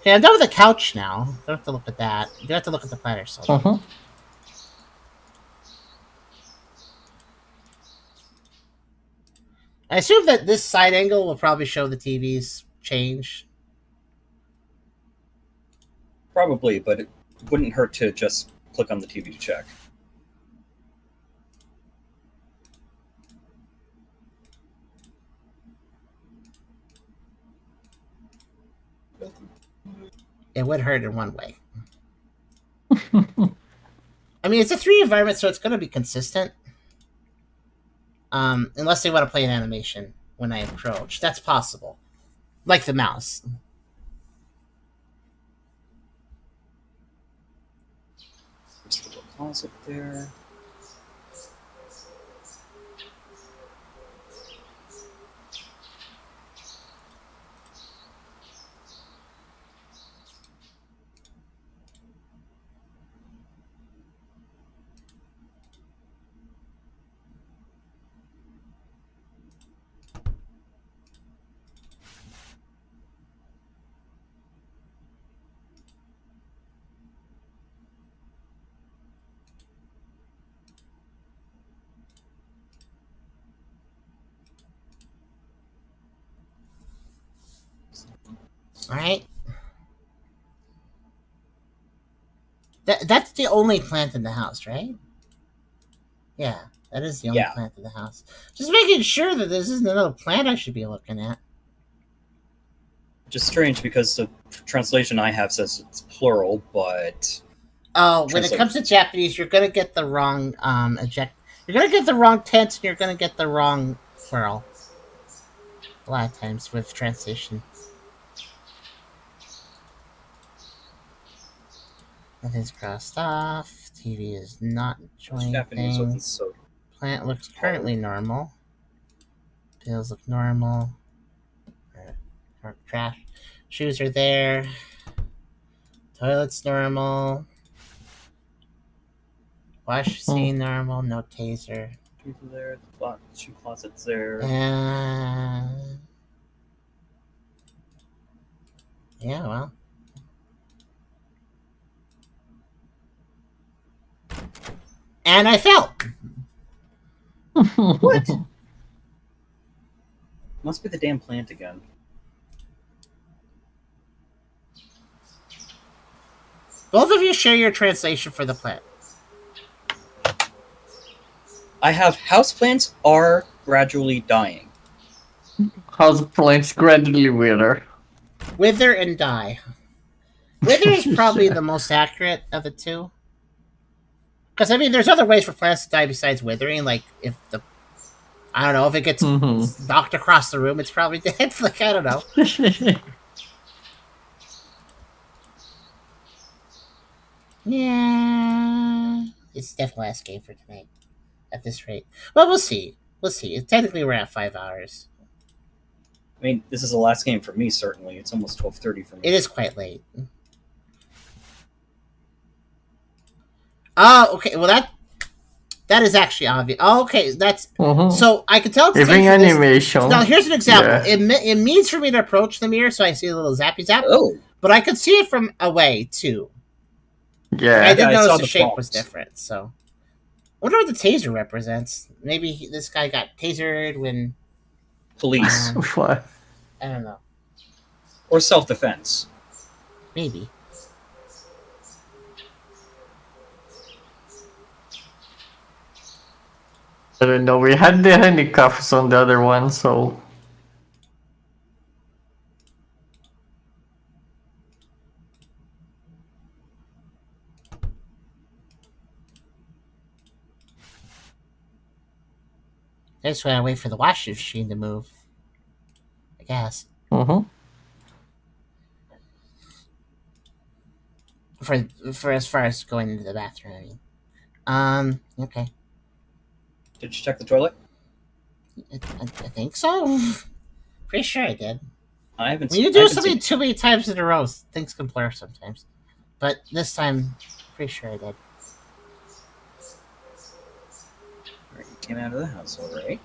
Okay, I'm done with the couch now. Don't have to look at that. You have to look at the planner still. Uh-huh. I assume that this side angle will probably show the TV's change. Probably, but it wouldn't hurt to just click on the TV to check. It would hurt in one way. I mean, it's a 3 environment, so it's going to be consistent. Unless they want to play an animation when I approach. That's possible. Like the mouse. There's the little closet there. Alright? That's the only plant in the house, right? Yeah, that is the only plant in the house. Just making sure that this isn't another plant I should be looking at. Which is strange because the translation I have says it's plural, but Oh, when it comes to Japanese, you're gonna get the wrong You're gonna get the wrong tense, and you're gonna get the wrong plural. A lot of times with translation. Nothing's crossed off. TV is not showing Japanese wasn't anything. so. Plant looks currently normal. Pills look normal. Or trash. Shoes are there. Toilet's normal. Wash scene normal. No taser. People there. The shoe closet's there. Yeah, well. And I fell. What? Must be the damn plant again. Both of you share your translation for the plant. I have houseplants are gradually dying. Houseplants gradually wither. Wither and die. Wither is probably the most accurate of the two. Because, I mean, there's other ways for plants to die besides withering. Like, if the... I don't know, if it gets knocked across the room, it's probably dead. Like, I don't know. Yeah... It's definitely last game for tonight. At this rate. Well, we'll see. We'll see. Technically, we're at 5 hours. I mean, this is the last game for me, certainly. It's almost 12:30 for me. It is quite late. Oh, okay. Well, that is actually obvious. Oh, okay, that's so I can tell. Even animation. Now, here's an example. Yeah. It means for me to approach the mirror, so I see a little zappy zap. Oh, but I could see it from away too. Yeah, I did notice the shape was different. So, I wonder what the taser represents. Maybe this guy got tasered when police. What? I don't know. Or self-defense. Maybe. I don't know. We had the handcuffs on the other one, so. That's why I wait for the washing machine to move. I guess. For as far as going into the bathroom, I mean. Okay. Did you check the toilet? I think so. Pretty sure I did. I haven't. When you do something too many times in a row, things can blur sometimes. But this time, pretty sure I did. Alright, you came out of the house, alright.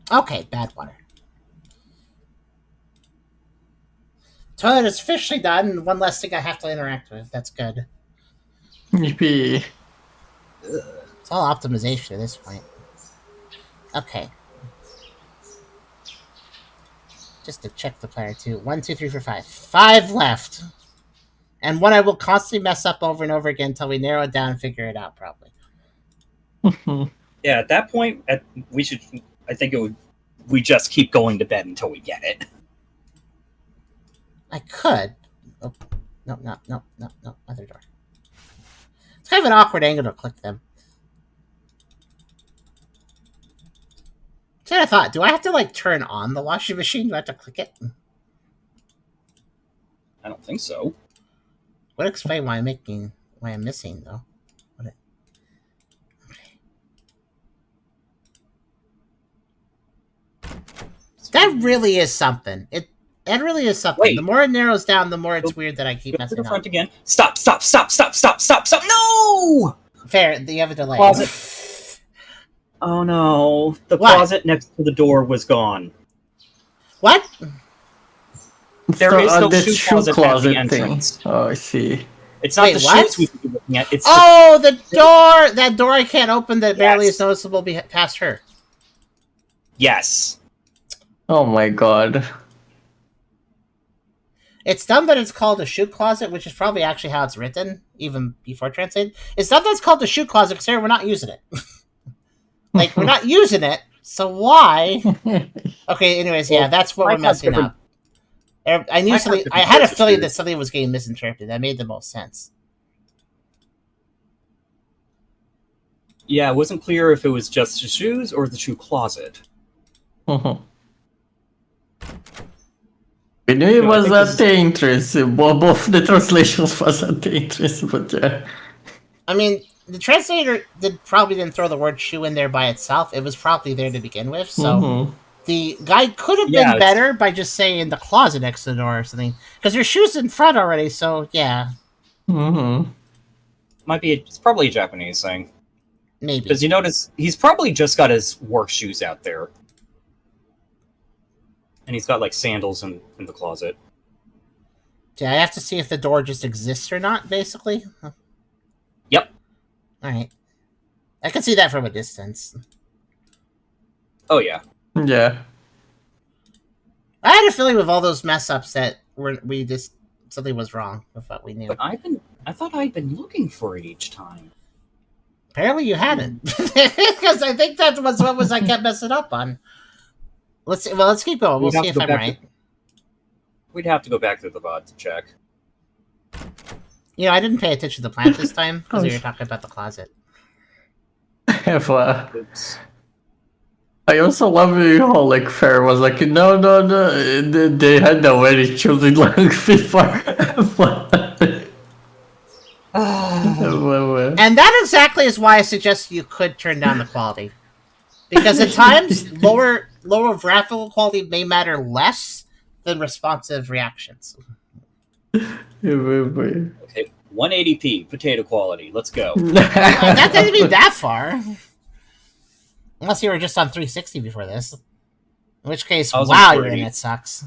Okay, bad water. Toilet is officially done. One less thing I have to interact with. That's good. Yippee. It's all optimization at this point. Okay. Just to check the player too. 1, 2, 3, 4, 5. 5 left. And one I will constantly mess up over and over again until we narrow it down and figure it out, probably. Yeah, at that point, we just keep going to bed until we get it. I could. Oh, no, other door. It's kind of an awkward angle to click them. So I thought, do I have to like turn on the washing machine? Do I have to click it? I don't think so. Would explain why I'm missing though. That really is something. That really is something. Wait. The more it narrows down, the more it's weird that I keep Go to messing the front up. again. Stop! No! Fair, you have a delay. Closet. Oh no. The What? closet next to the door was gone. What? There is no this shoe closet at the entrance. thing. Oh, I see. It's not Wait, the what? shoes we could be looking at. It's Oh, the door! That door I can't open that barely Yes. is noticeable past her. Yes. Oh my god. It's dumb that it's called a shoe closet, which is probably actually how it's written, even before translated. It's dumb that it's called the shoe closet because we're not using it. Like, we're not using it, so why? Okay, anyways, yeah, that's what we're messing up. I knew something. I had a feeling that something was getting misinterpreted. That made the most sense. Yeah, it wasn't clear if it was just the shoes or the shoe closet. We knew it No, I was think at the entrance. Both the translations was at the entrance, but yeah. I mean, the translator probably didn't throw the word shoe in there by itself. It was probably there to begin with, so the guide could have been better by just saying the closet next to the door or something. Because your shoe's in front already, so yeah. It's probably a Japanese thing. Maybe. Because you notice he's probably just got his work shoes out there. And he's got like sandals in the closet. Yeah, I have to see if the door just exists or not, basically. Yep. Alright. I can see that from a distance. Oh yeah. Yeah. I had a feeling with all those mess ups that something was wrong with what we knew. But I thought I'd been looking for it each time. Apparently you hadn't. Because I think that was what I kept messing up on. Let's keep going. We'll see if I'm right. We'd have to go back to the VOD to check. You know, I didn't pay attention to the plant this time because we were talking about the closet. Oops. I also love how like Fair was like, no, they had already chosen like before. And that exactly is why I suggest you could turn down the quality. Because at times, lower graphical quality may matter less than responsive reactions. Okay, 180p potato quality. Let's go. That doesn't mean that far. Unless you were just on 360 before this. In which case, wow, your internet sucks.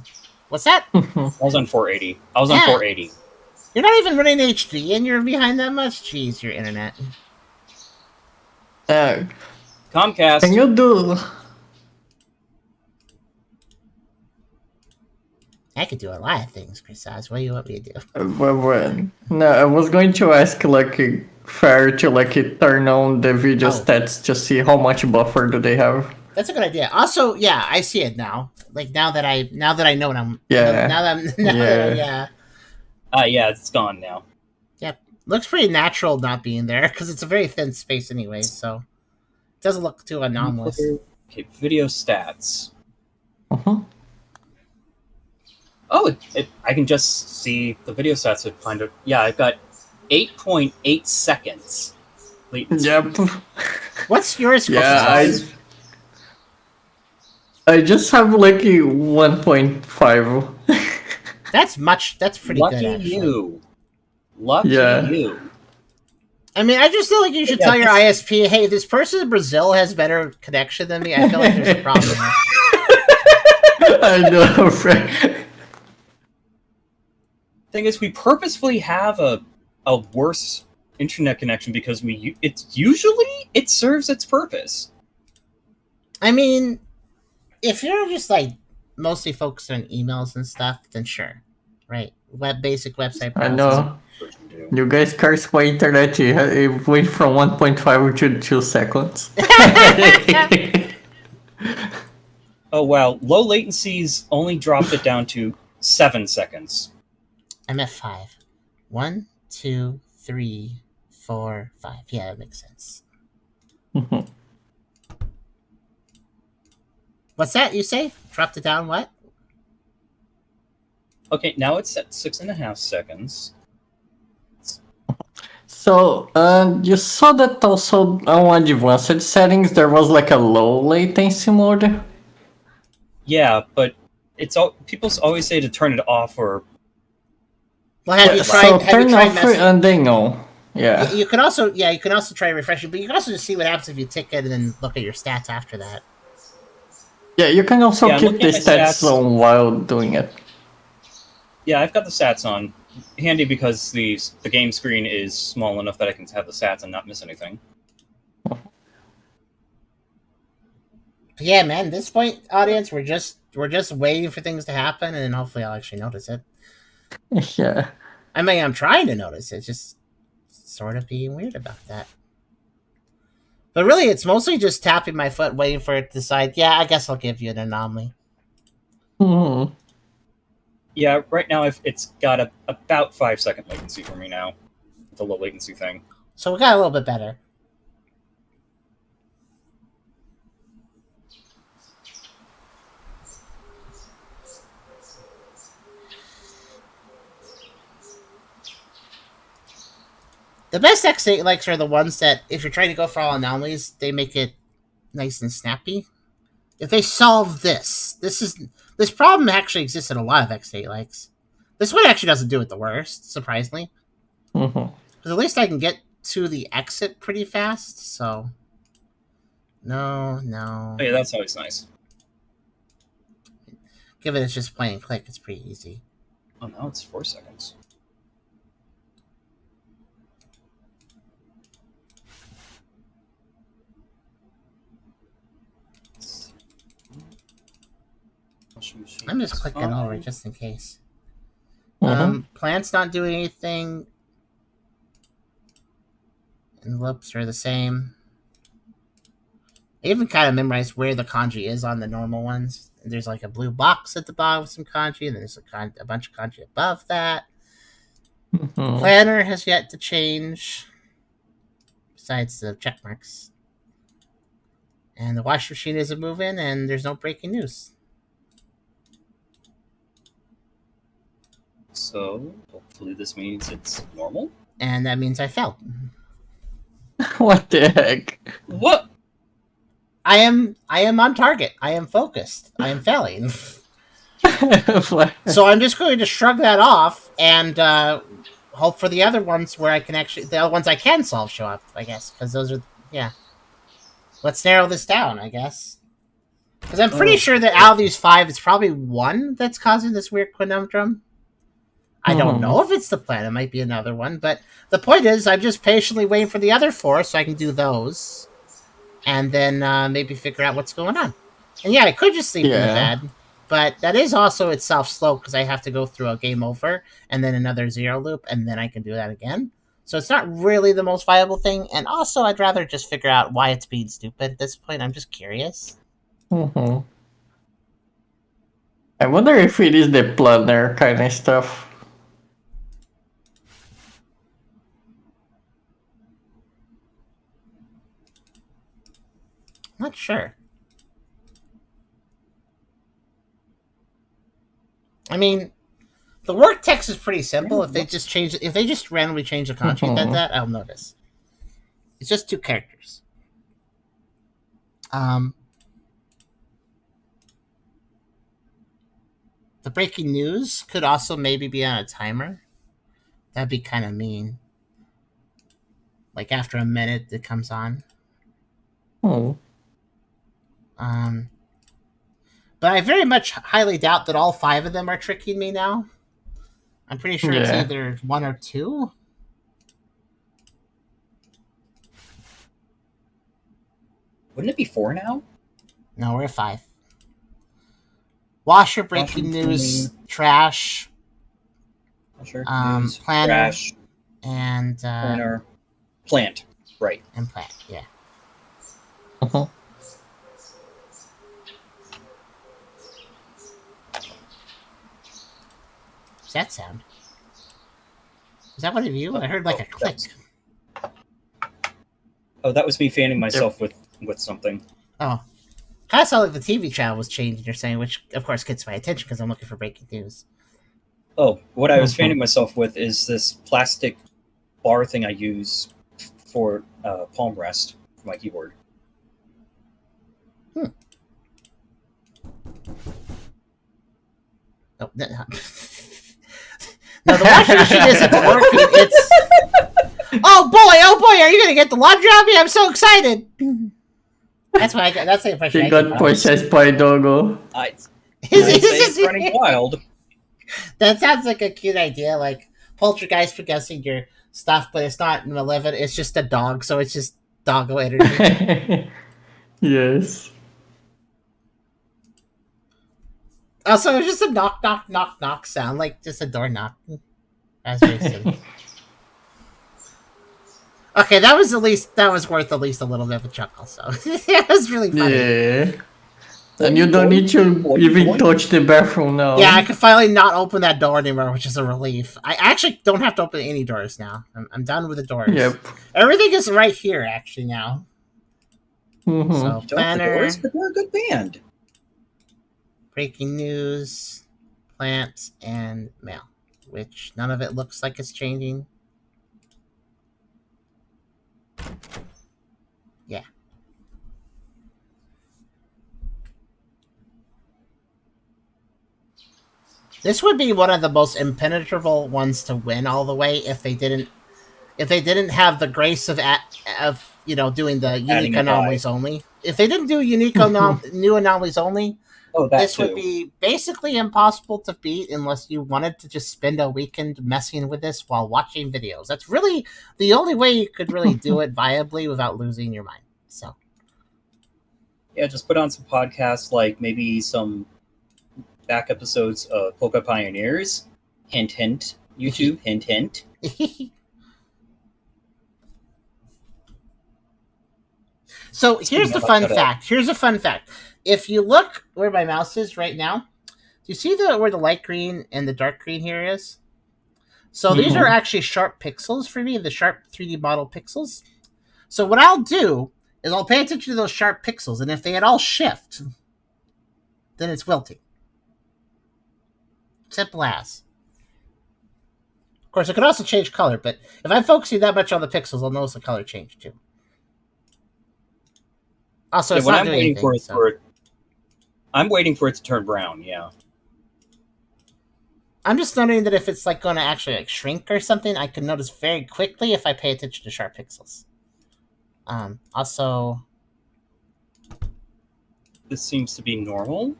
What's that? I was on 480. I was on 480. You're not even running HD and you're behind that much? Jeez, your internet. Comcast. Can you do... I could do a lot of things, Chris. What do you want me to do? No, I was going to ask like Fair to like turn on the video stats to see how much buffer do they have. That's a good idea. Also, yeah, I see it now. Like now that I know what I'm. Yeah. Yeah, it's gone now. Yep, looks pretty natural not being there because it's a very thin space anyway, so it doesn't look too anomalous. Okay, video stats. Oh, I can just see the video stats and find it. Yeah, I've got 8.8 seconds. Yep. What's yours? Yeah, I just have like a 1.5. That's pretty Lucky good, actually. you. Lucky you. I mean, I just feel like you should tell your ISP, hey, this person in Brazil has better connection than me. I feel like there's a problem. I know, Frank. Thing is, we purposefully have a worse internet connection because it serves its purpose. I mean, if you're just like mostly focused on emails and stuff, then sure. Right. Basic website I browsers. know. You guys curse my internet. It went from 1.5 to 2 seconds. Oh wow, low latencies only dropped it down to 7 seconds. I'm at 5. 1, 2, 3, 4, 5. Yeah, that makes sense. What's that you say? Dropped it down what? Okay, now it's at 6.5 seconds. So, you saw that also on advanced settings there was like a low latency mode? Yeah, but it's all people always say to turn it off or Well, have you So tried turn off messing? and then no. Yeah. You can also try refreshing, but you can also just see what happens if you tick it and then look at your stats after that. Yeah, you can also Yeah, I'm keep looking the at my stats stats. on while doing it. Yeah, I've got the stats on. Handy because the game screen is small enough that I can have the stats and not miss anything. But yeah, man, at this point, audience, we're just waiting for things to happen, and then hopefully I'll actually notice it. Yeah. I mean, I'm trying to notice it, just sort of being weird about that. But really, it's mostly just tapping my foot, waiting for it to decide, yeah, I guess I'll give you an anomaly. Hmm. Yeah, right now it's got about 5-second latency for me now. The low latency thing. So we got a little bit better. The best X8 likes are the ones that, if you're trying to go for all anomalies, they make it nice and snappy. If they solve this problem actually exists in a lot of X8 likes. This one actually doesn't do it the worst, surprisingly. Mm-hmm. Because at least I can get to the exit pretty fast, so... No. Oh, yeah, that's always nice. Given it's just point and click, it's pretty easy. Oh, now it's 4 seconds. I'm just clicking over it just in case. Mm-hmm. Plants not doing anything. Envelopes are the same. I even kind of memorized where the kanji is on the normal ones. There's like a blue box at the bottom with some kanji, and then there's a bunch of kanji above that. Mm-hmm. Planner has yet to change, besides the check marks. And the washing machine isn't moving, and there's no breaking news. So, hopefully this means it's normal. And that means I fell. What the heck? What? I am on target. I am focused. I am failing. So I'm just going to shrug that off and hope for the other ones where I can actually, the other ones I can solve show up, I guess, because those are, yeah. Let's narrow this down, I guess. Because I'm pretty sure that out of these 5, it's probably one that's causing this weird conundrum. I don't know if it's the plan. It might be another one. But the point is, I'm just patiently waiting for the other 4 so I can do those. And then maybe figure out what's going on. And yeah, I could just sleep in the bed. But that is also itself slow because I have to go through a game over and then another 0 loop, and then I can do that again. So it's not really the most viable thing. And also, I'd rather just figure out why it's being stupid at this point. I'm just curious. Mm-hmm. I wonder if it is the planner kind of stuff. Not sure. I mean, the work text is pretty simple. If they just randomly change the kanji like that, I'll notice. It's just 2 characters. The breaking news could also maybe be on a timer. That'd be kind of mean. Like after a minute, it comes on. Oh. But I very much highly doubt that all 5 of them are tricking me now. I'm pretty sure it's either 1 or 2. Wouldn't it be 4 now? No, we're at 5. Washer, breaking news, trash, Washer, news, planner, trash, and planner, plant. Right. and plant. Yeah. Uh-huh. What's that sound? Is that one of you? I heard like a click. That was me fanning myself with something. Oh. Kind of sounded like the TV channel was changing, you're saying, which of course gets my attention because I'm looking for breaking news. Oh, what I was fanning myself with is this plastic bar thing I use for palm rest for my keyboard. Oh, no, no, the washing machine isn't working. It's oh boy, are you gonna get the laundry on me? I'm so excited. That's why I got. That's the impression. She I got possessed by Doggo. I'd say it's running wild. That sounds like a cute idea, like poltergeist possessing your stuff, but it's not malevolent. It's just a dog, so it's just doggo energy. Yes. Also, it's just a knock, knock, knock, knock sound, like just a door knock. That's very silly. Okay, that was worth at least a little bit of a chuckle. So it was really funny. Yeah. And you don't need to even touch the bathroom now. Yeah, I can finally not open that door anymore, which is a relief. I actually don't have to open any doors now. I'm done with the doors. Yep. Everything is right here, actually, now. Mm-hmm. So, Don't the planner, doors, but they're a good band. breaking news, plants, and mail, which none of it looks like it's changing. Yeah. This would be one of the most impenetrable ones to win all the way if they didn't have the grace of doing the unique anomalies only. If they didn't do unique new anomalies only, this would be basically impossible to beat unless you wanted to just spend a weekend messing with this while watching videos. That's really the only way you could really do it viably without losing your mind. So yeah, just put on some podcasts, like maybe some back episodes of Polka Pioneers. Hint, hint. YouTube, hint, hint. So here's a fun fact. If you look where my mouse is right now, do you see where the light green and the dark green here is? So these are actually sharp pixels for me, the sharp 3D model pixels. So what I'll do is I'll pay attention to those sharp pixels, and if they at all shift, then it's wilting. Simple as. Of course, it could also change color, but if I'm focusing that much on the pixels, I'll notice the color change too. Also, it's not doing anything. I'm waiting for it to turn brown. Yeah. I'm just noting that if it's like going to actually like shrink or something, I can notice very quickly if I pay attention to sharp pixels. Also, this seems to be normal.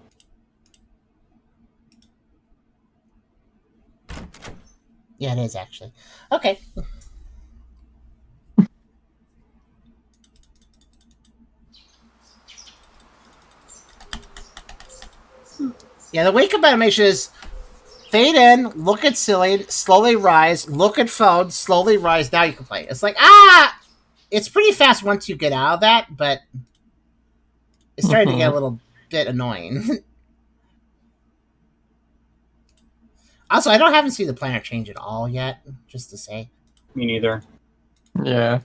Yeah, it is actually. Okay. Yeah, the wake up animation is fade in, look at ceiling, slowly rise, look at phone, slowly rise. Now you can play. It's like, it's pretty fast once you get out of that, but it's starting to get a little bit annoying. Also, I haven't seen the planner change at all yet, just to say. Me neither. Yeah.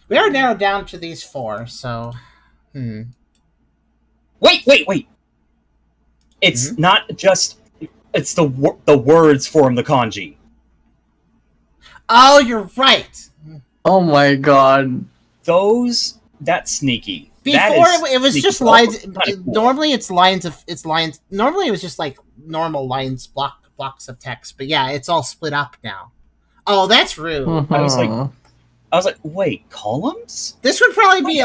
We are narrowed down to these 4, so... Wait! It's not just... It's the words form the kanji. Oh, you're right! Oh my god. That's sneaky. Before it was sneaky. just lines. Cool. Normally it's lines. Normally it was just like normal lines, blocks of text. But yeah, it's all split up now. Oh, that's rude. I was like, wait, columns? This would probably be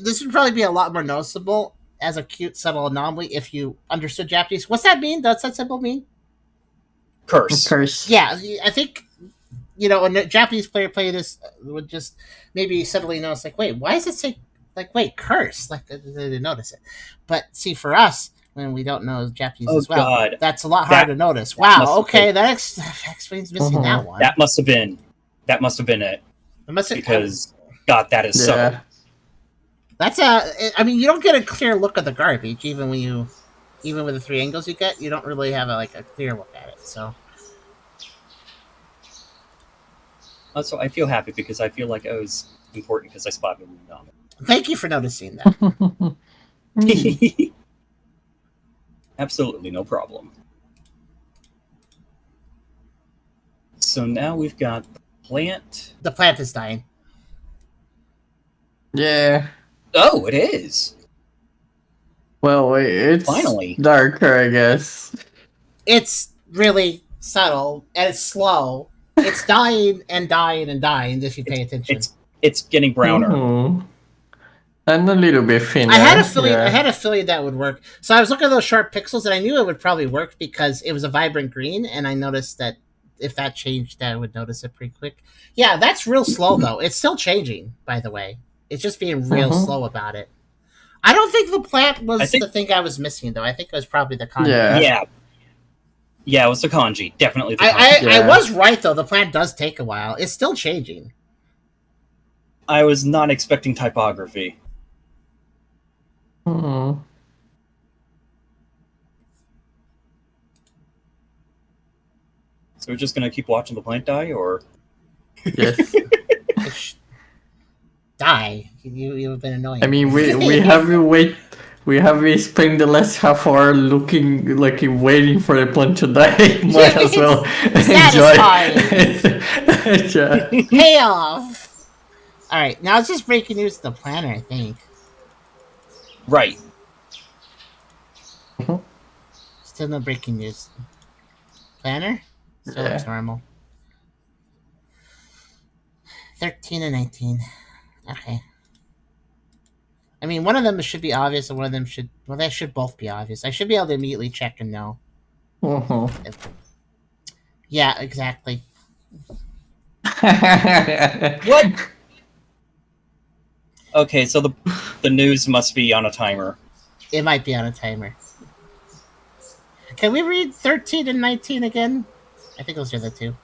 This would probably be a lot more noticeable as a cute, subtle anomaly if you understood Japanese. What's that mean? Does that symbol mean? Curse. Curse. Yeah, I think a Japanese player play this would just maybe suddenly notice, like, wait, why does it say, like, wait, curse? Like, they didn't notice it. But see, for us, when we don't know Japanese Oh as well, God, that's a lot harder to notice. must Wow, have okay, been- that explains missing that one. that must have been it. It must have, Because God, that is so. Yeah. that's I mean, you don't get a clear look of the garbage, even with the 3 angles you get, you don't really have a clear look at it. So Also, I feel happy because I feel like it was important because I spotted him. thank you for noticing that. Absolutely no problem. So now we've got the plant. The plant is dying. Yeah. Oh, it is. Well, it's Finally. darker, I guess. It's really subtle and it's slow. It's dying and dying and dying if you pay attention. It's getting browner. Mhm. And a little bit thinner. I had a feeling. yeah. I had a feeling that would work. So I was looking at those sharp pixels, and I knew it would probably work because it was a vibrant green, and I noticed that if that changed, I would notice it pretty quick. Yeah, that's real slow though. It's still changing, by the way. It's just being real Mhm. slow about it. I don't think the plant was think- the thing I was missing, though. I think it was probably the content. Yeah. Yeah, it was the kanji. Definitely the I kanji. I Yeah. was right though. The plant does take a while. It's still changing. I was not expecting typography. Mhm. So we're just gonna keep watching the plant die, or Yes. It die. You've been annoying. I mean, we have spent the last half hour looking like waiting for the plant to die. Might as well enjoy. Yeah. Payoff. All right, now it's just breaking news to the planner. I think right. still no breaking news. Planner still Yeah. looks normal. 13 and 19. Okay. I mean, one of them should be obvious, and one of them should. Well, they should both be obvious. I should be able to immediately check and know. Mhm. Yeah, exactly. What? Okay, so the news must be on a timer. It might be on a timer. Can we read 13 and 19 again? I think those are the two.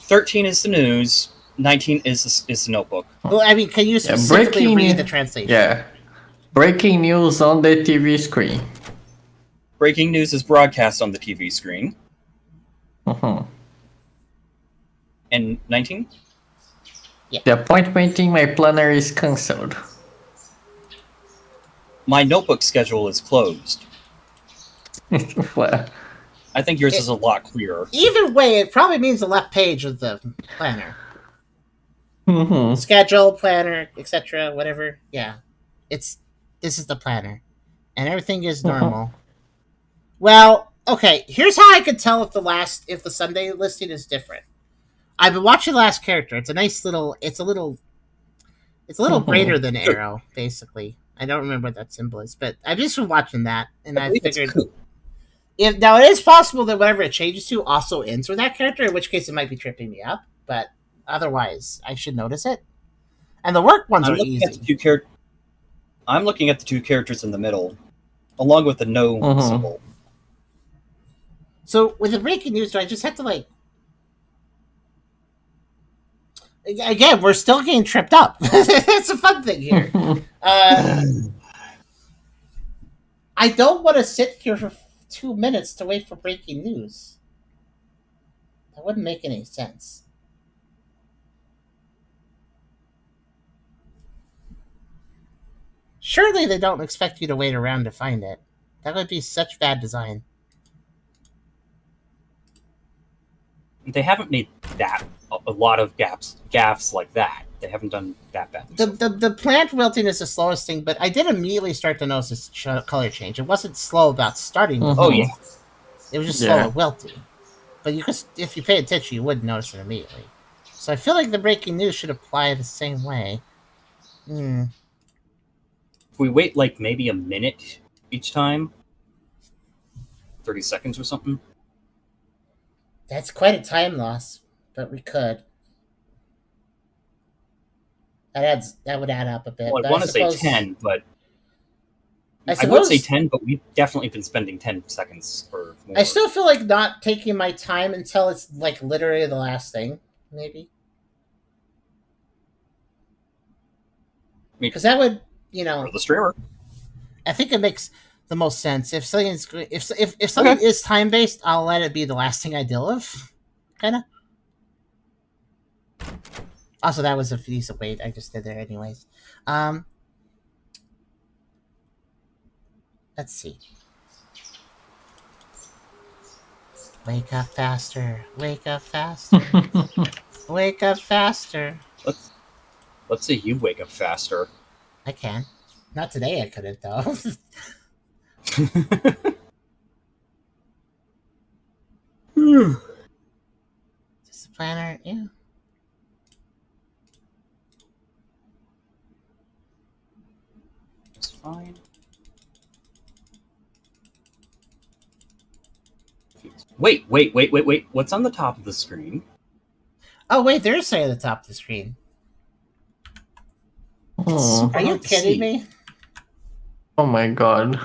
13 is the news. 19 is the notebook. Well, I mean, can you specifically breaking- read the translation? Yeah. Breaking news on the TV screen. Breaking news is broadcast on the TV screen. Mhm. And 19? The appointment in my planner is cancelled. My notebook schedule is closed. Well, I think yours is a lot clearer. Either way, it probably means the left page of the planner. mhm. Schedule, planner, etc., whatever. Yeah. This is the planner. And everything is normal. Well, okay, here's how I could tell if the Sunday listing is different. I've been watching the last character. It's a nice little it's a little greater than arrow, basically. I don't remember what that symbol is, but I've just been watching that, and I believe it's figured coup. if now it is possible that whatever it changes to also ends with that character, in which case it might be tripping me up, but otherwise I should notice it. And the work ones I'm are looking at the easy. I'm looking at the two characters in the middle, along with the no Mhm. symbol. So with the breaking news, do I just have to again, we're still getting tripped up. It's a fun thing here. I don't want to sit here for 2 minutes to wait for breaking news. That wouldn't make any sense. Surely they don't expect you to wait around to find it. That would be such bad design. They haven't made a lot of gaffes like that. They haven't done that bad. The plant wilting is the slowest thing, but I did immediately start to notice this color change. It wasn't slow about starting. Mhm. Oh yeah, It was just Yeah. slow at wilting. But if you pay attention, you would notice it immediately. So I feel like the breaking news should apply the same way. Hmm. if we wait like maybe a minute each time, 30 seconds or something. That's quite a time loss. but we could. That would add up a bit. Well, I But want to say suppose 10, but I I would say suppose 10, but we've definitely been spending 10 seconds or more. I still feel like not taking my time until it's like literally the last thing, maybe. Because that would, For the streamer. I think it makes the most sense. If something's if something is time based, I'll let it be the last thing I deal with, kind of. Also, that was a piece of weight I just did there, anyways. Let's see. Wake up faster! Wake up faster! Wake up faster! Let's say you wake up faster. I can. Not today. I couldn't though. Just a planner, yeah. It's fine. Wait. What's on the top of the screen? Oh wait, there's something at the top of the screen. Oh. Are you hard to kidding see. me? Oh my god.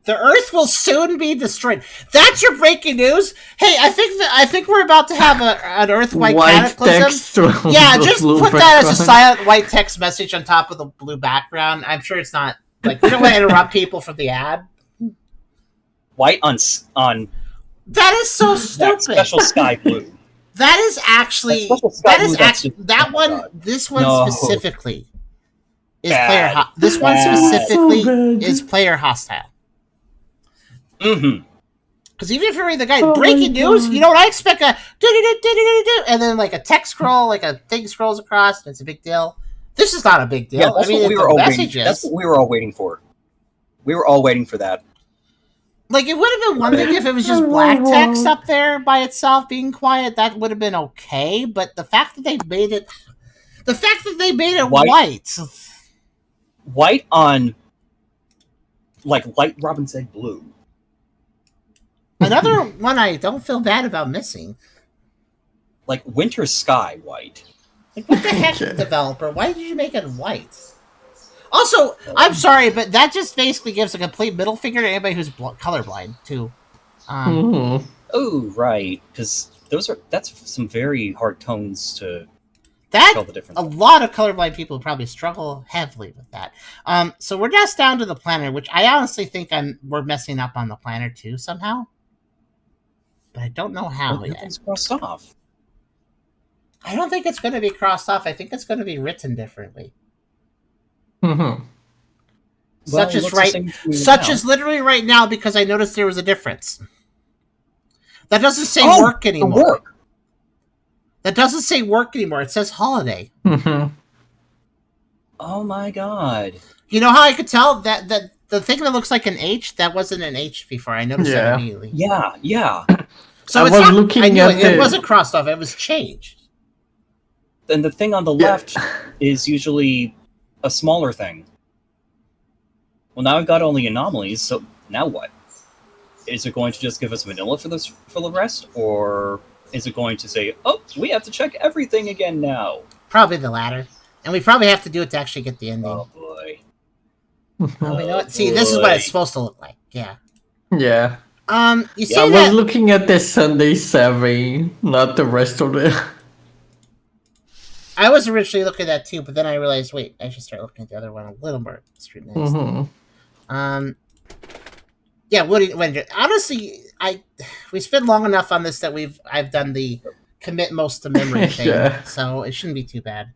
The Earth will soon be destroyed. That's your breaking news. Hey, I think we're about to have an Earthquake White cataclysm. text on Yeah, the just blue put that as a background. silent white text message on top of the blue background. I'm sure it's not like we don't want to interrupt people from the ad. White on That is so that stupid. special sky blue. That is actually That special sky that is blue, that's actually just- that oh my one. God. This one No. specifically is Bad. player. This one Bad. specifically So bad. is player hostile. Mm-hmm. Because even if you read the guide, Oh breaking my news, God. you know what I expect? A do-do-do-do-do-do, and then like a text scroll, like a thing scrolls across, and it's a big deal. This is not a big deal. Yeah, that's I mean, what we the were all message waiting. That's is what we were all waiting for. We were all waiting for that. like it would have been one thing if it was just black text up there by itself being quiet. That would have been okay. But the fact that they made it White. white. White on like light robin's egg blue. Another one I don't feel bad about missing. Like winter sky white. Like, what the heck, Okay. developer? Why did you make it white? Also, I'm sorry, but that just basically gives a complete middle finger to anybody who's colorblind, too. Mhm. Oh, right. Because that's some very hard tones to That tell the difference. a lot of colorblind people probably struggle heavily with that. So we're just down to the planner, which I honestly think we're messing up on the planner too somehow, but I don't know how Well, yet. nothing's crossed off. I don't think it's going to be crossed off. I think it's going to be written differently, Mhm. such as literally right now, because I noticed there was a difference. That doesn't say work anymore. Work. That doesn't say work anymore. It says holiday. Mhm. Oh my god. You know how I could tell that the thing that looks like an H, that wasn't an H before. I noticed that Yeah. immediately. Yeah. So I it's was not, looking I knew at it the- wasn't crossed off. It was changed. And the thing on the Yeah. left is usually a smaller thing. Well, now I've got only anomalies, so now what? Is it going to just give us vanilla for the rest, or is it going to say, "Oh, we have to check everything again now"? Probably the latter. And we probably have to do it to actually get the ending. Oh boy. Oh, you know what? See, this is what it's supposed to look like. Yeah. Yeah. You see I was that? looking at the Sunday 7, not the rest of it. I was originally looking at that too, but then I realized, wait, I should start looking at the other one a little more scrutinized. Mhm. Yeah. Honestly, we spent long enough on this that I've done the commit most to memory thing, Yeah. so it shouldn't be too bad.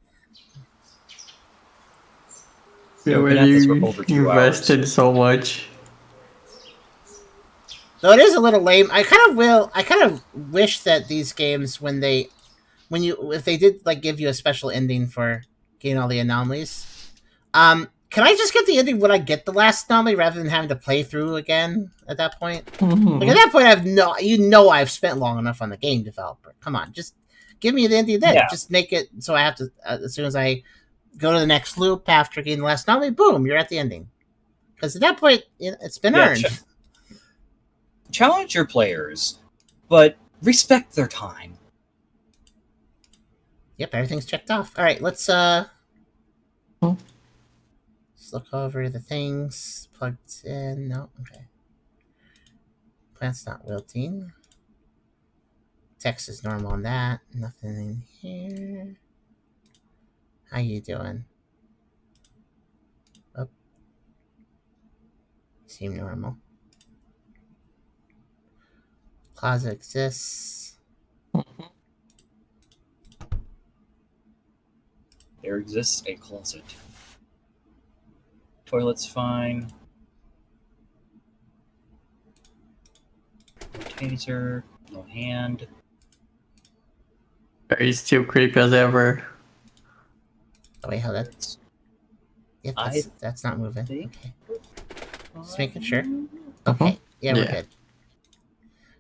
We We've been at this for already over 2 invested so much. Though it is a little lame. I kind of wish that these games, if they did like give you a special ending for getting all the anomalies, can I just get the ending when I get the last anomaly rather than having to play through again at that point? Mhm. Like at that point, I've spent long enough on the game developer. Come on, just give me the ending then. Yeah. Just make it so I have to as soon as I go to the next loop after getting the last anomaly, boom, you're at the ending. Because at that point, it's been Yeah, earned. challenge your players, but Respect their time. Yep, everything's checked off. All right, let's Hmm. let's look over the things plugged in. No, okay. Plant's not wilting. Text is normal on that. Nothing in here. How you doing? Oh, seem normal. Closet exists. There exists a closet. Toilet's fine. No taser. No hand. He's still creepy as ever. Oh wait, hold on. It's Yep, I that's not moving. think- Okay. Just making sure. Mhm. Okay. Yeah, we're Yeah. good.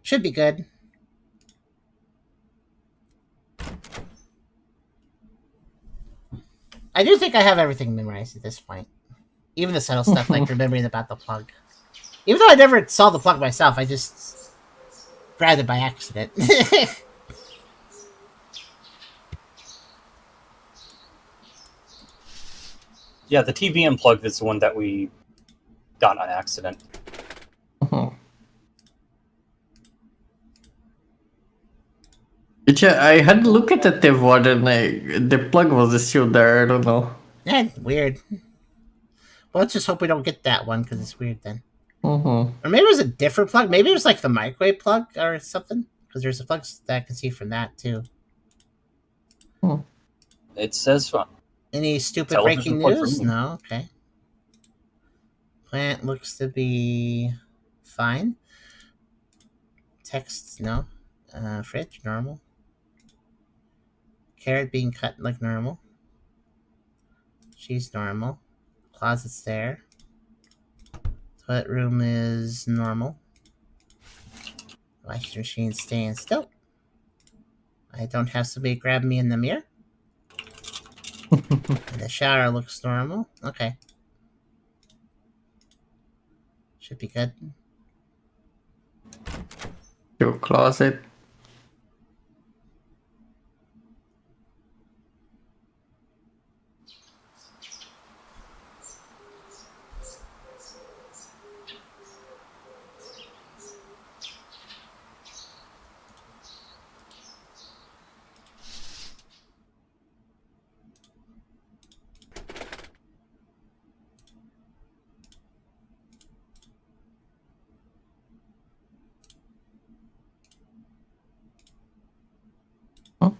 Should be good. I do think I have everything memorized at this point. Even the subtle stuff like remembering about the plug. Even though I never saw the plug myself, I just grabbed it by accident. Yeah, the TVM plug is the one that we got on accident. Mhm. Yeah, I had a look at the TV and the plug was still there. I don't know. Weird. Well, let's just hope we don't get that one because it's weird then. Mm-hmm. Or maybe it was a different plug. Maybe it was like the microwave plug or something. Because there's a plug that I can see from that too. It says Any stupid television breaking plug for news? me. No, okay. Plant looks to be fine. Text, no. Fridge, normal. Carrot being cut like normal. She's normal. Closet's there. Toilet room is normal. Washing machine staying still. I don't have somebody grab me in the mirror. And the shower looks normal. Okay. Should be good. Your closet. Huh?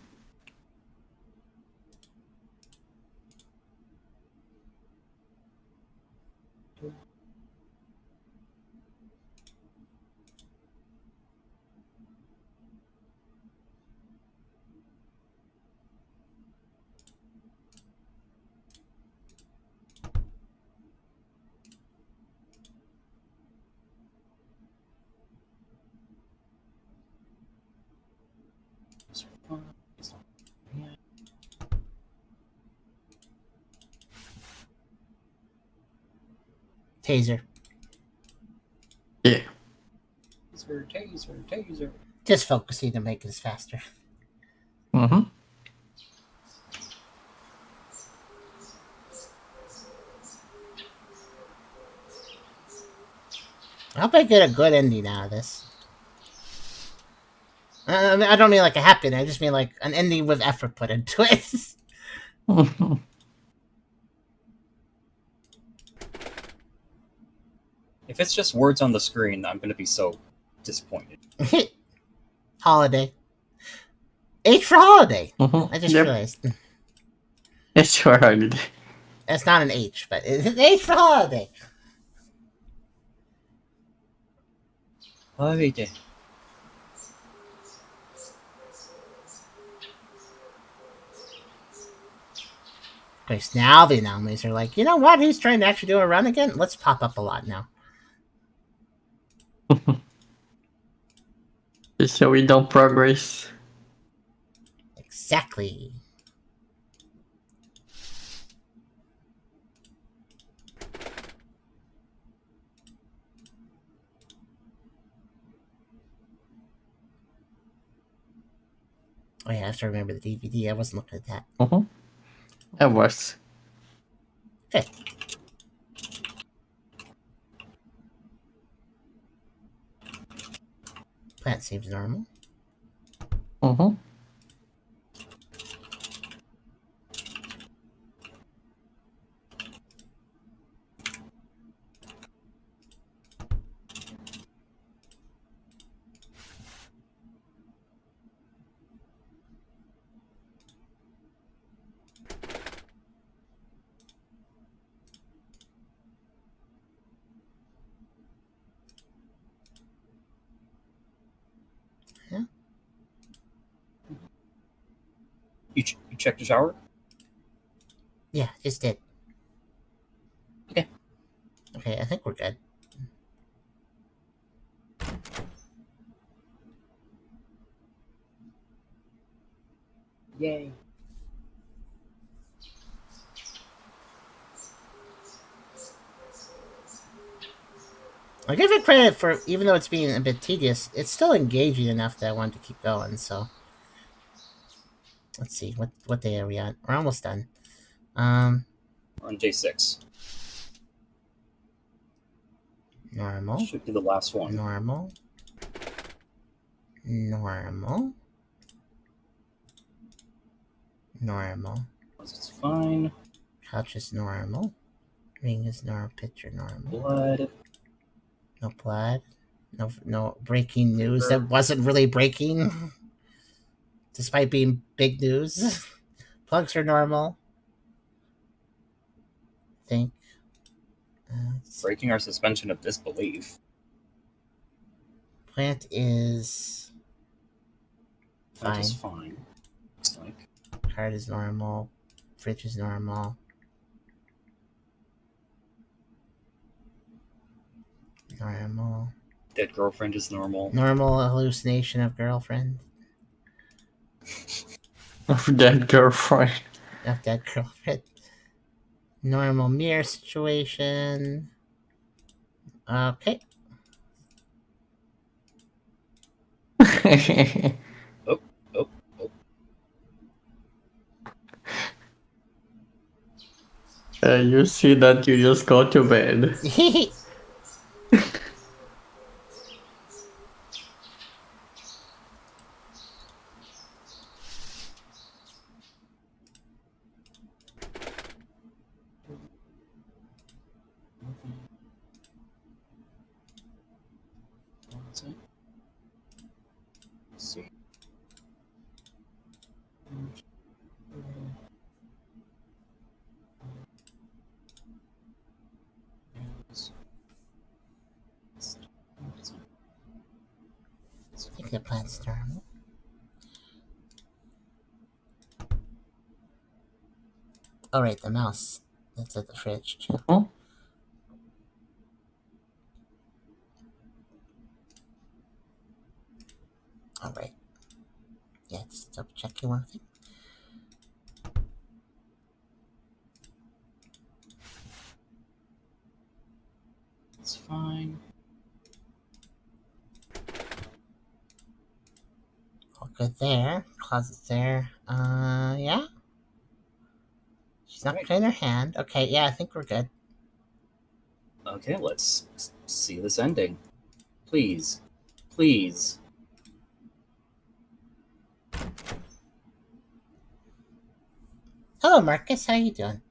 Taser. Yeah. Taser. Just focusing to make this faster. Mm-hmm. I hope I get a good ending out of this. I don't mean like a happy ending. I just mean like an ending with effort put into it. If it's just words on the screen, I'm going to be so disappointed. Holiday. H for holiday. Mm-hmm. I just Yep. realized. It's your holiday. That's not an H, but it's an H for holiday. Holiday. Of course, now the anomalies are like, you know what? He's trying to actually do a run again. Let's pop up a lot now. Just so we don't progress. Exactly. Oh yeah, I have to remember the DVD. I wasn't looking at that. Mm-hmm. I was. Okay. Plant seems normal. Mm-hmm. You checked the shower? Yeah, just did. Okay. Okay, I think we're good. Yay. I give it credit for, even though it's being a bit tedious, it's still engaging enough that I wanted to keep going, so. Let's see, what day are we on? We're almost done. We're on day 6. Normal. Should be the last one. Normal. Normal. Normal. It's fine. Couch is normal. Ring is normal. Picture normal. Blood. No blood. No breaking news that wasn't really breaking. Despite being big news. Plugs are normal. Think. Breaking our suspension of disbelief. Plant is That fine. is fine. Looks like. Card is normal. Fridge is normal. Normal. Dead girlfriend is normal. Normal hallucination of girlfriend. Of that girlfriend. Of dead girlfriend. Normal mirror situation. Okay. Oh. You see that you just go to bed. Let's see. I think the plant's normal. Oh, right, the mouse. That's at the fridge, too. Mhm. All right. Yeah, just double checking one thing. It's fine. All good there. Closet's there. Yeah. She's not Right. cleaning her hand. Okay, yeah, I think we're good. Okay, let's see this ending. Please. Please. Hello, Marcus. How you doing?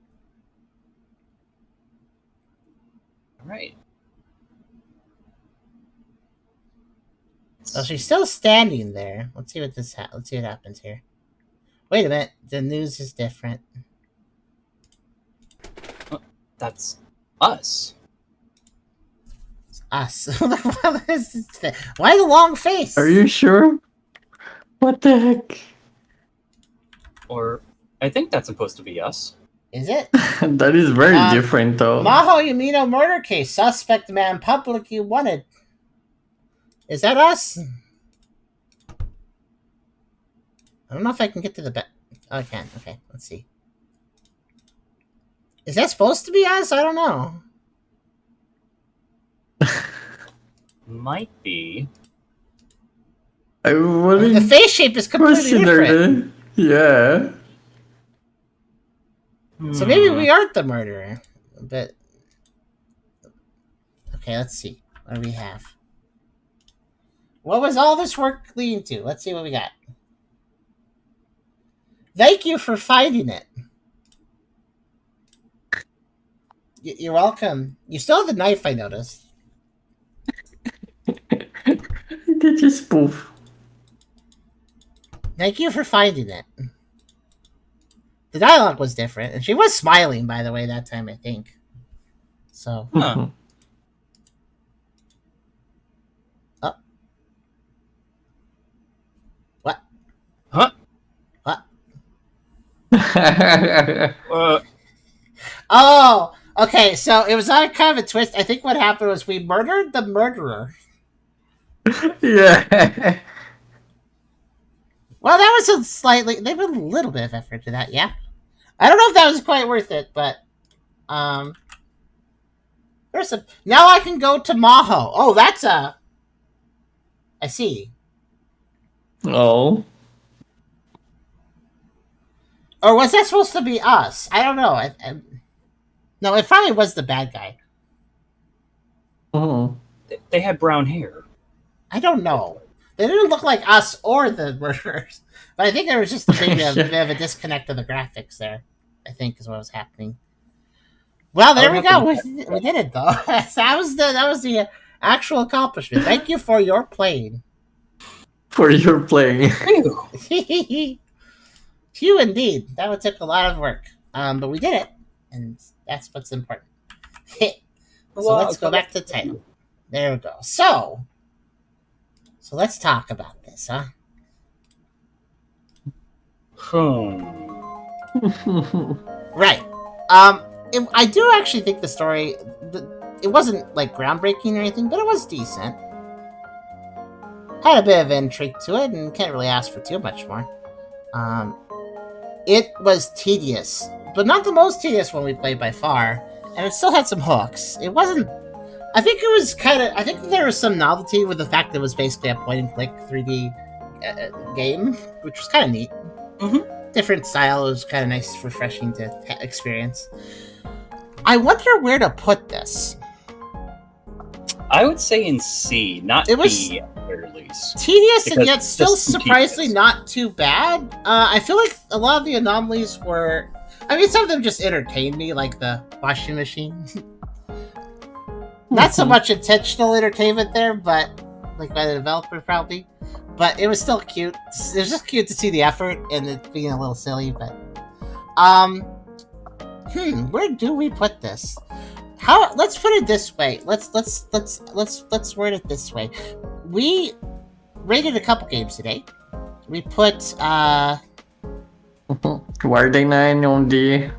Alright. Oh, she's still standing there. Let's see what let's see what happens here. Wait a minute. The news is different. That's us. It's us. What is this? Why the long face? Are you sure? What the heck? Or I think that's supposed to be us. Is it? That is very different, though. Maho Yumino murder case. Suspect man publicly wanted. Is that us? I don't know if I can get to the back. Oh, I can. Okay, let's see. Is that supposed to be us? I don't know. Might be. I The wouldn't face shape is completely consider different. it. Yeah. So maybe we aren't the murderer. But okay, let's see. What do we have? What was all this work leading to? Let's see what we got. Thank you for finding it. You're welcome. You still have the knife, I noticed. Did you spoof? Thank you for finding it. The dialogue was different, and she was smiling, by the way, that time, I think. So. Huh. Oh. What? Huh? What? Uh, Oh! Okay, so it was on kind of a twist. I think what happened was we murdered the murderer. Yeah. Well, that was a slightly... They put a little bit of effort to that, yeah. I don't know if that was quite worth it, but... There's a... Now I can go to Maho. Oh, that's a... I see. Oh. Or was that supposed to be us? I don't know. No, it probably was the bad guy. Oh. they had brown hair. I don't know. They didn't look like us or the murderers. But I think there was just a bit of a disconnect of the graphics there. I think is what was happening. Well, there we go. We did it though. that was the actual accomplishment. Thank you for your playing. For your playing. Phew, indeed. That would take a lot of work. But we did it, and that's what's important. So let's go back to the title. There we go. So let's talk about this, huh? Right. I do actually think the story, it wasn't like groundbreaking or anything, but it was decent. Had a bit of intrigue to it, and can't really ask for too much more. It was tedious, but not the most tedious one we played by far, and it still had some hooks. It wasn't... I think it was kind of... I think there was some novelty with the fact that it was basically a point-and-click 3D game, which was kind of neat. Mm-hmm. Different style. It was kind of nice, refreshing to experience. I wonder where to put this. I would say in C, not It was B at the very least. Tedious Because and yet it's still just too surprisingly tedious. not too bad. I feel like a lot of the anomalies were... I mean, some of them just entertained me, like the washing machine. Not so much intentional entertainment there, but like by the developer probably. But it was still cute. It was just cute to see the effort and it being a little silly. But where do we put this? How? Let's put it this way. Let's word it this way. We rated a couple games today. We put Ward 9 on the...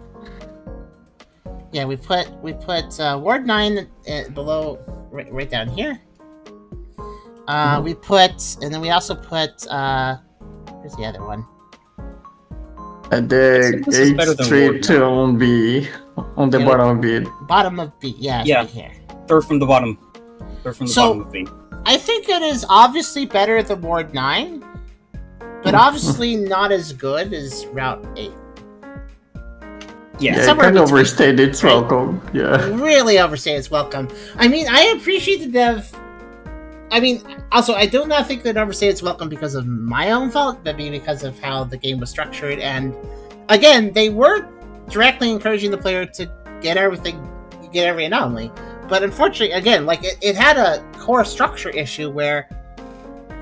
Yeah, we put Ward 9 below, right down here. We put, and then we also put, where's the other one? The This is better than Ward 8 on B. On the Yeah, bottom of B. Bottom of B, yeah, it's Yeah. right here. Third from the bottom. Third from the So- bottom of B. I think it is obviously better than Ward 9, but obviously not as good as Route 8. Yeah. Yeah, it somewhere kind of between, overstayed its right? welcome. Yeah. Really overstay its welcome. I mean, I appreciate the dev. I mean, also, I do not think that overstayed its welcome because of my own fault, but maybe because of how the game was structured. And again, they were directly encouraging the player to get every anomaly. But unfortunately, again, like it had a core structure issue where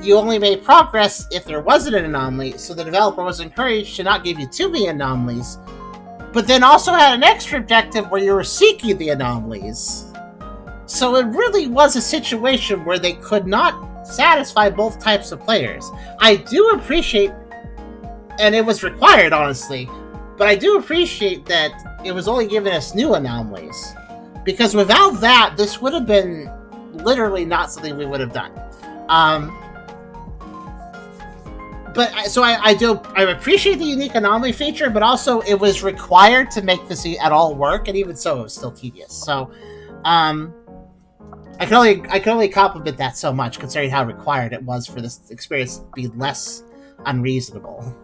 you only made progress if there wasn't an anomaly, so the developer was encouraged to not give you too many anomalies, but then also had an extra objective where you were seeking the anomalies. So it really was a situation where they could not satisfy both types of players. I do appreciate, and it was required, honestly, but I do appreciate that it was only giving us new anomalies. Because without that, this would have been literally not something we would have done. I appreciate the unique anomaly feature, but also it was required to make this at all work, and even so, it was still tedious. So, I can only compliment that so much, considering how required it was for this experience to be less unreasonable.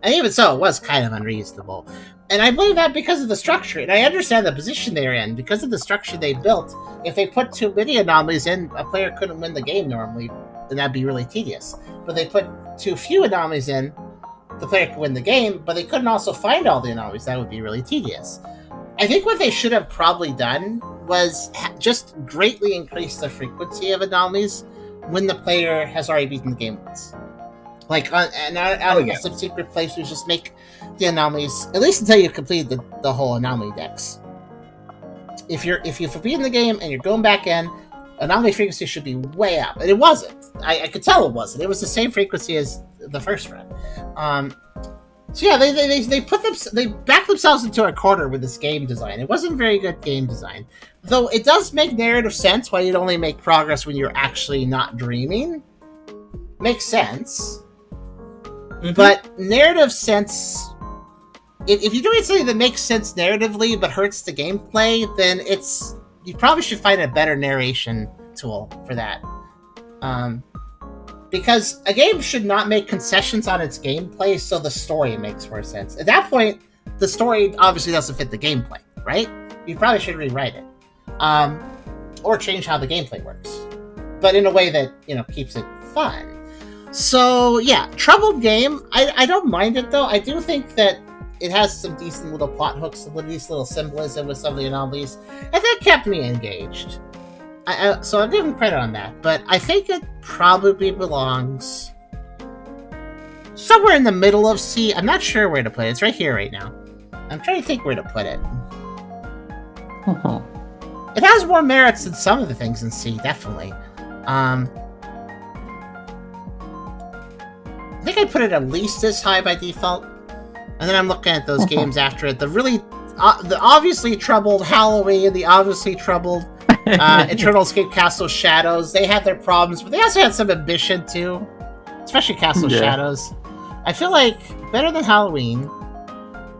And even so, it was kind of unreasonable. And I believe that because of the structure, and I understand the position they're in. Because of the structure they built, if they put too many anomalies in, a player couldn't win the game normally, and that'd be really tedious. But they put too few anomalies in, the player could win the game, but they couldn't also find all the anomalies. That would be really tedious. I think what they should have probably done was just greatly increase the frequency of anomalies when the player has already beaten the game once. Like, some secret places, just make the anomalies, at least until you've completed the whole anomaly dex. If you've beaten the game and you're going back in, anomaly frequency should be way up. And it wasn't. I could tell it wasn't. It was the same frequency as the first run. So yeah, they backed themselves into a corner with this game design. It wasn't very good game design. Though it does make narrative sense why you'd only make progress when you're actually not dreaming. Makes sense. Mm-hmm. But narrative sense, if you're doing something that makes sense narratively but hurts the gameplay, then you probably should find a better narration tool for that. Because a game should not make concessions on its gameplay so the story makes more sense. At that point, the story obviously doesn't fit the gameplay, right? You probably should rewrite it. Or change how the gameplay works. But in a way that, keeps it fun. So, yeah, troubled game. I don't mind it, though. I do think that it has some decent little plot hooks, some decent little symbolism with some of the anomalies, and that kept me engaged. So I'll give him credit on that, but I think it probably belongs somewhere in the middle of C. I'm not sure where to put it. It's right here right now. I'm trying to think where to put it. It has more merits than some of the things in C, definitely. I think I'd put it at least this high by default. And then I'm looking at those games after it. The obviously troubled Halloween, the obviously troubled Eternal Escape Castle Shadows. They had their problems, but they also had some ambition too. Especially Castle Shadows. I feel like better than Halloween.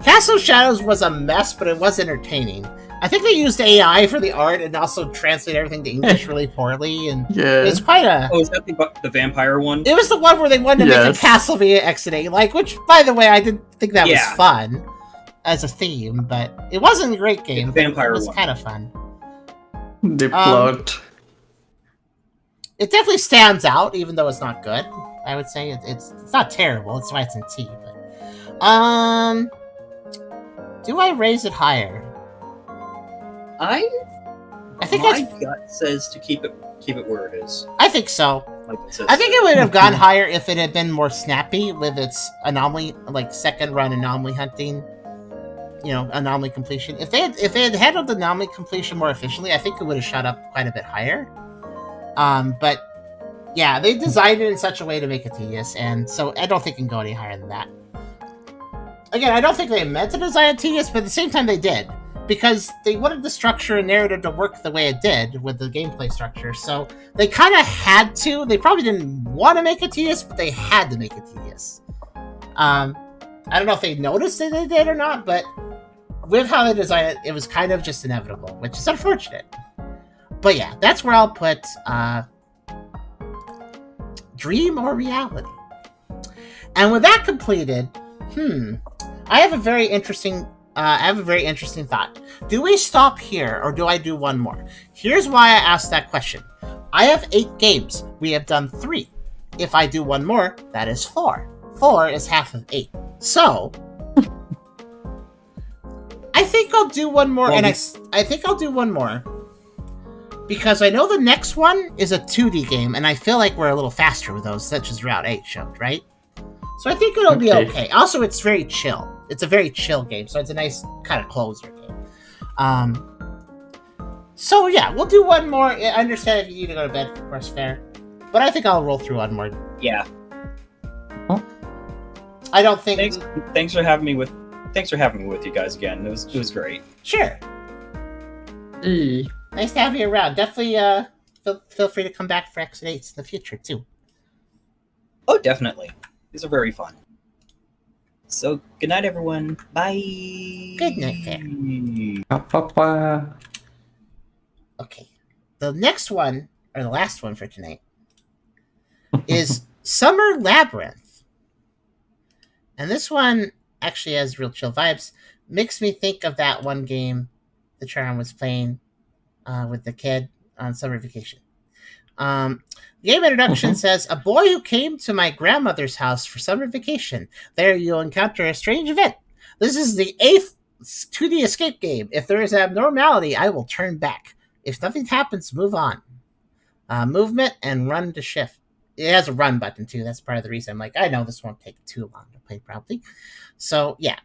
Castle Shadows was a mess, but it was entertaining. I think they used AI for the art and also translated everything to English really poorly, and it's quite a... Oh, is that the vampire one? It was the one where they wanted to make a Castlevania Exodate, which, by the way, I didn't think that was fun as a theme, but it wasn't a great game. The vampire one. It was kind of fun. The plot. It definitely stands out, even though it's not good. I would say it's not terrible. That's why it's in T. But do I raise it higher? I think my gut says to keep it where it is. I think so. Like it says I think it would have gone higher if it had been more snappy with its anomaly, like second run anomaly hunting. Anomaly completion. If they had handled anomaly completion more efficiently, I think it would have shot up quite a bit higher. But yeah, they designed it in such a way to make it tedious, and so I don't think it can go any higher than that. Again, I don't think they meant to design it tedious, but at the same time they did. Because they wanted the structure and narrative to work the way it did with the gameplay structure, so they kind of had to. They probably didn't want to make it tedious, but they had to make it tedious. I don't know if they noticed that they did or not, but with how they designed it, it was kind of just inevitable, which is unfortunate. But yeah, that's where I'll put Dream or Reality. And with that completed, I have a very interesting thought. Do we stop here, or do I do one more? Here's why I asked that question. I have 8 games. We have done 3. If I do one more, that is 4. 4 is half of 8. So, I think I'll do one more, I think I'll do one more. Because I know the next one is a 2D game, and I feel like we're a little faster with those, such as Route 8 showed, right? So I think it'll be okay. Also, it's very chill. It's a very chill game, so it's a nice kind of closer game. So yeah, we'll do one more. I understand if you need to go to bed, of course, fair. But I think I'll roll through one more. Yeah. Huh? I don't think... Thanks for having me with you guys again. It was great. Sure. Nice to have you around. Definitely feel free to come back for X8s in the future, too. Oh, definitely. These are very fun. So, good night, everyone. Bye. Good night, fair. Papa. Okay. the next one, or the last one for tonight, is Summer Labyrinth. And this one actually has real chill vibes. Makes me think of that one game the Charm was playing with the kid on summer vacation. Game introduction says, a boy who came to my grandmother's house for summer vacation. There you'll encounter a strange event. This is the 8th 2D escape game. If there is an abnormality, I will turn back. If nothing happens, move on. Movement and run to shift. It has a run button too. That's part of the reason I'm like, I know this won't take too long to play probably. So yeah.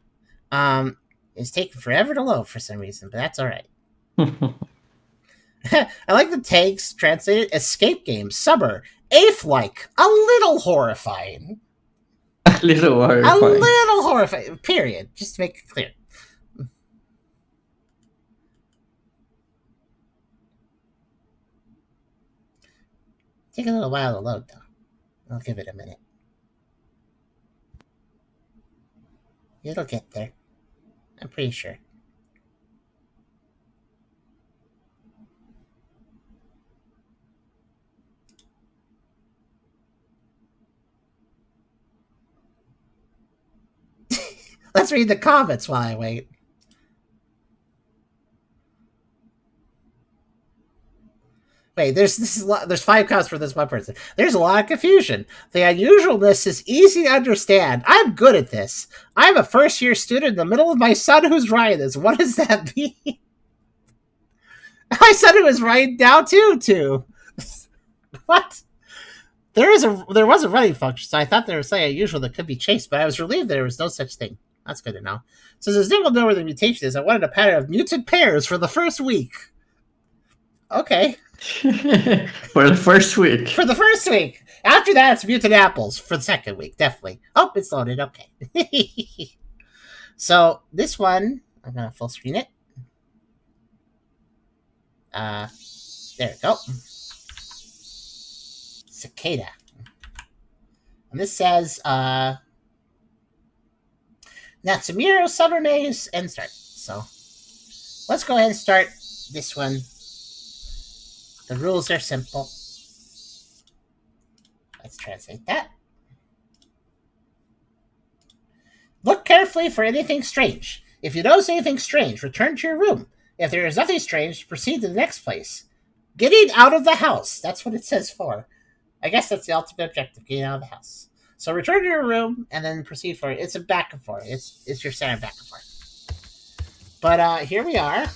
It's taking forever to load for some reason, but that's alright. I like the tags translated escape game, summer, 8th-like, a little horrifying. A little horrifying. A little horrifying, period. Just to make it clear. Take a little while to load, though. I'll give it a minute. It'll get there. I'm pretty sure. Let's read the comments while I wait. Wait, there's 5 comments for this one person. There's a lot of confusion. The unusualness is easy to understand. I'm good at this. I'm a first-year student in the middle of my son who's writing this. What does that mean? My son who is writing down too. What? There was a running function, so I thought there was something unusual that could be chased, but I was relieved there was no such thing. That's good to know. So does anyone know where the mutation is? I wanted a pattern of mutant pairs for the first week. Okay. For the first week. For the first week. After that, it's mutant apples for the second week, definitely. Oh, it's loaded. Okay. So this one, I'm going to full screen it. There we go. Cicada. And this says, Natsumiro Summer Maze and start. So let's go ahead and start this one. The rules are simple. Let's translate that. Look carefully for anything strange. If you notice anything strange, return to your room. If there is nothing strange, proceed to the next place. Getting out of the house. That's what it says for. I guess that's the ultimate objective, getting out of the house. So return to your room and then proceed forward. It's a back and forth. It's your center back and forth. But here we are.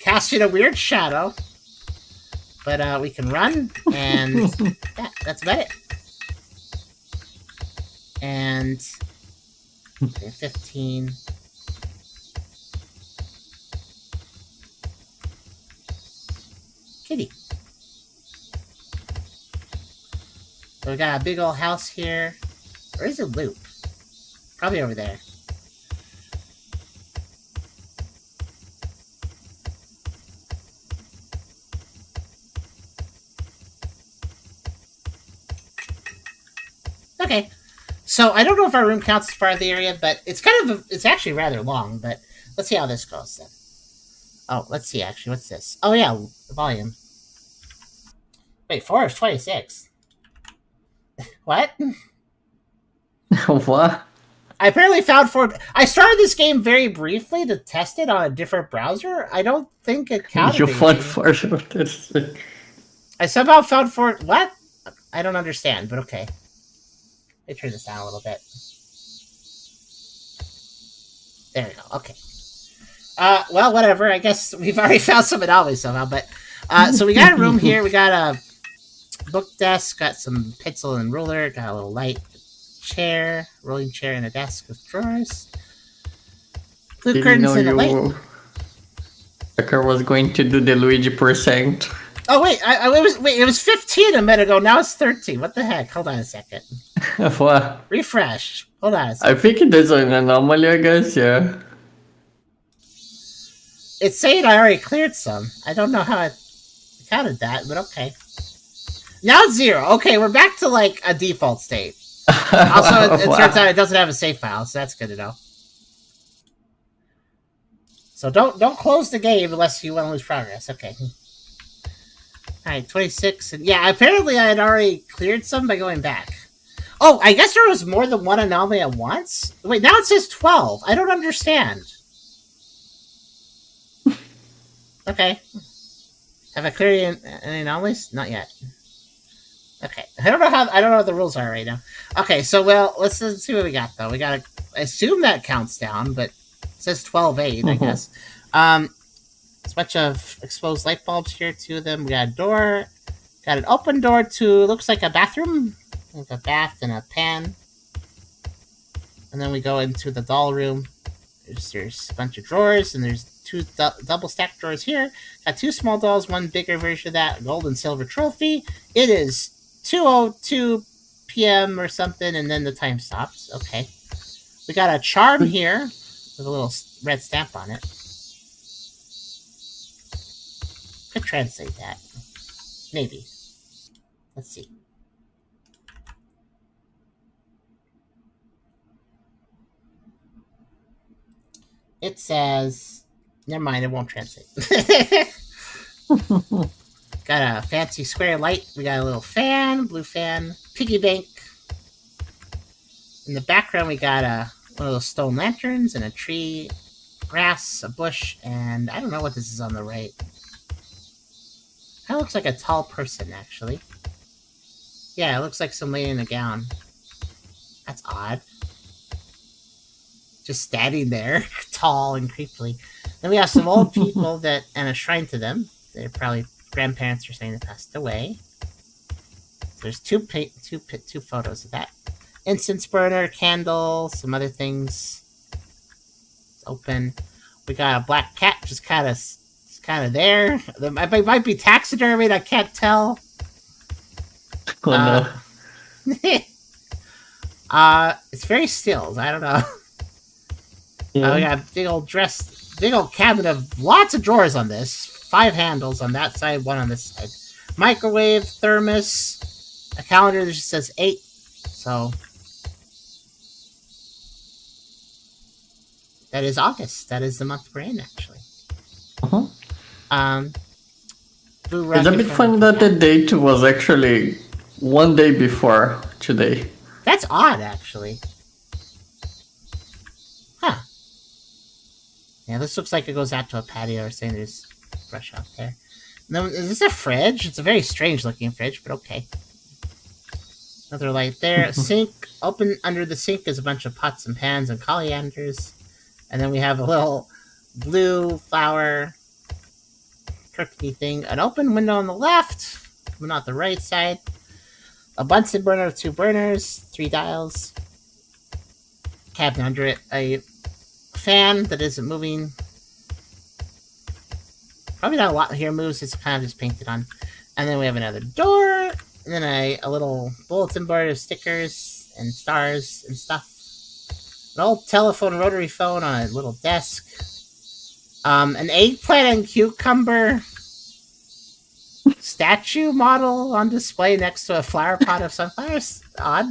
Casting a weird shadow. But we can run, and yeah, that's about it. And 15. Kitty. So we got a big old house here. Where's the loop? Probably over there. Okay, so I don't know if our room counts as part of the area, but it's it's actually rather long, but let's see how this goes then. Oh, let's see, actually, what's this? Oh yeah, volume. Wait, 4 is 26. What? What? I apparently found 4... I started this game very briefly to test it on a different browser. I don't think it counted. You found 4 of this. I somehow found 4... What? I don't understand, but okay. Let me turn this down a little bit. There we go. Okay. Well, whatever. I guess we've already found some anomalies somehow. But so we got a room here. We got a book desk. Got some pencil and ruler. Got a little light chair, rolling chair, and a desk with drawers. Blue curtains and a light. Tucker was going to do the Luigi %. Oh wait, it was 15 a minute ago. Now it's 13. What the heck? Hold on a second. What? Refresh. Hold on a second. I think there's an anomaly, I guess, yeah. It's saying I already cleared some. I don't know how I counted that, but okay. Now it's 0. Okay, we're back to like a default state. Also, it turns out it doesn't have a save file, so that's good to know. So don't close the game unless you want to lose progress. Okay. Alright, 26. And yeah, apparently I had already cleared some by going back. Oh, I guess there was more than one anomaly at once? Wait, now it says 12. I don't understand. Okay. Have I cleared any anomalies? Not yet. Okay. I don't know what the rules are right now. Okay, so well, let's see what we got though. We gotta assume that counts down, but it says 12-8, I guess. There's a bunch of exposed light bulbs here, 2 of them. We got a door. Got an open door to looks like a bathroom. With a bath and a pan. And then we go into the doll room. There's a bunch of drawers, and there's 2 double stacked drawers here. Got 2 small dolls, 1 bigger version of that, gold and silver trophy. It is 2:02 p.m. or something, and then the time stops. Okay. We got a charm here with a little red stamp on it. Could translate that. Maybe. Let's see. It says... Never mind, it won't translate. Got a fancy square light. We got a little fan, blue fan, piggy bank. In the background, we got one of those stone lanterns and a tree, grass, a bush, and I don't know what this is on the right. That looks like a tall person, actually. Yeah, it looks like some lady in a gown. That's odd. Just standing there, tall and creepily. Then we have some old people and a shrine to them. They're probably grandparents or something that passed away. There's two photos of that. Incense burner, candle, some other things. It's open. We got a black cat just kind of there. It might be taxidermied. I can't tell. Oh, no. It's very still. I don't know. Yeah. We got a big old cabinet of lots of drawers on this. 5 handles on that side, 1 on this side. Microwave, thermos, a calendar that just says 8. So that is August. That is the month we're in, actually. Blue It's a bit funny that the date was actually 1 day before today. That's odd, actually. Huh. Yeah, this looks like it goes out to a patio or something. There's brush out there. And then, is this a fridge? It's a very strange looking fridge, but okay. Another light there. Sink. Open under the sink is a bunch of pots and pans and corianders. And then we have a little blue flower curtainy thing. An open window on the left, but not the right side. A Bunsen burner with 2 burners, 3 dials. Cabinet under it. A fan that isn't moving. Probably not a lot here moves, it's kind of just painted on. And then we have another door, and then a little bulletin board of stickers and stars and stuff. An old telephone rotary phone on a little desk. An eggplant and cucumber statue model on display next to a flower pot of sunflowers. Odd.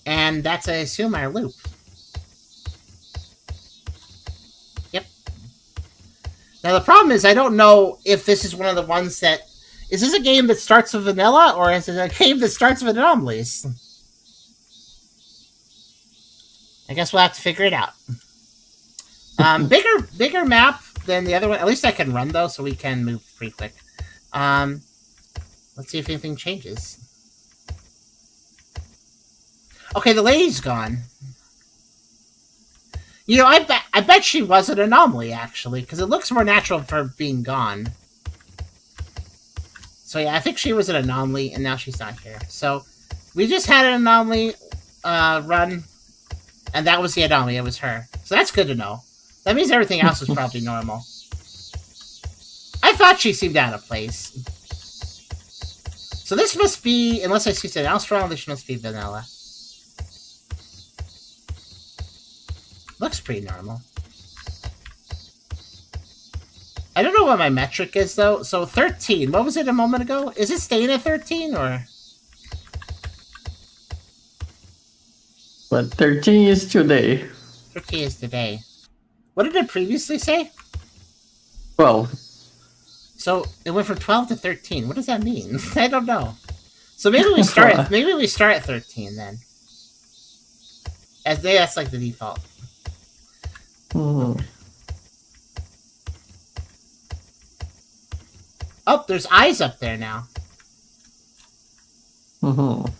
And that's, I assume, our loop. Yep. Now, the problem is, I don't know if this is one of the ones that... Is this a game that starts with vanilla, or is it a game that starts with anomalies? I guess we'll have to figure it out. Bigger map than the other one. At least I can run, though, so we can move pretty quick. Let's see if anything changes. Okay, the lady's gone. You know, I bet she was an anomaly, actually, because it looks more natural for being gone. So yeah, I think she was an anomaly, and now she's not here. So, we just had an anomaly run, and that was the anomaly. It was her. So that's good to know. That means everything else is probably normal. I thought she seemed out of place. So this must be, unless I see something else wrong, this must be vanilla. Looks pretty normal. I don't know what my metric is, though. So 13. What was it a moment ago? Is it staying at 13, or...? But 13 is today. 13 is today. What did it previously say? 12. So it went from 12 to 13. What does that mean? I don't know. So maybe we start at 13 then. That's like the default. Mhm. Oh, there's eyes up there now. Mhm.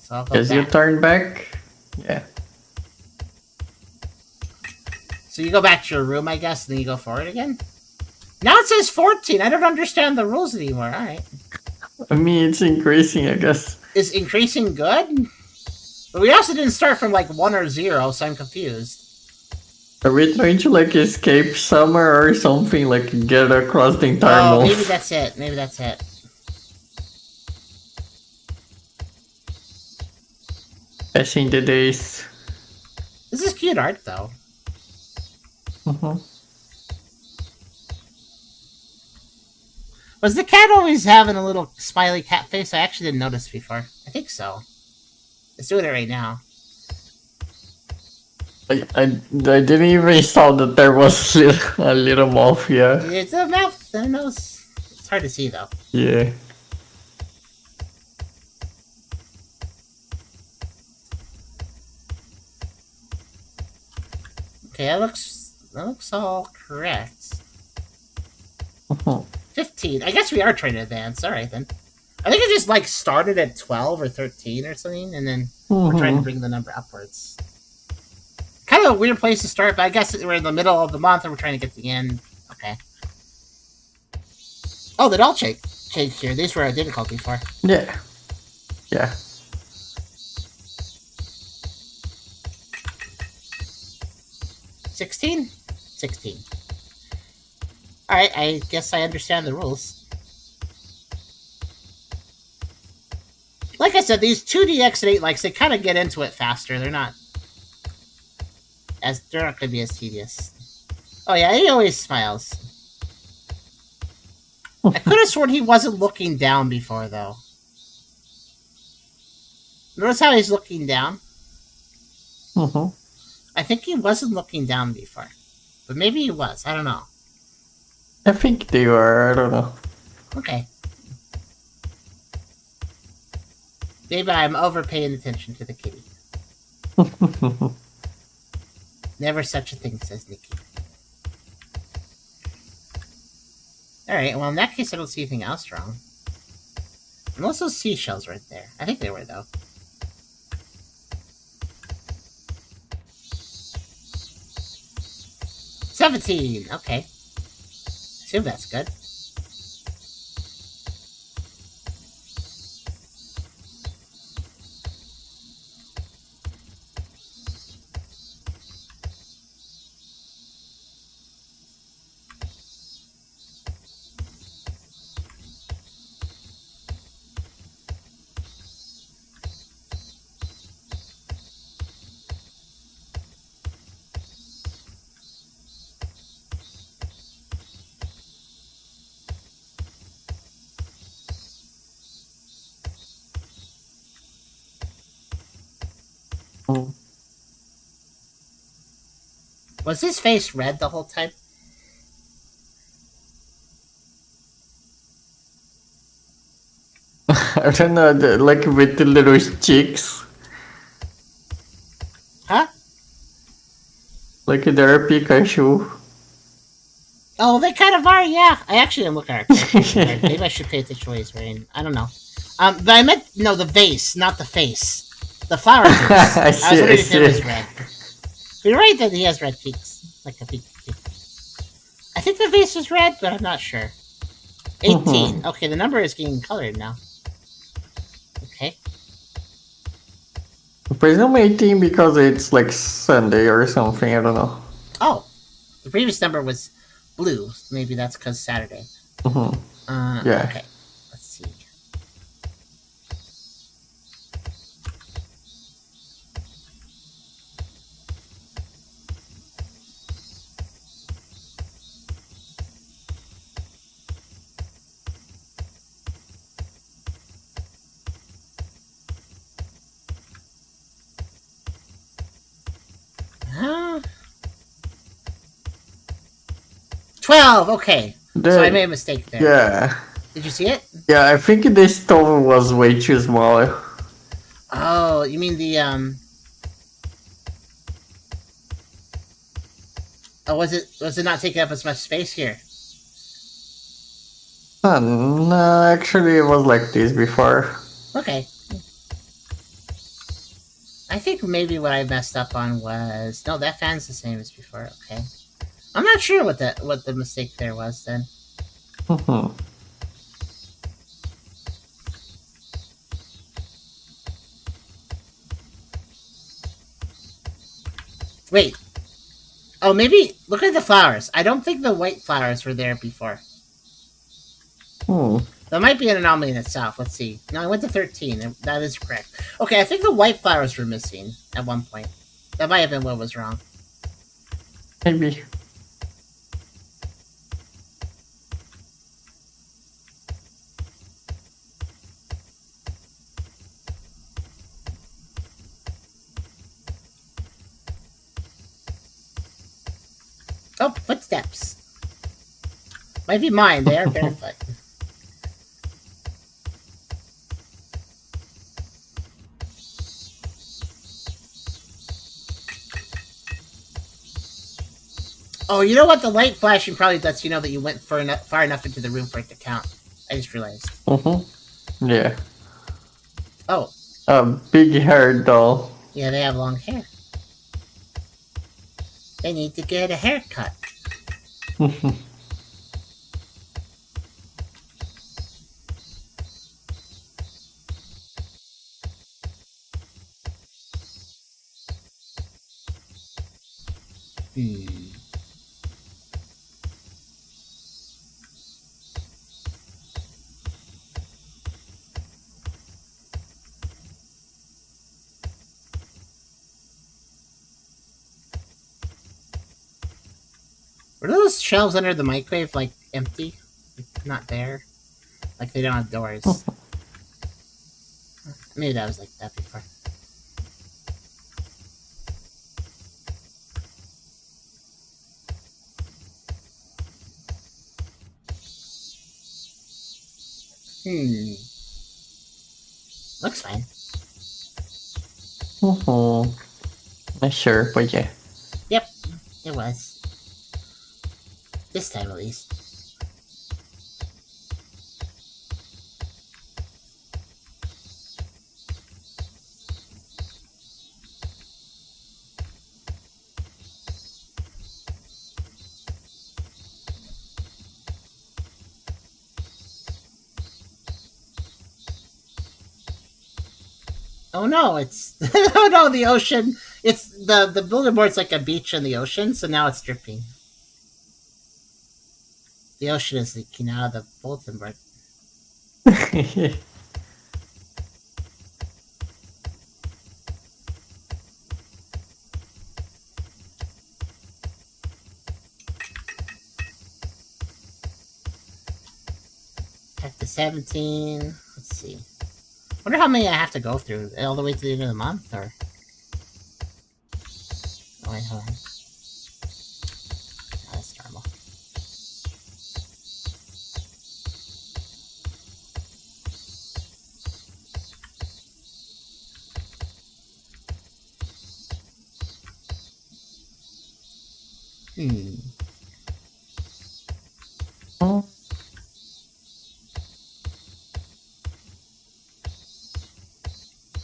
So I'll go As you back. turn back, yeah. So you go back to your room, I guess, and then you go forward again? Now it says 14. I don't understand the rules anymore. Alright. I mean, it's increasing, I guess. Is increasing good? But we also didn't start from like 1 or 0, so I'm confused. Are we trying to like escape summer or something? Like get across the entire Oh, month? maybe that's it. Maybe that's it. Passing the days. This is cute art, though. Mhm. Was the cat always having a little smiley cat face? I actually didn't notice before. I think so. Let's do it right now. I didn't even saw that there was a little mouth, yeah. It's a mouth and a nose. It's hard to see, though. Yeah. Okay, that looks all correct. Mhm. 15. I guess we are trying to advance. Alright, then. I think it just, like, started at 12 or 13 or something, and then we're trying to bring the number upwards. Kind of a weird place to start, but I guess we're in the middle of the month and we're trying to get to the end. Okay. Oh, they'd all changed here. These were identical before. Yeah. Yeah. $16? 16. Alright, I guess I understand the rules. Like I said, these 2D X8 likes, they kind of get into it faster. They're not going to be as tedious. Oh yeah, he always smiles. I could have sworn he wasn't looking down before, though. Notice how he's looking down? Mhm. I think he wasn't looking down before. But maybe he was. I don't know. I think they were. I don't know. Okay. Maybe I'm overpaying attention to the kitty. Never such a thing, says Nikki. Alright, well in that case I don't see anything else wrong. Unless those seashells right there. I think they were, though. $17! Okay. Assume that's good. Mm. Was his face red the whole time? I don't know, like with the little cheeks. Huh? Like they're Pikachu. Oh, they kind of are, yeah. I actually didn't look at our character. Maybe I should pay attention to what he's wearing. I don't know. But I meant, no, the vase, not the face. The flower vase. I was see, wondering I if it was see. red. But you're right that he has red cheeks. Like a big cheek. I think the vase is red, but I'm not sure. 18. Okay, the number is getting colored now. Okay. Presume 18 because it's like Sunday or something, I don't know. Oh. The previous number was blue. Maybe that's because Saturday. Mhm. Yeah. Okay. Let's see. Huh? 12, okay. So I made a mistake there. Yeah. Did you see it? Yeah, I think this stove was way too small. Oh, you mean the Oh, was it not taking up as much space here? No, actually, it was like this before. Okay. I think maybe what I messed up on was no, that fan's the same as before. Okay. I'm not sure what the mistake there was then. Mhm. Wait. Oh, maybe look at the flowers. I don't think the white flowers were there before. Hmm. That might be an anomaly in itself. Let's see. No, I went to 13. And that is correct. Okay, I think the white flowers were missing at one point. That might have been what was wrong. Maybe. Oh, footsteps. Might be mine. They are barefoot. Oh, you know what? The light flashing probably lets you know that you went far enough into the room for it to count. I just realized. Yeah. Oh. A big hair doll. Yeah, they have long hair. They need to get a haircut. Were those shelves under the microwave, like, empty? Like, not there? Like, they don't have doors. Maybe that was like that before. Looks fine. Not sure, but yeah. Yep, it was. This time at least. Oh no, it's oh no, the ocean. It's the bulletin board's like a beach in the ocean, so now it's dripping. The ocean is leaking out of the bulletin board. Back to 17. Let's see. Wonder how many I have to go through all the way to the end of the month, or. Oh wait, hold on. Oh, that's normal.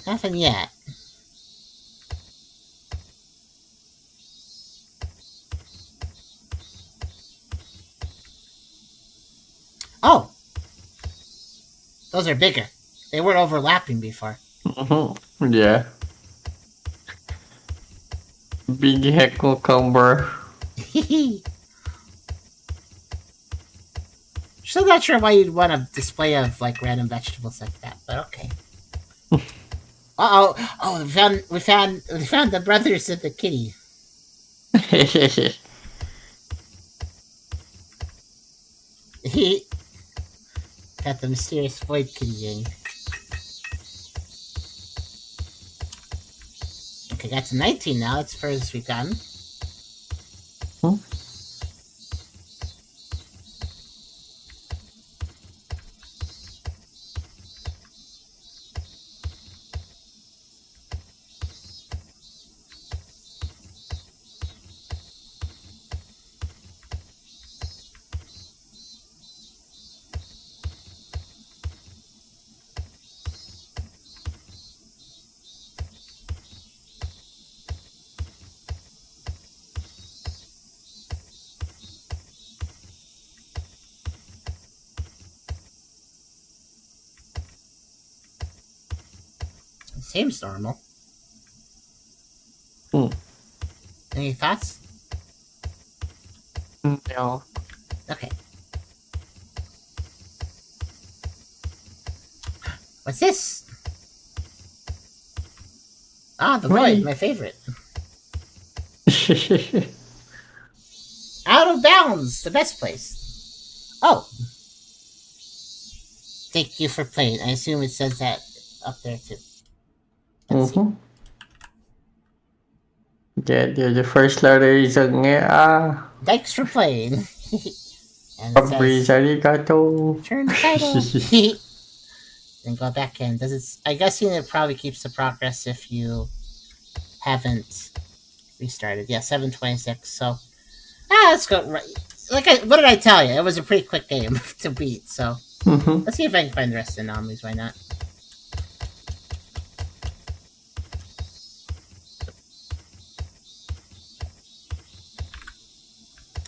Nothing yet. Oh! Those are bigger. They weren't overlapping before. Yeah. Big heckle comber. Still not sure why you'd want a display of like random vegetables like that, but okay. Uh-oh. Oh, we found the brothers of the kitty. He got the mysterious void kitty gang. Okay, that's 19 now. That's the furthest we've gotten. Seems normal. Hmm. Any thoughts? No. Okay. What's this? Ah, the void, Wait. my favorite. Out of bounds, the best place. Oh. Thank you for playing. I assume it says that up there too. Let's see. The first letter is a Thanks for playing. And it Fabris says, arigato. turn the title. Then go back in. Does it? I guess it probably keeps the progress if you haven't restarted. Yeah, 726. So, let's go. Right. What did I tell you? It was a pretty quick game to beat. So, let's see if I can find the rest of the anomalies. Why not?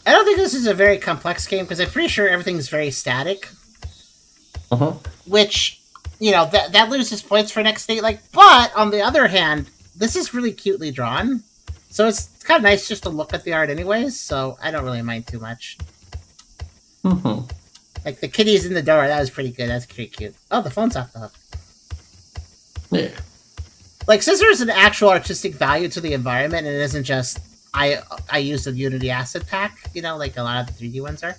I don't think this is a very complex game because I'm pretty sure everything's very static. Which, that loses points for next state. But on the other hand, this is really cutely drawn, so it's kind of nice just to look at the art, anyways. So I don't really mind too much. Like the kitties in the door, that was pretty good. That's pretty cute. Oh, the phone's off the hook. Yeah. Since there's an actual artistic value to the environment, and it isn't just I used a Unity asset pack, like a lot of the 3D ones are.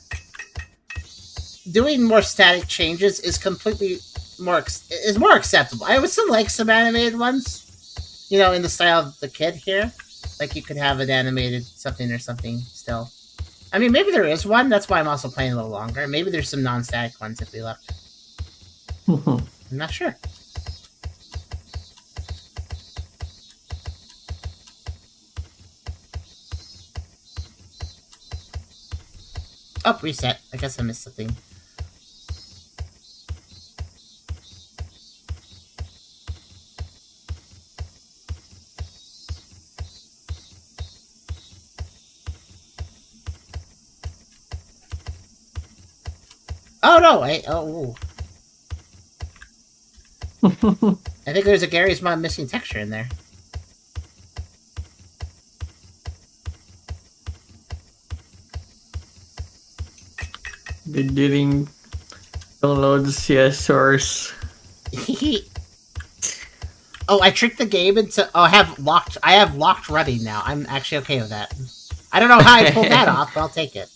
Doing more static changes is completely more acceptable. I would still like some animated ones, in the style of the kid here. Like you could have an animated something or something still. I mean, maybe there is one. That's why I'm also playing a little longer. Maybe there's some non-static ones if we look. I'm not sure. Oh, reset. I guess I missed something. Oh, no, I think there's a Gary's Mod missing texture in there. They didn't download the CS source. Oh, I tricked the game into... Oh, I have locked running now. I'm actually okay with that. I don't know how I pulled that off, but I'll take it.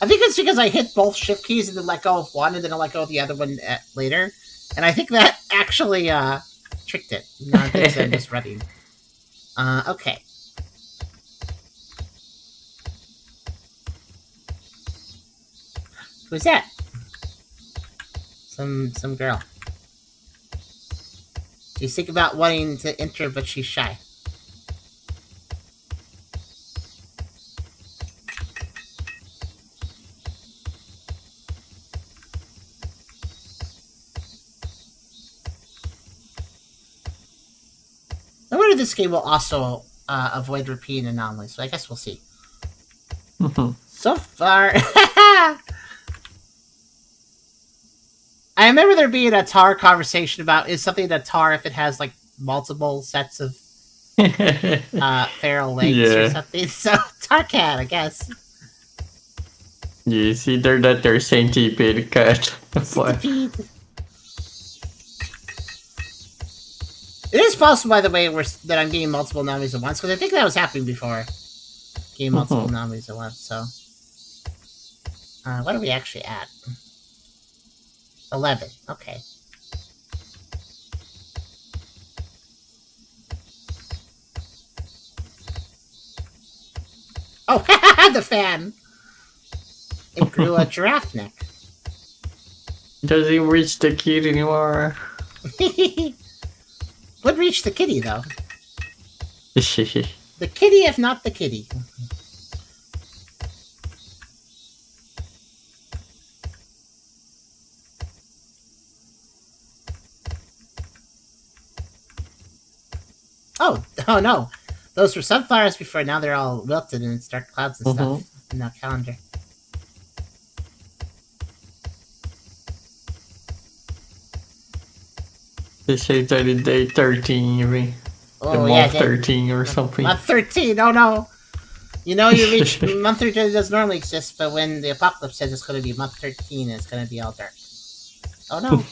I think it's because I hit both shift keys and then let go of one, and then I let go of the other one later. And I think that actually tricked it. No, I think I'm just running. Okay. Who's that? Some girl. She's thinking about wanting to enter, but she's shy. I wonder if this game will also avoid repeating anomalies, so I guess we'll see. So far... I remember there being a tar conversation about is something a tar if it has multiple sets of feral legs or something. So tar cat, I guess. Yeah, it's either that or centipede cat. Centipede. It is possible, by the way, that I'm getting multiple anomalies at once, because I think that was happening before. Getting multiple anomalies at once, so... what are we actually at? 11. Okay. Oh, the fan! It grew a giraffe neck. Doesn't reach the kid anymore. Would reach the kitty, though. The kitty, if not the kitty. Oh no. Those were sunflowers before, now they're all wilted and it's dark clouds and stuff. In that calendar. They say that in day 13, even. The Oh month yeah, 13 or something. month 13. Oh no. You know you reach month 13 doesn't normally exist, but when the apocalypse says it's going to be month 13, it's going to be all dark. Oh no.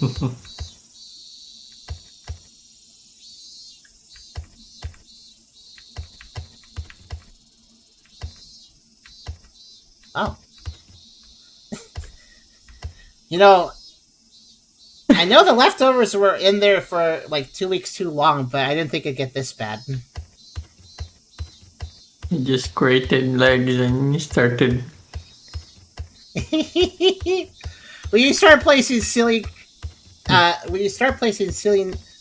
Oh. You know, I know the leftovers were in there for like 2 weeks too long, but I didn't think it'd get this bad. You just created legs and you started. When you start placing silly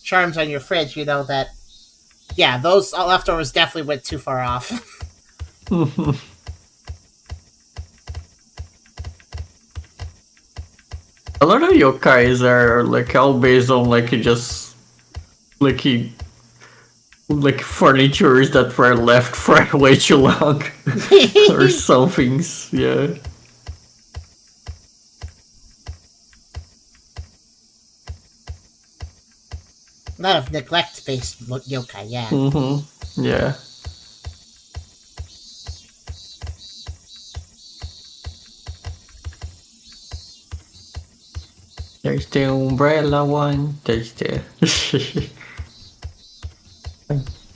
charms on your fridge, you know that, yeah, those leftovers definitely went too far off. A lot of yokais are like all based on like you just like like furnitures that were left for way too long or some things. Yeah. A lot of neglect-based yokai, yeah. Yeah. There's the umbrella one. There's the.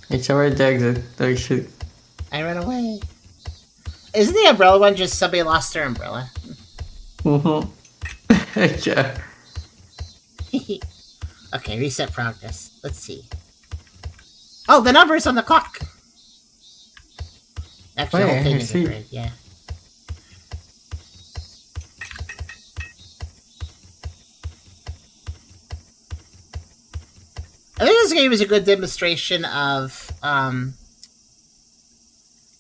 It's already exit. I should. I ran away. Isn't the umbrella one just somebody lost their umbrella? Yeah. Okay, reset progress. Let's see. Oh, the number's on the clock! Actually, the whole thing is a grid, yeah. I think this game is a good demonstration of,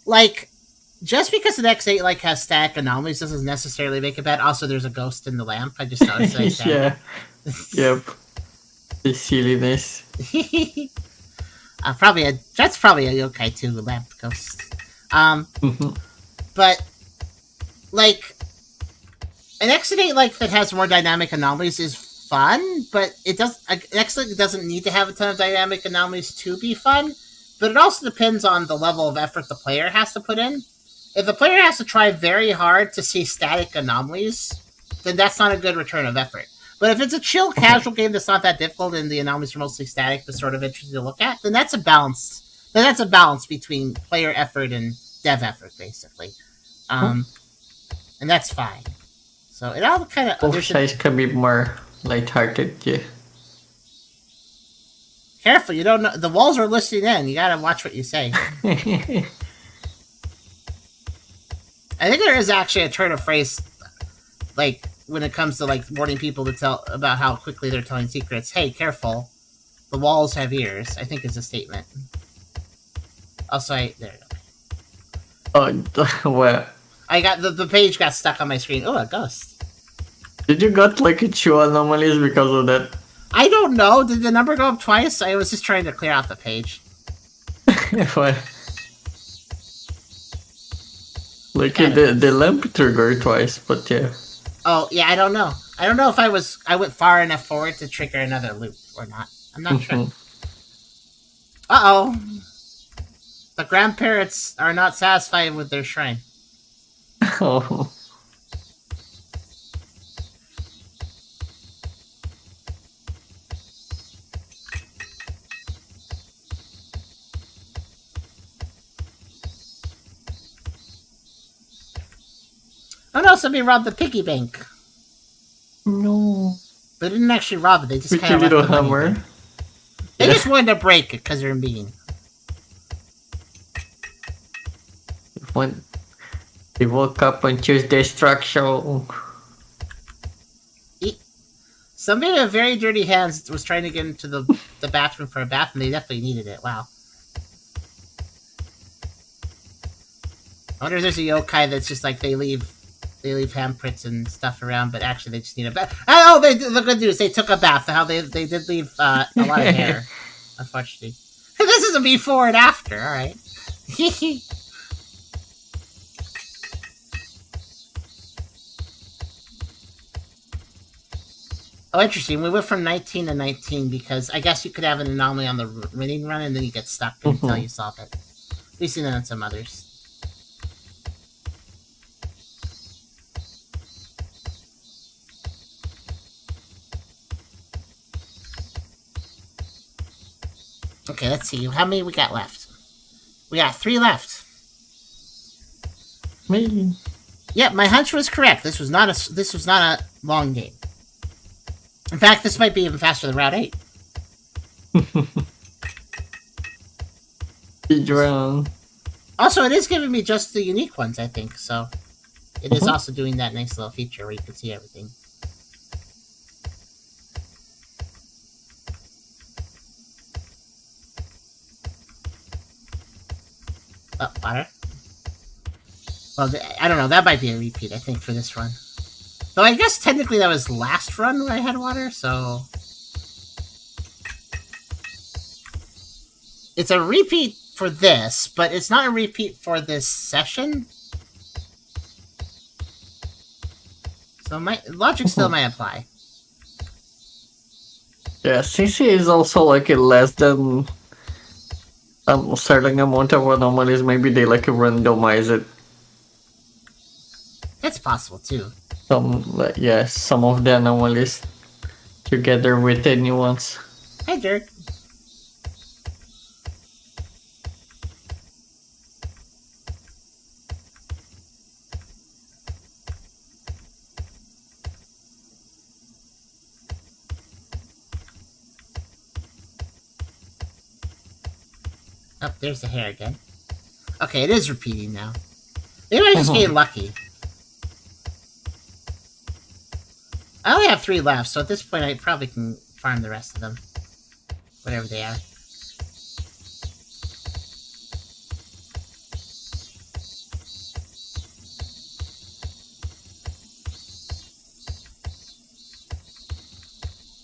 like, just because the X8 like has static anomalies doesn't necessarily make it bad. Also, there's a ghost in the lamp. I just noticed that. Yeah. Yep. The silliness. That's probably a yokai too, the lamp ghost. But like an X8 like that has more dynamic anomalies is fun, but it doesn't need to have a ton of dynamic anomalies to be fun. But it also depends on the level of effort the player has to put in. If the player has to try very hard to see static anomalies, then that's not a good return of effort. But if it's a chill, casual game that's not that difficult and the anomalies are mostly static but sort of interesting to look at, then that's a balance. Then that's a balance between player effort and dev effort, basically. And that's fine. So it all kind of... Both sides can be more lighthearted, yeah. Careful, you don't know... The walls are listening in. You gotta watch what you say. I think there is actually a turn of phrase, like, when it comes to, like, warning people to tell about how quickly they're telling secrets. Hey, careful. The walls have ears, I think is a statement. Also, there you go. Oh, well. I got... The page got stuck on my screen. Oh, a ghost. Did you got, like, 2 anomalies because of that? I don't know. Did the number go up twice? I was just trying to clear out the page. Well. Like, the lamp triggered twice, but yeah. Oh, yeah, I don't know. I don't know if I went far enough forward to trigger another loop or not. I'm not sure. Uh-oh. The grandparents are not satisfied with their shrine. Oh. Oh no, somebody robbed the piggy bank. No. They didn't actually rob it, they just With kind of your left little the money hammer. there. They just wanted to break it because they're mean. When they woke up and choose destruction. Somebody with very dirty hands was trying to get into the bathroom for a bath, and they definitely needed it. Wow. I wonder if there's a yokai that's just like they leave handprints and stuff around, but actually they just need a bath. Oh, the good news, they took a bath. How they did leave a lot of hair, unfortunately. This is a before and after. All right. Oh, interesting. We went from 19 to 19 because I guess you could have an anomaly on the winning run and then you get stuck until you solve it. We've seen that on some others. Okay, let's see. How many we got left? We got 3 left. Maybe. Yep, my hunch was correct. This was not a long game. In fact, this might be even faster than Route 8. Speedrun. Also, it is giving me just the unique ones, I think, so... It is also doing that nice little feature where you can see everything. Oh, water? Well, I don't know, that might be a repeat, I think, for this run. Though I guess technically that was last run where I had water, so... It's a repeat for this, but it's not a repeat for this session. So my logic still might apply. Yeah, CC is also like a less than a certain amount of anomalies. Maybe they like randomize it. It's possible too. Some of the anomalies together with the new ones. Hey, Dirk. Oh, there's the hair again. Okay, it is repeating now. Maybe I just getting lucky. I only have 3 left, so at this point I probably can farm the rest of them. Whatever they are.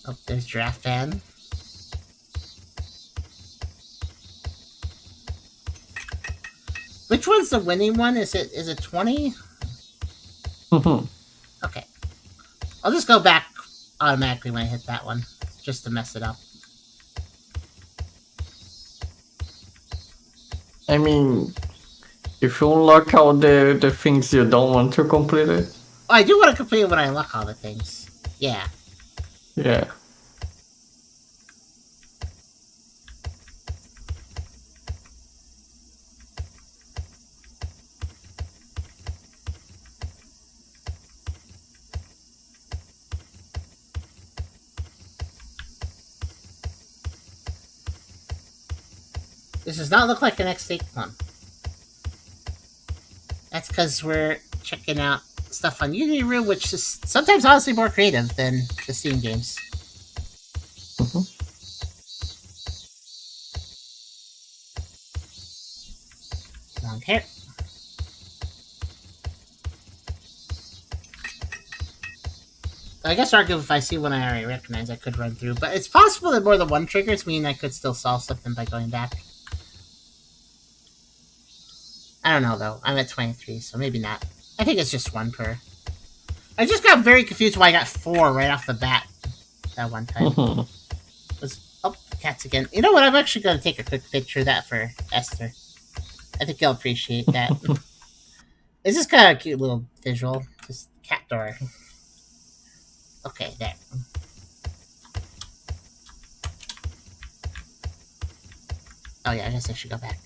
Oh, there's Giraffe Fan. Which one's the winning one? Is it 20? Okay. I'll just go back automatically when I hit that one, just to mess it up. I mean, if you unlock all the things you don't want to complete it. Oh, I do want to complete it when I unlock all the things. Yeah. Yeah. This does not look like an X8 one. That's because we're checking out stuff on Unityroom, which is sometimes honestly more creative than the Steam games. Long hair. I guess argue if I see one I already recognize, I could run through, but it's possible that more than one triggers mean I could still solve something by going back. I don't know, though. I'm at 23, so maybe not. I think it's just 1 per. I just got very confused why I got 4 right off the bat that one time. Oh, cats again. You know what? I'm actually going to take a quick picture of that for Esther. I think you'll appreciate that. It's just kind of a cute little visual. Just cat door. Okay, there. Oh yeah, I guess I should go back.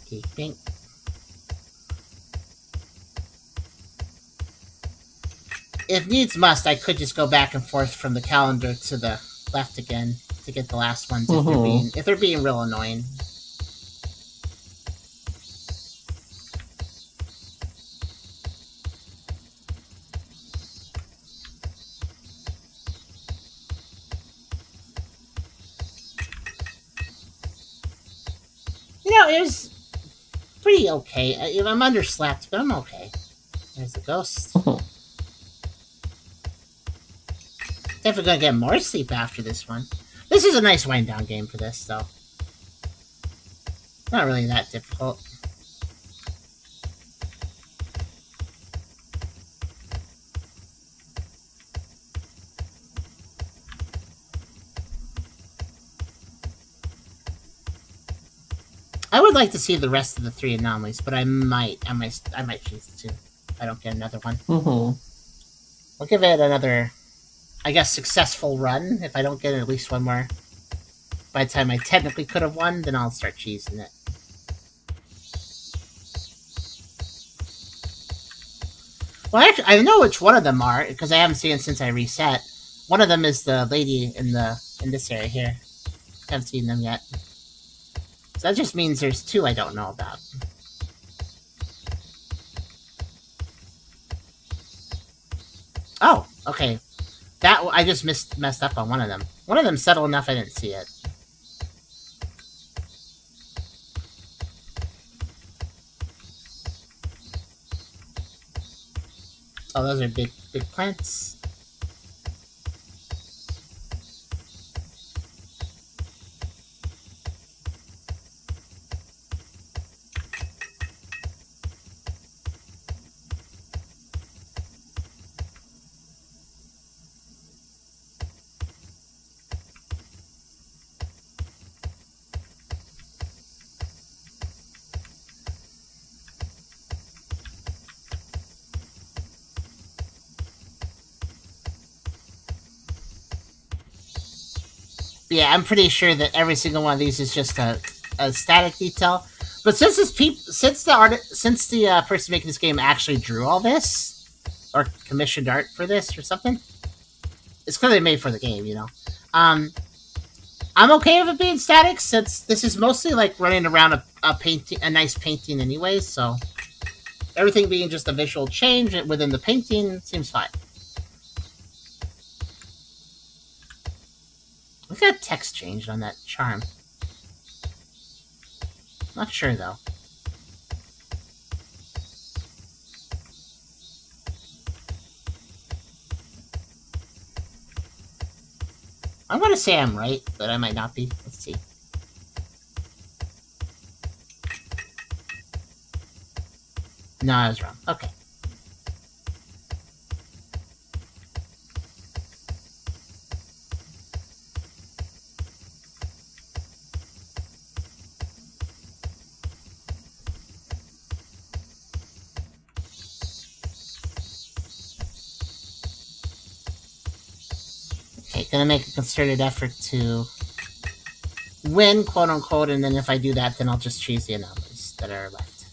Keeping. If needs must, I could just go back and forth from the calendar to the left again to get the last ones if they're being real annoying. You know, it was pretty okay. I'm underslept, but I'm okay. There's the ghost. Definitely gonna get more sleep after this one. This is a nice wind down game for this, though. Not really that difficult. I would like to see the rest of the 3 anomalies, but I might choose to. If I don't get another one. I'll give it another, I guess, successful run. If I don't get at least one more, by the time I technically could have won, then I'll start cheesing it. Well, actually, I know which one of them are because I haven't seen it since I reset. One of them is the lady in this area here. I haven't seen them yet. So that just means there's 2 I don't know about. Oh, okay. That I just messed up on one of them. One of them subtle enough I didn't see it. Oh, those are big plants. Yeah, I'm pretty sure that every single one of these is just a static detail. But since the person making this game actually drew all this, or commissioned art for this or something, it's clearly made for the game, you know. I'm okay with it being static since this is mostly like running around a nice painting anyway. So everything being just a visual change within the painting seems fine. Look at text changed on that charm. Not sure though. I'm gonna say I'm right, but I might not be. Let's see. No, I was wrong. Okay. Gonna make a concerted effort to win, quote unquote, and then if I do that, then I'll just choose the anomalies that are left.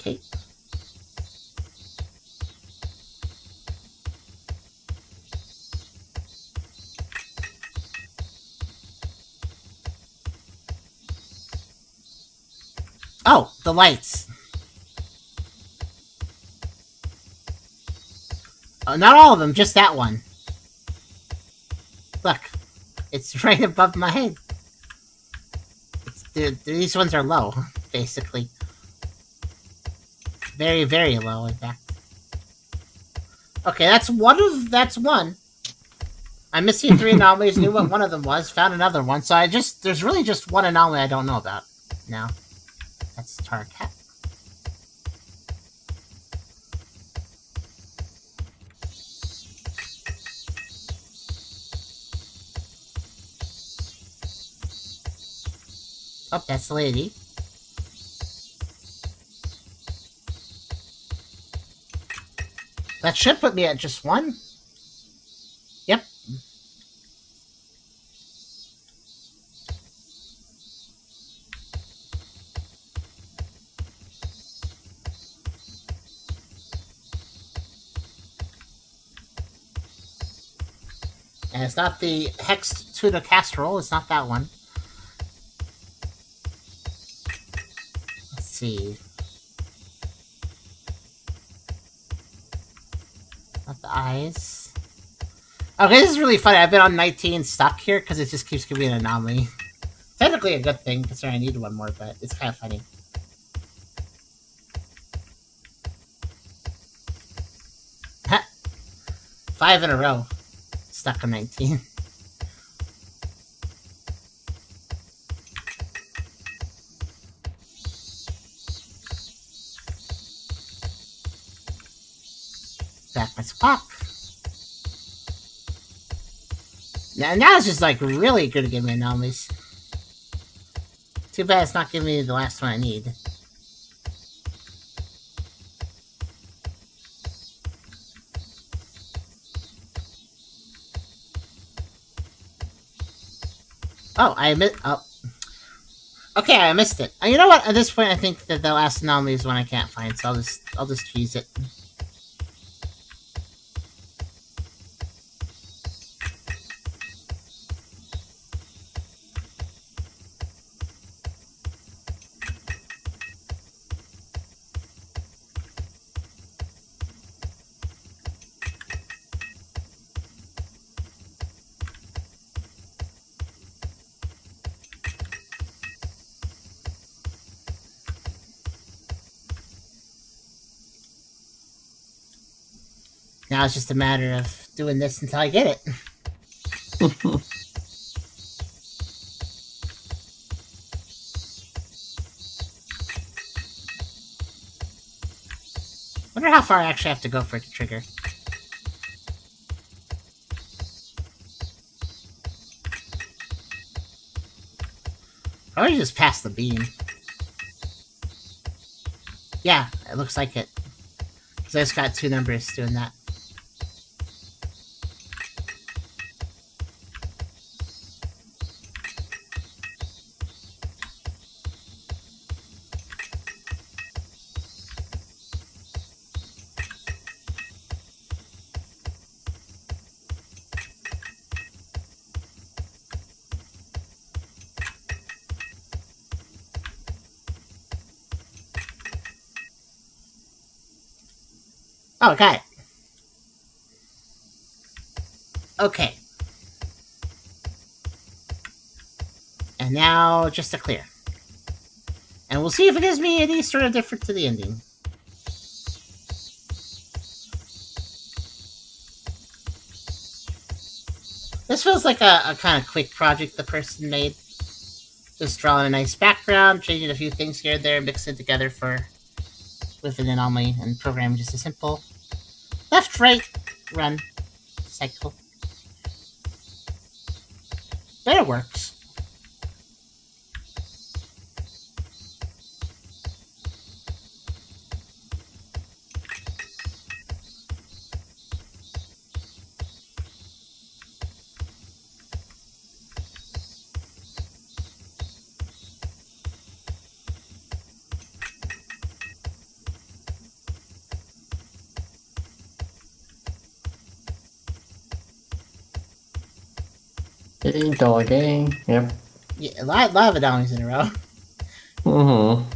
Okay. Oh, the lights. Not all of them, just that one. Look, it's right above my head. These ones are low, basically. Very, very low, in fact. Okay, that's one. I'm missing 3 anomalies, knew what one of them was, found another one, so there's really just one anomaly I don't know about. No. That's Tarkat. Oh, that's the lady. That should put me at just one. Yep. And it's not the hexed tuna casserole. It's not that one. Let's see. Not the eyes. Okay, this is really funny. I've been on 19 stuck here because it just keeps giving me an anomaly. Technically a good thing, considering I need one more, but it's kind of funny. Ha! 5 in a row. Stuck on 19. Backwards pop. Now it's just like really good to give me anomalies. Too bad it's not giving me the last one I need. Oh, I admit. Oh. Okay, I missed it. You know what? At this point, I think that the last anomaly is one I can't find, so I'll just cheese it. Now it's just a matter of doing this until I get it. Wonder how far I actually have to go for it to trigger. Probably just past the beam. Yeah, it looks like it. Because I just got 2 numbers doing that. Oh, got it. Okay. And now, just to clear. And we'll see if it gives me any sort of difference to the ending. This feels like a kind of quick project the person made. Just drawing a nice background, changing a few things here and there, mixing it together with an anomaly, and programming just a simple left, right, run cycle. But it works. Hey, doggy. Yep. Yeah, a lot of anomalies in a row. Mm-hmm.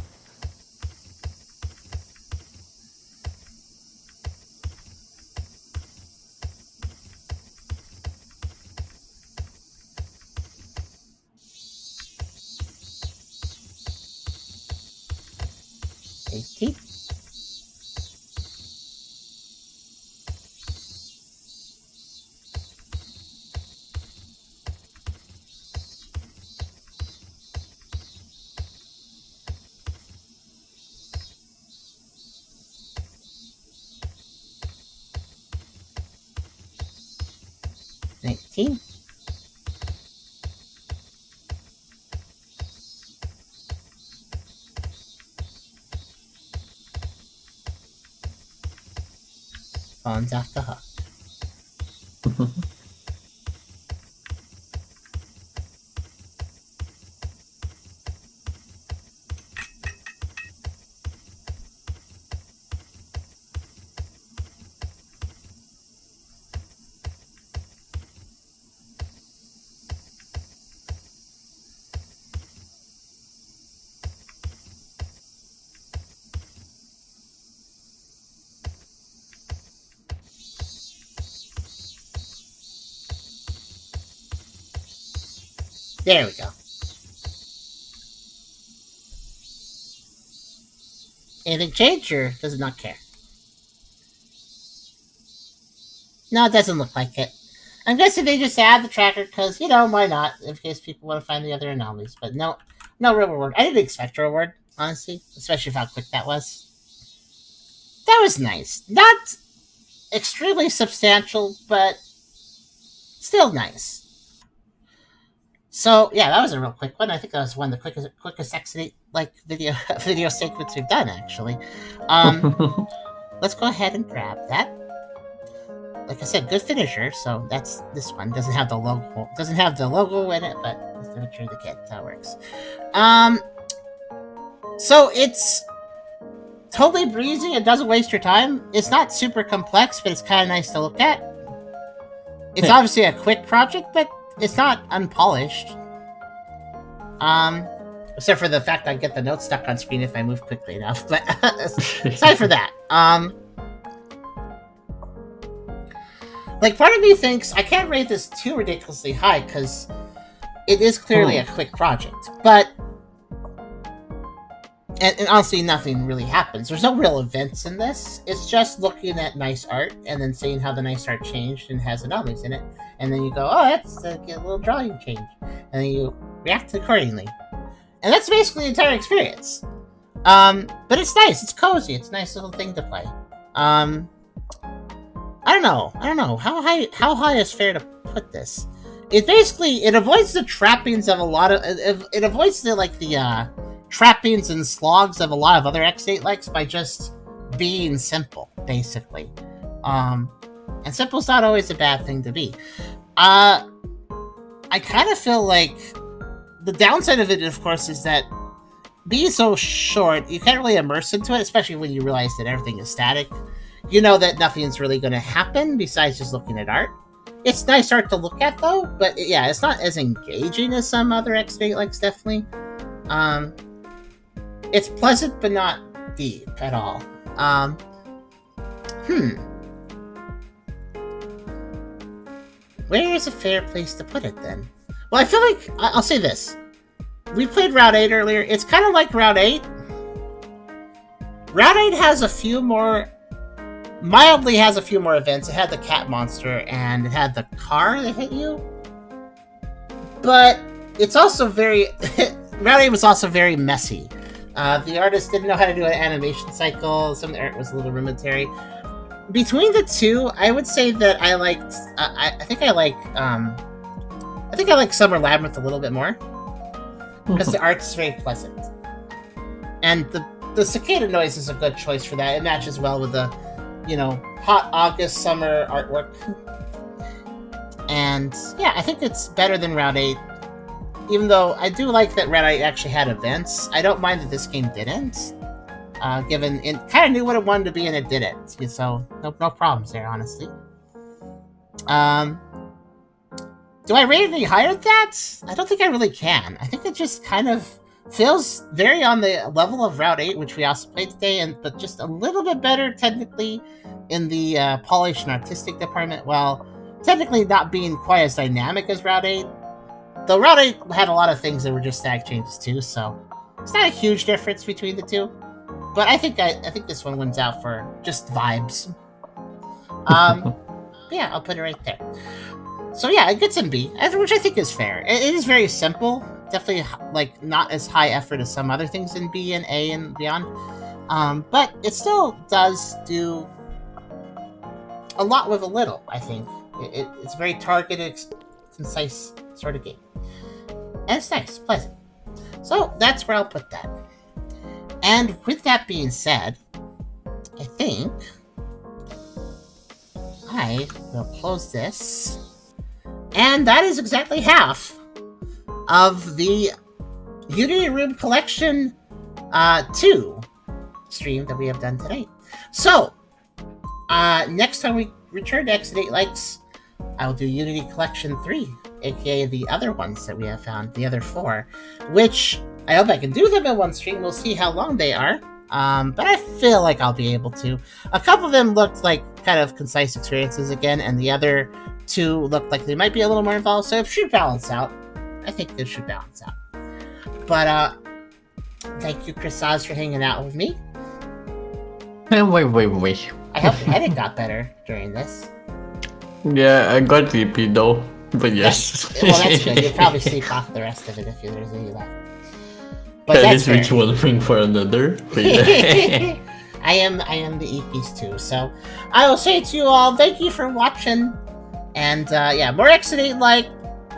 Tasty. 19. Phone's off the hook. There we go. Anything change, or does it not care? No, it doesn't look like it. I'm guessing they just add the tracker because, why not? In case people want to find the other anomalies. But no real reward. I didn't expect a reward, honestly. Especially with how quick that was. That was nice. Not extremely substantial, but still nice. So yeah, that was a real quick one. I think that was one of the quickest exit video segments we've done, actually. Let's go ahead and grab that. Like I said, good finisher. So that's this one. Doesn't have the logo in it, but let's make sure the kit works. So it's totally breezy. It doesn't waste your time. It's not super complex, but it's kind of nice to look at. It's obviously a quick project, but it's not unpolished. Except for the fact I get the notes stuck on screen if I move quickly enough. But aside for that, part of me thinks I can't rate this too ridiculously high because it is clearly a quick project. But and honestly, nothing really happens. There's no real events in this. It's just looking at nice art and then seeing how the nice art changed and has anomalies in it. And then you go, oh, that's a little drawing change. And then you react accordingly. And that's basically the entire experience. But it's nice. It's cozy. It's a nice little thing to play. I don't know. How high is fair to put this? It avoids the trappings of a lot of... It avoids the trappings and slogs of a lot of other X8 likes by just being simple, basically. And simple's not always a bad thing to be. I kind of feel like the downside of it, of course, is that being so short, you can't really immerse into it, especially when you realize that everything is static. You know that nothing's really going to happen besides just looking at art. It's nice art to look at, though, but yeah, it's not as engaging as some other X8 likes, definitely. It's pleasant, but not deep at all. Where is a fair place to put it, then? Well, I feel like... I'll say this. We played Route 8 earlier. It's kind of like Route 8. Route 8 has a few more... Mildly has a few more events. It had the cat monster, and it had the car that hit you. But it's also very... Route 8 was also very messy. The artist didn't know how to do an animation cycle. Some of the art was a little rudimentary. Between the two, I would say that I liked. I think I like Summer Labyrinth a little bit more because the art's very pleasant, and the cicada noise is a good choice for that. It matches well with the, hot August summer artwork. And yeah, I think it's better than Route 8. Even though I do like that Route 8 actually had events, I don't mind that this game didn't. Given it kind of knew what it wanted to be and it didn't. So no problems there, honestly. Do I rate it any higher than that? I don't think I really can. I think it just kind of feels very on the level of Route 8, which we also played today, but just a little bit better technically in the polish and artistic department, while technically not being quite as dynamic as Route 8. Though Route 8 had a lot of things that were just static changes too, so it's not a huge difference between the two. But I think this one wins out for just vibes. Yeah, I'll put it right there. So yeah, it gets in B, which I think is fair. It is very simple. Definitely not as high effort as some other things in B and A and beyond. But it still does do a lot with a little, I think. It's a very targeted, concise sort of game. And it's nice, pleasant. So that's where I'll put that. And with that being said, I think I will close this. And that is exactly half of the Unityroom Collection 2 stream that we have done tonight. So, next time we return to Exodate Likes, I will do Unity Collection 3, aka the other ones that we have found, the other 4, which I hope I can do them in one stream. We'll see how long they are. But I feel like I'll be able to. A couple of them looked like kind of concise experiences again, and the other 2 looked like they might be a little more involved, so it should balance out. I think it should balance out. But, thank you, Chris Oz, for hanging out with me. Wait. I hope your headache got better during this. Yeah, I got sleepy though, but yes. Well, that's good. You'll probably sleep off the rest of it if there's any left. But That that's is which fair. one thing for another. But yeah. I am the EPs too. So I will say to you all, thank you for watching. And yeah, more Exodate like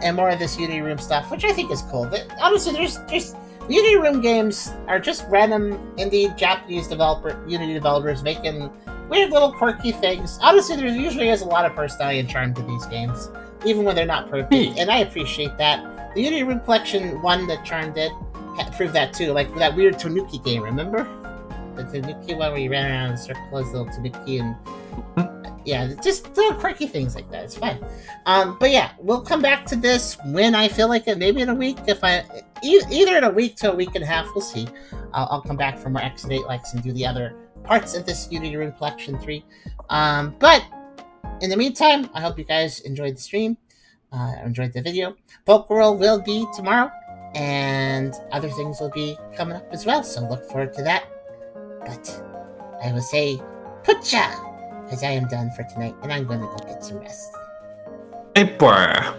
and more of this Unityroom stuff, which I think is cool. But honestly, there's Unityroom games are just random indie Japanese Unity developers making weird little quirky things. Honestly, there usually is a lot of personality and charm to these games, even when they're not perfect. And I appreciate that. The Unityroom Collection 1 that Charm did proved that too. Like that weird Tanuki game, remember? The Tanuki one where you ran around in a circle as a little Tanuki and yeah, just little quirky things like that. It's fun. But yeah, we'll come back to this when I feel like it. Maybe in a week, either in a week to a week and a half. We'll see. I'll come back for more Exodate likes and do the other parts of this Unityroom Collection 3. But in the meantime, I hope you guys enjoyed the stream, enjoyed the video. Poke World will be tomorrow, and other things will be coming up as well. So look forward to that. But I will say, Putcha! Because I am done for tonight, and I'm going to go get some rest. Paper.